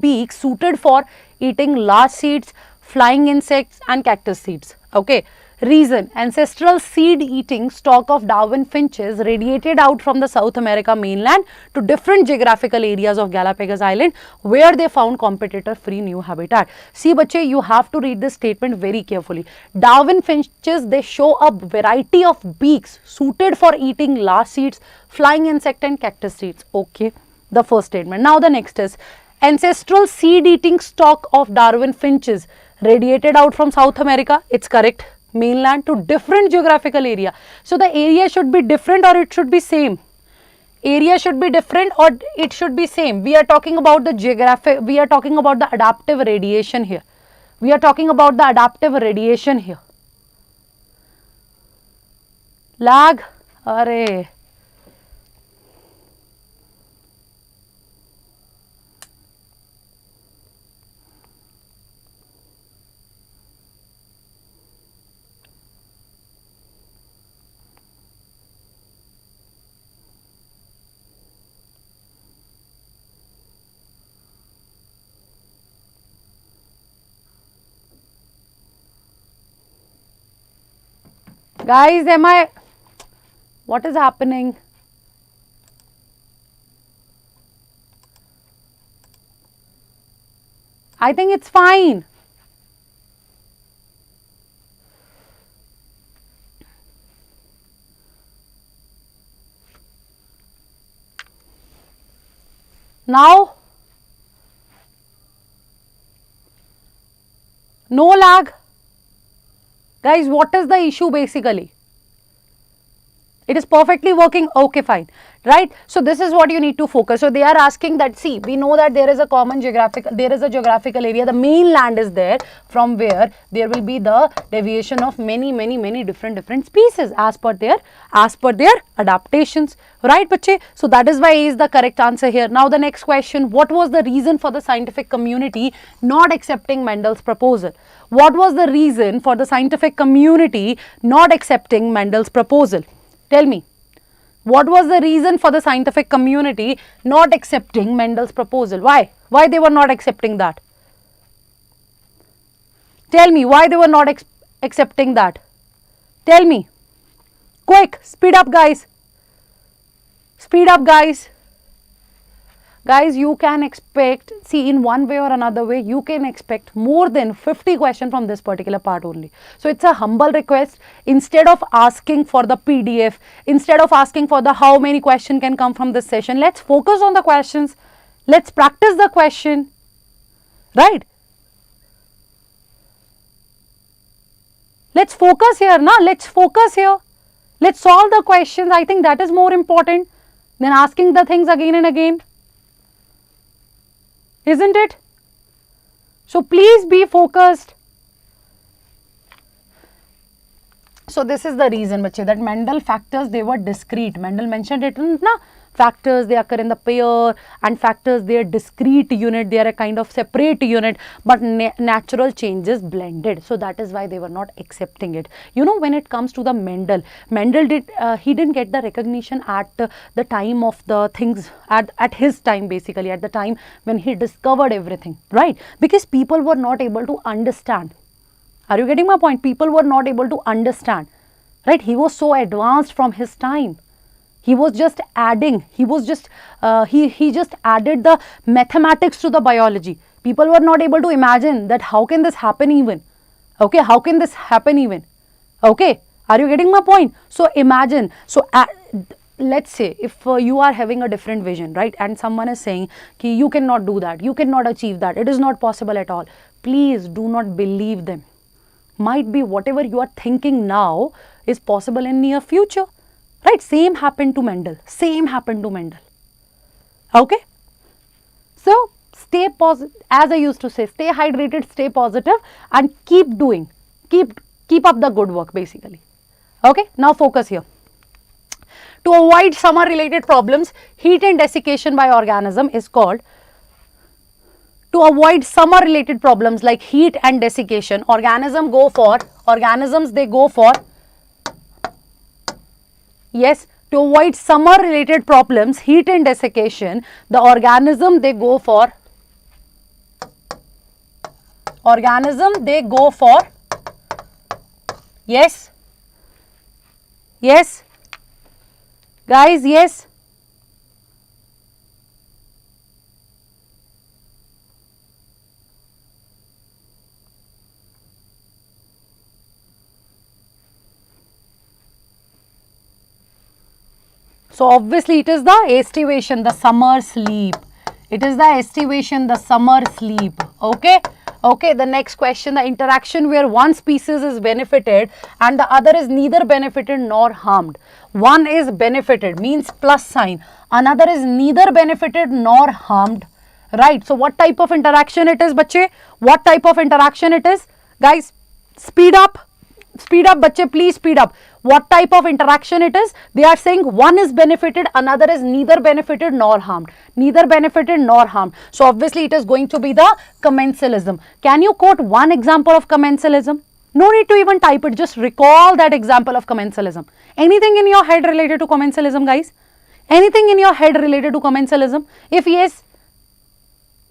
beaks suited for eating large seeds, flying insects and cactus seeds. Okay. Reason, ancestral seed-eating stock of Darwin finches radiated out from the South America mainland to different geographical areas of Galapagos Island where they found competitor-free new habitat. See, bache, you have to read this statement very carefully. Darwin finches, they show a variety of beaks suited for eating large seeds, flying insect and cactus seeds. Okay, the first statement. Now, the next is, ancestral seed-eating stock of Darwin finches radiated out from South America. It's correct. Mainland to different geographical area. So, the area should be different or it should be same. Area should be different or it should be same. We are talking about the geographic, we are talking about the adaptive radiation here. We are talking about the adaptive radiation here. Lag, array. Guys, what is happening? I think it's fine. Now, no lag. Guys, what is the issue basically? It is perfectly working. Okay, fine. Right? So this is what you need to focus. So they are asking that, see, we know that there is a geographical area. The mainland is there from where there will be the deviation of many different species as per their adaptations. Right, bache? So that is why A is the correct answer here. Now the next question, what was the reason for the scientific community not accepting Mendel's proposal? What was the reason for the scientific community not accepting Mendel's proposal? Tell me. What was the reason for the scientific community not accepting Mendel's proposal? Why? Why they were not accepting that? Tell me why they were not accepting that. Tell me. Quick, speed up guys. Speed up guys. Guys, you can expect, see, in one way or another way, you can expect more than 50 questions from this particular part only. So it's a humble request. Instead of asking for the PDF, instead of asking for the how many questions can come from this session, let's focus on the questions. Let's practice the question. Right? Let's focus here, na? Let's focus here. Let's solve the questions. I think that is more important than asking the things again and again. Isn't it? So please be focused. So this is the reason, bache, that Mendel factors, they were discrete. Mendel mentioned it in factors, they occur in the pair, and factors, they are discrete unit, they are a kind of separate unit, but natural changes blended. So that is why they were not accepting it. You know, when it comes to the Mendel he didn't get the recognition at the time of the things, at his time basically, at the time when he discovered everything, right? Because people were not able to understand. Are you getting my point? People were not able to understand, right? He was so advanced from his time. He was just adding, he just added the mathematics to the biology. People were not able to imagine that how can this happen even? Okay, how can this happen even? Okay, are you getting my point? So imagine, so let's say if you are having a different vision, right? And someone is saying, ki, you cannot do that, you cannot achieve that, it is not possible at all. Please do not believe them. Might be whatever you are thinking now is possible in near future. Right, same happened to Mendel, same happened to Mendel. Okay. So, stay positive, as I used to say, stay hydrated, stay positive and keep doing, keep up the good work basically. Okay, now focus here. To avoid summer related problems, heat and desiccation by organism is called, to avoid summer related problems like heat and desiccation, organisms they go for, yes, to avoid summer related problems, heat and desiccation, the organism they go for, yes, yes, guys, yes. So obviously it is the estivation, the summer sleep. It is the estivation, the summer sleep. Okay. Okay, the next question, the interaction where one species is benefited and the other is neither benefited nor harmed. One is benefited, means plus sign. Another is neither benefited nor harmed. right? So what type of interaction it is, bache? What type of interaction it is? Guys, speed up, bache, please speed up. What type of interaction it is? They are saying one is benefited, another is neither benefited nor harmed. Neither benefited nor harmed. So obviously it is going to be the commensalism. Can you quote one example of commensalism? No need to even type it, just recall that example of commensalism. Anything in your head related to commensalism, guys? Anything in your head related to commensalism? If yes,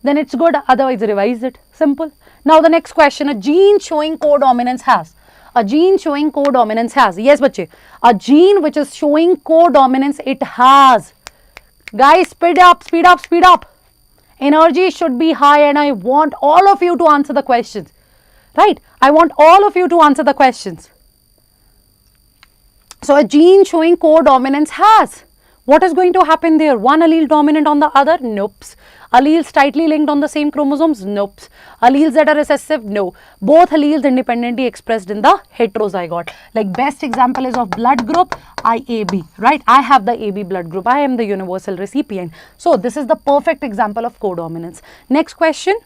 then it's good, otherwise revise it. Simple. Now the next question, a gene showing codominance has. A gene showing codominance has. Yes, bache. A gene which is showing codominance, it has. Guys, speed up, speed up, speed up. Energy should be high and I want all of you to answer the questions. Right? I want all of you to answer the questions. So a gene showing codominance has. What is going to happen there? One allele dominant on the other? Nope. Alleles tightly linked on the same chromosomes? Nope. Alleles that are recessive? No. Both alleles independently expressed in the heterozygote. Like best example is of blood group IAB, right? I have the AB blood group. I am the universal recipient. So this is the perfect example of codominance. Next question.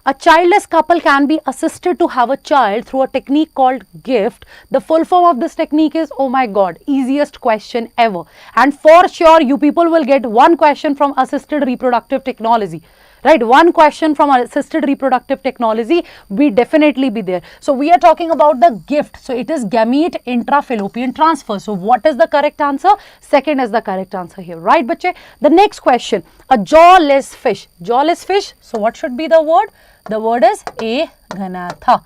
A childless couple can be assisted to have a child through a technique called gift. The full form of this technique is, oh my god, easiest question ever. And for sure, you people will get one question from assisted reproductive technology. Right, one question from assisted reproductive technology, we definitely be there. So we are talking about the gift. So it is gamete intrafallopian transfer. So what is the correct answer? Second is the correct answer here, right, bache? The next question, a jawless fish. Jawless fish. So what should be the word? The word is aganatha,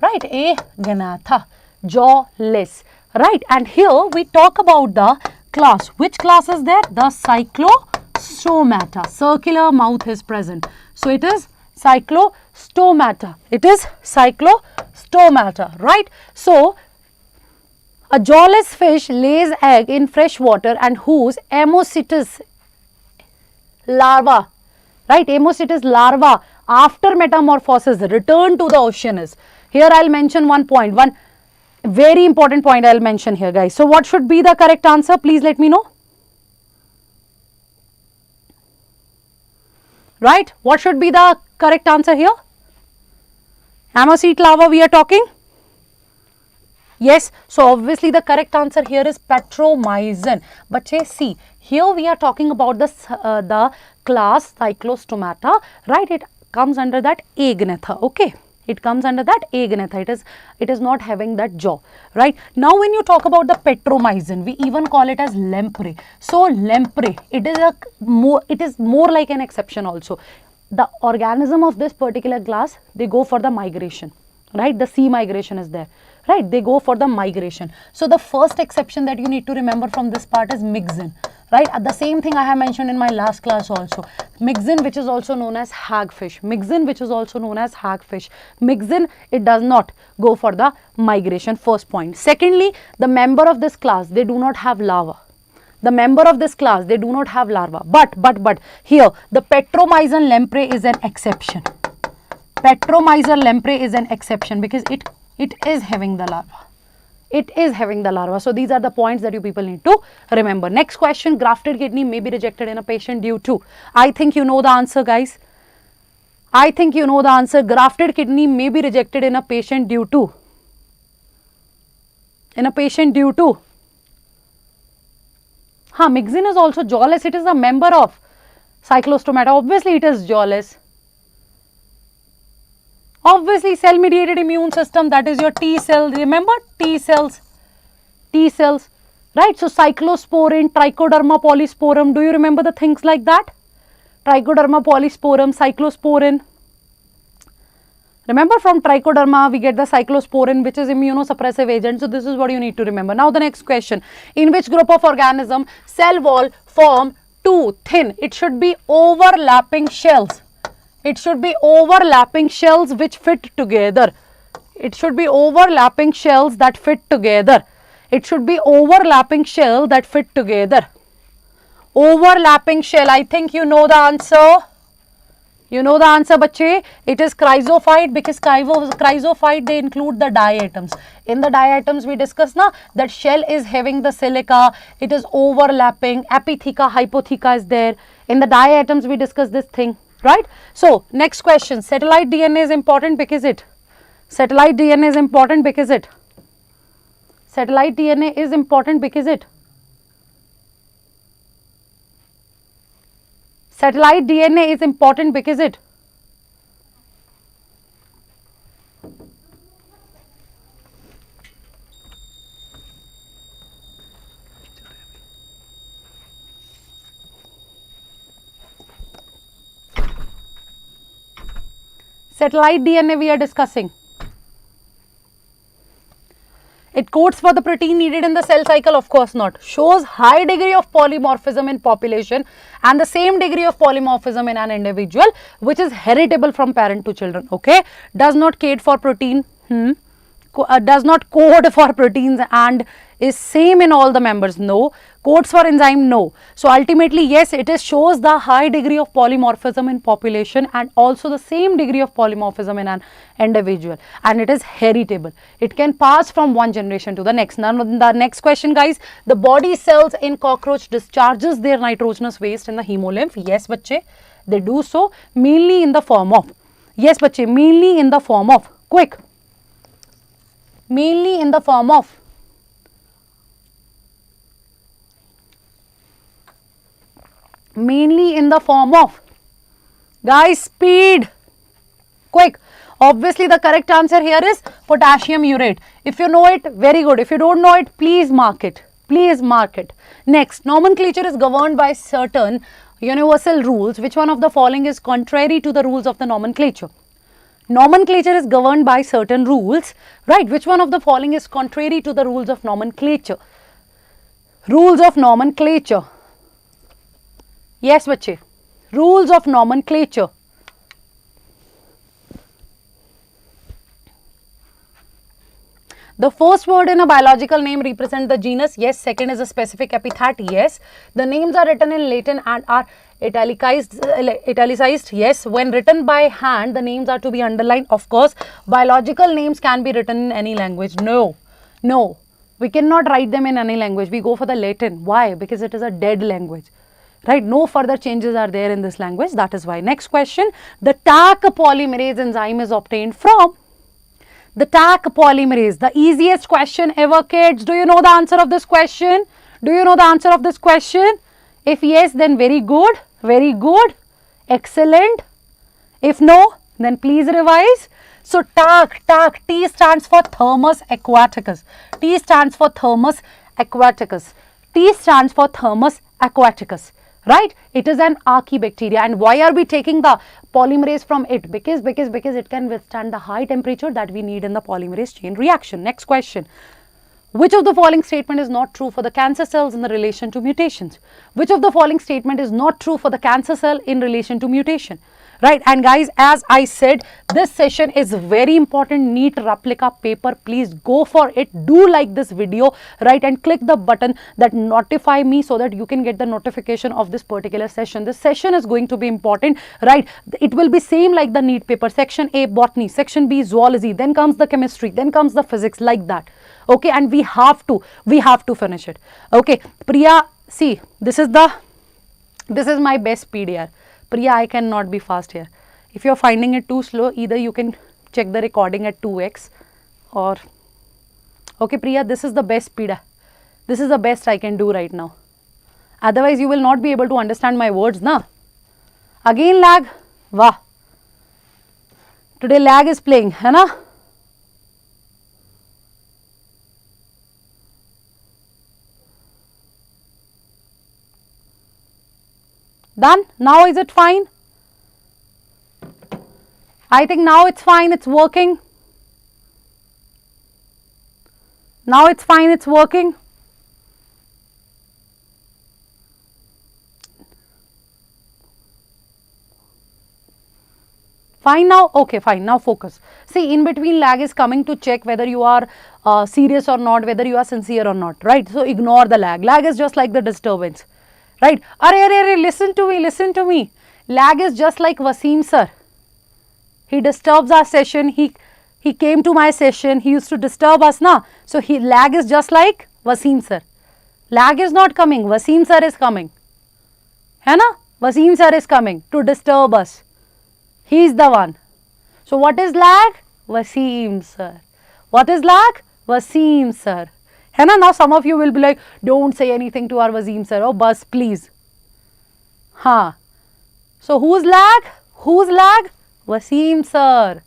right? Aganatha, jawless, right? And here we talk about the class. Which class is there? The cyclostomata. Circular mouth is present. So it is cyclostomata. It is cyclostomata, right? So a jawless fish lays egg in fresh water and whose Ammocytes larva, right? Ammocytes larva after metamorphosis return to the ocean is. Here I will mention one point, one very important point I will mention here, guys. So what should be the correct answer? Please let me know. Right? What should be the correct answer here? Ammocyte larva we are talking? Yes. So obviously the correct answer here is petromyzin. But see, here we are talking about the class cyclostomata, right? It comes under that aganatha, okay? It comes under that aganatha. It is not having that jaw, right? Now when you talk about the petromyzin, we even call it as lamprey. So lamprey, it is more like an exception also. The organism of this particular class, they go for the migration, right? The sea migration is there, right? They go for the migration. So the first exception that you need to remember from this part is myxin, right? The same thing I have mentioned in my last class also. Myxin, which is also known as hagfish. Myxin, which is also known as hagfish. Myxin, it does not go for the migration, first point. Secondly, the member of this class, they do not have larva. The member of this class, they do not have larva. But here, the petromyzin lamprey is an exception. Petromyzin lamprey is an exception because it is having the larva. It is having the larva. So these are the points that you people need to remember. Next question, grafted kidney may be rejected in a patient due to. I think you know the answer, guys. I think you know the answer. Grafted kidney may be rejected in a patient due to. In a patient due to. Myxin is also jawless. It is a member of cyclostomata. Obviously, it is jawless. Obviously, cell mediated immune system, that is your T cells. Remember T cells, right? So cyclosporin, trichoderma polysporum. Do you remember the things like that? Trichoderma polysporum, cyclosporin. Remember, from trichoderma we get the cyclosporin, which is immunosuppressive agent. So this is what you need to remember. Now the next question, in which group of organism cell wall form too thin? It should be overlapping shells. It should be overlapping shells which fit together. It should be overlapping shells that fit together. It should be overlapping shell that fit together. Overlapping shell. I think you know the answer. You know the answer, bache. It is chrysophyte, because chrysophyte, they include the diatoms. In the diatoms we discussed now that shell is having the silica. It is overlapping. Epitheca, hypotheca is there. In the diatoms we discussed this thing. right? So next question, satellite DNA is important because it, satellite DNA is important because it, satellite DNA is important because it, satellite DNA is important because it, satellite DNA we are discussing. It codes for the protein needed in the cell cycle, of course not. Shows high degree of polymorphism in population and the same degree of polymorphism in an individual, which is heritable from parent to children, okay. Does not code for protein, does not code for proteins and is same in all the members, no. Codes for enzyme, no. So ultimately, yes, it is shows the high degree of polymorphism in population and also the same degree of polymorphism in an individual, and it is heritable. It can pass from one generation to the next. Now the next question, guys, the body cells in cockroach discharges their nitrogenous waste in the hemolymph. Yes, bache, they do so mainly in the form of, yes, bache, mainly in the form of, quick, mainly in the form of, mainly in the form of, guys, speed, quick. Obviously the correct answer here is potassium urate. If you know it, very good. If you don't know it, please mark it, please mark it. Next, nomenclature is governed by certain universal rules. Which one of the following is contrary to the rules of the nomenclature? Nomenclature is governed by certain rules, right? Which one of the following is contrary to the rules of nomenclature? Rules of nomenclature. Yes, bache. Rules of nomenclature. The first word in a biological name represents the genus. Yes. Second is a specific epithet. Yes. The names are written in Latin and are italicized. Yes. When written by hand, the names are to be underlined. Of course, biological names can be written in any language. No. No. We cannot write them in any language. We go for the Latin. Why? Because it is a dead language. Right, no further changes are there in this language, that is why. Next question, the Taq polymerase enzyme is obtained from, the Taq polymerase, the easiest question ever, kids. Do you know the answer of this question? Do you know the answer of this question? If yes, then very good, excellent. If no, then please revise. So Taq, T stands for Thermus aquaticus, T stands for Thermus aquaticus, T stands for Thermus aquaticus. Right, it is an archaebacteria. And why are we taking the polymerase from it? Because it can withstand the high temperature that we need in the polymerase chain reaction. Next question, which of the following statement is not true for the cancer cells in the relation to mutations? Which of the following statement is not true for the cancer cell in relation to mutation? Right, and guys, as I said, this session is very important, NEET replica paper. Please go for it. Do like this video, right, and click the button that notify me so that you can get the notification of this particular session. This session is going to be important, right? It will be same like the NEET paper. Section A botany, section B zoology, then comes the chemistry, then comes the physics, like that. Okay, and we have to finish it. Okay, Priya, see, this is my best speed here. Priya, I cannot be fast here. If you are finding it too slow, either you can check the recording at 2x or, okay Priya, this is the best speed. This is the best I can do right now. Otherwise, you will not be able to understand my words, na? Again lag, wah. Today lag is playing, hai na? Done? Now is it fine? I think now it's fine, it's working. Now it's fine, it's working. Fine now? Okay, fine. Now focus. See, in between lag is coming to check whether you are serious or not, whether you are sincere or not, right? So ignore the lag. Lag is just like the disturbance. Right? Arre, listen to me. Lag is just like Wassim Sir. He disturbs our session. He came to my session. He used to disturb us, na? So lag is just like Wassim Sir. Lag is not coming. Wassim Sir is coming. Hai na? Wassim Sir is coming to disturb us. He is the one. So what is lag? Wassim sir. What is lag? Wassim sir. है ना? Now some of you will be like, don't say anything to our Wassim sir. Oh, bus, please. हाँ. So who's lag? Who's lag? Wassim sir.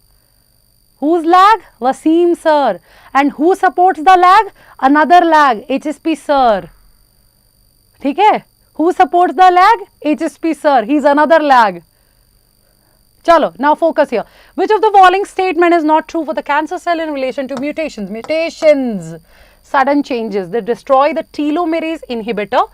Who's lag? Wassim sir. And who supports the lag? Another lag, HSP sir. ठीक है? Who supports the lag? HSP sir. He's another lag. Chalo, now focus here. Which of the following statement is not true for the cancer cell in relation to mutations? Mutations, sudden changes, they destroy the telomerase inhibitor.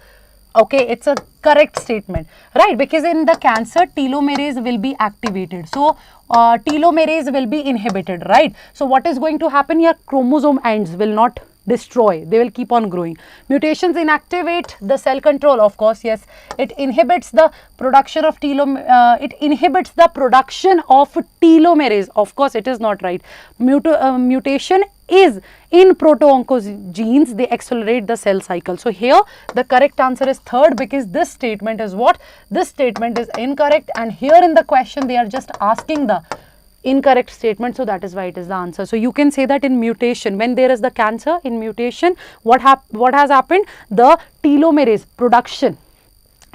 Okay, it's a correct statement, right? Because in the cancer, telomerase will be activated. So, telomerase will be inhibited, right? So, what is going to happen here? Chromosome ends will not destroy, they will keep on growing. Mutations inactivate the cell control, of course, yes. It inhibits the production of telomerase, of course, it is not right. Mutation is in proto-oncogenes, they accelerate the cell cycle. So here the correct answer is third, because this statement is what? This statement is incorrect, and here in the question they are just asking the incorrect statement, so that is why it is the answer. So you can say that in mutation, when there is the cancer, in mutation, what has happened? The telomerase production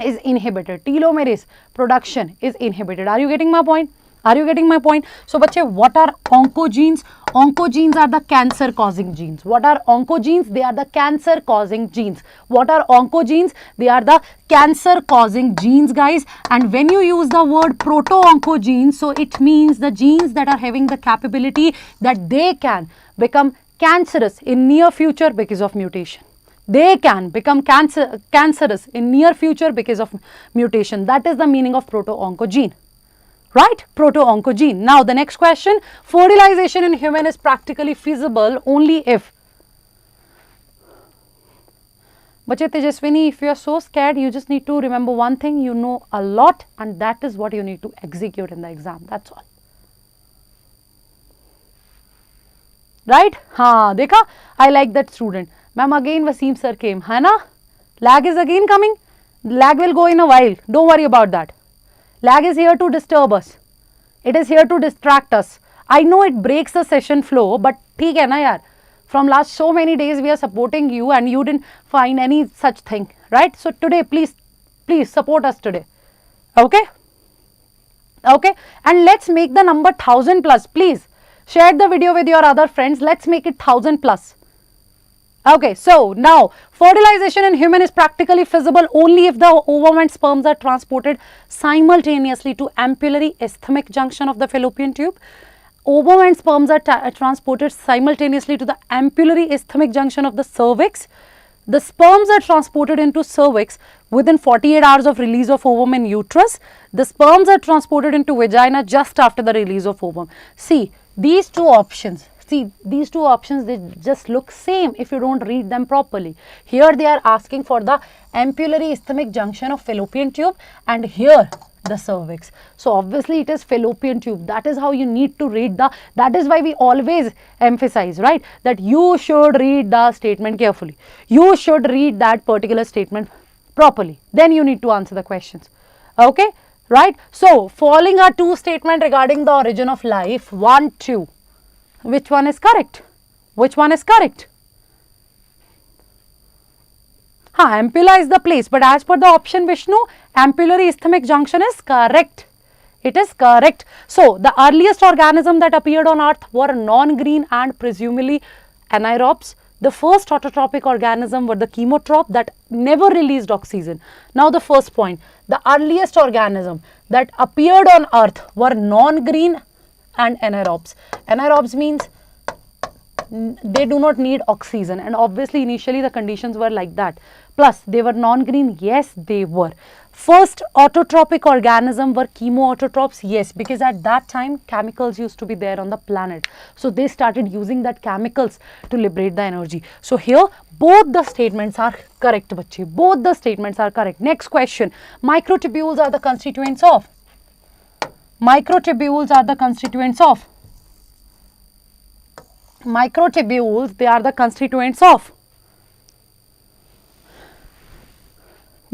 is inhibited. Telomerase production is inhibited. Are you getting my point? Are you getting my point? So, bache, what are oncogenes? Oncogenes are the cancer causing genes. What are oncogenes? They are the cancer causing genes. What are oncogenes? They are the cancer causing genes, guys. And when you use the word proto-oncogenes, so it means the genes that are having the capability that they can become cancerous in near future because of mutation. They can become cancerous in near future because of mutation. That is the meaning of proto-oncogene. Right? Proto-oncogene. Now, the next question, fertilization in human is practically feasible only if. Bache Tejaswini, if you are so scared, you just need to remember one thing, you know a lot, and that is what you need to execute in the exam. That's all. Right? Haan, dekha? I like that student. Ma'am, again Wassim sir came. Hai na? Lag is again coming. Lag will go in a while. Don't worry about that. Lag is here to disturb us. It is here to distract us. I know it breaks the session flow, but theek hai na yaar. From last so many days we are supporting you and you didn't find any such thing, right? So today, please support us today. Okay? Okay? And let's make the number 1000 plus, please. Share the video with your other friends. Let's make it 1000 plus. Okay, so now fertilization in human is practically feasible only if the ovum and sperms are transported simultaneously to ampullary isthmic junction of the fallopian tube. Ovum and sperms are transported simultaneously to the ampullary isthmic junction of the cervix. The sperms are transported into cervix within 48 hours of release of ovum in uterus. The sperms are transported into vagina just after the release of ovum. See, these two options. See, these two options, they just look same if you don't read them properly. Here they are asking for the ampullary isthmic junction of fallopian tube, and here the cervix. So obviously it is fallopian tube. That is how you need to read the, that is why we always emphasize, right, that you should read the statement carefully. You should read that particular statement properly. Then you need to answer the questions. Okay, right? So following are two statements regarding the origin of life. 1, 2. Which one is correct? Which one is correct? Ampulla is the place, but as per the option Vishnu, ampullary isthmic junction is correct. It is correct. So, the earliest organism that appeared on earth were non-green and presumably anaerobes. The first autotrophic organism were the chemotroph that never released oxygen. Now, the first point, the earliest organism that appeared on earth were non-green and anaerobes. Anaerobes means they do not need oxygen, and obviously initially the conditions were like that. Plus they were non-green, yes they were. First autotrophic organism were chemoautotrophs, yes, because at that time chemicals used to be there on the planet. So they started using that chemicals to liberate the energy. So here both the statements are correct, bache. Both the statements are correct. Next question, microtubules are the constituents of. Microtubules are the constituents of. Microtubules, they are the constituents of.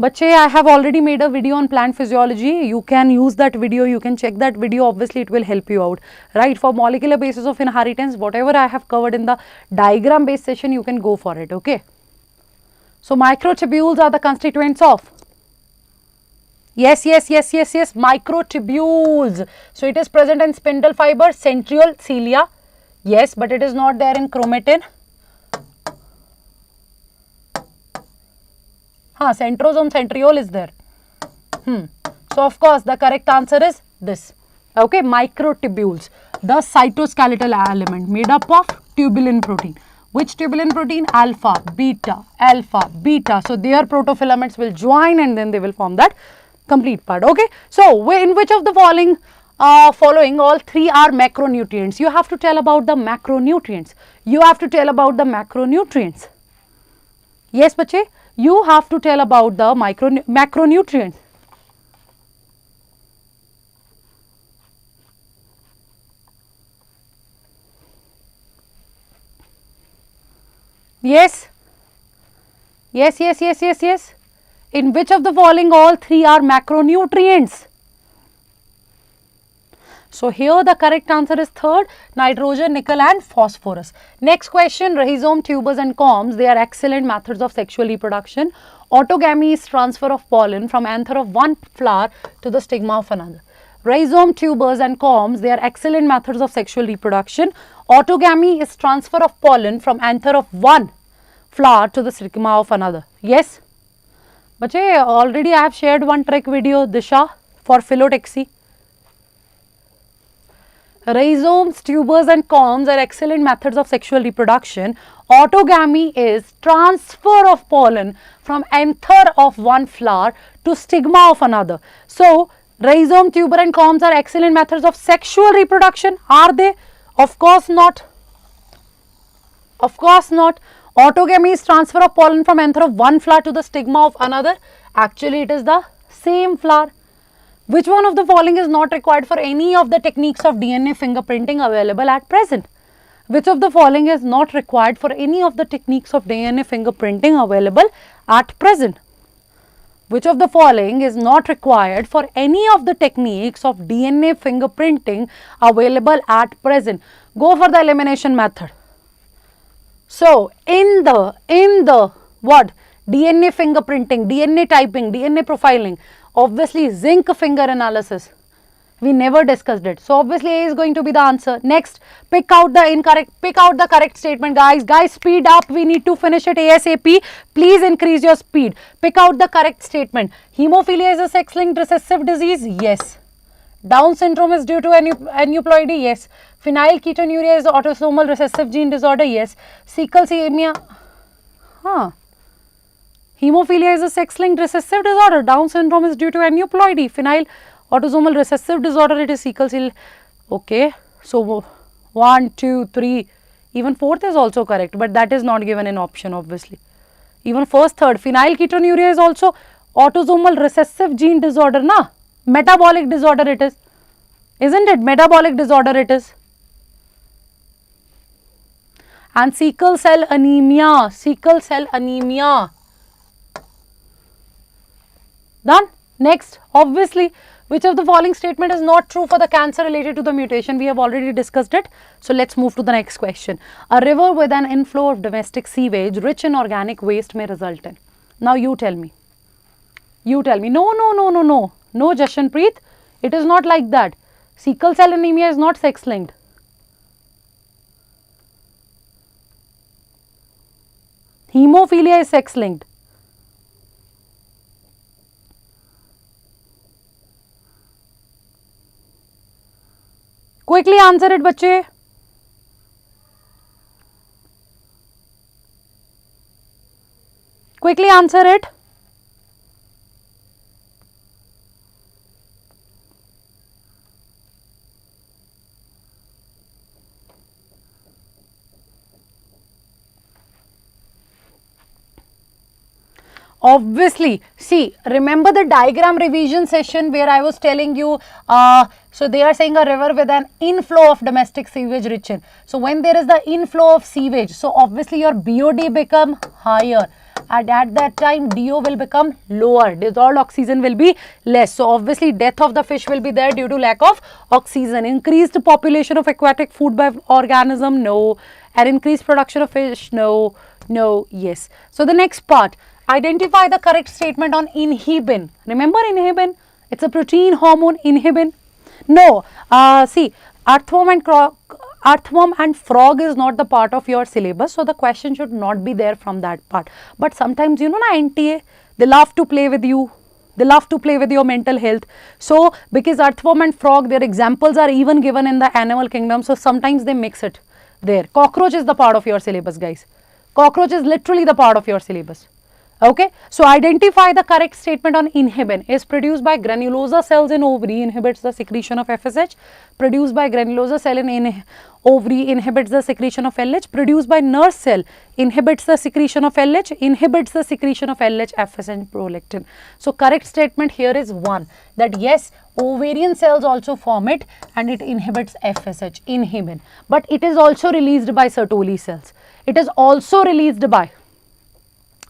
Bache, I have already made a video on plant physiology. You can use that video, you can check that video, obviously it will help you out, right? For molecular basis of inheritance, whatever I have covered in the diagram based session, you can go for it, okay? So, microtubules are the constituents of, yes, microtubules. So, it is present in spindle fiber, centriole, cilia, yes, but it is not there in chromatin. Centrosome, centriole is there. So, of course, the correct answer is this. Okay, microtubules, the cytoskeletal element made up of tubulin protein. Which tubulin protein? Alpha, beta, alpha, beta. So, their protofilaments will join and then they will form that complete part. Okay. So, in which of the following all three are macronutrients? You have to tell about the macronutrients. You have to tell about the macronutrients. Yes, bache, you have to tell about the macronutrients. Yes. In which of the following all three are macronutrients? So, here the correct answer is third, nitrogen, nickel and phosphorus. Next question, rhizome, tubers and corms, they are excellent methods of sexual reproduction. Autogamy is transfer of pollen from anther of one flower to the stigma of another. Rhizome, tubers and corms, they are excellent methods of sexual reproduction. Autogamy is transfer of pollen from anther of one flower to the stigma of another. Yes? Bache, already I have shared one trick video, Disha, for phyllotaxy. Rhizomes, tubers and corms are excellent methods of sexual reproduction. Autogamy is transfer of pollen from anther of one flower to stigma of another. So, rhizome, tuber and corms are excellent methods of sexual reproduction. Are they? Of course not. Of course not. Autogamy is transfer of pollen from anther of one flower to the stigma of another. Actually, it is the same flower. Which one of the following is not required for any of the techniques of DNA fingerprinting available at present? Which of the following is not required for any of the techniques of DNA fingerprinting available at present? Which of the following is not required for any of the techniques of DNA fingerprinting available at present? Go for the elimination method. So, in the what? DNA fingerprinting, DNA typing, DNA profiling, obviously zinc finger analysis, we never discussed it. So, obviously A is going to be the answer. Next, pick out the correct statement, guys. Guys, speed up, we need to finish it ASAP. Please increase your speed. Pick out the correct statement. Hemophilia is a sex-linked recessive disease? Yes. Down syndrome is due to aneuploidy? Yes. Phenylketonuria is autosomal recessive gene disorder? Yes. Sickle anemia? Hemophilia is a sex-linked recessive disorder. Down syndrome is due to aneuploidy. Phenyl autosomal recessive disorder, it is sickle cell. Okay. So, 1, 2, 3, even fourth is also correct, but that is not given in option obviously. Even first, third, phenylketonuria is also autosomal recessive gene disorder, na? Metabolic disorder it is. Isn't it? Metabolic disorder it is. And sickle cell anemia. Done. Next, obviously, which of the following statement is not true for the cancer related to the mutation? We have already discussed it. So, let's move to the next question. A river with an inflow of domestic sewage rich in organic waste may result in. Now, you tell me. You tell me. No, Jashanpreet. It is not like that. Sickle cell anemia is not sex linked. Hemophilia is sex linked. Quickly answer it, bache. Quickly answer it. Obviously, see, remember the diagram revision session where I was telling you, so they are saying a river with an inflow of domestic sewage rich in. So, when there is the inflow of sewage, so obviously your BOD become higher. and at that time DO will become lower, dissolved oxygen will be less. So obviously death of the fish will be there due to lack of oxygen. Increased population of aquatic food by organism, no. And increased production of fish, no, no, yes. So the next part, identify the correct statement on inhibin. Remember inhibin? It's a protein hormone, inhibin. No, see, earthworm and frog is not the part of your syllabus, so the question should not be there from that part. But sometimes, you know, na NTA, they love to play with you. They love to play with your mental health. So, because earthworm and frog, their examples are even given in the animal kingdom, so sometimes they mix it there. Cockroach is the part of your syllabus, guys. Cockroach is literally the part of your syllabus. Okay, so identify the correct statement on inhibin. Is produced by granulosa cells in ovary, inhibits the secretion of FSH. Produced by granulosa cell in ovary, inhibits the secretion of LH. Produced by nurse cell, inhibits the secretion of LH, inhibits the secretion of LH, FS and prolactin. So correct statement here is 1, that yes, ovarian cells also form it and it inhibits FSH, inhibin. But it is also released by Sertoli cells. It is also released by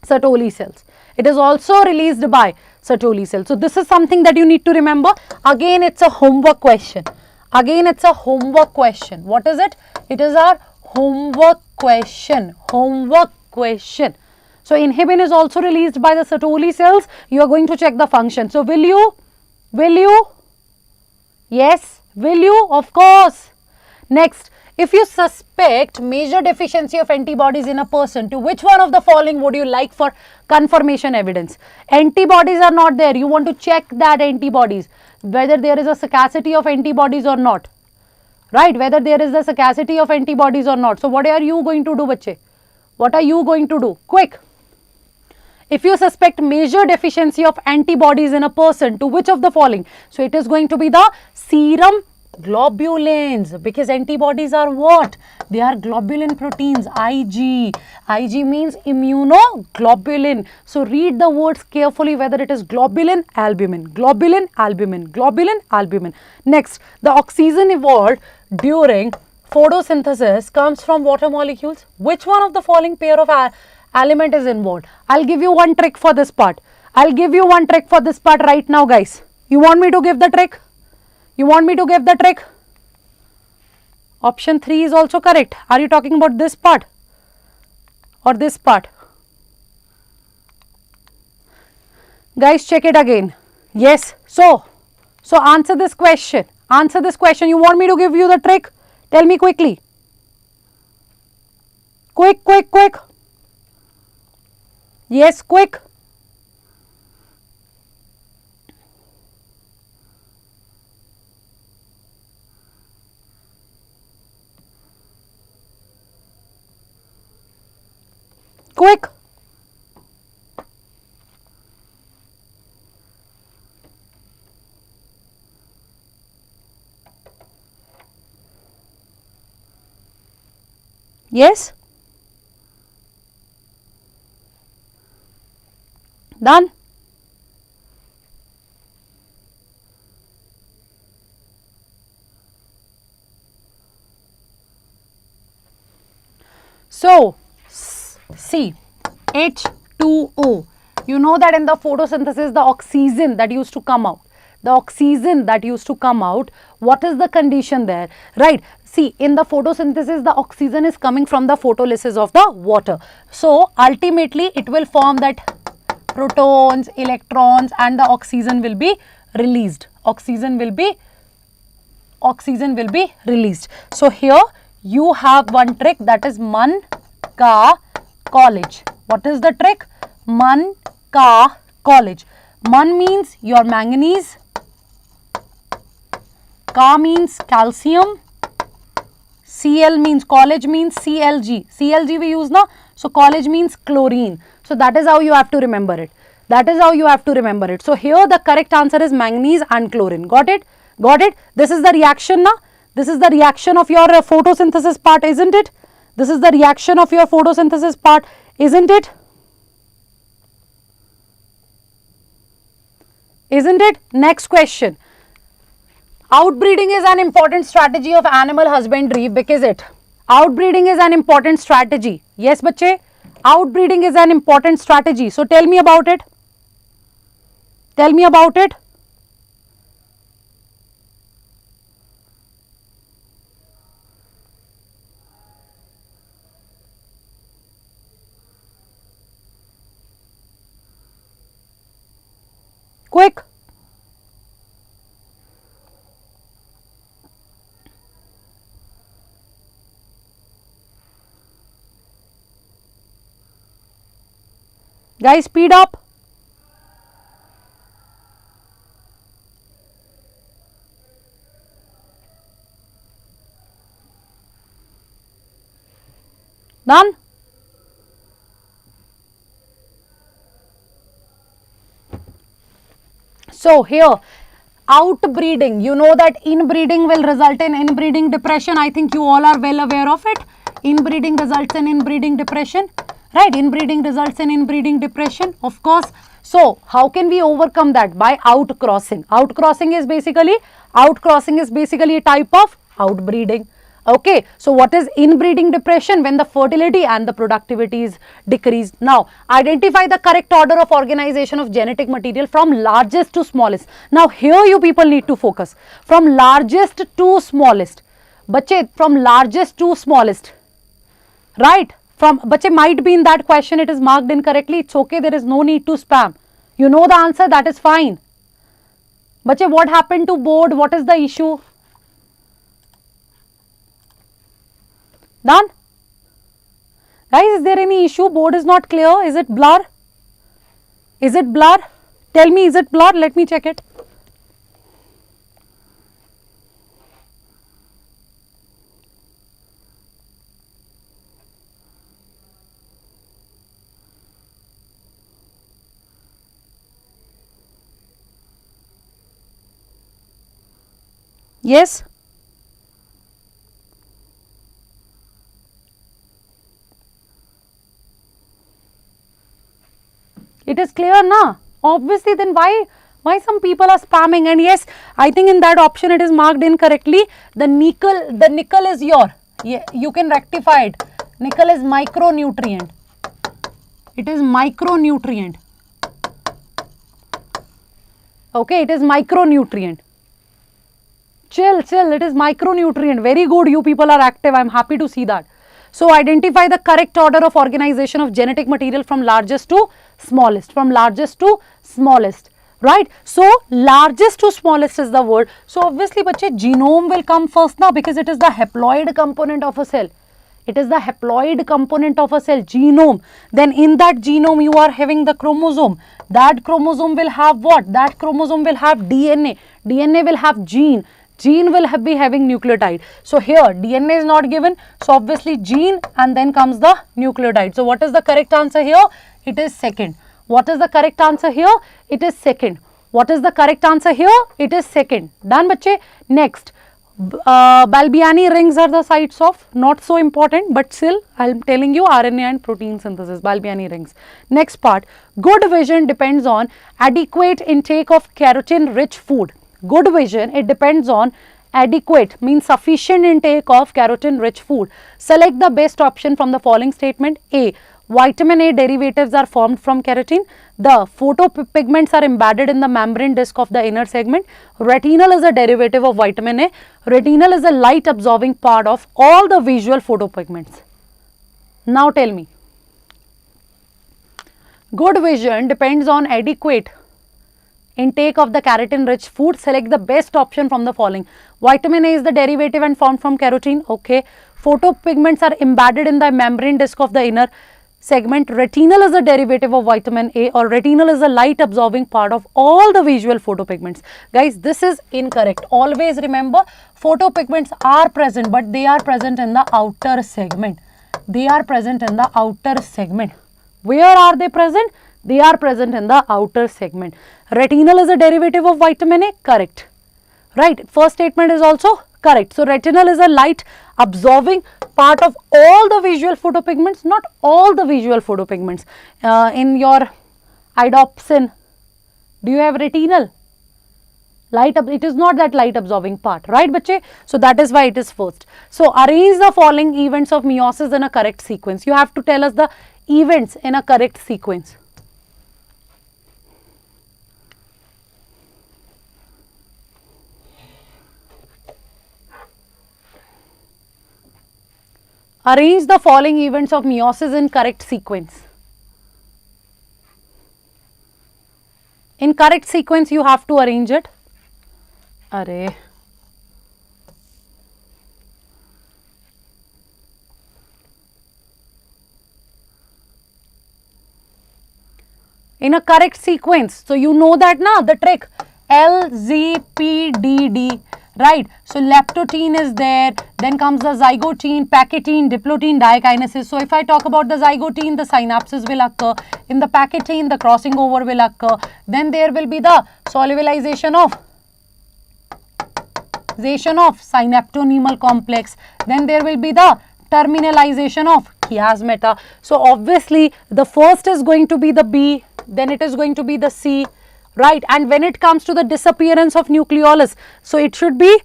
Sertoli cells. It is also released by Sertoli cells. So this is something that you need to remember. Again, it's a homework question. Again, it's a homework question. What is it? It is our homework question. Homework question. So inhibin is also released by the Sertoli cells. You are going to check the function. So will you? Yes. Will you? Of course. Next. If you suspect major deficiency of antibodies in a person, to which one of the following would you like for confirmation evidence? Antibodies are not there. You want to check that antibodies, whether there is a scarcity of antibodies or not. Right? Whether there is a scarcity of antibodies or not. So, what are you going to do, bache? What are you going to do? Quick. If you suspect major deficiency of antibodies in a person, to which of the following? So, it is going to be the serum globulins, because antibodies are what? They are globulin proteins, Ig. Ig means immunoglobulin. So read the words carefully, whether it is globulin, albumin, globulin, albumin, globulin, albumin. Next, the oxygen evolved during photosynthesis comes from water molecules. Which one of the following pair of element is involved? I'll give you one trick for this part. I'll give you one trick for this part right now, guys. You want me to give the trick? You want me to give the trick? Option 3 is also correct. Are you talking about this part or this part? Guys, check it again. Yes. So answer this question. Answer this question. You want me to give you the trick? Tell me quickly. Quick. Yes, quick. Quick. Yes. Done. So, see, H2O. You know that in the photosynthesis, the oxygen that used to come out, what is the condition there? Right. See, in the photosynthesis, the oxygen is coming from the photolysis of the water. So, ultimately, it will form that protons, electrons, and the oxygen will be released. Oxygen will be released. So, here you have one trick, that is man ka college. What is the trick? Man ka college. Man means your manganese, Ka means calcium, Cl means college means Clg. Clg we use now. So college means chlorine. So that is how you have to remember it. So here the correct answer is manganese and chlorine. Got it? This is the reaction now. This is the reaction of your photosynthesis part, isn't it? Isn't it? Next question. Outbreeding is an important strategy of animal husbandry because outbreeding is an important strategy. Yes, bache? Outbreeding is an important strategy. So tell me about it. Tell me about it. Quick. Guys, speed up. Done? So here, outbreeding, you know that inbreeding will result in inbreeding depression. I think you all are well aware of it. Inbreeding results in inbreeding depression, right? Inbreeding results in inbreeding depression, of course. So how can we overcome that? By outcrossing. Outcrossing is basically a type of outbreeding. Okay, so what is inbreeding depression? When the fertility and the productivity is decreased. Now, identify the correct order of organization of genetic material from largest to smallest. Now, here you people need to focus. From largest to smallest. Bache, from largest to smallest. Right? From, bache, might be in that question, it is marked incorrectly. It's okay, there is no need to spam. You know the answer, that is fine. Bache, what happened to board? What is the issue? Done? Guys, is there any issue? Board is not clear. Is it blur? Is it blur? Tell me, is it blur? Let me check it. Yes? It is clear, na? Obviously, then why some people are spamming? And yes, I think in that option it is marked incorrectly. The nickel is your, yeah, you can rectify it. Nickel is micronutrient. It is micronutrient. Okay, it is micronutrient. Chill, it is micronutrient. Very good, you people are active. I am happy to see that. So, identify the correct order of organization of genetic material from largest to smallest. From largest to smallest. Right? So, largest to smallest is the word. So, obviously, bache, genome will come first now because it is the haploid component of a cell. It is the haploid component of a cell, genome. Then in that genome, you are having the chromosome. That chromosome will have what? That chromosome will have DNA. DNA will have gene. Gene will be having nucleotide. So here DNA is not given. So obviously gene and then comes the nucleotide. So what is the correct answer here? It is second. What is the correct answer here? It is second. What is the correct answer here? It is second. Done, bache? Next. Balbiani rings are the sites of, not so important, but still I am telling you RNA and protein synthesis, Balbiani rings. Next part, good vision depends on adequate intake of keratin rich food. Good vision, it depends on adequate, means sufficient intake of keratin rich food. Select the best option from the following statement. A. Vitamin A derivatives are formed from keratin. The photopigments are embedded in the membrane disc of the inner segment. Retinal is a derivative of vitamin A. Retinal is a light absorbing part of all the visual photopigments. Now tell me. Good vision depends on adequate intake of the keratin rich food. Select the best option from the following. Vitamin A is the derivative and formed from keratin. Okay. Photopigments are embedded in the membrane disc of the inner segment. Retinal is a derivative of vitamin A, or retinal is a light absorbing part of all the visual photopigments. Guys, this is incorrect. Always remember, photopigments are present, but they are present in the outer segment. They are present in the outer segment. Where are they present? They are present in the outer segment. Retinal is a derivative of vitamin A, correct. Right, first statement is also correct. So, retinal is a light absorbing part of all the visual photopigments, not all the visual photopigments. In your idopsin, do you have retinal? It is not that light absorbing part, right, bache? So, that is why it is first. So, arrange the following events of meiosis in a correct sequence. You have to tell us the events in a correct sequence. Arrange the following events of meiosis in correct sequence. In correct sequence, you have to arrange it. Array. In a correct sequence. So, you know that na, the trick L, Z, P, D, D, right. So, leptotene is there, then comes the zygotene, pachytene, diplotene, diakinesis. So, if I talk about the zygotene, the synapses will occur. In the pachytene, the crossing over will occur. Then there will be the solubilization of synaptonemal complex. Then there will be the terminalization of chiasmata. So, obviously, the first is going to be the B, then it is going to be the C, right. And when it comes to the disappearance of nucleolus, so it should be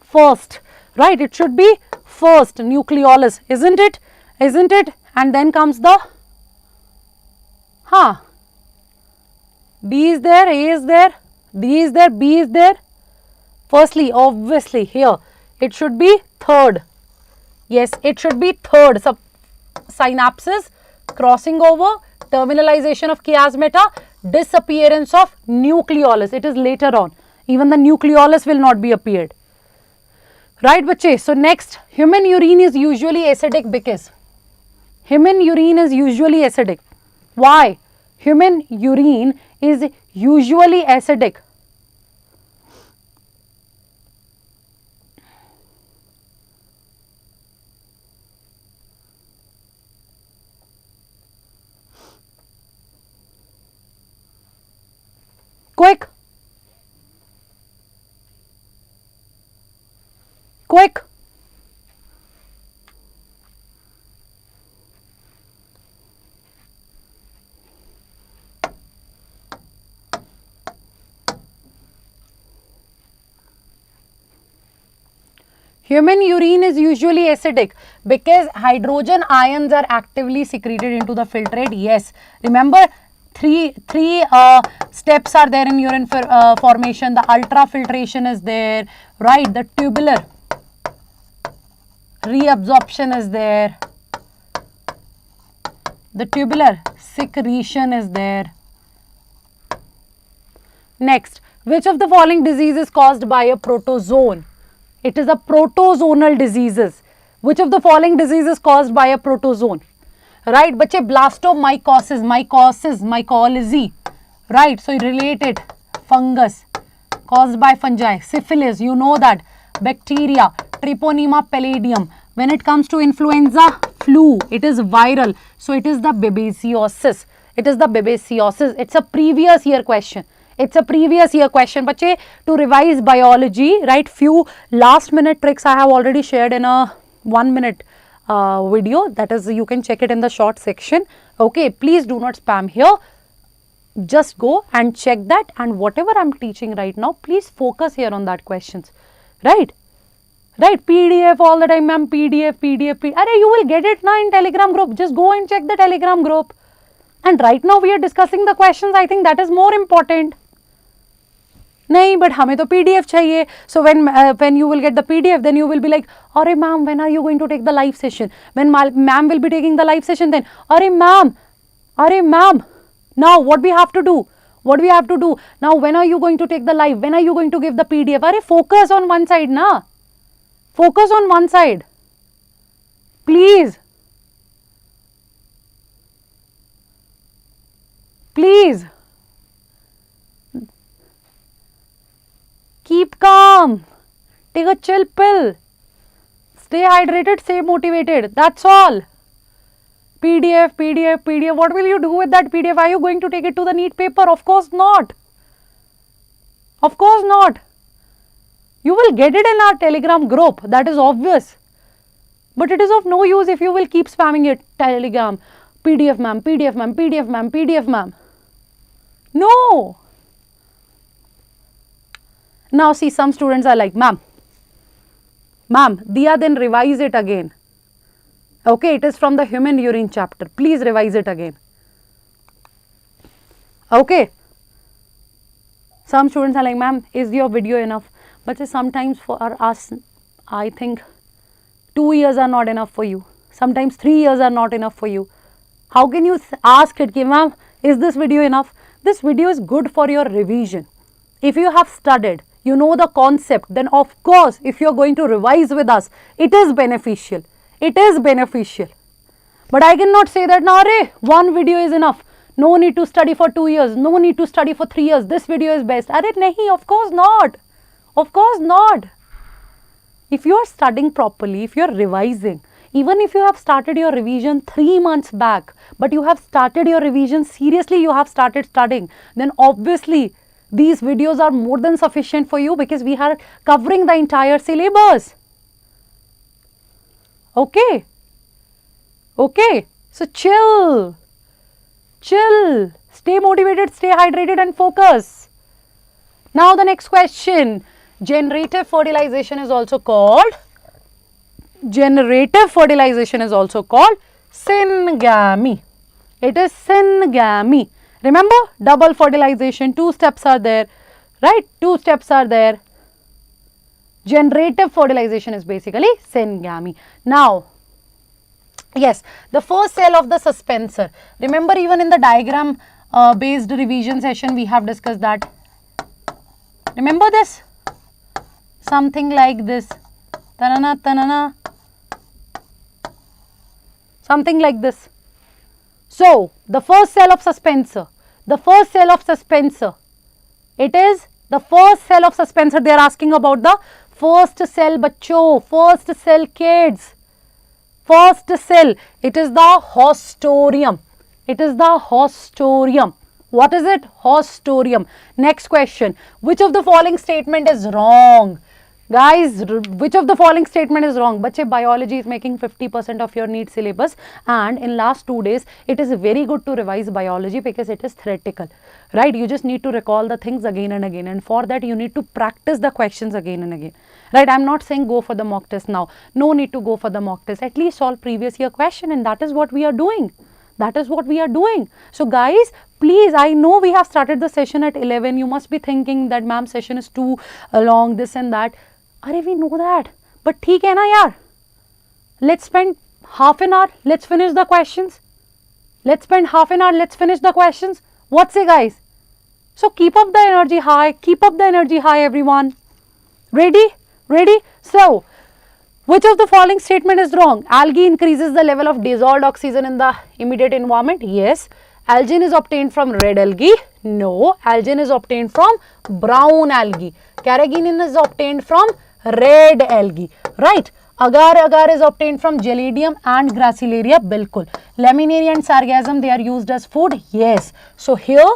first, right. It should be first nucleolus, isn't it? Isn't it? And then comes the B is there, A is there, D is there, B is there. Firstly, obviously, here it should be third. Yes, it should be third. So, synapses, crossing over, terminalization of chiasmata, disappearance of nucleolus. It is later on. Even the nucleolus will not be appeared. Right, bache? So, next, human urine is usually acidic because human urine is usually acidic. Why? Human urine is usually acidic. Quick. Quick. Human urine is usually acidic because hydrogen ions are actively secreted into the filtrate. Yes. Remember, three steps are there in urine formation. The ultrafiltration is there, right? The tubular reabsorption is there. The tubular secretion is there. Next, which of the following disease is caused by a protozoan? It is a protozoal diseases. Which of the following disease is caused by a protozoan? Right, bache, blastomycosis, mycology, right, so related, fungus, caused by fungi, syphilis, you know that, bacteria, Treponema pallidum. When it comes to influenza, flu, it is viral, so it is the babesiosis. It is the babesiosis. It's a previous year question. It's a previous year question, bache, to revise biology, right, few last minute tricks I have already shared in a 1 minute video, that is, you can check it in the short section. Okay, please do not spam here. Just go and check that, and whatever I am teaching right now, please focus here on that questions. Right? Right? PDF all the time, ma'am. PDF. Arey, you will get it now in Telegram group. Just go and check the Telegram group. And right now we are discussing the questions. I think that is more important. नहीं, but हमें तो PDF चाहिए. So when you will get the PDF, then you will be like, अरे ma'am, when are you going to take the live session? When ma'am will be taking the live session, then अरे ma'am, now what we have to do? What we have to do? Now when are you going to take the live? When are you going to give the PDF? अरे focus on one side ना. Focus on one side. Please. Please. Keep calm. Take a chill pill. Stay hydrated, stay motivated. That's all. PDF. What will you do with that PDF? Are you going to take it to the NEET paper? Of course not. Of course not. You will get it in our Telegram group. That is obvious. But it is of no use if you will keep spamming it. Telegram. PDF ma'am. No. Now see, some students are like, ma'am, Diya, then revise it again. Okay, it is from the human urine chapter. Please revise it again. Okay. Some students are like, ma'am, is your video enough? But sometimes for us, I think 2 years are not enough for you. Sometimes 3 years are not enough for you. How can you ask it, ma'am, is this video enough? This video is good for your revision. If you have studied, you know the concept, then of course, if you are going to revise with us, it is beneficial. It is beneficial. But I cannot say that, now, one video is enough. No need to study for 2 years. No need to study for 3 years. This video is best. Nahi, of course not. Of course not. If you are studying properly, if you are revising, even if you have started your revision 3 months back, but you have started your revision seriously, you have started studying, then obviously these videos are more than sufficient for you because we are covering the entire syllabus. Okay. Okay. So chill. Chill. Stay motivated, stay hydrated and focus. Now the next question. Generative fertilization is also called syngamy. It is syngamy. Remember, double fertilization, 2 steps are there, right? 2 steps are there. Generative fertilization is basically syngamy. Now, yes, the first cell of the suspensor. Remember, even in the diagram based revision session, we have discussed that. Remember this? Something like this. Tanana, tanana. Something like this. So, the first cell of suspensor. It is the first cell of suspensor. They are asking about the first cell, bachcho, first cell, kids. First cell, it is the hostorium. It is the hostorium. What is it? Hostorium. Next question. Which of the following statement is wrong? Guys, which of the following statement is wrong? Bache, biology is making 50% of your NEET syllabus, and in last 2 days, it is very good to revise biology because it is theoretical, right? You just need to recall the things again and again, and for that, you need to practice the questions again and again, right? I am not saying go for the mock test now. No need to go for the mock test. At least solve previous year question, and that is what we are doing. That is what we are doing. So guys, please, I know we have started the session at 11. You must be thinking that ma'am session is too long, this and that. Arey, we know that. But theek hai na yaar. Let's spend half an hour. Let's finish the questions. Let's spend half an hour. Let's finish the questions. What say, guys? So keep up the energy high. Keep up the energy high, everyone. Ready? Ready? So, which of the following statement is wrong? Algae increases the level of dissolved oxygen in the immediate environment. Yes. Algin is obtained from red algae. No. Algin is obtained from brown algae. Carrageenan is obtained from red algae. Right. Agar is obtained from Gelidium and Gracilaria. Bilkul. Laminaria and sargassum, they are used as food. Yes. So here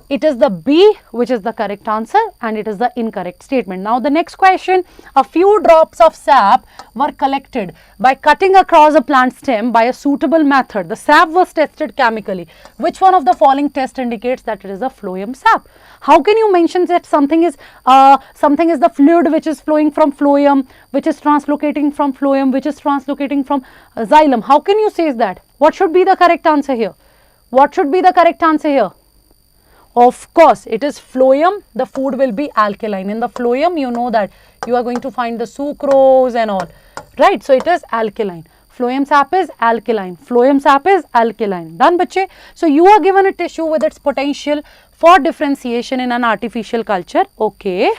it is the B which is the correct answer, and it is the incorrect statement. Now the next question, a few drops of sap were collected by cutting across a plant stem by a suitable method. The sap was tested chemically. Which one of the following test indicates that it is a phloem sap? How can you mention that something is the fluid which is flowing from phloem, which is translocating from phloem, which is translocating from xylem? How can you say that? What should be the correct answer here? What should be the correct answer here? Of course, it is phloem. The food will be alkaline. In the phloem, you know that you are going to find the sucrose and all, right? So, it is alkaline. Phloem sap is alkaline. Phloem sap is alkaline. Done, bache? So, you are given a tissue with its potential for differentiation in an artificial culture. Okay.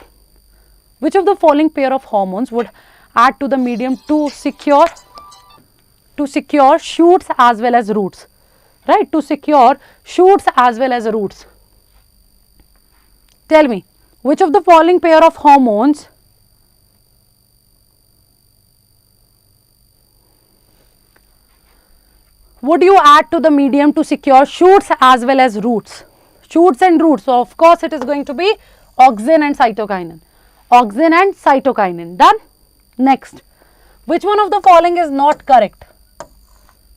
Which of the following pair of hormones would add to the medium to secure shoots as well as roots? Right? To secure shoots as well as roots. Tell me, which of the following pair of hormones would you add to the medium to secure shoots as well as roots? Shoots and roots. So, of course, it is going to be auxin and cytokinin. Auxin and cytokinin. Done? Next. Which one of the following is not correct?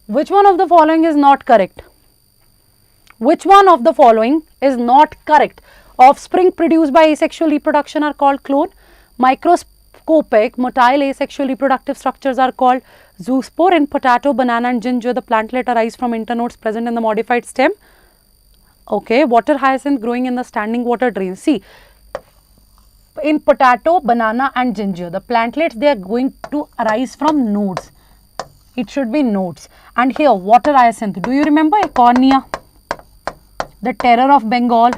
Which one of the following is not correct? Which one of the following is not correct? Offspring produced by asexual reproduction are called clone. Copic, motile asexual reproductive structures are called zoospore. In potato, banana and ginger, the plantlet arise from internodes present in the modified stem. Okay, water hyacinth growing in the standing water drain. See, in potato, banana and ginger, the plantlets, they are going to arise from nodes. It should be nodes. And here, water hyacinth, do you remember Ecornia, the terror of Bengal,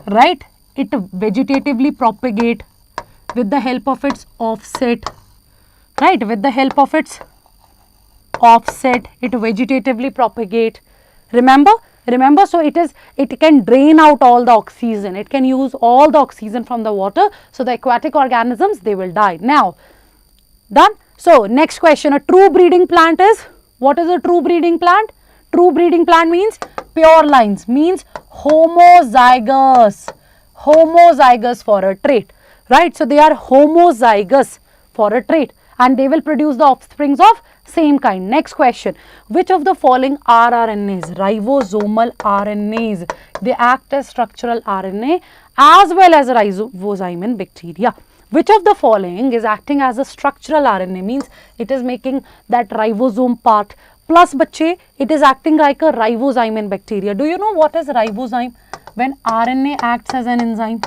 right? It vegetatively propagate with the help of its offset, right? With the help of its offset, it vegetatively propagate. Remember? Remember, so it can drain out all the oxygen. It can use all the oxygen from the water. So the aquatic organisms, they will die. Now, done. So next question, a true breeding plant is, what is a true breeding plant? True breeding plant means pure lines, means homozygous, homozygous for a trait, right? So they are homozygous for a trait and they will produce the offsprings of same kind. Next question, which of the following rRNAs, ribosomal RNAs, they act as structural RNA as well as ribozyme in bacteria? Which of the following is acting as a structural RNA, means it is making that ribosome part, plus bache, it is acting like a ribozyme in bacteria. Do you know what is ribozyme? When RNA acts as an enzyme,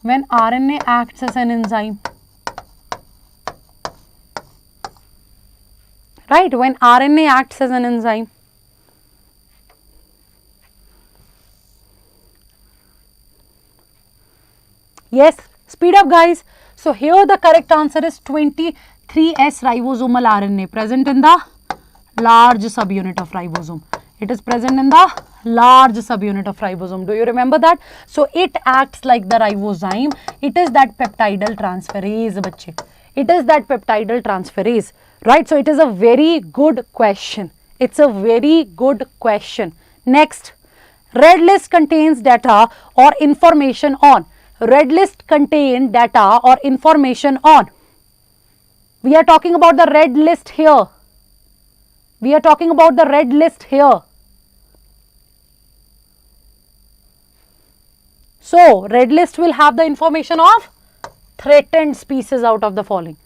when RNA acts as an enzyme, right, when RNA acts as an enzyme. Yes, speed up guys. So here the correct answer is 23S ribosomal RNA present in the large subunit of ribosome. It is present in the large subunit of ribosome. Do you remember that? So it acts like the ribozyme. It is that peptidal transferase, bache. It is that peptidal transferase, right? So it is a very good question. It's a very good question. Next, red list contains data or information on. Red list contain data or information on. We are talking about the red list here. We are talking about the red list here. So, red list will have the information of threatened species out of the following.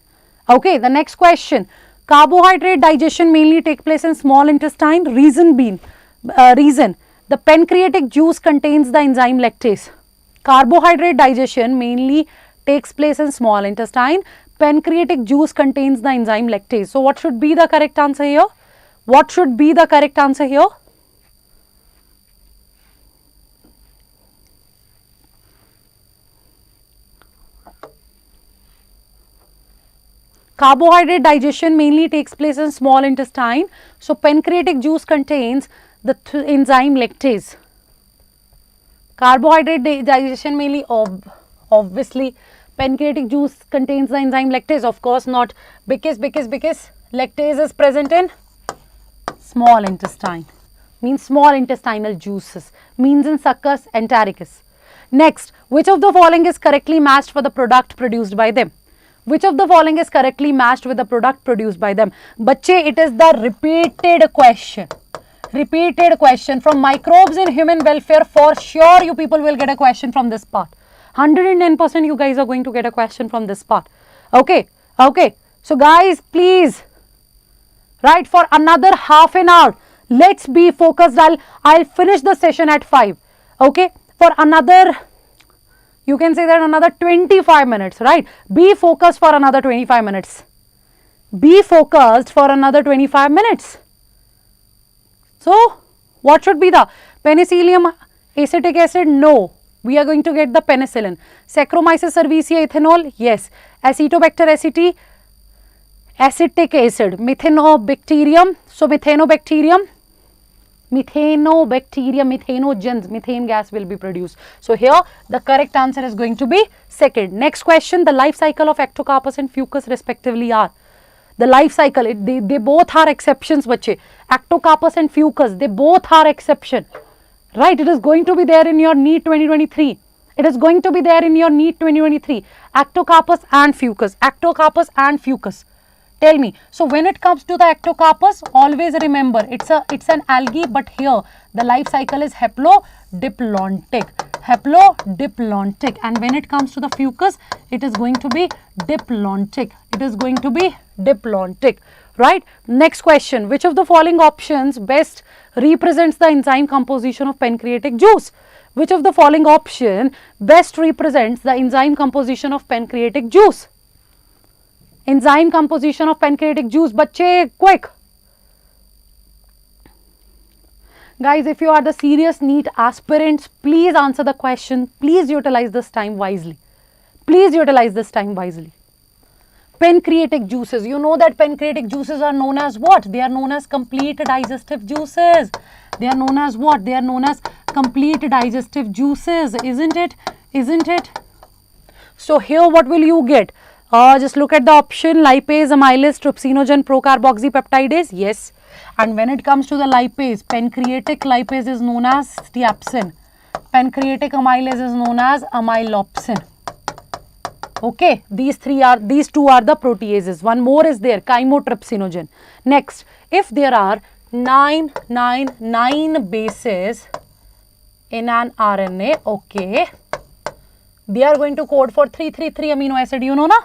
Okay, the next question. Carbohydrate digestion mainly take place in small intestine. Reason, the pancreatic juice contains the enzyme lactase. Carbohydrate digestion mainly takes place in small intestine. Pancreatic juice contains the enzyme lactase. So, what should be the correct answer here? What should be the correct answer here? Carbohydrate digestion mainly takes place in small intestine. So, pancreatic juice contains the enzyme lactase. Carbohydrate digestion mainly, obviously, pancreatic juice contains the enzyme lactase. Of course not, because lactase is present in small intestine, means small intestinal juices, means in succus entericus. Next, which of the following is correctly matched for the product produced by them? Which of the following is correctly matched with the product produced by them? Bache, it is the repeated question. Repeated question from microbes in human welfare. For sure, you people will get a question from this part. 110% you guys are going to get a question from this part. Okay, okay. So guys, please, right, for another half an hour, let's be focused. I'll finish the session at 5. Okay, for another, you can say that another 25 minutes, right? Be focused for another 25 minutes. Be focused for another 25 minutes. So, what should be the penicillium acetic acid? No. We are going to get the penicillin. Saccharomyces cerevisiae ethanol? Yes. Acetobacter aceti, acetic acid. Methanobacterium. So, methanobacterium, methanogens, methane gas will be produced. So, here the correct answer is going to be second. Next question, the life cycle of ectocarpus and fucus respectively are. The life cycle, they both are exceptions, bache. Ectocarpus and fucus, they both are exception. Right, it is going to be there in your NEET 2023. It is going to be there in your NEET 2023. Ectocarpus and fucus, ectocarpus and fucus. Tell me, so when it comes to the ectocarpus, always remember it's an algae, but here the life cycle is haplodiplontic. haplodiplontic, and when it comes to the fucus, it is going to be diplontic. It is going to be diplontic, right? Next question, which of the following options best represents the enzyme composition of pancreatic juice? Which of the following option best represents the enzyme composition of pancreatic juice? Enzyme composition of pancreatic juice, bacche, quick. Guys, if you are the serious NEET aspirants, please answer the question. Please utilize this time wisely. Please utilize this time wisely. Pancreatic juices. You know that pancreatic juices are known as what? They are known as complete digestive juices. They are known as what? They are known as complete digestive juices. Isn't it? Isn't it? So here what will you get? Just look at the option: lipase, amylase, trypsinogen, procarboxypeptidase. Yes. And when it comes to the lipase, pancreatic lipase is known as steapsin. Pancreatic amylase is known as amylopsin. Okay, these two are the proteases. One more is there, chymotrypsinogen. Next, if there are 9 bases in an RNA, okay, they are going to code for 333 amino acid, you know na?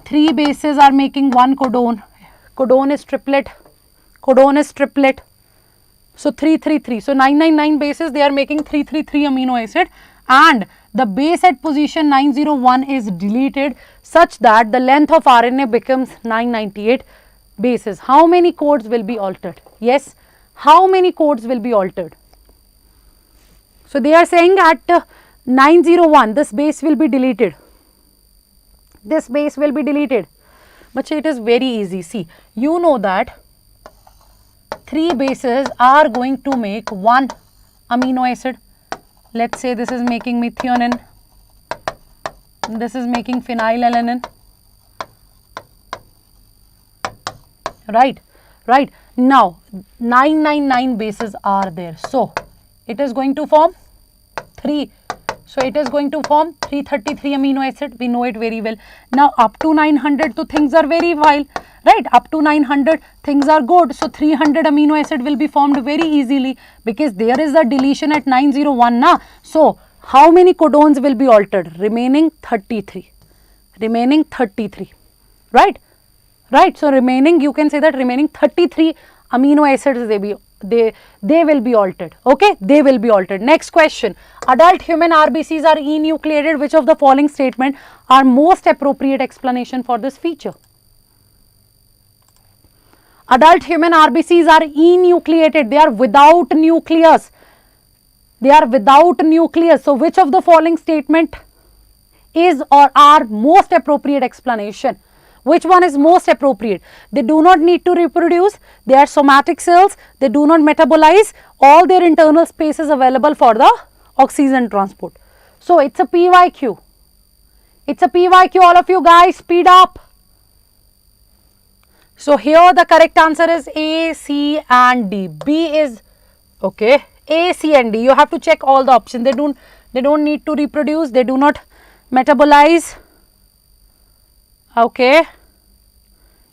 3 bases are making 1 codon. Codon is triplet. Codon is triplet. So 333. So 999 bases, they are making 333 amino acid, and the base at position 901 is deleted such that the length of RNA becomes 998 bases. How many codes will be altered? Yes. How many codes will be altered? So they are saying at 901 this base will be deleted. This base will be deleted. But it is very easy. See, you know that 3 bases are going to make 1 amino acid. Let's say this is making methionine, this is making phenylalanine. Right, right. Now 999 bases are there. So it is going to form 3. So it is going to form 333 amino acid. We know it very well. Now up to 900, so things are very wild, right? Up to 900 things are good. So 300 amino acid will be formed very easily because there is a deletion at 901 na. So how many codons will be altered? Remaining 33. Remaining 33. Right? Right. So remaining, you can say that remaining 33 amino acids they will be altered. Okay, they will be altered. Next question. Adult human RBCs are enucleated. Which of the following statement are most appropriate explanation for this feature? Adult human RBCs are enucleated. They are without nucleus. They are without nucleus. So which of the following statement is or are most appropriate explanation? Which one is most appropriate? They do not need to reproduce. They are somatic cells. They do not metabolize. All their internal space is available for the oxygen transport. So it's a PYQ. It's a PYQ. All of you guys, speed up. So here the correct answer is A, C and D. B is okay. A, C and D. You have to check all the options. They don't need to reproduce. They do not metabolize. Okay,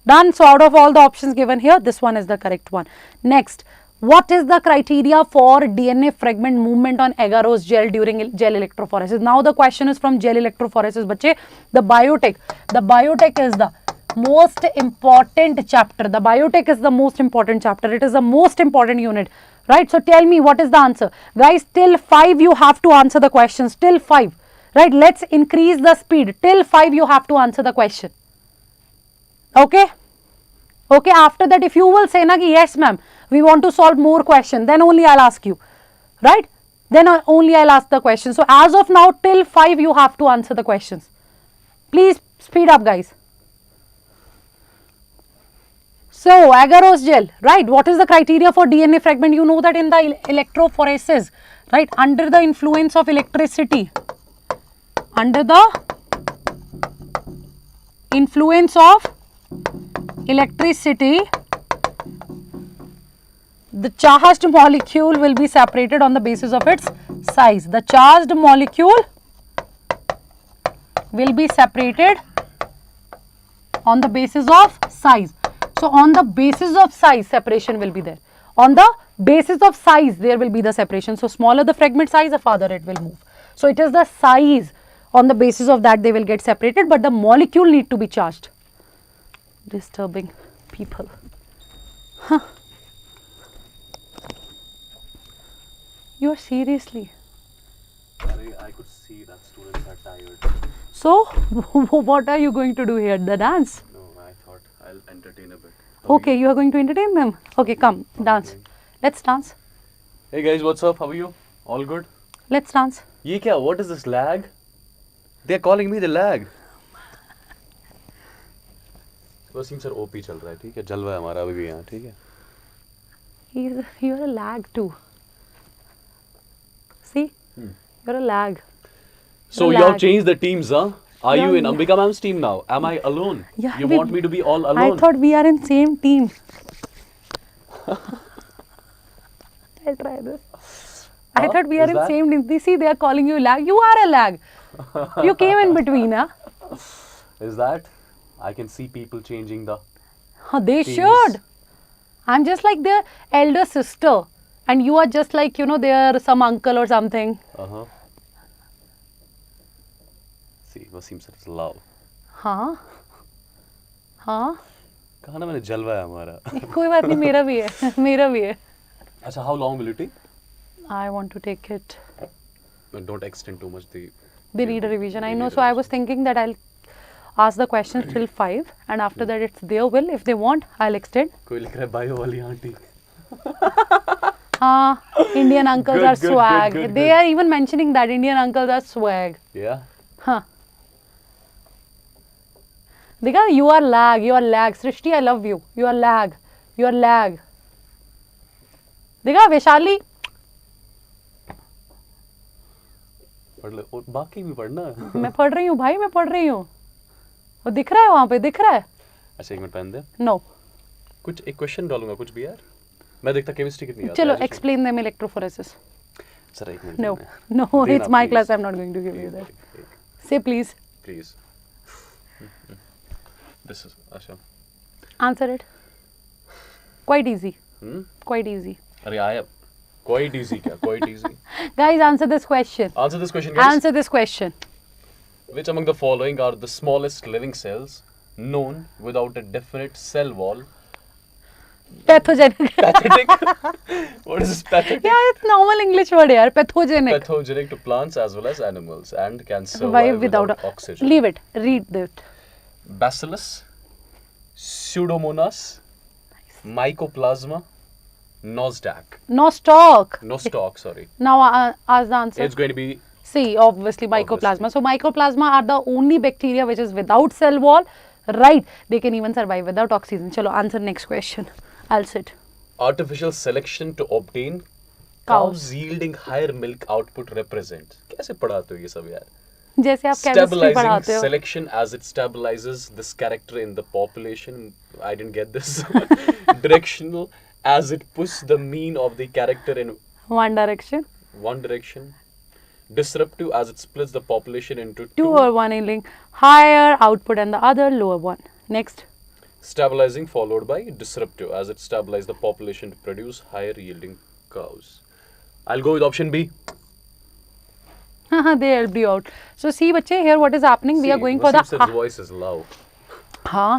done. So out of all the options given here, this one is the correct one. Next, what is the criteria for DNA fragment movement on agarose gel during gel electrophoresis? Now the question is from gel electrophoresis, bache. The biotech is the most important chapter. The biotech is the most important chapter. It is the most important unit, right? So tell me what is the answer, guys. Till 5 you have to answer the questions. Till 5. Right, let's increase the speed. Till 5 you have to answer the question. Okay? Okay, after that if you will say na ki yes ma'am, we want to solve more questions, then only I'll ask you. Right? Then only I'll ask the question. So as of now till 5 you have to answer the questions. Please speed up guys. So agarose gel, right? What is the criteria for DNA fragment? You know that in the electrophoresis, right? Under the influence of electricity. Under the influence of electricity, the charged molecule will be separated on the basis of its size. The charged molecule will be separated on the basis of size. So on the basis of size, separation will be there. On the Basis of size, there will be the separation. So smaller the fragment size, the farther it will move. So it is the size, on the basis of that they will get separated, but the molecule need to be charged. Disturbing people. Huh. You are seriously. I could see that students are tired. So what are you going to do here? The dance? No, I thought I'll entertain a bit. Okay, you are going to entertain them. Okay, come, dance. Let's dance. Hey guys, what's up? How are you? All good? Let's dance. ये क्या? What is this lag? They're calling me the lag. Waseem sir OP चल रहा है, ठीक है? जलवा है हमारा अभी भी यहाँ, ठीक है? You are a lag too. See? You're a lag. So You're you have lag. changed the teams, huh? Are you in Yeah. Ambika ma'am's team now? Am I alone? Yeah, You want me to be all alone? I thought we are in same team. I'll try this. I thought we are is in that- same team. They see, they are calling you lag. You are a lag. You came in between, huh? Is that? I can see people changing the... They Teams. should. I'm just like their elder sister. And you are just like, you know, they're some uncle or something. Uh-huh. See, Wasim sir is love. हाँ हाँ कहा ना मैंने जलवा है हमारा. कोई बात नहीं मेरा भी है मेरा भी है अच्छा, how long will it take? I want to take it. Don't extend too much the... They need a revision. I They know. need a So I was revision. thinking that I'll ask the questions till 5 and after that it's their will. If they want, I'll extend. कोई लिख रहा है bio वाली aunty. हाँ, Indian uncles Good, are good, swag. good, good, They good. are even mentioning that Indian uncles are swag. Yeah? Huh. Dika, you are lag. You are lag. Srishti, I love you. You are lag. You are lag. Dika, Vaishali. पढ़ ले. और बाकी भी पढ़ना है. मैं पढ़ रही हूँ भाई मैं पढ़ रही हूँ वो दिख रहा है वहाँ पे दिख रहा है अच्छा, एक मिनट पहन दे. नो कुछ एक क्वेश्चन डालूंगा कुछ भी यार. मैं देखता केमिस्ट्री कितनी आता है. चलो I just- explain them electrophoresis sir एक मिनट. नो देना. नो देना, it's my please. Class I am not going to give you that say please Please. This is... अच्छा. Answer it quite easy Hmm? Quite easy अरे आया. Quite easy क्या? Quite easy. Guys answer this question Answer this question, guys. Answer this question Which among the following are the smallest living cells known without a definite cell wall? Pathogenic Pathetic. What is this pathetic? यार it's normal English word यार pathogenic Pathogenic to plants as well as animals and can Why survive without without oxygen. leave it read that Bacillus, Pseudomonas, Mycoplasma, Nostoc. Nostoc Sorry. now ask the answer It's going to be See, obviously mycoplasma. So mycoplasma are the only bacteria which is without cell wall, right? They can even survive without oxygen. Chalo, answer next question. I'll sit. artificial selection to obtain Cows. cows yielding higher milk output represent. कैसे पढ़ाते हो ये सब यार? जैसे आप chemistry Stabilizing पढ़ाते हो. selection as it stabilizes this character in the population. I didn't get this. Directional as it pushes the mean of the character in One direction. one direction. Disruptive as it splits the population into Two or one yielding higher output and the other lower one. Next. Stabilizing followed by disruptive as it stabilizes the population to produce higher yielding cows. I'll go with option B. They helped you out. So see, bache, here what is happening? We are See, going for Wasim the... sir's voice is loud.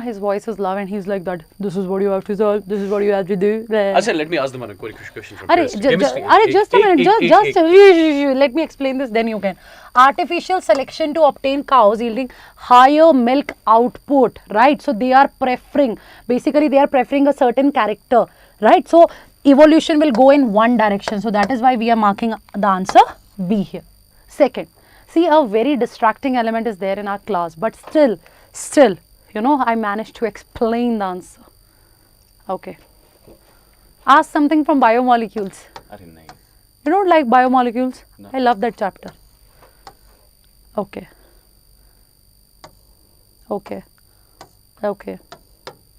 His voice is loud and he's like that. This is what you have to solve. This is what you have to do. Achha, let me ask them a quick question from Arey, chemistry. just a minute. Let me explain this, then you can. Artificial selection to obtain cows yielding higher milk output, right? So they are preferring, basically they are preferring a certain character, right? So evolution will go in one direction. So that is why we are marking the answer B here. Second, see, a very distracting element is there in our class, but still, you know, I managed to explain the answer. Okay. Ask something from biomolecules. Arey nahi. You don't like biomolecules? No. I love that chapter. Okay.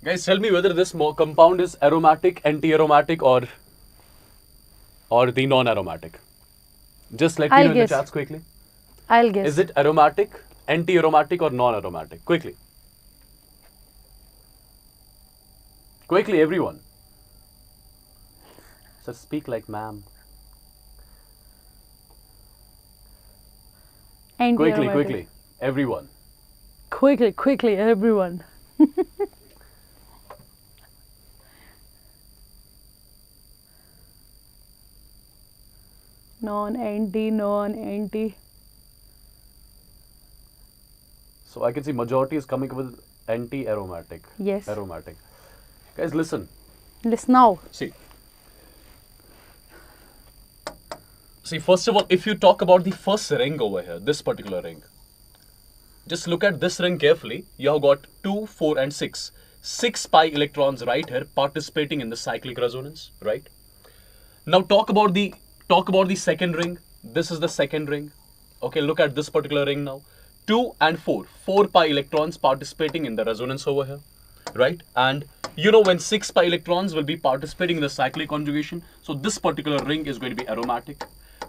Guys, tell me whether this compound is aromatic, anti-aromatic, or the non-aromatic. Just let me I'll know in the guess. chats quickly. I'll guess. Is it aromatic, anti-aromatic, or non-aromatic? Quickly. Quickly, everyone. So speak like ma'am. Quickly, everyone. Quickly, everyone. Non-anti. So I can see majority is coming up with anti-aromatic. Yes. Aromatic. Guys, listen. Listen now. See, first of all, if you talk about the first ring over here, this particular ring, just look at this ring carefully. You have got 2, 4 and 6. 6 pi electrons right here participating in the cyclic resonance, right? Now talk about the second ring. This is the second ring. Okay, look at this particular ring now. 2 and 4. 4 pi electrons participating in the resonance over here, right? And you know when 6 pi electrons will be participating in the cyclic conjugation, so this particular ring is going to be aromatic.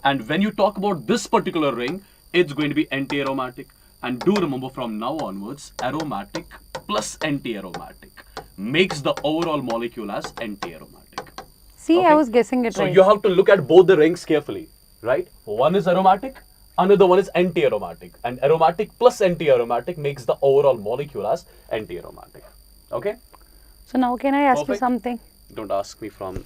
And when you talk about this particular ring, it's going to be anti-aromatic. And do remember from now onwards, aromatic plus anti-aromatic makes the overall molecule as anti-aromatic. See, Okay. I was guessing it So right. you have to look at both the rings carefully, right? One is aromatic, another one is anti-aromatic. And aromatic plus anti-aromatic makes the overall molecule as anti-aromatic. Okay? So now can I ask you Perfect. something? Don't ask me from...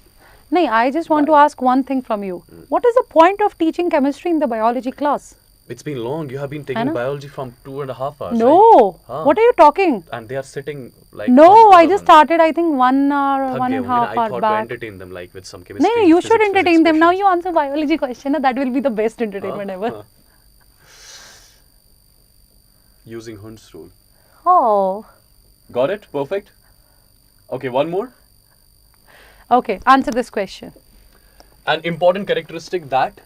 No, I just want to ask one thing from you. What is the point of teaching chemistry in the biology class? It's been long. You have been I taking know. biology from 2.5 hours. Right? No. Huh. What are you talking? And they are sitting like... No, from I just 11. started, I think, 1 hour or Thak one gaye and a honge na. half I hour thought to back. entertain them like with some chemistry. No, you should physics entertain them. Now questions. you answer biology question. That will be the best entertainment ever. Using Hund's rule. Oh. Got it? Perfect. Okay, one more. Okay, answer this question. An important characteristic that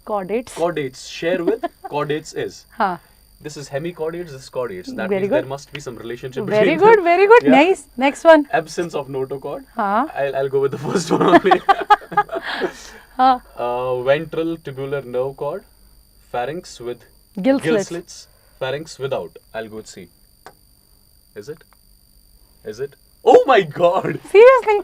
Chordates. hemichordates share with chordates is. Huh. This is hemichordates, this is chordates. That Very means good. there must be some relationship Very between good, them. very good. Yeah. Nice. Next one. Absence of notochord. Huh? I'll go with the first one only. Huh. Ventral tubular nerve cord. Pharynx with Gill slits. Pharynx without. I'll go with C. Is it? Is it? Oh my god! Seriously?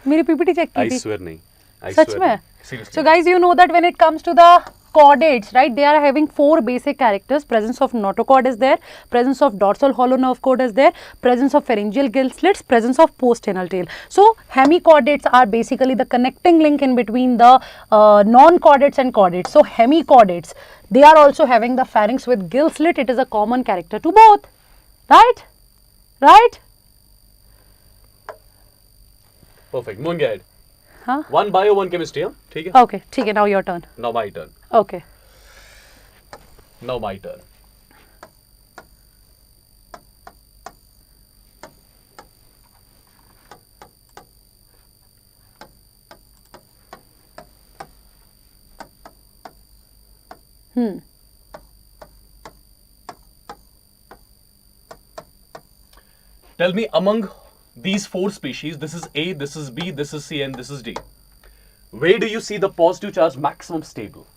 मेरी PPT check की I थी. swear nahi. I such swear में? nahi. Seriously. So guys, you know that when it comes to the chordates, right, they are having 4 basic characters. Presence of notochord is there, presence of dorsal hollow nerve cord is there, presence of pharyngeal gill slits, presence of post-anal tail. So hemichordates are basically the connecting link in between the non-chordates and chordates. So hemichordates, they are also having the pharynx with gill slit. It is a common character to both, right? Right? Perfect. Moving ahead. Huh? One bio, one chemistry, huh? ठीक है? Okay, ठीक है, now your turn. Now my turn. Okay. Now my turn. Tell me, among these 4 species, this is A, this is B, this is C and this is D. Where do you see the positive charge maximum stable?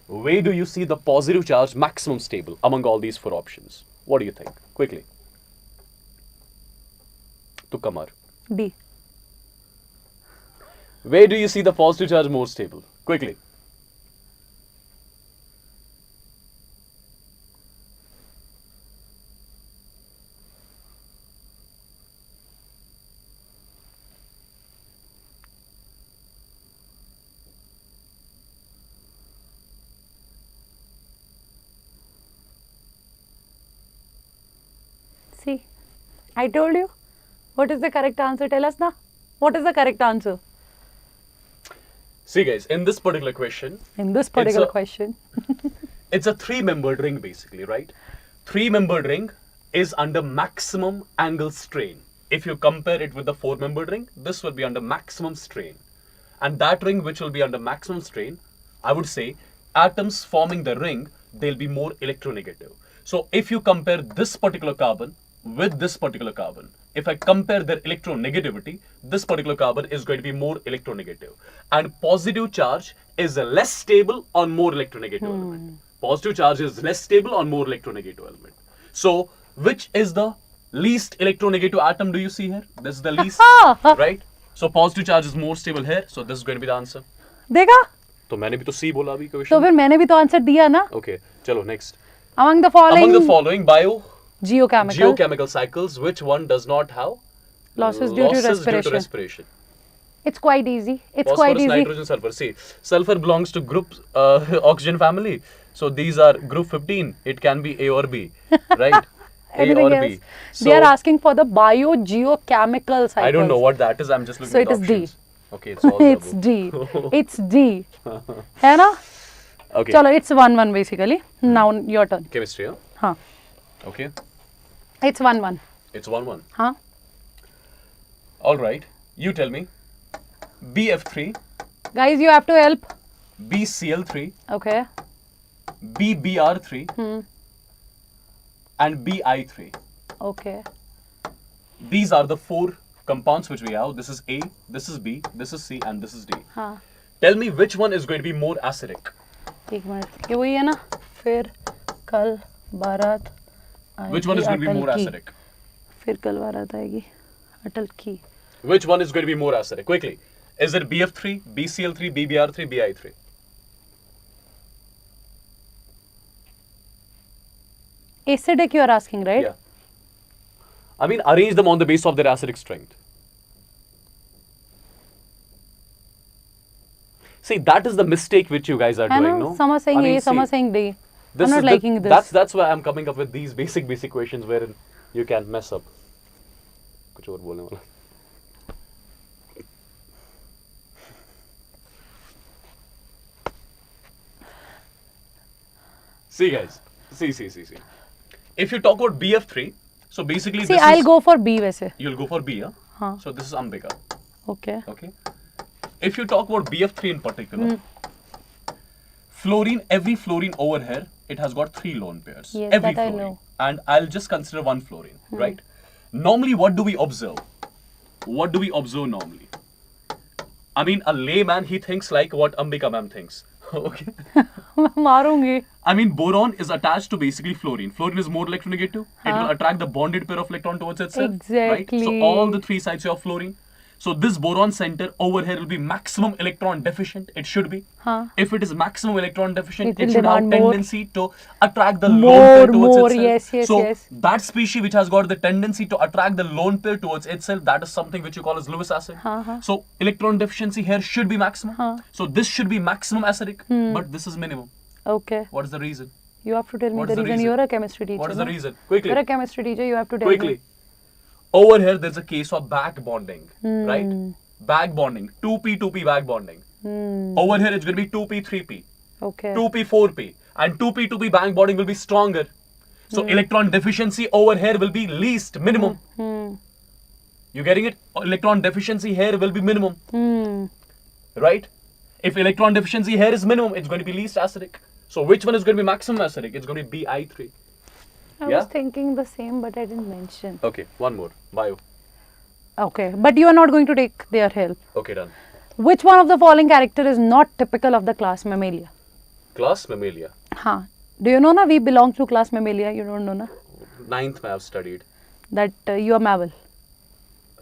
Where do you see the positive charge maximum stable among all these 4 options? What do you think? Quickly. Tukamar. D. Where do you see the positive charge more stable? Quickly. See, I told you. What is the correct answer? Tell us now. What is the correct answer? See guys, in this particular question, In this particular question. it's a 3-membered ring basically, right? 3-membered ring is under maximum angle strain. If you compare it with the 4-membered ring, this will be under maximum strain. And that ring which will be under maximum strain, I would say atoms forming the ring, they'll be more electronegative. So if you compare this particular carbon with this particular carbon, if I compare their electronegativity, this particular carbon is going to be more electronegative. And positive charge is less stable on more electronegative element. Positive charge is less stable on more electronegative element. So, which is the least electronegative atom do you see here? This is the least, right? So positive charge is more stable here. So this is going to be the answer. देखा? तो मैंने भी तो C बोला अभी तो question. फिर मैंने भी तो आंसर दिया ना. Okay, चलो next. Among the following geochemical cycles, which one does not have losses due to respiration? It's quite easy. It's Phosphorus, quite easy. nitrogen, sulfur. See, sulfur belongs to group oxygen family. So these are group 15. It can be A or B, right? A Anything or else? B. They are asking for the biogeochemical cycles. I don't know what that is. I'm just looking So at it is D. options. Okay, it's all the It's above. D. It's D. है ना? Okay. चलो, it's 1-1 basically. Now your turn. Chemistry, huh? हाँ. Okay. It's 1-1. It's 1-1. हाँ. All right. You tell me. BF3, Guys, you have to help. BCl3, Okay. BBr3, and BI3. Okay. These are the 4 compounds which we have. This is A, this is B, this is C, and this is D. हाँ. Tell me which one is going to be more acidic. एक minute. ये वही है ना? फिर कल बारात आएगी. Which one is going to be more अटल की. acidic? फिर कल बारात आएगी. अटल की. Which one is going to be more acidic? Quickly. Is it BF3, BCl3, BBr3, BI3? Acidic you are asking, right? Yeah. I mean, arrange them on the basis of their acidic strength. See, that is the mistake which you guys are I doing, know. no? Some are saying I mean, A, some are see, saying D. this I'm not is liking this. That's why I'm coming up with these basic questions wherein you can mess up. कुछ और बोलने वाला. See guys, see. If you talk about BF3, so basically See, I'll go for B वैसे. You'll go for B, huh? हाँ. So this is Ambika. Okay. Okay. If you talk about BF3 in particular, fluorine, every fluorine over here, it has got 3 lone pairs. Yes, every that I fluorine. know. And I'll just consider one fluorine, right? Normally, what do we observe? What do we observe normally? I mean, a layman, he thinks like what Ambika ma'am thinks. Okay. मारूंगी. I mean, boron is attached to basically fluorine. Fluorine is more electronegative. It will attract the bonded pair of electron towards itself. Exactly. Right? So all the 3 sides of fluorine. So this boron center over here will be maximum electron deficient. It should be. हाँ. If it is maximum electron deficient, It will it should have demand more. tendency to attract the More, lone pair towards more, itself. yes, So yes. that species which has got the tendency to attract the lone pair towards itself, that is something which you call as Lewis acid. हाँ. So electron deficiency here should be maximum. हाँ. So this should be maximum acidic, but this is minimum. Okay. What is the reason? You have to tell me What the is the reason. reason? You're a chemistry teacher. What is the no? reason? Quickly. You're a chemistry teacher. You have to tell Quickly. me. Over here, there's a case of back bonding, right? Back bonding, 2p, 2p back bonding. Over here, it's going to be 2p, 3p, Okay. 2p, 4p, and 2p, 2p back bonding will be stronger. So electron deficiency over here will be least, minimum. You getting it? Electron deficiency here will be minimum, right? If electron deficiency here is minimum, it's going to be least acidic. So which one is going to be maximum acidic? It's going to be BI3. I Yeah? was thinking the same, but I didn't mention. Okay, one more. Bio. Okay, but you are not going to take their help. Okay, done. Which one of the following character is not typical of the class Mammalia? Class Mammalia. हाँ. Do you know na we belong to class Mammalia? You don't know na 9th I have studied. that you are mammal.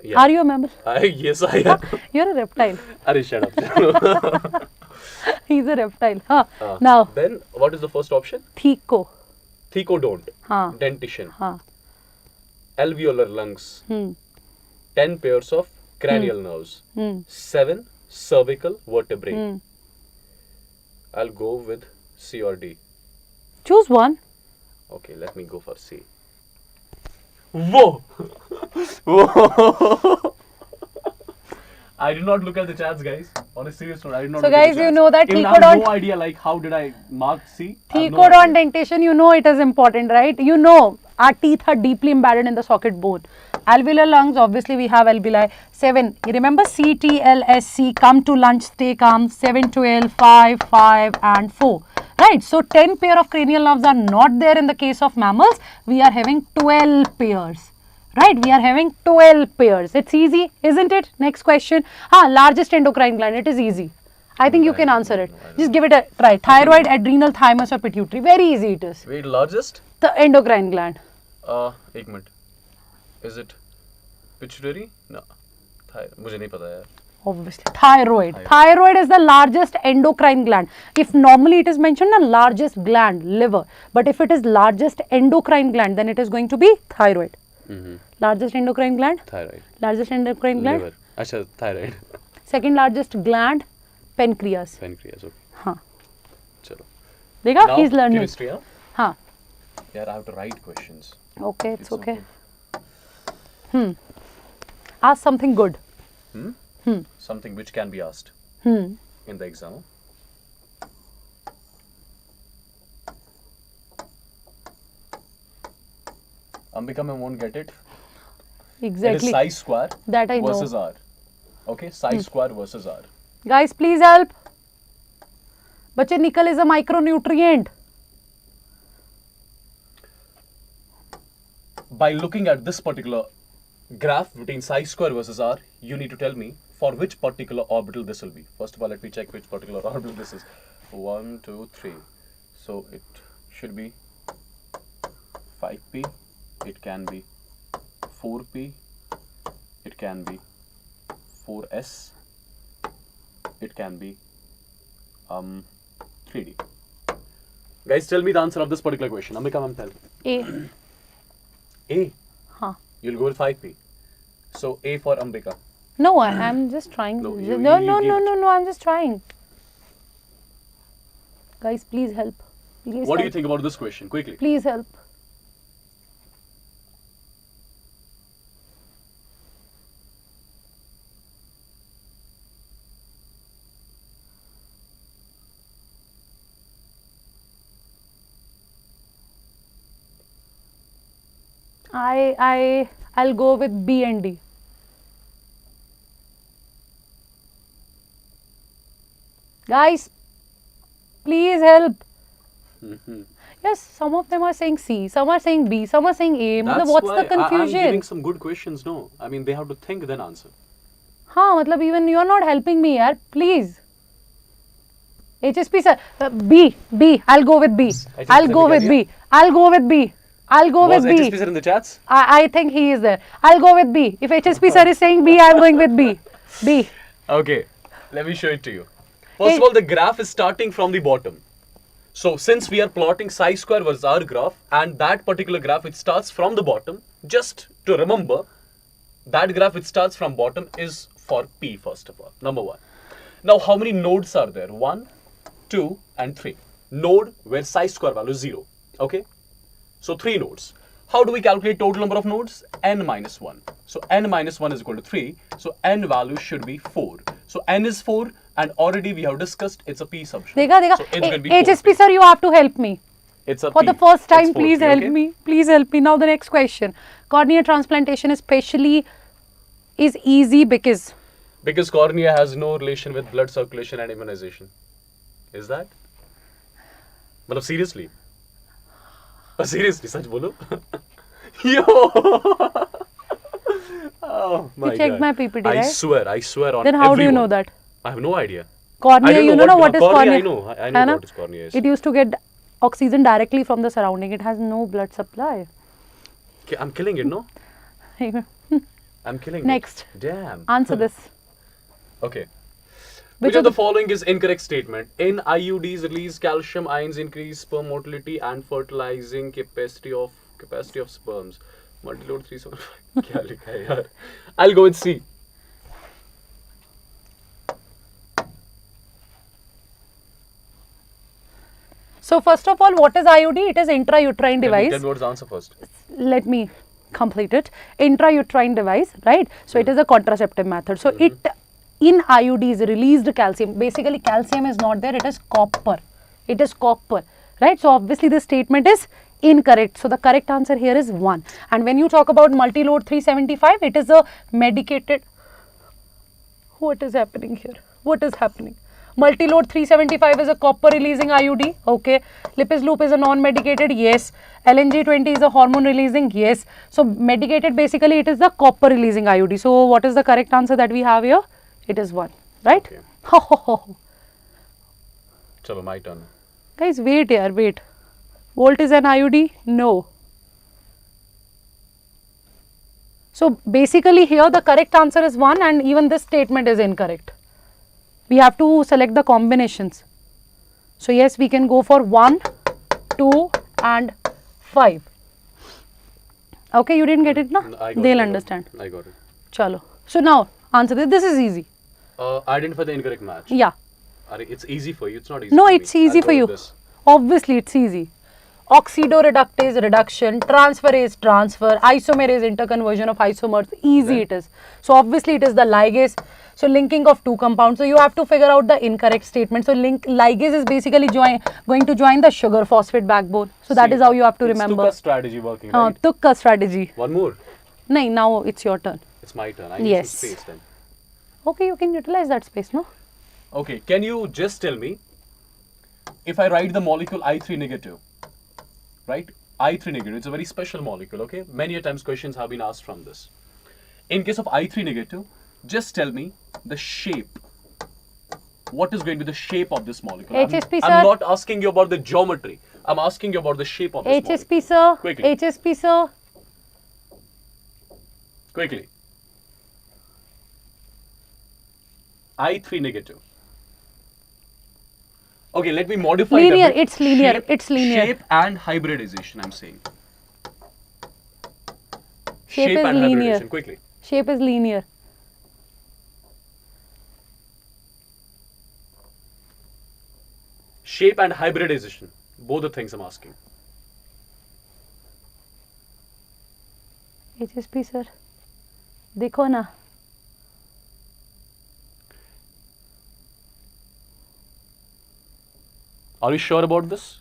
Yeah. Are you a mammal? Yes, I am. You're a reptile. Arey, shut up. He's a reptile. Huh. Now, Then, what is the first option? Theco. Thecodont. हाँ. Dentition. हाँ. Alveolar lungs. 10 pairs of cranial nerves. 7 cervical vertebrae. I'll go with C or D. Choose one. Okay, let me go for C. Whoa! Whoa! I did not look at the chats, guys. On a serious note, I did not So look at guys, the you chats. know that Even I have thecodont- no idea, like, how did I mark C? I have no Thecodont idea. dentition, you know it is important, right? You know our teeth are deeply embedded in the socket bone. Alveolar lungs, obviously we have alveoli. 7, you remember C, T, L, S, C, come to lunch, stay calm, 7, 12, 5, 5 and 4. Right, so 10 pair of cranial nerves are not there in the case of mammals. We are having 12 pairs. Right, we are having 12 pairs. It's easy, isn't it? Next question. Largest endocrine gland, it is easy. I think you can answer it. Just give it a try. Thyroid, adrenal, thymus or pituitary. Very easy it is. Wait, largest? The endocrine gland. Ek minute. Is it pituitary? No. मुझे नहीं पता यार. Obviously, thyroid. Thyroid is the largest endocrine gland. If normally it is mentioned the largest gland, liver. But if it is largest endocrine gland, then it is going to be thyroid. Largest endocrine gland? Thyroid. Largest endocrine gland? Liver. अच्छा, thyroid. Second largest gland, pancreas. Pancreas. Okay. हाँ. चलो. देखा? Now, He's learning. chemistry, huh? हाँ. Yeah, I have to write questions. Okay, it's okay. Ask something good. Something which can be asked Hmm. in the exam. Ambika ma'am won't get it. It is Exactly. psi square That I know. versus r. Okay, psi square versus r. Guys, please help. बच्चे, nickel is a micronutrient. By looking at this particular graph between psi square versus r, you need to tell me for which particular orbital this will be. First of all, let me check which particular orbital this is. 1, 2, 3. So it should be 5p. It can be 4p. It can be 4s. It can be 3d. Guys, tell me the answer of this particular question. Ambika ma'am, tell. A. A. Huh. You'll go with 5p. So A for Ambika. No, I'm just trying. No, No, you no, gave no, it. I'm just trying. Guys, please help. Please What do you help. think about this question? Quickly. Please help. I'll go with B and D. Guys, please help. Yes, some of them are saying C, some are saying B, some are saying A. That's What's why the confusion? I'm giving some good questions. No, I mean they have to think then answer. हाँ, मतलब even you're not helping me, यार. Please. HSP sir, B. I'll go with B. I'll go with B. I'll go with B. I'll go Was with B. HSP sir in the chats? I think he is there. I'll go with B. If HSP sir is saying B, I'm going with B. B. Okay, let me show it to you. First of all, the graph is starting from the bottom. So since we are plotting psi square versus r graph, and that particular graph which starts from the bottom, just to remember, that graph which starts from bottom is for P first of all, number one. Now how many nodes are there? 1, 2 and 3. Node where psi square value is 0. Okay. So 3 nodes. How do we calculate total number of nodes? N minus 1. So n minus 1 is equal to 3. So n value should be 4. So n is 4 and already we have discussed it's a P substitution. देखा. So it's going to be HSP 4P. sir, you have to help me. It's a For P. the first time, It's please 4P, help okay? me. Please help me. Now the next question. Cornea transplantation especially is easy because Because cornea has no relation with blood circulation and immunization. Is that? मतलब seriously? Seriously, सच बोलो? Yo! Oh my you checked God. my PPT, I right? swear on Then how do you know everyone. that? I have no idea. Cornea, I don't you know what is cornea? I know है what ना? is cornea is. It used to get oxygen directly from the surrounding. It has no blood supply. Okay, I'm killing it, no? I'm killing Next. it. Damn. Answer this. Okay. Which Which of of the the- following is incorrect statement? In IUDs, release calcium ions increase sperm motility and fertilizing capacity of sperms. Multiload 375. क्या लिखा है यार? I'll go with C. So first of all, what is IUD? It is intrauterine device. Tell me what's the answer first. Let me complete it. Intrauterine device, right? So it is a contraceptive method. So it in IUDs released calcium. Basically, calcium is not there. It is copper. It is copper, right? So obviously, this statement is incorrect. So the correct answer here is 1. And when you talk about multi-load 375, it is a medicated. What is happening here? What is happening? Multi-load 375 is a copper releasing IUD. Okay. Lipis loop is a non-medicated. Yes. LNG20 is a hormone releasing. Yes. So medicated, basically it is the copper releasing IUD. So what is the correct answer that we have here? It is 1. Right? Okay. Ho, ho, ho. Chalo, my turn. Guys, wait here. Wait. Volt is an IUD? No. So basically here the correct answer is 1 and even this statement is incorrect. We have to select the combinations. So yes, we can go for 1, 2 and 5. Okay, you didn't get it, na? They'll understand. I got it. Chalo. So now answer this. This is easy. Identify the incorrect match. Yeah. It's easy for you. It's not easy. No, for it's me. easy I'll for go you. with this. Obviously, it's easy. Oxidoreductase reduction, transferase transfer, isomerase interconversion of isomers. Easy it is. So obviously, it is the ligase. So linking of two compounds. So you have to figure out the incorrect statement. So ligase is basically going to join the sugar phosphate backbone. So that See, is how you have to it's remember. Tukka strategy working, right? Tukka strategy. One more. No, now it's your turn. It's my turn. I need Yes. some space then. Okay, you can utilize that space, no? Okay, can you just tell me, if I write the molecule I3 negative, right? I3 negative, it's a very special molecule, okay? Many a times questions have been asked from this. In case of I3 negative, just tell me the shape. What is going to be the shape of this molecule? HSP Sir. I'm not asking you about the geometry. I'm asking you about the shape of this HSP molecule. Sir. Quickly. HSP Sir. Quickly. I3 negative. Okay, let me modify it a Linear, bit. it's linear, Shape, it's linear. Shape and hybridization, I'm saying. Shape is and linear. hybridization, quickly. Shape is linear. Shape and hybridization, both the things I'm asking. HSP Sir. देखो ना. Are you sure about this?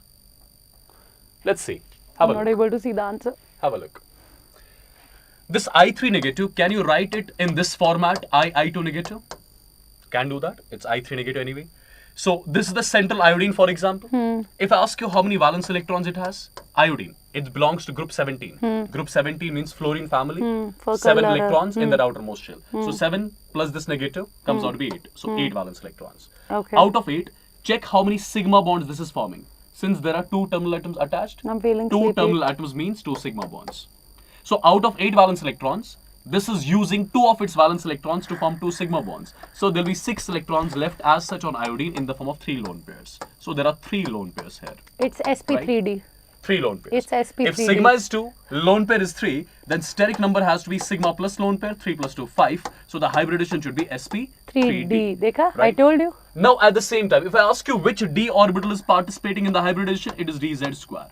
Let's see. Have I'm a not look. able to see the answer. Have a look. This I3 negative, can you write it in this format, I2 negative? Can do that. It's I3 negative anyway. So this is the central iodine, for example. If I ask you how many valence electrons it has, iodine, it belongs to group 17. Group 17 means fluorine family. For 7 color. electrons in the outermost shell. So 7 plus this negative comes out to be 8. So 8 valence electrons. Okay. Out of 8, check how many sigma bonds this is forming. Since there are 2 terminal atoms attached, I'm feeling 2 sleepy. terminal atoms means 2 sigma bonds. So out of 8 valence electrons, this is using 2 of its valence electrons to form 2 sigma bonds. So there will be 6 electrons left as such on iodine in the form of 3 lone pairs. So there are 3 lone pairs here. It's sp3d. 3 lone pairs. It's sp3d. If sigma is 2, lone pair is 3, then steric number has to be sigma plus lone pair, 3 plus 2, 5. So the hybridization should be sp3d. 3d. Dekha? I Right. told you. Now at the same time, if I ask you which d orbital is participating in the hybridization, it is dz square.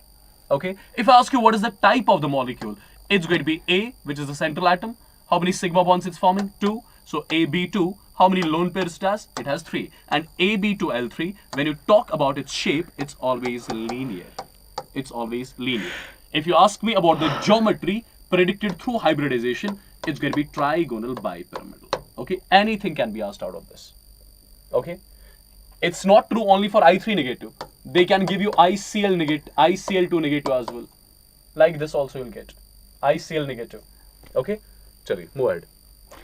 Okay. If I ask you what is the type of the molecule, it's going to be A, which is the central atom. How many sigma bonds it's forming? 2. So AB2. How many lone pairs it has? It has 3. And AB2L3, when you talk about its shape, it's always linear. It's always linear. If you ask me about the geometry predicted through hybridization, it's going to be trigonal bipyramidal. Okay. Anything can be asked out of this. Okay. It's not true only for I3 negative. They can give you ICL negative, ICL2 negative as well. Like this also you'll get. ICL negative. Okay. Chali, move ahead.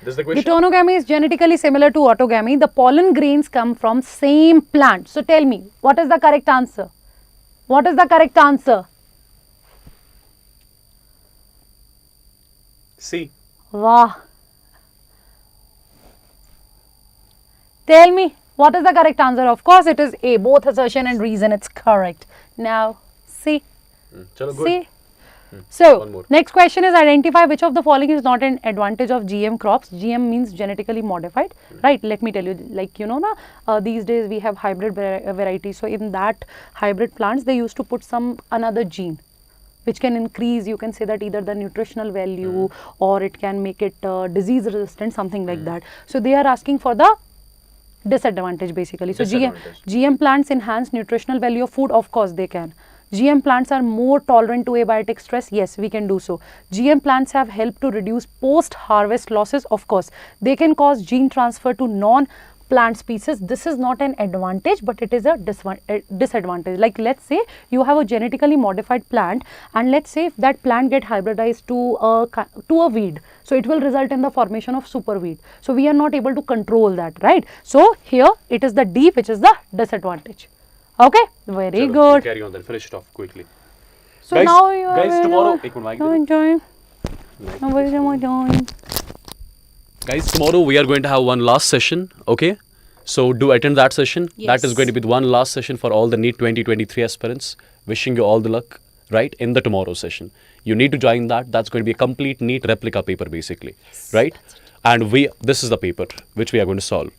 This is the question. Heterogamy is genetically similar to autogamy. The pollen grains come from same plant. So tell me, what is the correct answer? What is the correct answer? C. Wow. Tell me, what is the correct answer? Of course, it is A. Both assertion and reason, it's correct. Now, C. Chalo, good. C. One So, more. next question is identify which of the following is not an advantage of GM crops. GM means genetically modified, right? Let me tell you, like, you know, these days we have hybrid varieties. So, in that hybrid plants, they used to put another gene which can increase, you can say that either the nutritional value or it can make it disease resistant, something like that. So, they are asking for the disadvantage basically. So, Disadvantage. GM plants enhance nutritional value of food, of course they can. GM plants are more tolerant to abiotic stress, yes, we can do so. GM plants have helped to reduce post-harvest losses, of course. They can cause gene transfer to non-plant species. This is not an advantage, but it is a disadvantage. Like, let's say you have a genetically modified plant, and let's say if that plant get hybridized to a weed, so it will result in the formation of superweed. So we are not able to control that, right? So here it is the D, which is the disadvantage. Okay, very Chalo, good. Carry on then. Finish it off quickly. So Guys- now you are guys, very tomorrow- good. एक minute mic Now दे दो। enjoy. Now where is my time? Guys, tomorrow we are going to have one last session, okay? So do attend that session. Yes. That is going to be the one last session for all the NEET 2023 aspirants. Wishing you all the luck, right, in the tomorrow session. You need to join that. That's going to be a complete NEET replica paper basically, right? And this is the paper which we are going to solve.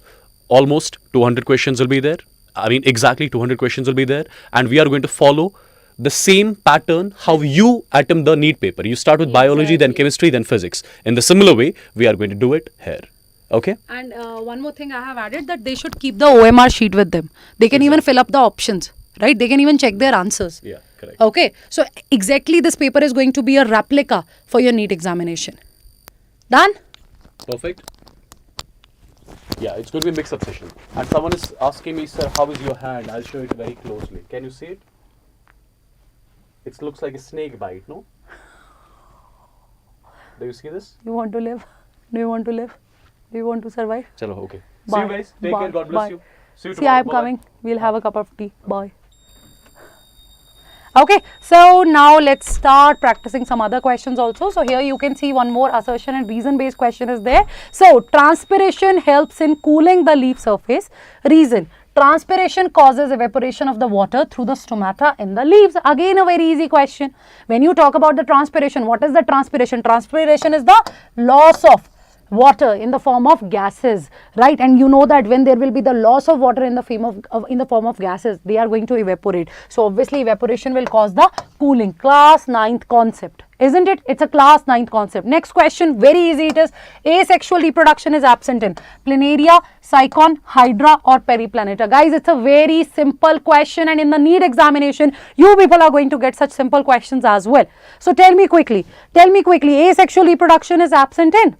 Almost 200 questions will be there. I mean, exactly 200 questions will be there. And we are going to follow the same pattern how you attempt the NEET paper. You start with biology, then chemistry, then physics. In the similar way, we are going to do it here. Okay? And one more thing I have added, that they should keep the OMR sheet with them. They can even fill up the options, right? They can even check their answers. Yeah, correct. Okay. So exactly this paper is going to be a replica for your NEET examination. Done? Perfect. Yeah, it's going to be a mix-up session. And someone is asking me, sir, how is your hand? I'll show it very closely. Can you see it? It looks like a snake bite, no? Do you see this? You want to live? Do you want to live? Do you want to survive? Chalo, okay. See Bye. you guys. Take Bye. care. God bless Bye. you. See you See, tomorrow. I am Bye-bye. coming. We'll have a cup of tea. Bye. Okay, so now let's start practicing some other questions also. So here you can see one more assertion and reason based question is there. So transpiration helps in cooling the leaf surface. Reason: transpiration causes evaporation of the water through the stomata in the leaves. Again a very easy question. When you talk about the transpiration, what is the transpiration? Transpiration is the loss of water in the form of gases, right? And you know that when there will be the loss of water in the form of gases, they are going to evaporate. So obviously evaporation will cause the cooling. Class 9th concept, isn't it? It's a class 9th concept. Next question, very easy it is. Asexual reproduction is absent in planaria, cycon, hydra or periplaneta. Guys, it's a very simple question, and in the NEET examination you people are going to get such simple questions as well. So tell me quickly, asexual reproduction is absent in?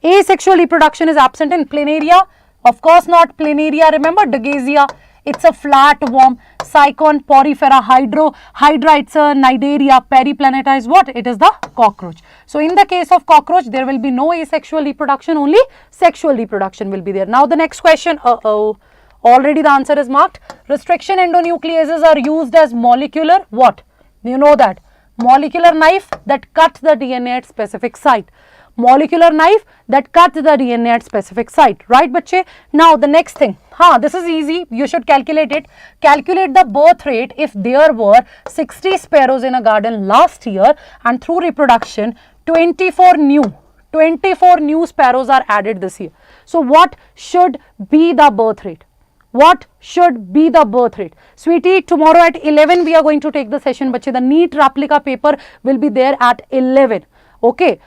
Asexual reproduction is absent in planaria? Of course not. Planaria, remember Dagasia, it's a flat worm. Cycon, porifera, hydra, it's a nidaria. Periplaneta is what? It is the cockroach. So in the case of cockroach, there will be no asexual reproduction, only sexual reproduction will be there. Now the next question, already the answer is marked. Restriction endonucleases are used as molecular what? You know that. Molecular knife that cuts the DNA at specific site. Molecular knife that cuts the DNA at specific site, right bache? Now the next thing, this is easy, you should calculate it. Calculate the birth rate if there were 60 sparrows in a garden last year and through reproduction 24 new sparrows are added this year. So what should be the birth rate? What should be the birth rate? Sweetie, tomorrow at 11 we are going to take the session, bache. The NEET replica paper will be there at 11. Okay,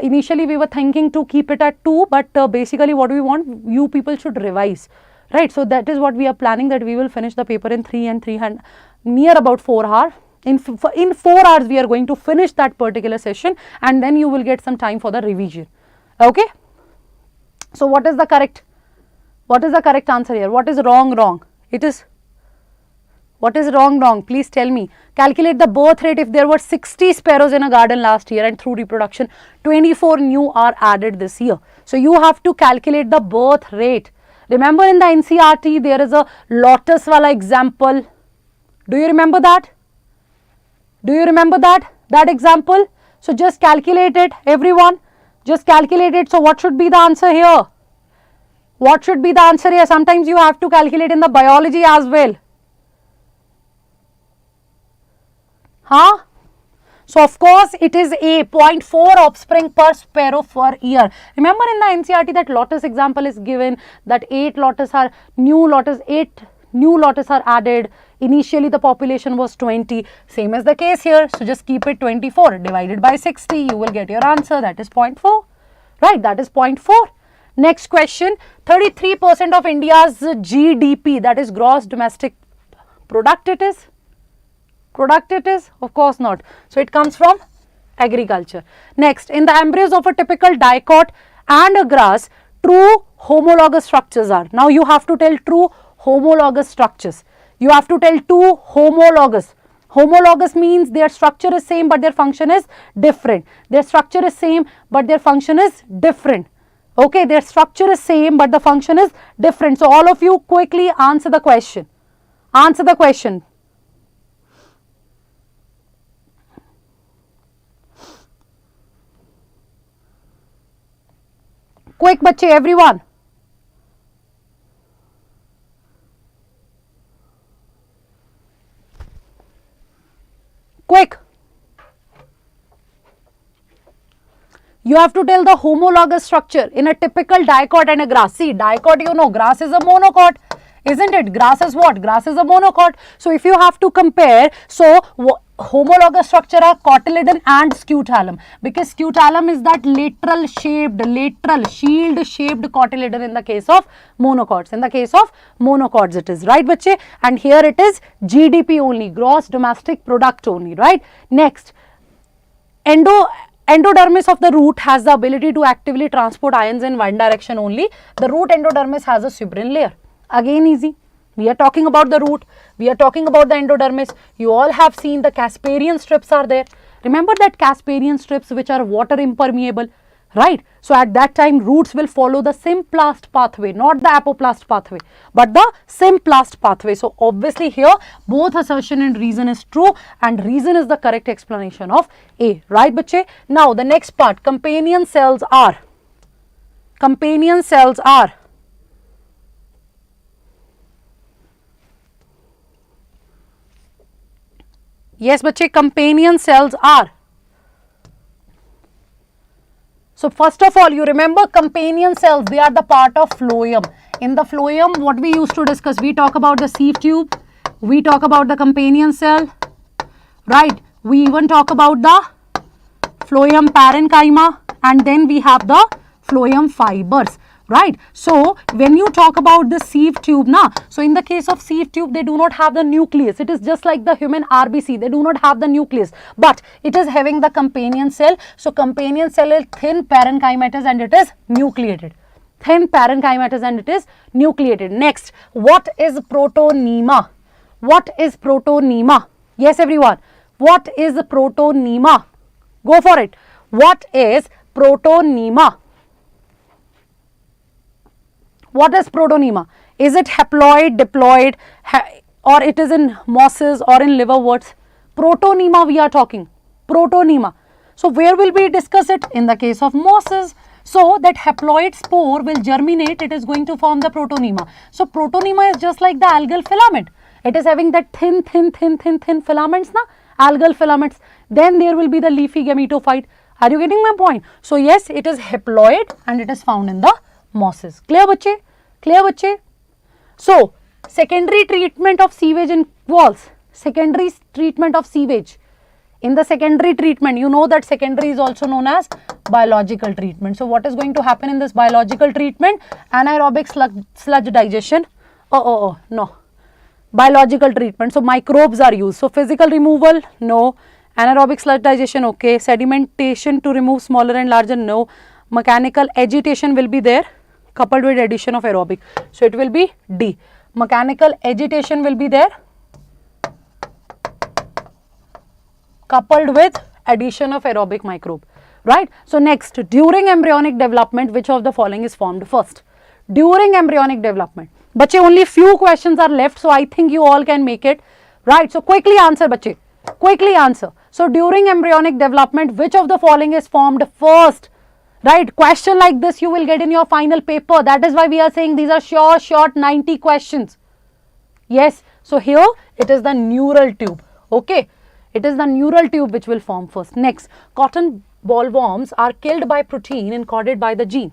initially we were thinking to keep it at 2, but basically what we want, you people should revise, right? So that is what we are planning, that we will finish the paper in 3 and near about 4 hours. In 4 hours we are going to finish that particular session, and then you will get some time for the revision. Okay, so what is the correct answer here? What is wrong? It is, what is wrong? Please tell me. Calculate the birth rate if there were 60 sparrows in a garden last year and through reproduction 24 new are added this year. So you have to calculate the birth rate. Remember in the NCERT there is a lotus wala example. Do you remember that? That example? So just calculate it, everyone. Just calculate it. So what should be the answer here? Sometimes you have to calculate in the biology as well. So of course it is a 0.4 offspring per sparrow per year. Remember in the NCERT that lotus example is given, that 8 new lotus are added. Initially the population was 20. Same as the case here. So just keep it 24 divided by 60. You will get your answer. That is 0.4. Right, that is 0.4. Next question. 33% of India's GDP, that is gross domestic product, it is? Of course not. So it comes from agriculture. Next, in the embryos of a typical dicot and a grass, true homologous structures are. Now you have to tell true homologous structures. You have to tell two homologous. Homologous means their structure is same but their function is different. Their structure is same but their function is different. Okay, their structure is same but the function is different. So all of you quickly answer the question. Answer the question. Quick बच्चे, everyone. Quick. You have to tell the homologous structure in a typical dicot and a grass. See, dicot, you know, grass is a monocot, isn't it? Grass is what? Grass is a monocot. So, if you have to compare, so homologous structure are cotyledon and scutellum, because scutellum is that lateral shield shaped cotyledon in the case of monocots. In the case of monocots it is, right bache? And here it is GDP only, gross domestic product only, right? Next, endodermis of the root has the ability to actively transport ions in one direction only. The root endodermis has a suberin layer. Again easy. We are talking about the root. We are talking about the endodermis. You all have seen the Casparian strips are there. Remember that Casparian strips which are water impermeable, right? So, at that time roots will follow the symplast pathway, not the apoplast pathway, but the symplast pathway. So, obviously here both assertion and reason is true, and reason is the correct explanation of A, right bache? Now, the next part, companion cells are yes bache, companion cells are. So, first of all, you remember companion cells, they are the part of phloem. In the phloem, what we used to discuss, we talk about the sieve tube, we talk about the companion cell, right? We even talk about the phloem parenchyma, and then we have the phloem fibers, right? So, when you talk about the sieve tube, so in the case of sieve tube, they do not have the nucleus. It is just like the human RBC, they do not have the nucleus, but it is having the companion cell. So, companion cell is thin parenchymatous and it is nucleated. Thin parenchymatous and it is nucleated. Next, what is protonema? What is protonema? Yes, everyone. What is protonema? Go for it. What is protonema? What is protonema? Is it haploid, diploid, or it is in mosses or in liverworts? Protonema we are talking. Protonema. So, where will we discuss it? In the case of mosses. So, that haploid spore will germinate, it is going to form the protonema. So, protonema is just like the algal filament. It is having that thin filaments, algal filaments. Then there will be the leafy gametophyte. Are you getting my point? So, yes, it is haploid and it is found in the mosses. Clear bache? Clear bache? So, secondary treatment of sewage involves secondary treatment of sewage. In the secondary treatment, you know that secondary is also known as biological treatment. So, what is going to happen in this biological treatment? Anaerobic sludge digestion. No. Biological treatment. So, microbes are used. So, physical removal, no. Anaerobic sludge digestion, okay. Sedimentation to remove smaller and larger, no. Mechanical agitation will be there, coupled with addition of aerobic. So, it will be D. Mechanical agitation will be there, coupled with addition of aerobic microbe, right? So, next, during embryonic development, which of the following is formed first? During embryonic development. Bache, only few questions are left, so I think you all can make it, right? So, quickly answer, bache. Quickly answer. So, during embryonic development, which of the following is formed first? Right, question like this you will get in your final paper. That is why we are saying these are short 90 questions. Yes, so here it is the neural tube. Okay, it is the neural tube which will form first. Next, cotton bollworms are killed by protein encoded by the gene.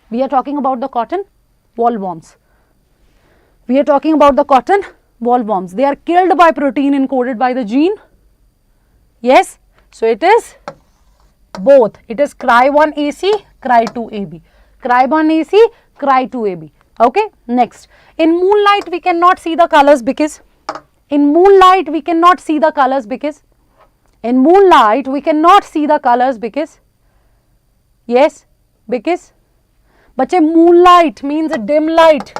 We are talking about the cotton bollworms. We are talking about the cotton bollworms. They are killed by protein encoded by the gene. Yes, so it is both. It is Cry1AC, Cry2AB. Cry1AC, Cry2AB. Okay. Next, in moonlight we cannot see the colors because in moonlight we cannot see the colors because yes, because bache, moonlight means dim light.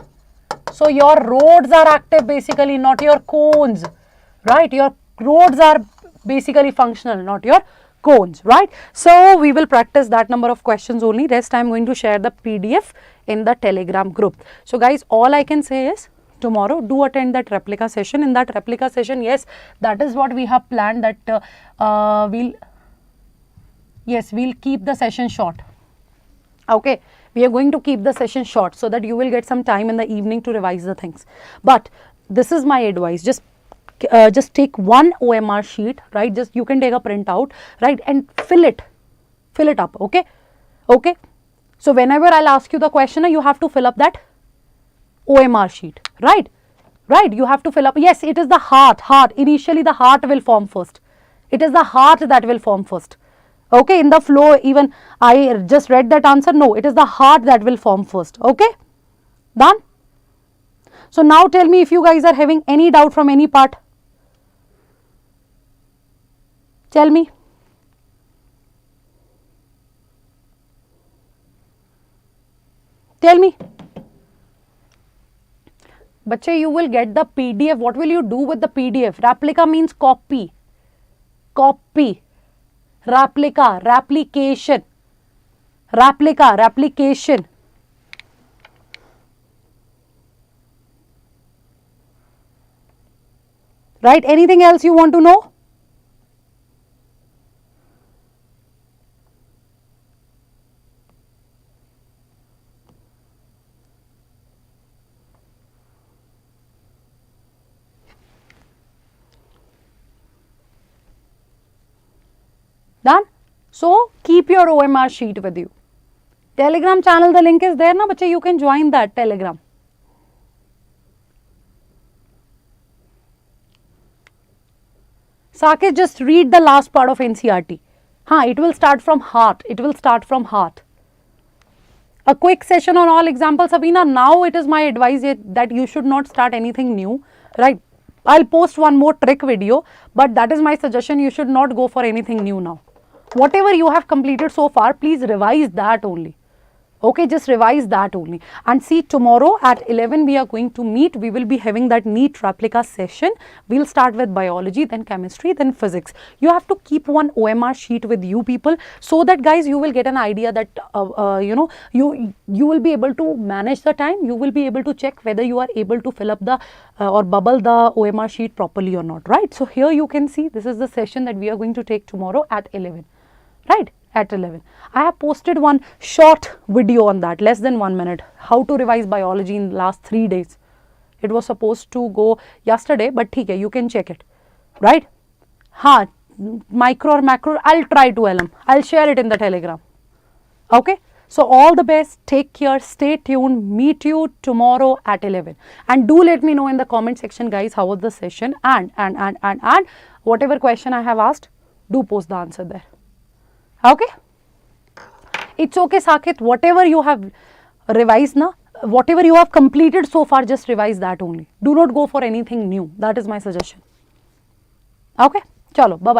So, your rods are active basically, not your cones, right? Your rods are basically functional, not your cones, right? So, we will practice that number of questions only. Rest I am going to share the PDF in the Telegram group. So, guys, all I can say is tomorrow do attend that replica session. In that replica session, yes, that is what we have planned, that we'll keep the session short. Okay, we are going to keep the session short so that you will get some time in the evening to revise the things. But this is my advice, just take one OMR sheet, right? Just you can take a printout, right, and fill it up. Okay, okay. So whenever I'll ask you the question, you have to fill up that OMR sheet, right? Right, you have to fill up. Yes, it is the heart. Initially the heart will form first. It is the heart that will form first. Okay, in the flow, even I just read that answer. No, it is the heart that will form first. Okay, done. So now tell me if you guys are having any doubt from any part. Tell me. Tell me. Bache, you will get the PDF. What will you do with the PDF? Replica means copy. Copy. Replica, replication. Replica, replication. Right? Anything else you want to know? Done? So, keep your OMR sheet with you. Telegram channel, the link is there na bache, you can join that Telegram. Saket, just read the last part of NCERT. It will start from heart. It will start from heart. A quick session on all examples, Sabina. Now it is my advice that you should not start anything new, right? I'll post one more trick video, but that is my suggestion. You should not go for anything new now. Whatever you have completed so far, please revise that only. Okay, just revise that only. And see, tomorrow at 11 we are going to meet. We will be having that NEET replica session. We'll start with biology, then chemistry, then physics. You have to keep one OMR sheet with you people, so that guys you will get an idea that you will be able to manage the time. You will be able to check whether you are able to fill up the or bubble the OMR sheet properly or not, right? So here you can see this is the session that we are going to take tomorrow at 11, right? At 11. I have posted one short video on that, less than 1 minute, how to revise biology in last 3 days. It was supposed to go yesterday, but theek hai, you can check it, right? Micro or macro, I'll try to LM. I'll share it in the Telegram. Okay? So all the best, take care, stay tuned, meet you tomorrow at 11. And do let me know in the comment section, guys, how was the session, and whatever question I have asked, do post the answer there. Okay, it's okay, Saket, whatever you have revised na, whatever you have completed so far, just revise that only. Do not go for anything new. That is my suggestion. Okay, chalo, bye bye.